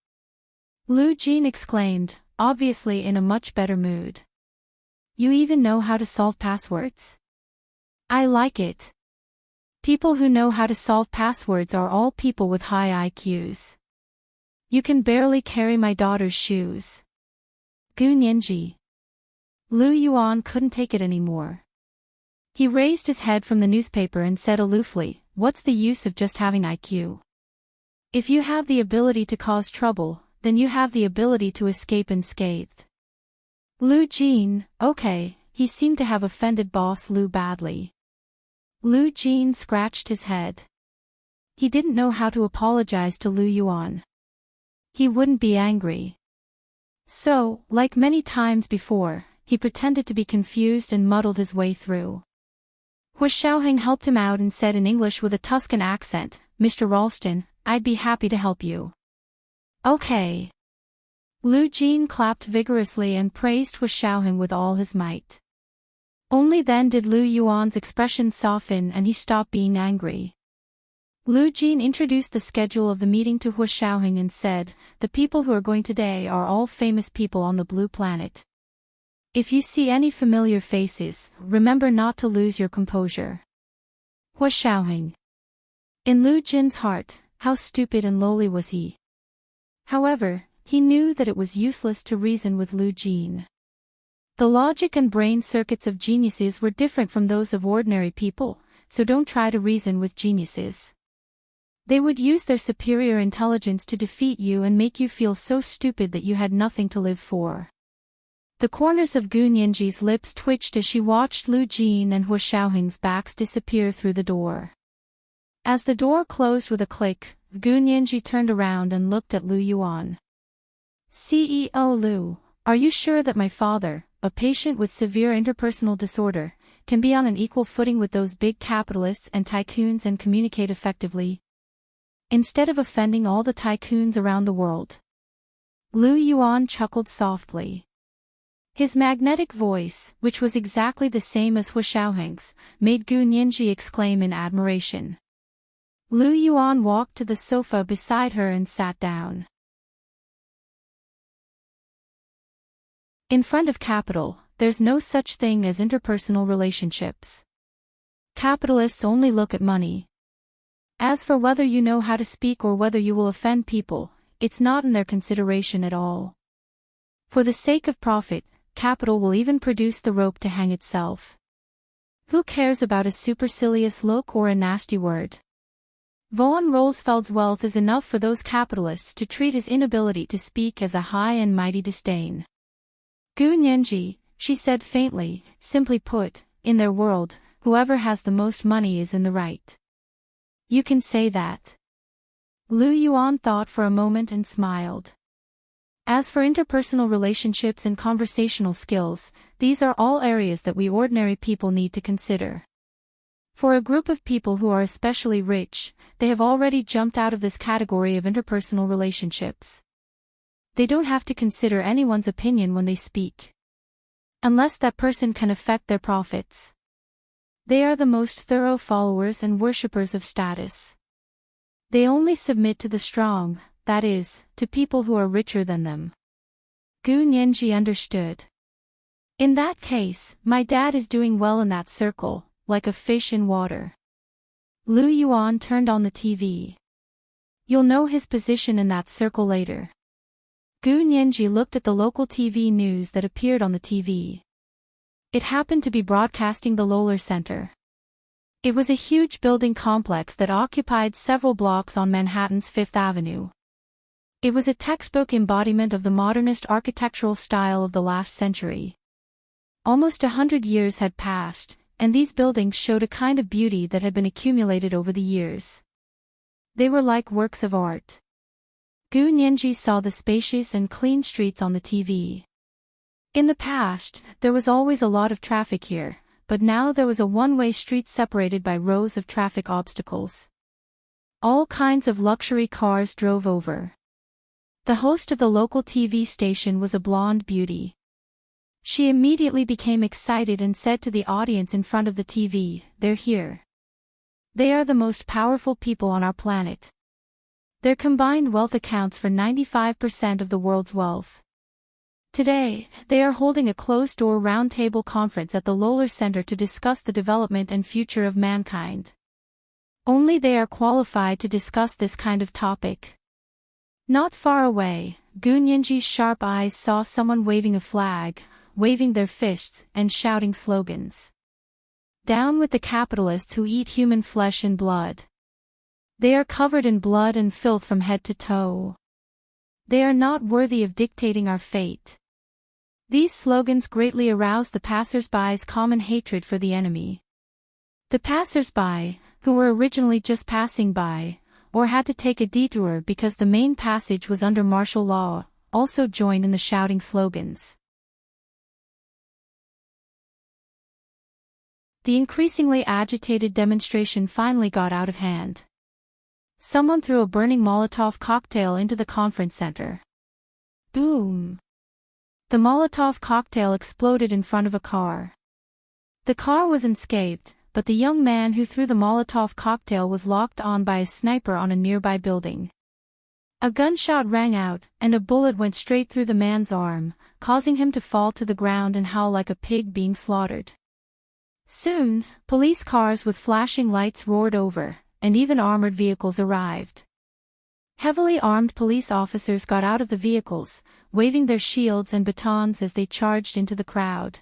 Speaker 1: Lu Jin exclaimed, obviously in a much better mood. You even know how to solve passwords? I like it. People who know how to solve passwords are all people with high IQs. You can barely carry my daughter's shoes. Gu Nianji. Lu Yuan couldn't take it anymore. He raised his head from the newspaper and said aloofly, what's the use of just having IQ? If you have the ability to cause trouble, then you have the ability to escape unscathed. Lu Jin, okay, he seemed to have offended Boss Lu badly. Lu Jin scratched his head. He didn't know how to apologize to Lu Yuan. He wouldn't be angry. So, like many times before, he pretended to be confused and muddled his way through. Hu Xiaoheng helped him out and said in English with a Tuscan accent, Mr. Ralston, I'd be happy to help you. Okay. Lu Jin clapped vigorously and praised Hu Xiaoheng with all his might. Only then did Lu Yuan's expression soften and he stopped being angry. Lu Jin introduced the schedule of the meeting to Hu Xiaoheng and said, the people who are going today are all famous people on the Blue Planet. If you see any familiar faces, remember not to lose your composure. Hu Xiaoheng. In Lu Jin's heart, how stupid and lowly was he. However, he knew that it was useless to reason with Lu Jin. The logic and brain circuits of geniuses were different from those of ordinary people, so don't try to reason with geniuses. They would use their superior intelligence to defeat you and make you feel so stupid that you had nothing to live for. The corners of Gu Nianji's lips twitched as she watched Lu Jin and Hu Xiaoheng's backs disappear through the door. As the door closed with a click, Gu Nianji turned around and looked at Lu Yuan. CEO Lou, are you sure that my father, a patient with severe interpersonal disorder, can be on an equal footing with those big capitalists and tycoons and communicate effectively? Instead of offending all the tycoons around the world. Lu Yuan chuckled softly. His magnetic voice, which was exactly the same as Hu Xiaoheng's, made Gu Nianji exclaim in admiration. Lu Yuan walked to the sofa beside her and sat down. In front of capital, there's no such thing as interpersonal relationships. Capitalists only look at money. As for whether you know how to speak or whether you will offend people, it's not in their consideration at all. For the sake of profit, capital will even produce the rope to hang itself. Who cares about a supercilious look or a nasty word? Von Rolsfeld's wealth is enough for those capitalists to treat his inability to speak as a high and mighty disdain. Gu Nianji, she said faintly, simply put, in their world, whoever has the most money is in the right. You can say that. Lu Yuan thought for a moment and smiled. As for interpersonal relationships and conversational skills, these are all areas that we ordinary people need to consider. For a group of people who are especially rich, they have already jumped out of this category of interpersonal relationships. They don't have to consider anyone's opinion when they speak. Unless that person can affect their profits. They are the most thorough followers and worshippers of status. They only submit to the strong, that is, to people who are richer than them. Gu Nianji understood. In that case, my dad is doing well in that circle, like a fish in water. Lu Yuan turned on the TV. You'll know his position in that circle later. Gu Nianji looked at the local TV news that appeared on the TV. It happened to be broadcasting the LoveLore Center. It was a huge building complex that occupied several blocks on Manhattan's Fifth Avenue. It was a textbook embodiment of the modernist architectural style of the last century. Almost 100 years had passed, and these buildings showed a kind of beauty that had been accumulated over the years. They were like works of art. Gu Nianji saw the spacious and clean streets on the TV. In the past, there was always a lot of traffic here, but now there was a one-way street separated by rows of traffic obstacles. All kinds of luxury cars drove over. The host of the local TV station was a blonde beauty. She immediately became excited and said to the audience in front of the TV, "They're here. They are the most powerful people on our planet. Their combined wealth accounts for 95% of the world's wealth. Today, they are holding a closed-door roundtable conference at the LoveLore Center to discuss the development and future of mankind. Only they are qualified to discuss this kind of topic." Not far away, Gu Nianji's sharp eyes saw someone waving a flag, waving their fists, and shouting slogans. "Down with the capitalists who eat human flesh and blood. They are covered in blood and filth from head to toe. They are not worthy of dictating our fate." These slogans greatly aroused the passers-by's common hatred for the enemy. The passers-by, who were originally just passing by, or had to take a detour because the main passage was under martial law, also joined in the shouting slogans. The increasingly agitated demonstration finally got out of hand. Someone threw a burning Molotov cocktail into the conference center. Boom! The Molotov cocktail exploded in front of a car. The car was unscathed, but the young man who threw the Molotov cocktail was locked on by a sniper on a nearby building. A gunshot rang out, and a bullet went straight through the man's arm, causing him to fall to the ground and howl like a pig being slaughtered. Soon, police cars with flashing lights roared over, and even armored vehicles arrived. Heavily armed police officers got out of the vehicles, waving their shields and batons as they charged into the crowd.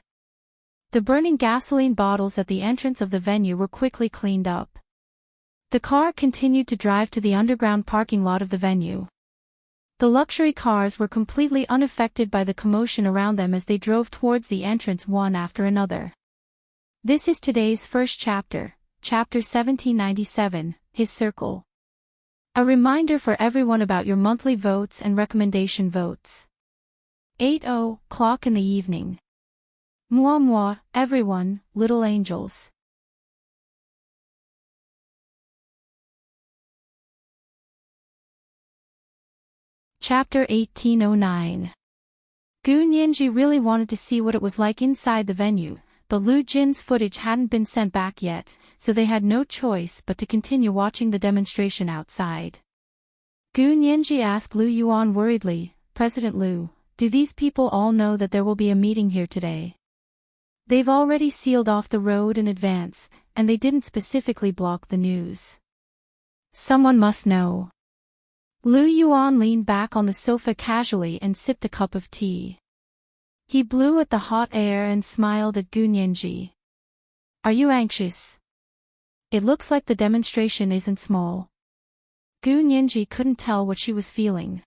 Speaker 1: The burning gasoline bottles at the entrance of the venue were quickly cleaned up. The car continued to drive to the underground parking lot of the venue. The luxury cars were completely unaffected by the commotion around them as they drove towards the entrance one after another. This is today's first chapter, Chapter 1797, His Circle. A reminder for everyone about your monthly votes and recommendation votes. 8:00 in the evening. Moi moi, everyone, little angels. Chapter 1809. Gu Nianji really wanted to see what it was like inside the venue, but Lu Jin's footage hadn't been sent back yet, so they had no choice but to continue watching the demonstration outside. Gu Nianji asked Lu Yuan worriedly, "President Lu, do these people all know that there will be a meeting here today? They've already sealed off the road in advance, and they didn't specifically block the news. Someone must know." Lu Yuan leaned back on the sofa casually and sipped a cup of tea. He blew at the hot air and smiled at Gu Nianji. "Are you anxious? It looks like the demonstration isn't small." Gu Nianji couldn't tell what she was feeling.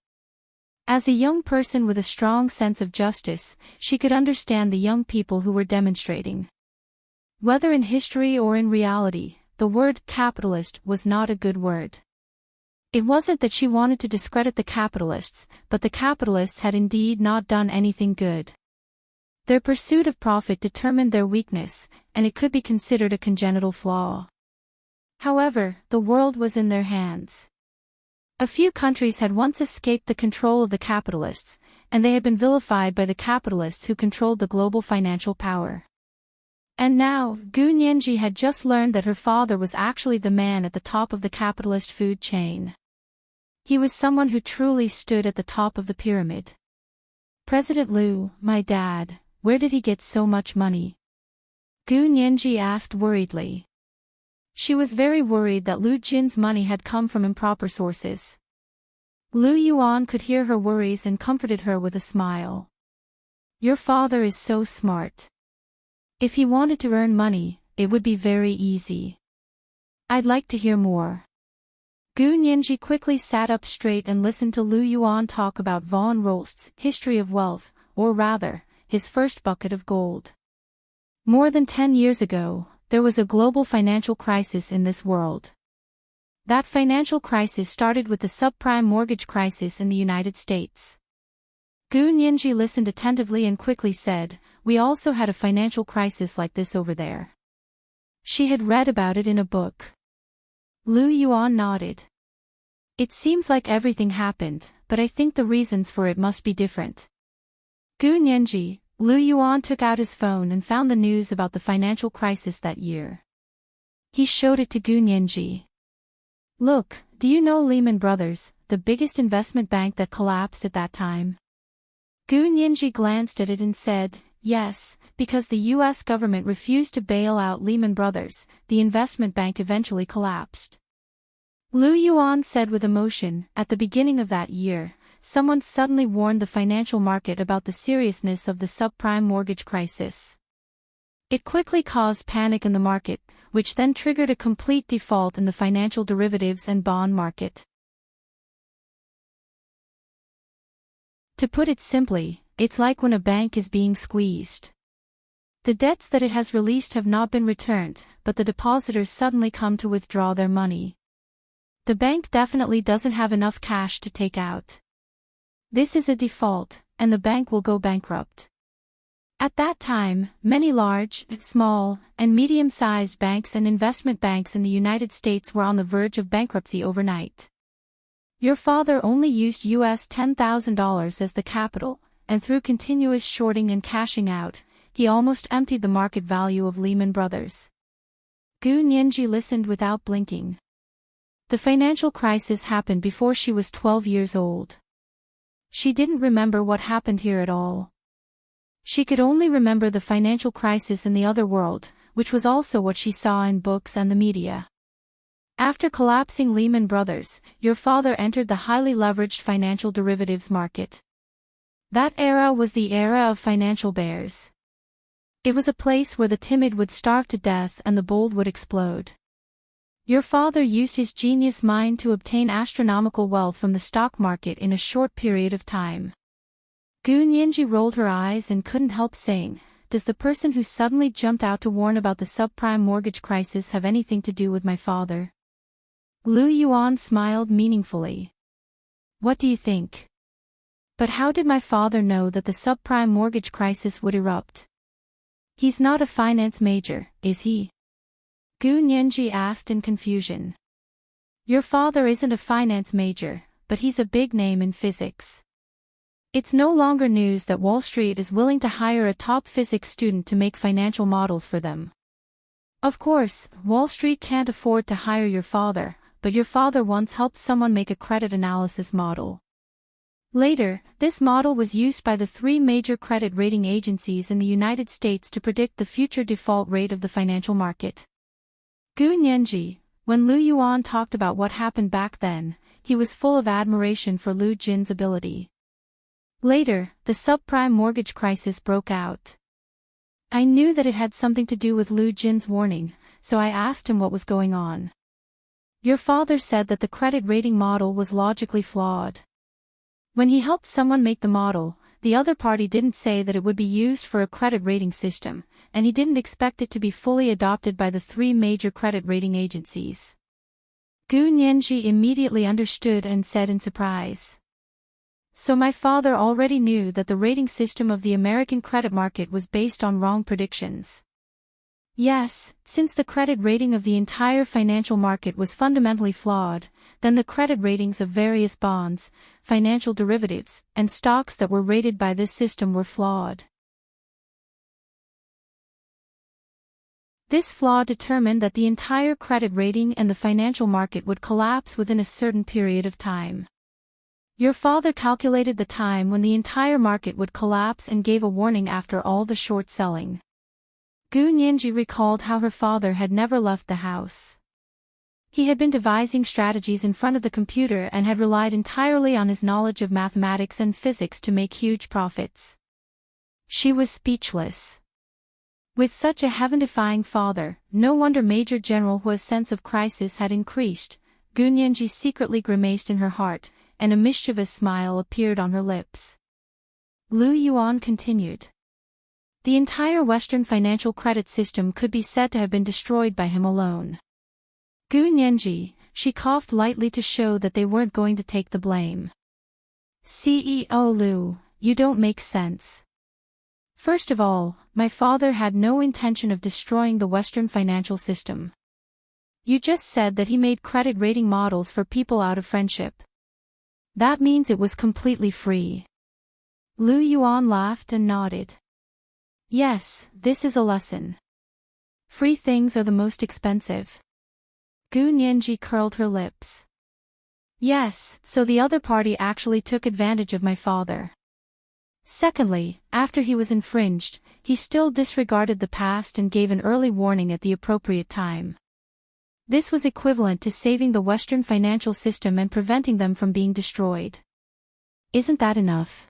Speaker 1: As a young person with a strong sense of justice, she could understand the young people who were demonstrating. Whether in history or in reality, the word capitalist was not a good word. It wasn't that she wanted to discredit the capitalists, but the capitalists had indeed not done anything good. Their pursuit of profit determined their weakness, and it could be considered a congenital flaw. However, the world was in their hands. A few countries had once escaped the control of the capitalists, and they had been vilified by the capitalists who controlled the global financial power. And now, Gu Nianji had just learned that her father was actually the man at the top of the capitalist food chain. He was someone who truly stood at the top of the pyramid. "President Lu, my dad, where did he get so much money?" Gu Nianji asked worriedly. She was very worried that Lu Jin's money had come from improper sources. Lu Yuan could hear her worries and comforted her with a smile. "Your father is so smart. If he wanted to earn money, it would be very easy. I'd like to hear more." Gu Nianji quickly sat up straight and listened to Lu Yuan talk about von Rolst's history of wealth, or rather, his first bucket of gold. More than 10 years ago, there was a global financial crisis in this world. That financial crisis started with the subprime mortgage crisis in the United States. Gu Nianji listened attentively and quickly said, "We also had a financial crisis like this over there." She had read about it in a book. Lu Yuan nodded. "It seems like everything happened, but I think the reasons for it must be different." Gu Nianji, Lu Yuan took out his phone and found the news about the financial crisis that year. He showed it to Gu Nianji. "Look, do you know Lehman Brothers, the biggest investment bank that collapsed at that time?" Gu Nianji glanced at it and said, "Yes, because the US government refused to bail out Lehman Brothers, the investment bank eventually collapsed." Lu Yuan said with emotion, "At the beginning of that year, someone suddenly warned the financial market about the seriousness of the subprime mortgage crisis. It quickly caused panic in the market, which then triggered a complete default in the financial derivatives and bond market." To put it simply, it's like when a bank is being squeezed. The debts that it has released have not been returned, but the depositors suddenly come to withdraw their money. The bank definitely doesn't have enough cash to take out. This is a default, and the bank will go bankrupt. At that time, many large, small, and medium-sized banks and investment banks in the United States were on the verge of bankruptcy overnight. Your father only used US $10,000 as the capital, and through continuous shorting and cashing out, he almost emptied the market value of Lehman Brothers. Gu Nianji listened without blinking. The financial crisis happened before she was 12 years old. She didn't remember what happened here at all. She could only remember the financial crisis in the other world, which was also what she saw in books and the media. After collapsing Lehman Brothers, your father entered the highly leveraged financial derivatives market. That era was the era of financial bears. It was a place where the timid would starve to death and the bold would explode. Your father used his genius mind to obtain astronomical wealth from the stock market in a short period of time. Gu Nianji rolled her eyes and couldn't help saying, "Does the person who suddenly jumped out to warn about the subprime mortgage crisis have anything to do with my father?" Lu Yuan smiled meaningfully. "What do you think?" But how did my father know that the subprime mortgage crisis would erupt? He's not a finance major, is he? Gu Nianji asked in confusion. Your father isn't a finance major, but he's a big name in physics. It's no longer news that Wall Street is willing to hire a top physics student to make financial models for them. Of course, Wall Street can't afford to hire your father, but your father once helped someone make a credit analysis model. Later, this model was used by the 3 major credit rating agencies in the United States to predict the future default rate of the financial market. Gu Nianji, when Lu Yuan talked about what happened back then, he was full of admiration for Lu Jin's ability. Later, the subprime mortgage crisis broke out. I knew that it had something to do with Lu Jin's warning, so I asked him what was going on. Your father said that the credit rating model was logically flawed. When he helped someone make the model, the other party didn't say that it would be used for a credit rating system, and he didn't expect it to be fully adopted by the 3 major credit rating agencies. Gu Nianji immediately understood and said in surprise. So my father already knew that the rating system of the American credit market was based on wrong predictions. Yes, since the credit rating of the entire financial market was fundamentally flawed, then the credit ratings of various bonds, financial derivatives, and stocks that were rated by this system were flawed. This flaw determined that the entire credit rating and the financial market would collapse within a certain period of time. Your father calculated the time when the entire market would collapse and gave a warning after all the short selling. Gu Nianji recalled how her father had never left the house. He had been devising strategies in front of the computer and had relied entirely on his knowledge of mathematics and physics to make huge profits. She was speechless. With such a heaven-defying father, no wonder Major General Hua's sense of crisis had increased. Gu Nianji secretly grimaced in her heart, and a mischievous smile appeared on her lips. Lu Yuan continued. The entire Western financial credit system could be said to have been destroyed by him alone. Gu Nianji, she coughed lightly to show that they weren't going to take the blame. CEO Lu, you don't make sense. First of all, my father had no intention of destroying the Western financial system. You just said that he made credit rating models for people out of friendship. That means it was completely free. Lu Yuan laughed and nodded. Yes, this is a lesson. Free things are the most expensive. Gu Nianji curled her lips. Yes, so the other party actually took advantage of my father. Secondly, after he was infringed, he still disregarded the past and gave an early warning at the appropriate time. This was equivalent to saving the Western financial system and preventing them from being destroyed. Isn't that enough?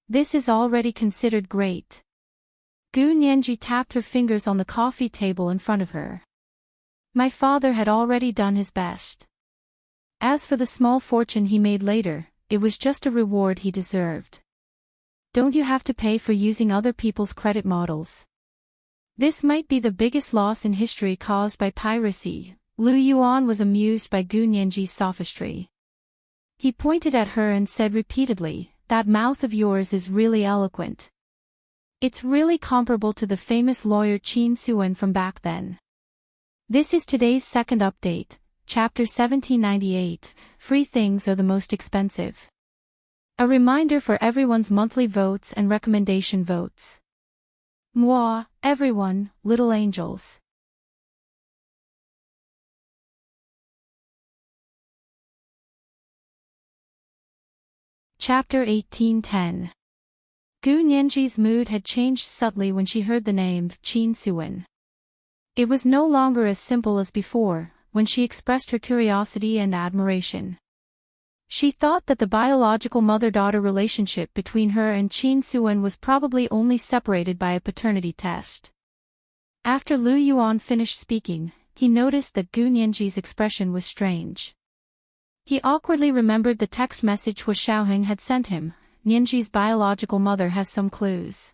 Speaker 1: This is already considered great. Gu Nianji tapped her fingers on the coffee table in front of her. My father had already done his best. As for the small fortune he made later, it was just a reward he deserved. Don't you have to pay for using other people's credit models? This might be the biggest loss in history caused by piracy. Lu Yuan was amused by Gu Nianji's sophistry. He pointed at her and said repeatedly, that mouth of yours is really eloquent. It's really comparable to the famous lawyer Qin Suan from back then. This is today's second update, Chapter 1798, Free Things Are the Most Expensive. A reminder for everyone's monthly votes and recommendation votes. Moi, everyone, little angels. Chapter 1810. Gu Nianji's mood had changed subtly when she heard the name Qin Suan. It was no longer as simple as before, when she expressed her curiosity and admiration. She thought that the biological mother-daughter relationship between her and Qin Suan was probably only separated by a paternity test. After Lu Yuan finished speaking, he noticed that Gu Nianji's expression was strange. He awkwardly remembered the text message Hua Xiaoheng had sent him. Nianji's biological mother has some clues.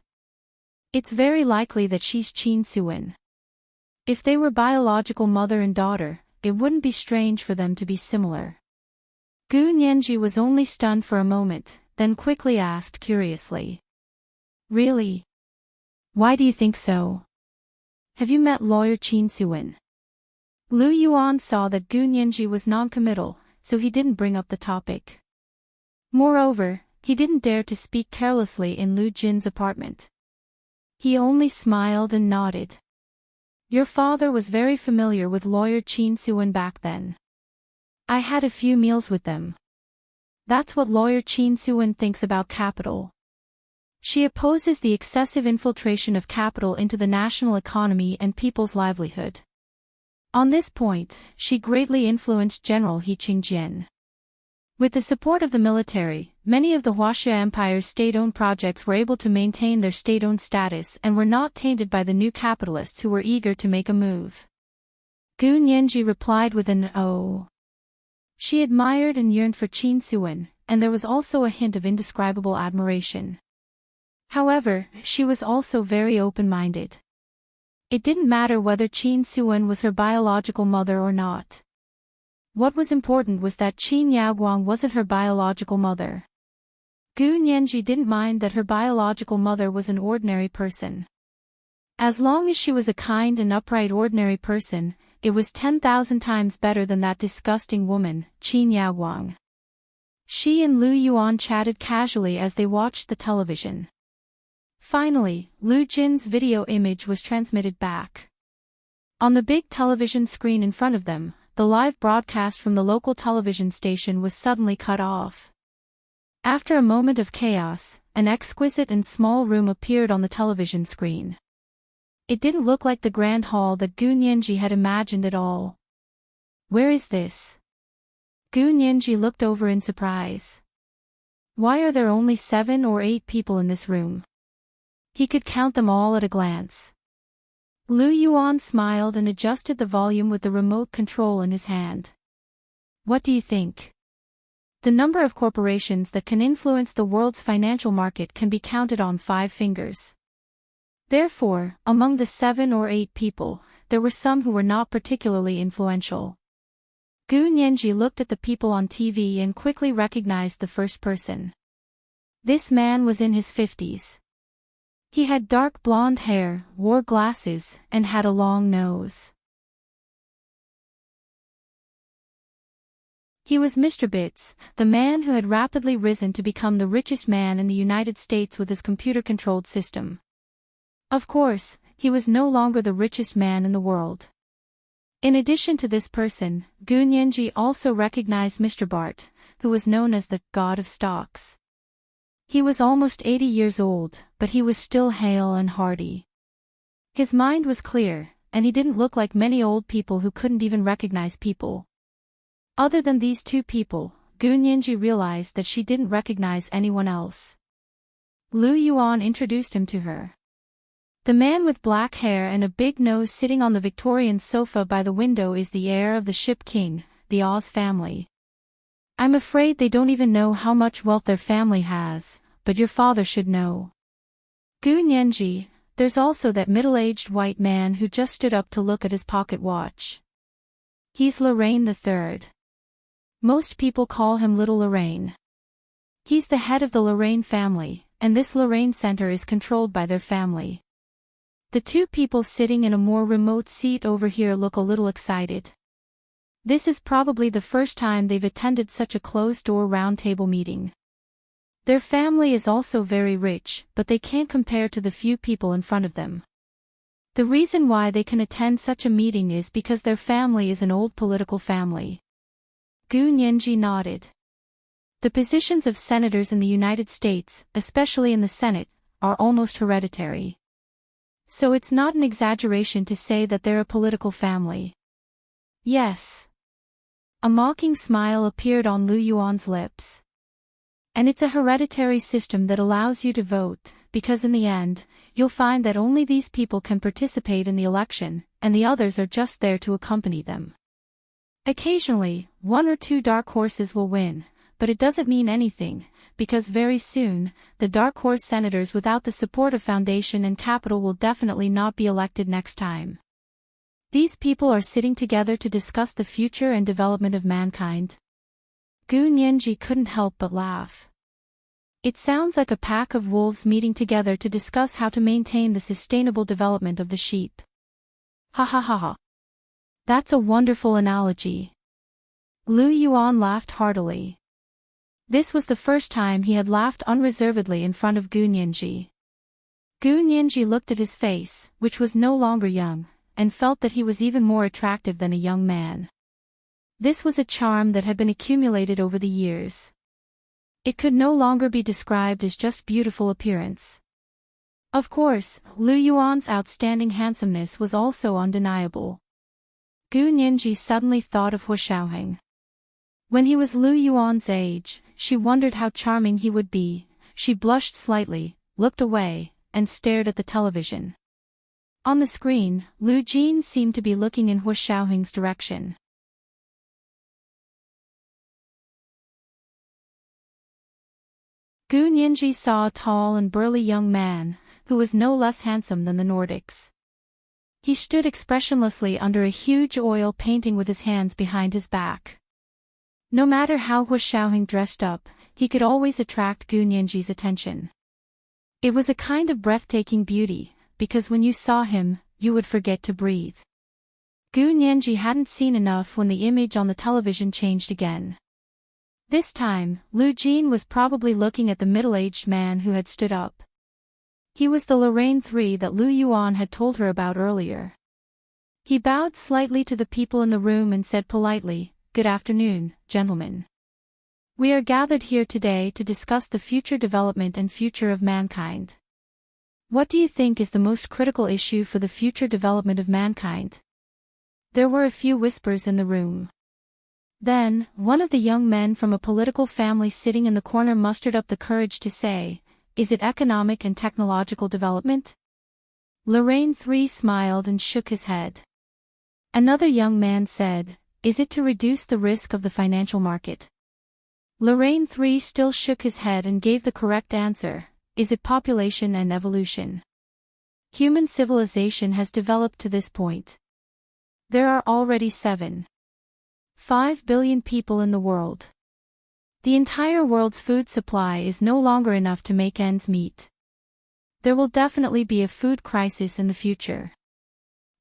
Speaker 1: It's very likely that she's Qin Suan. If they were biological mother and daughter, it wouldn't be strange for them to be similar. Gu Nianji was only stunned for a moment, then quickly asked curiously. Really? Why do you think so? Have you met lawyer Qin Suan? Lu Yuan saw that Gu Nianji was non-committal, so he didn't bring up the topic. Moreover, he didn't dare to speak carelessly in Lu Jin's apartment. He only smiled and nodded. Your father was very familiar with lawyer Qin Suan back then. I had a few meals with them. That's what lawyer Qin Suan thinks about capital. She opposes the excessive infiltration of capital into the national economy and people's livelihood. On this point, she greatly influenced General He Qingjian. With the support of the military, many of the Huaxia Empire's state-owned projects were able to maintain their state-owned status and were not tainted by the new capitalists who were eager to make a move. Gu Nianji replied with an "oh." She admired and yearned for Qin Suan, and there was also a hint of indescribable admiration. However, she was also very open-minded. It didn't matter whether Qin Suan was her biological mother or not. What was important was that Qin Yaoguang wasn't her biological mother. Gu Nianji didn't mind that her biological mother was an ordinary person. As long as she was a kind and upright ordinary person, it was 10,000 times better than that disgusting woman, Qin Yaoguang. She and Lu Yuan chatted casually as they watched the television. Finally, Lu Jin's video image was transmitted back. On the big television screen in front of them, the live broadcast from the local television station was suddenly cut off. After a moment of chaos, an exquisite and small room appeared on the television screen. It didn't look like the grand hall that Gu Nianji had imagined at all. Where is this? Gu Nianji looked over in surprise. Why are there only 7 or 8 people in this room? He could count them all at a glance. Lu Yuan smiled and adjusted the volume with the remote control in his hand. What do you think? The number of corporations that can influence the world's financial market can be counted on 5 fingers. Therefore, among the 7 or 8 people, there were some who were not particularly influential. Gu Nianji looked at the people on TV and quickly recognized the first person. This man was in his 50s. He had dark blonde hair, wore glasses, and had a long nose. He was Mr. Bits, the man who had rapidly risen to become the richest man in the United States with his computer-controlled system. Of course, he was no longer the richest man in the world. In addition to this person, Gu Nianji also recognized Mr. Bart, who was known as the God of Stocks. He was almost 80 years old, but he was still hale and hearty. His mind was clear, and he didn't look like many old people who couldn't even recognize people. Other than these 2 people, Gu Nianji realized that she didn't recognize anyone else. Lu Yuan introduced him to her. The man with black hair and a big nose sitting on the Victorian sofa by the window is the heir of the Ship King, the Oz family. I'm afraid they don't even know how much wealth their family has, but your father should know. Gu Nianji, there's also that middle-aged white man who just stood up to look at his pocket watch. He's Lorraine III. Most people call him Little Lorraine. He's the head of the Lorraine family, and this Lorraine Center is controlled by their family. The 2 people sitting in a more remote seat over here look a little excited. This is probably the first time they've attended such a closed-door roundtable meeting. Their family is also very rich, but they can't compare to the few people in front of them. The reason why they can attend such a meeting is because their family is an old political family. Gu Nianji nodded. The positions of senators in the United States, especially in the Senate, are almost hereditary. So it's not an exaggeration to say that they're a political family. Yes. A mocking smile appeared on Lu Yuan's lips. And it's a hereditary system that allows you to vote, because in the end, you'll find that only these people can participate in the election, and the others are just there to accompany them. Occasionally, 1 or 2 dark horses will win, but it doesn't mean anything, because very soon, the dark horse senators without the support of foundation and capital will definitely not be elected next time. These people are sitting together to discuss the future and development of mankind. Gu Nianji couldn't help but laugh. It sounds like a pack of wolves meeting together to discuss how to maintain the sustainable development of the sheep. Ha ha ha ha. That's a wonderful analogy. Lu Yuan laughed heartily. This was the first time he had laughed unreservedly in front of Gu Nianji. Gu Nianji looked at his face, which was no longer young, and felt that he was even more attractive than a young man. This was a charm that had been accumulated over the years. It could no longer be described as just beautiful appearance. Of course, Lu Yuan's outstanding handsomeness was also undeniable. Gu Nianji suddenly thought of Hu Shaoheng. When he was Lu Yuan's age, she wondered how charming he would be. She blushed slightly, looked away, and stared at the television. On the screen, Lu Jin seemed to be looking in Hu Shaoheng's direction. Gu Nianji saw a tall and burly young man, who was no less handsome than the Nordics. He stood expressionlessly under a huge oil painting with his hands behind his back. No matter how Hu Shaoheng dressed up, he could always attract Gu Nianji's attention. It was a kind of breathtaking beauty, because when you saw him, you would forget to breathe. Gu Nianji hadn't seen enough when the image on the television changed again. This time, Lu Jin was probably looking at the middle-aged man who had stood up. He was the Lorraine III that Lu Yuan had told her about earlier. He bowed slightly to the people in the room and said politely, "Good afternoon, gentlemen. We are gathered here today to discuss the future development and future of mankind. What do you think is the most critical issue for the future development of mankind?" There were a few whispers in the room. Then, one of the young men from a political family sitting in the corner mustered up the courage to say, "Is it economic and technological development?" Lorraine III smiled and shook his head. Another young man said, "Is it to reduce the risk of the financial market?" Lorraine III still shook his head and gave the correct answer, "Is it population and evolution?" Human civilization has developed to this point. There are already 7.5 billion people in the world. The entire world's food supply is no longer enough to make ends meet. There will definitely be a food crisis in the future.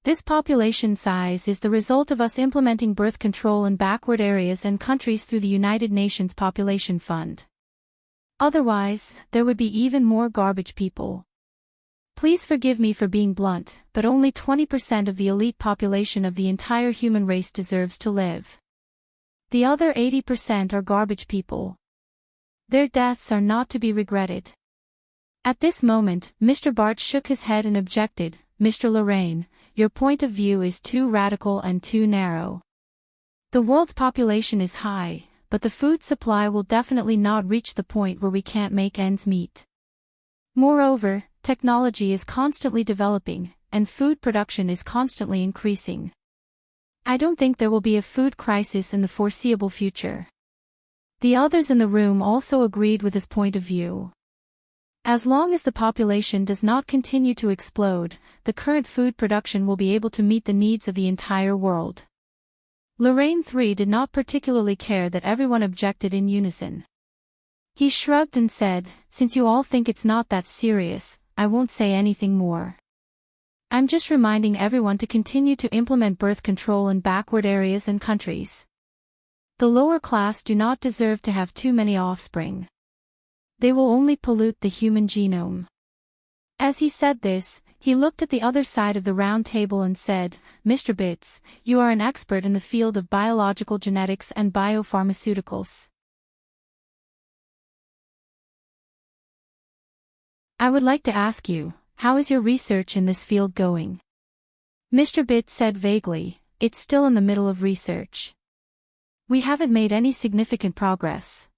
Speaker 1: This population size is the result of us implementing birth control in backward areas and countries through the United Nations Population Fund. Otherwise, there would be even more garbage people. Please forgive me for being blunt, but only 20% of the elite population of the entire human race deserves to live. The other 80% are garbage people. Their deaths are not to be regretted. At this moment, Mr. Bart shook his head and objected, "Mr. Lorraine, your point of view is too radical and too narrow. The world's population is high, but the food supply will definitely not reach the point where we can't make ends meet. Moreover, technology is constantly developing, and food production is constantly increasing. I don't think there will be a food crisis in the foreseeable future." The others in the room also agreed with his point of view. As long as the population does not continue to explode, the current food production will be able to meet the needs of the entire world. Lorraine III did not particularly care that everyone objected in unison. He shrugged and said, "Since you all think it's not that serious, I won't say anything more. I'm just reminding everyone to continue to implement birth control in backward areas and countries. The lower class do not deserve to have too many offspring. They will only pollute the human genome." As he said this, he looked at the other side of the round table and said, "Mr. Bitz, you are an expert in the field of biological genetics and biopharmaceuticals. I would like to ask you, how is your research in this field going?" Mr. Bitz said vaguely, "It's still in the middle of research. We haven't made any significant progress."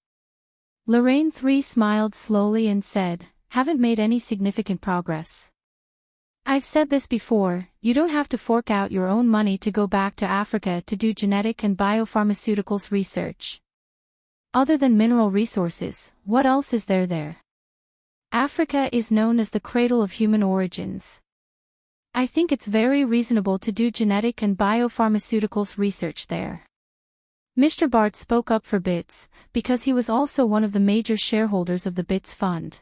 Speaker 1: Lorraine III smiled slowly and said, "Haven't made any significant progress. I've said this before, you don't have to fork out your own money to go back to Africa to do genetic and biopharmaceuticals research. Other than mineral resources, what else is there? Africa is known as the cradle of human origins. I think it's very reasonable to do genetic and biopharmaceuticals research there. Mr. Bart spoke up for Bits, because he was also one of the major shareholders of the Bits Fund.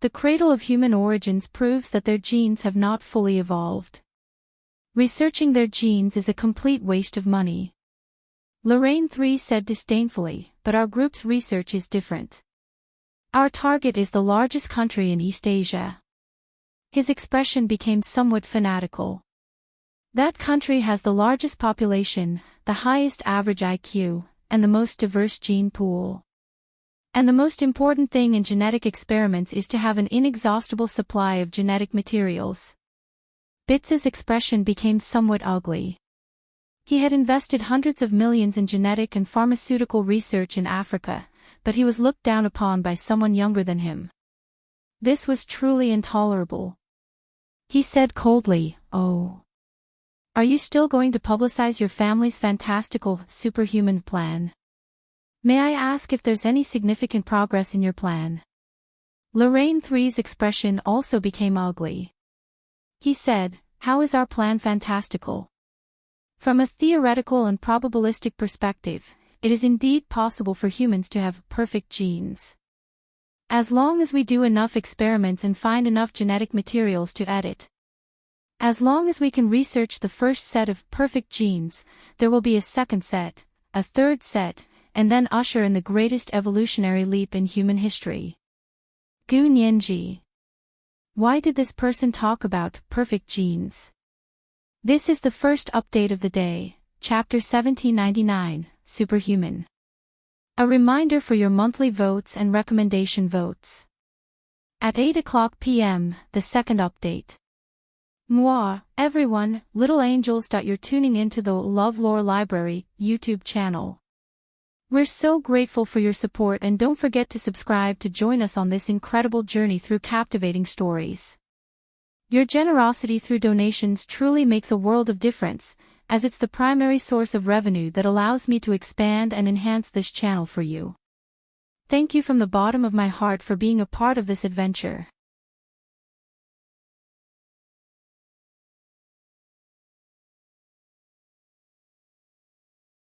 Speaker 1: The cradle of human origins proves that their genes have not fully evolved. Researching their genes is a complete waste of money. Lorraine 3 said disdainfully, but our group's research is different. Our target is the largest country in East Asia. His expression became somewhat fanatical. That country has the largest population, the highest average IQ, and the most diverse gene pool. And the most important thing in genetic experiments is to have an inexhaustible supply of genetic materials. Bits's expression became somewhat ugly. He had invested hundreds of millions in genetic and pharmaceutical research in Africa, but he was looked down upon by someone younger than him. This was truly intolerable. He said coldly, "Oh. Are you still going to publicize your family's fantastical, superhuman plan? May I ask if there's any significant progress in your plan?" Lorraine 3's expression also became ugly. He said, "How is our plan fantastical? From a theoretical and probabilistic perspective, it is indeed possible for humans to have perfect genes. As long as we do enough experiments and find enough genetic materials to edit. As long as we can research the first set of perfect genes, there will be a second set, a third set, and then usher in the greatest evolutionary leap in human history." Gu Nianji. Why did this person talk about perfect genes? This is the first update of the day, Chapter 1799, Superhuman. A reminder for your monthly votes and recommendation votes. At 8:00 p.m., the second update. Mwah, everyone, little angels. You're tuning into the LoveLore Library YouTube channel. We're so grateful for your support, and don't forget to subscribe to join us on this incredible journey through captivating stories. Your generosity through donations truly makes a world of difference, as it's the primary source of revenue that allows me to expand and enhance this channel for you. Thank you from the bottom of my heart for being a part of this adventure.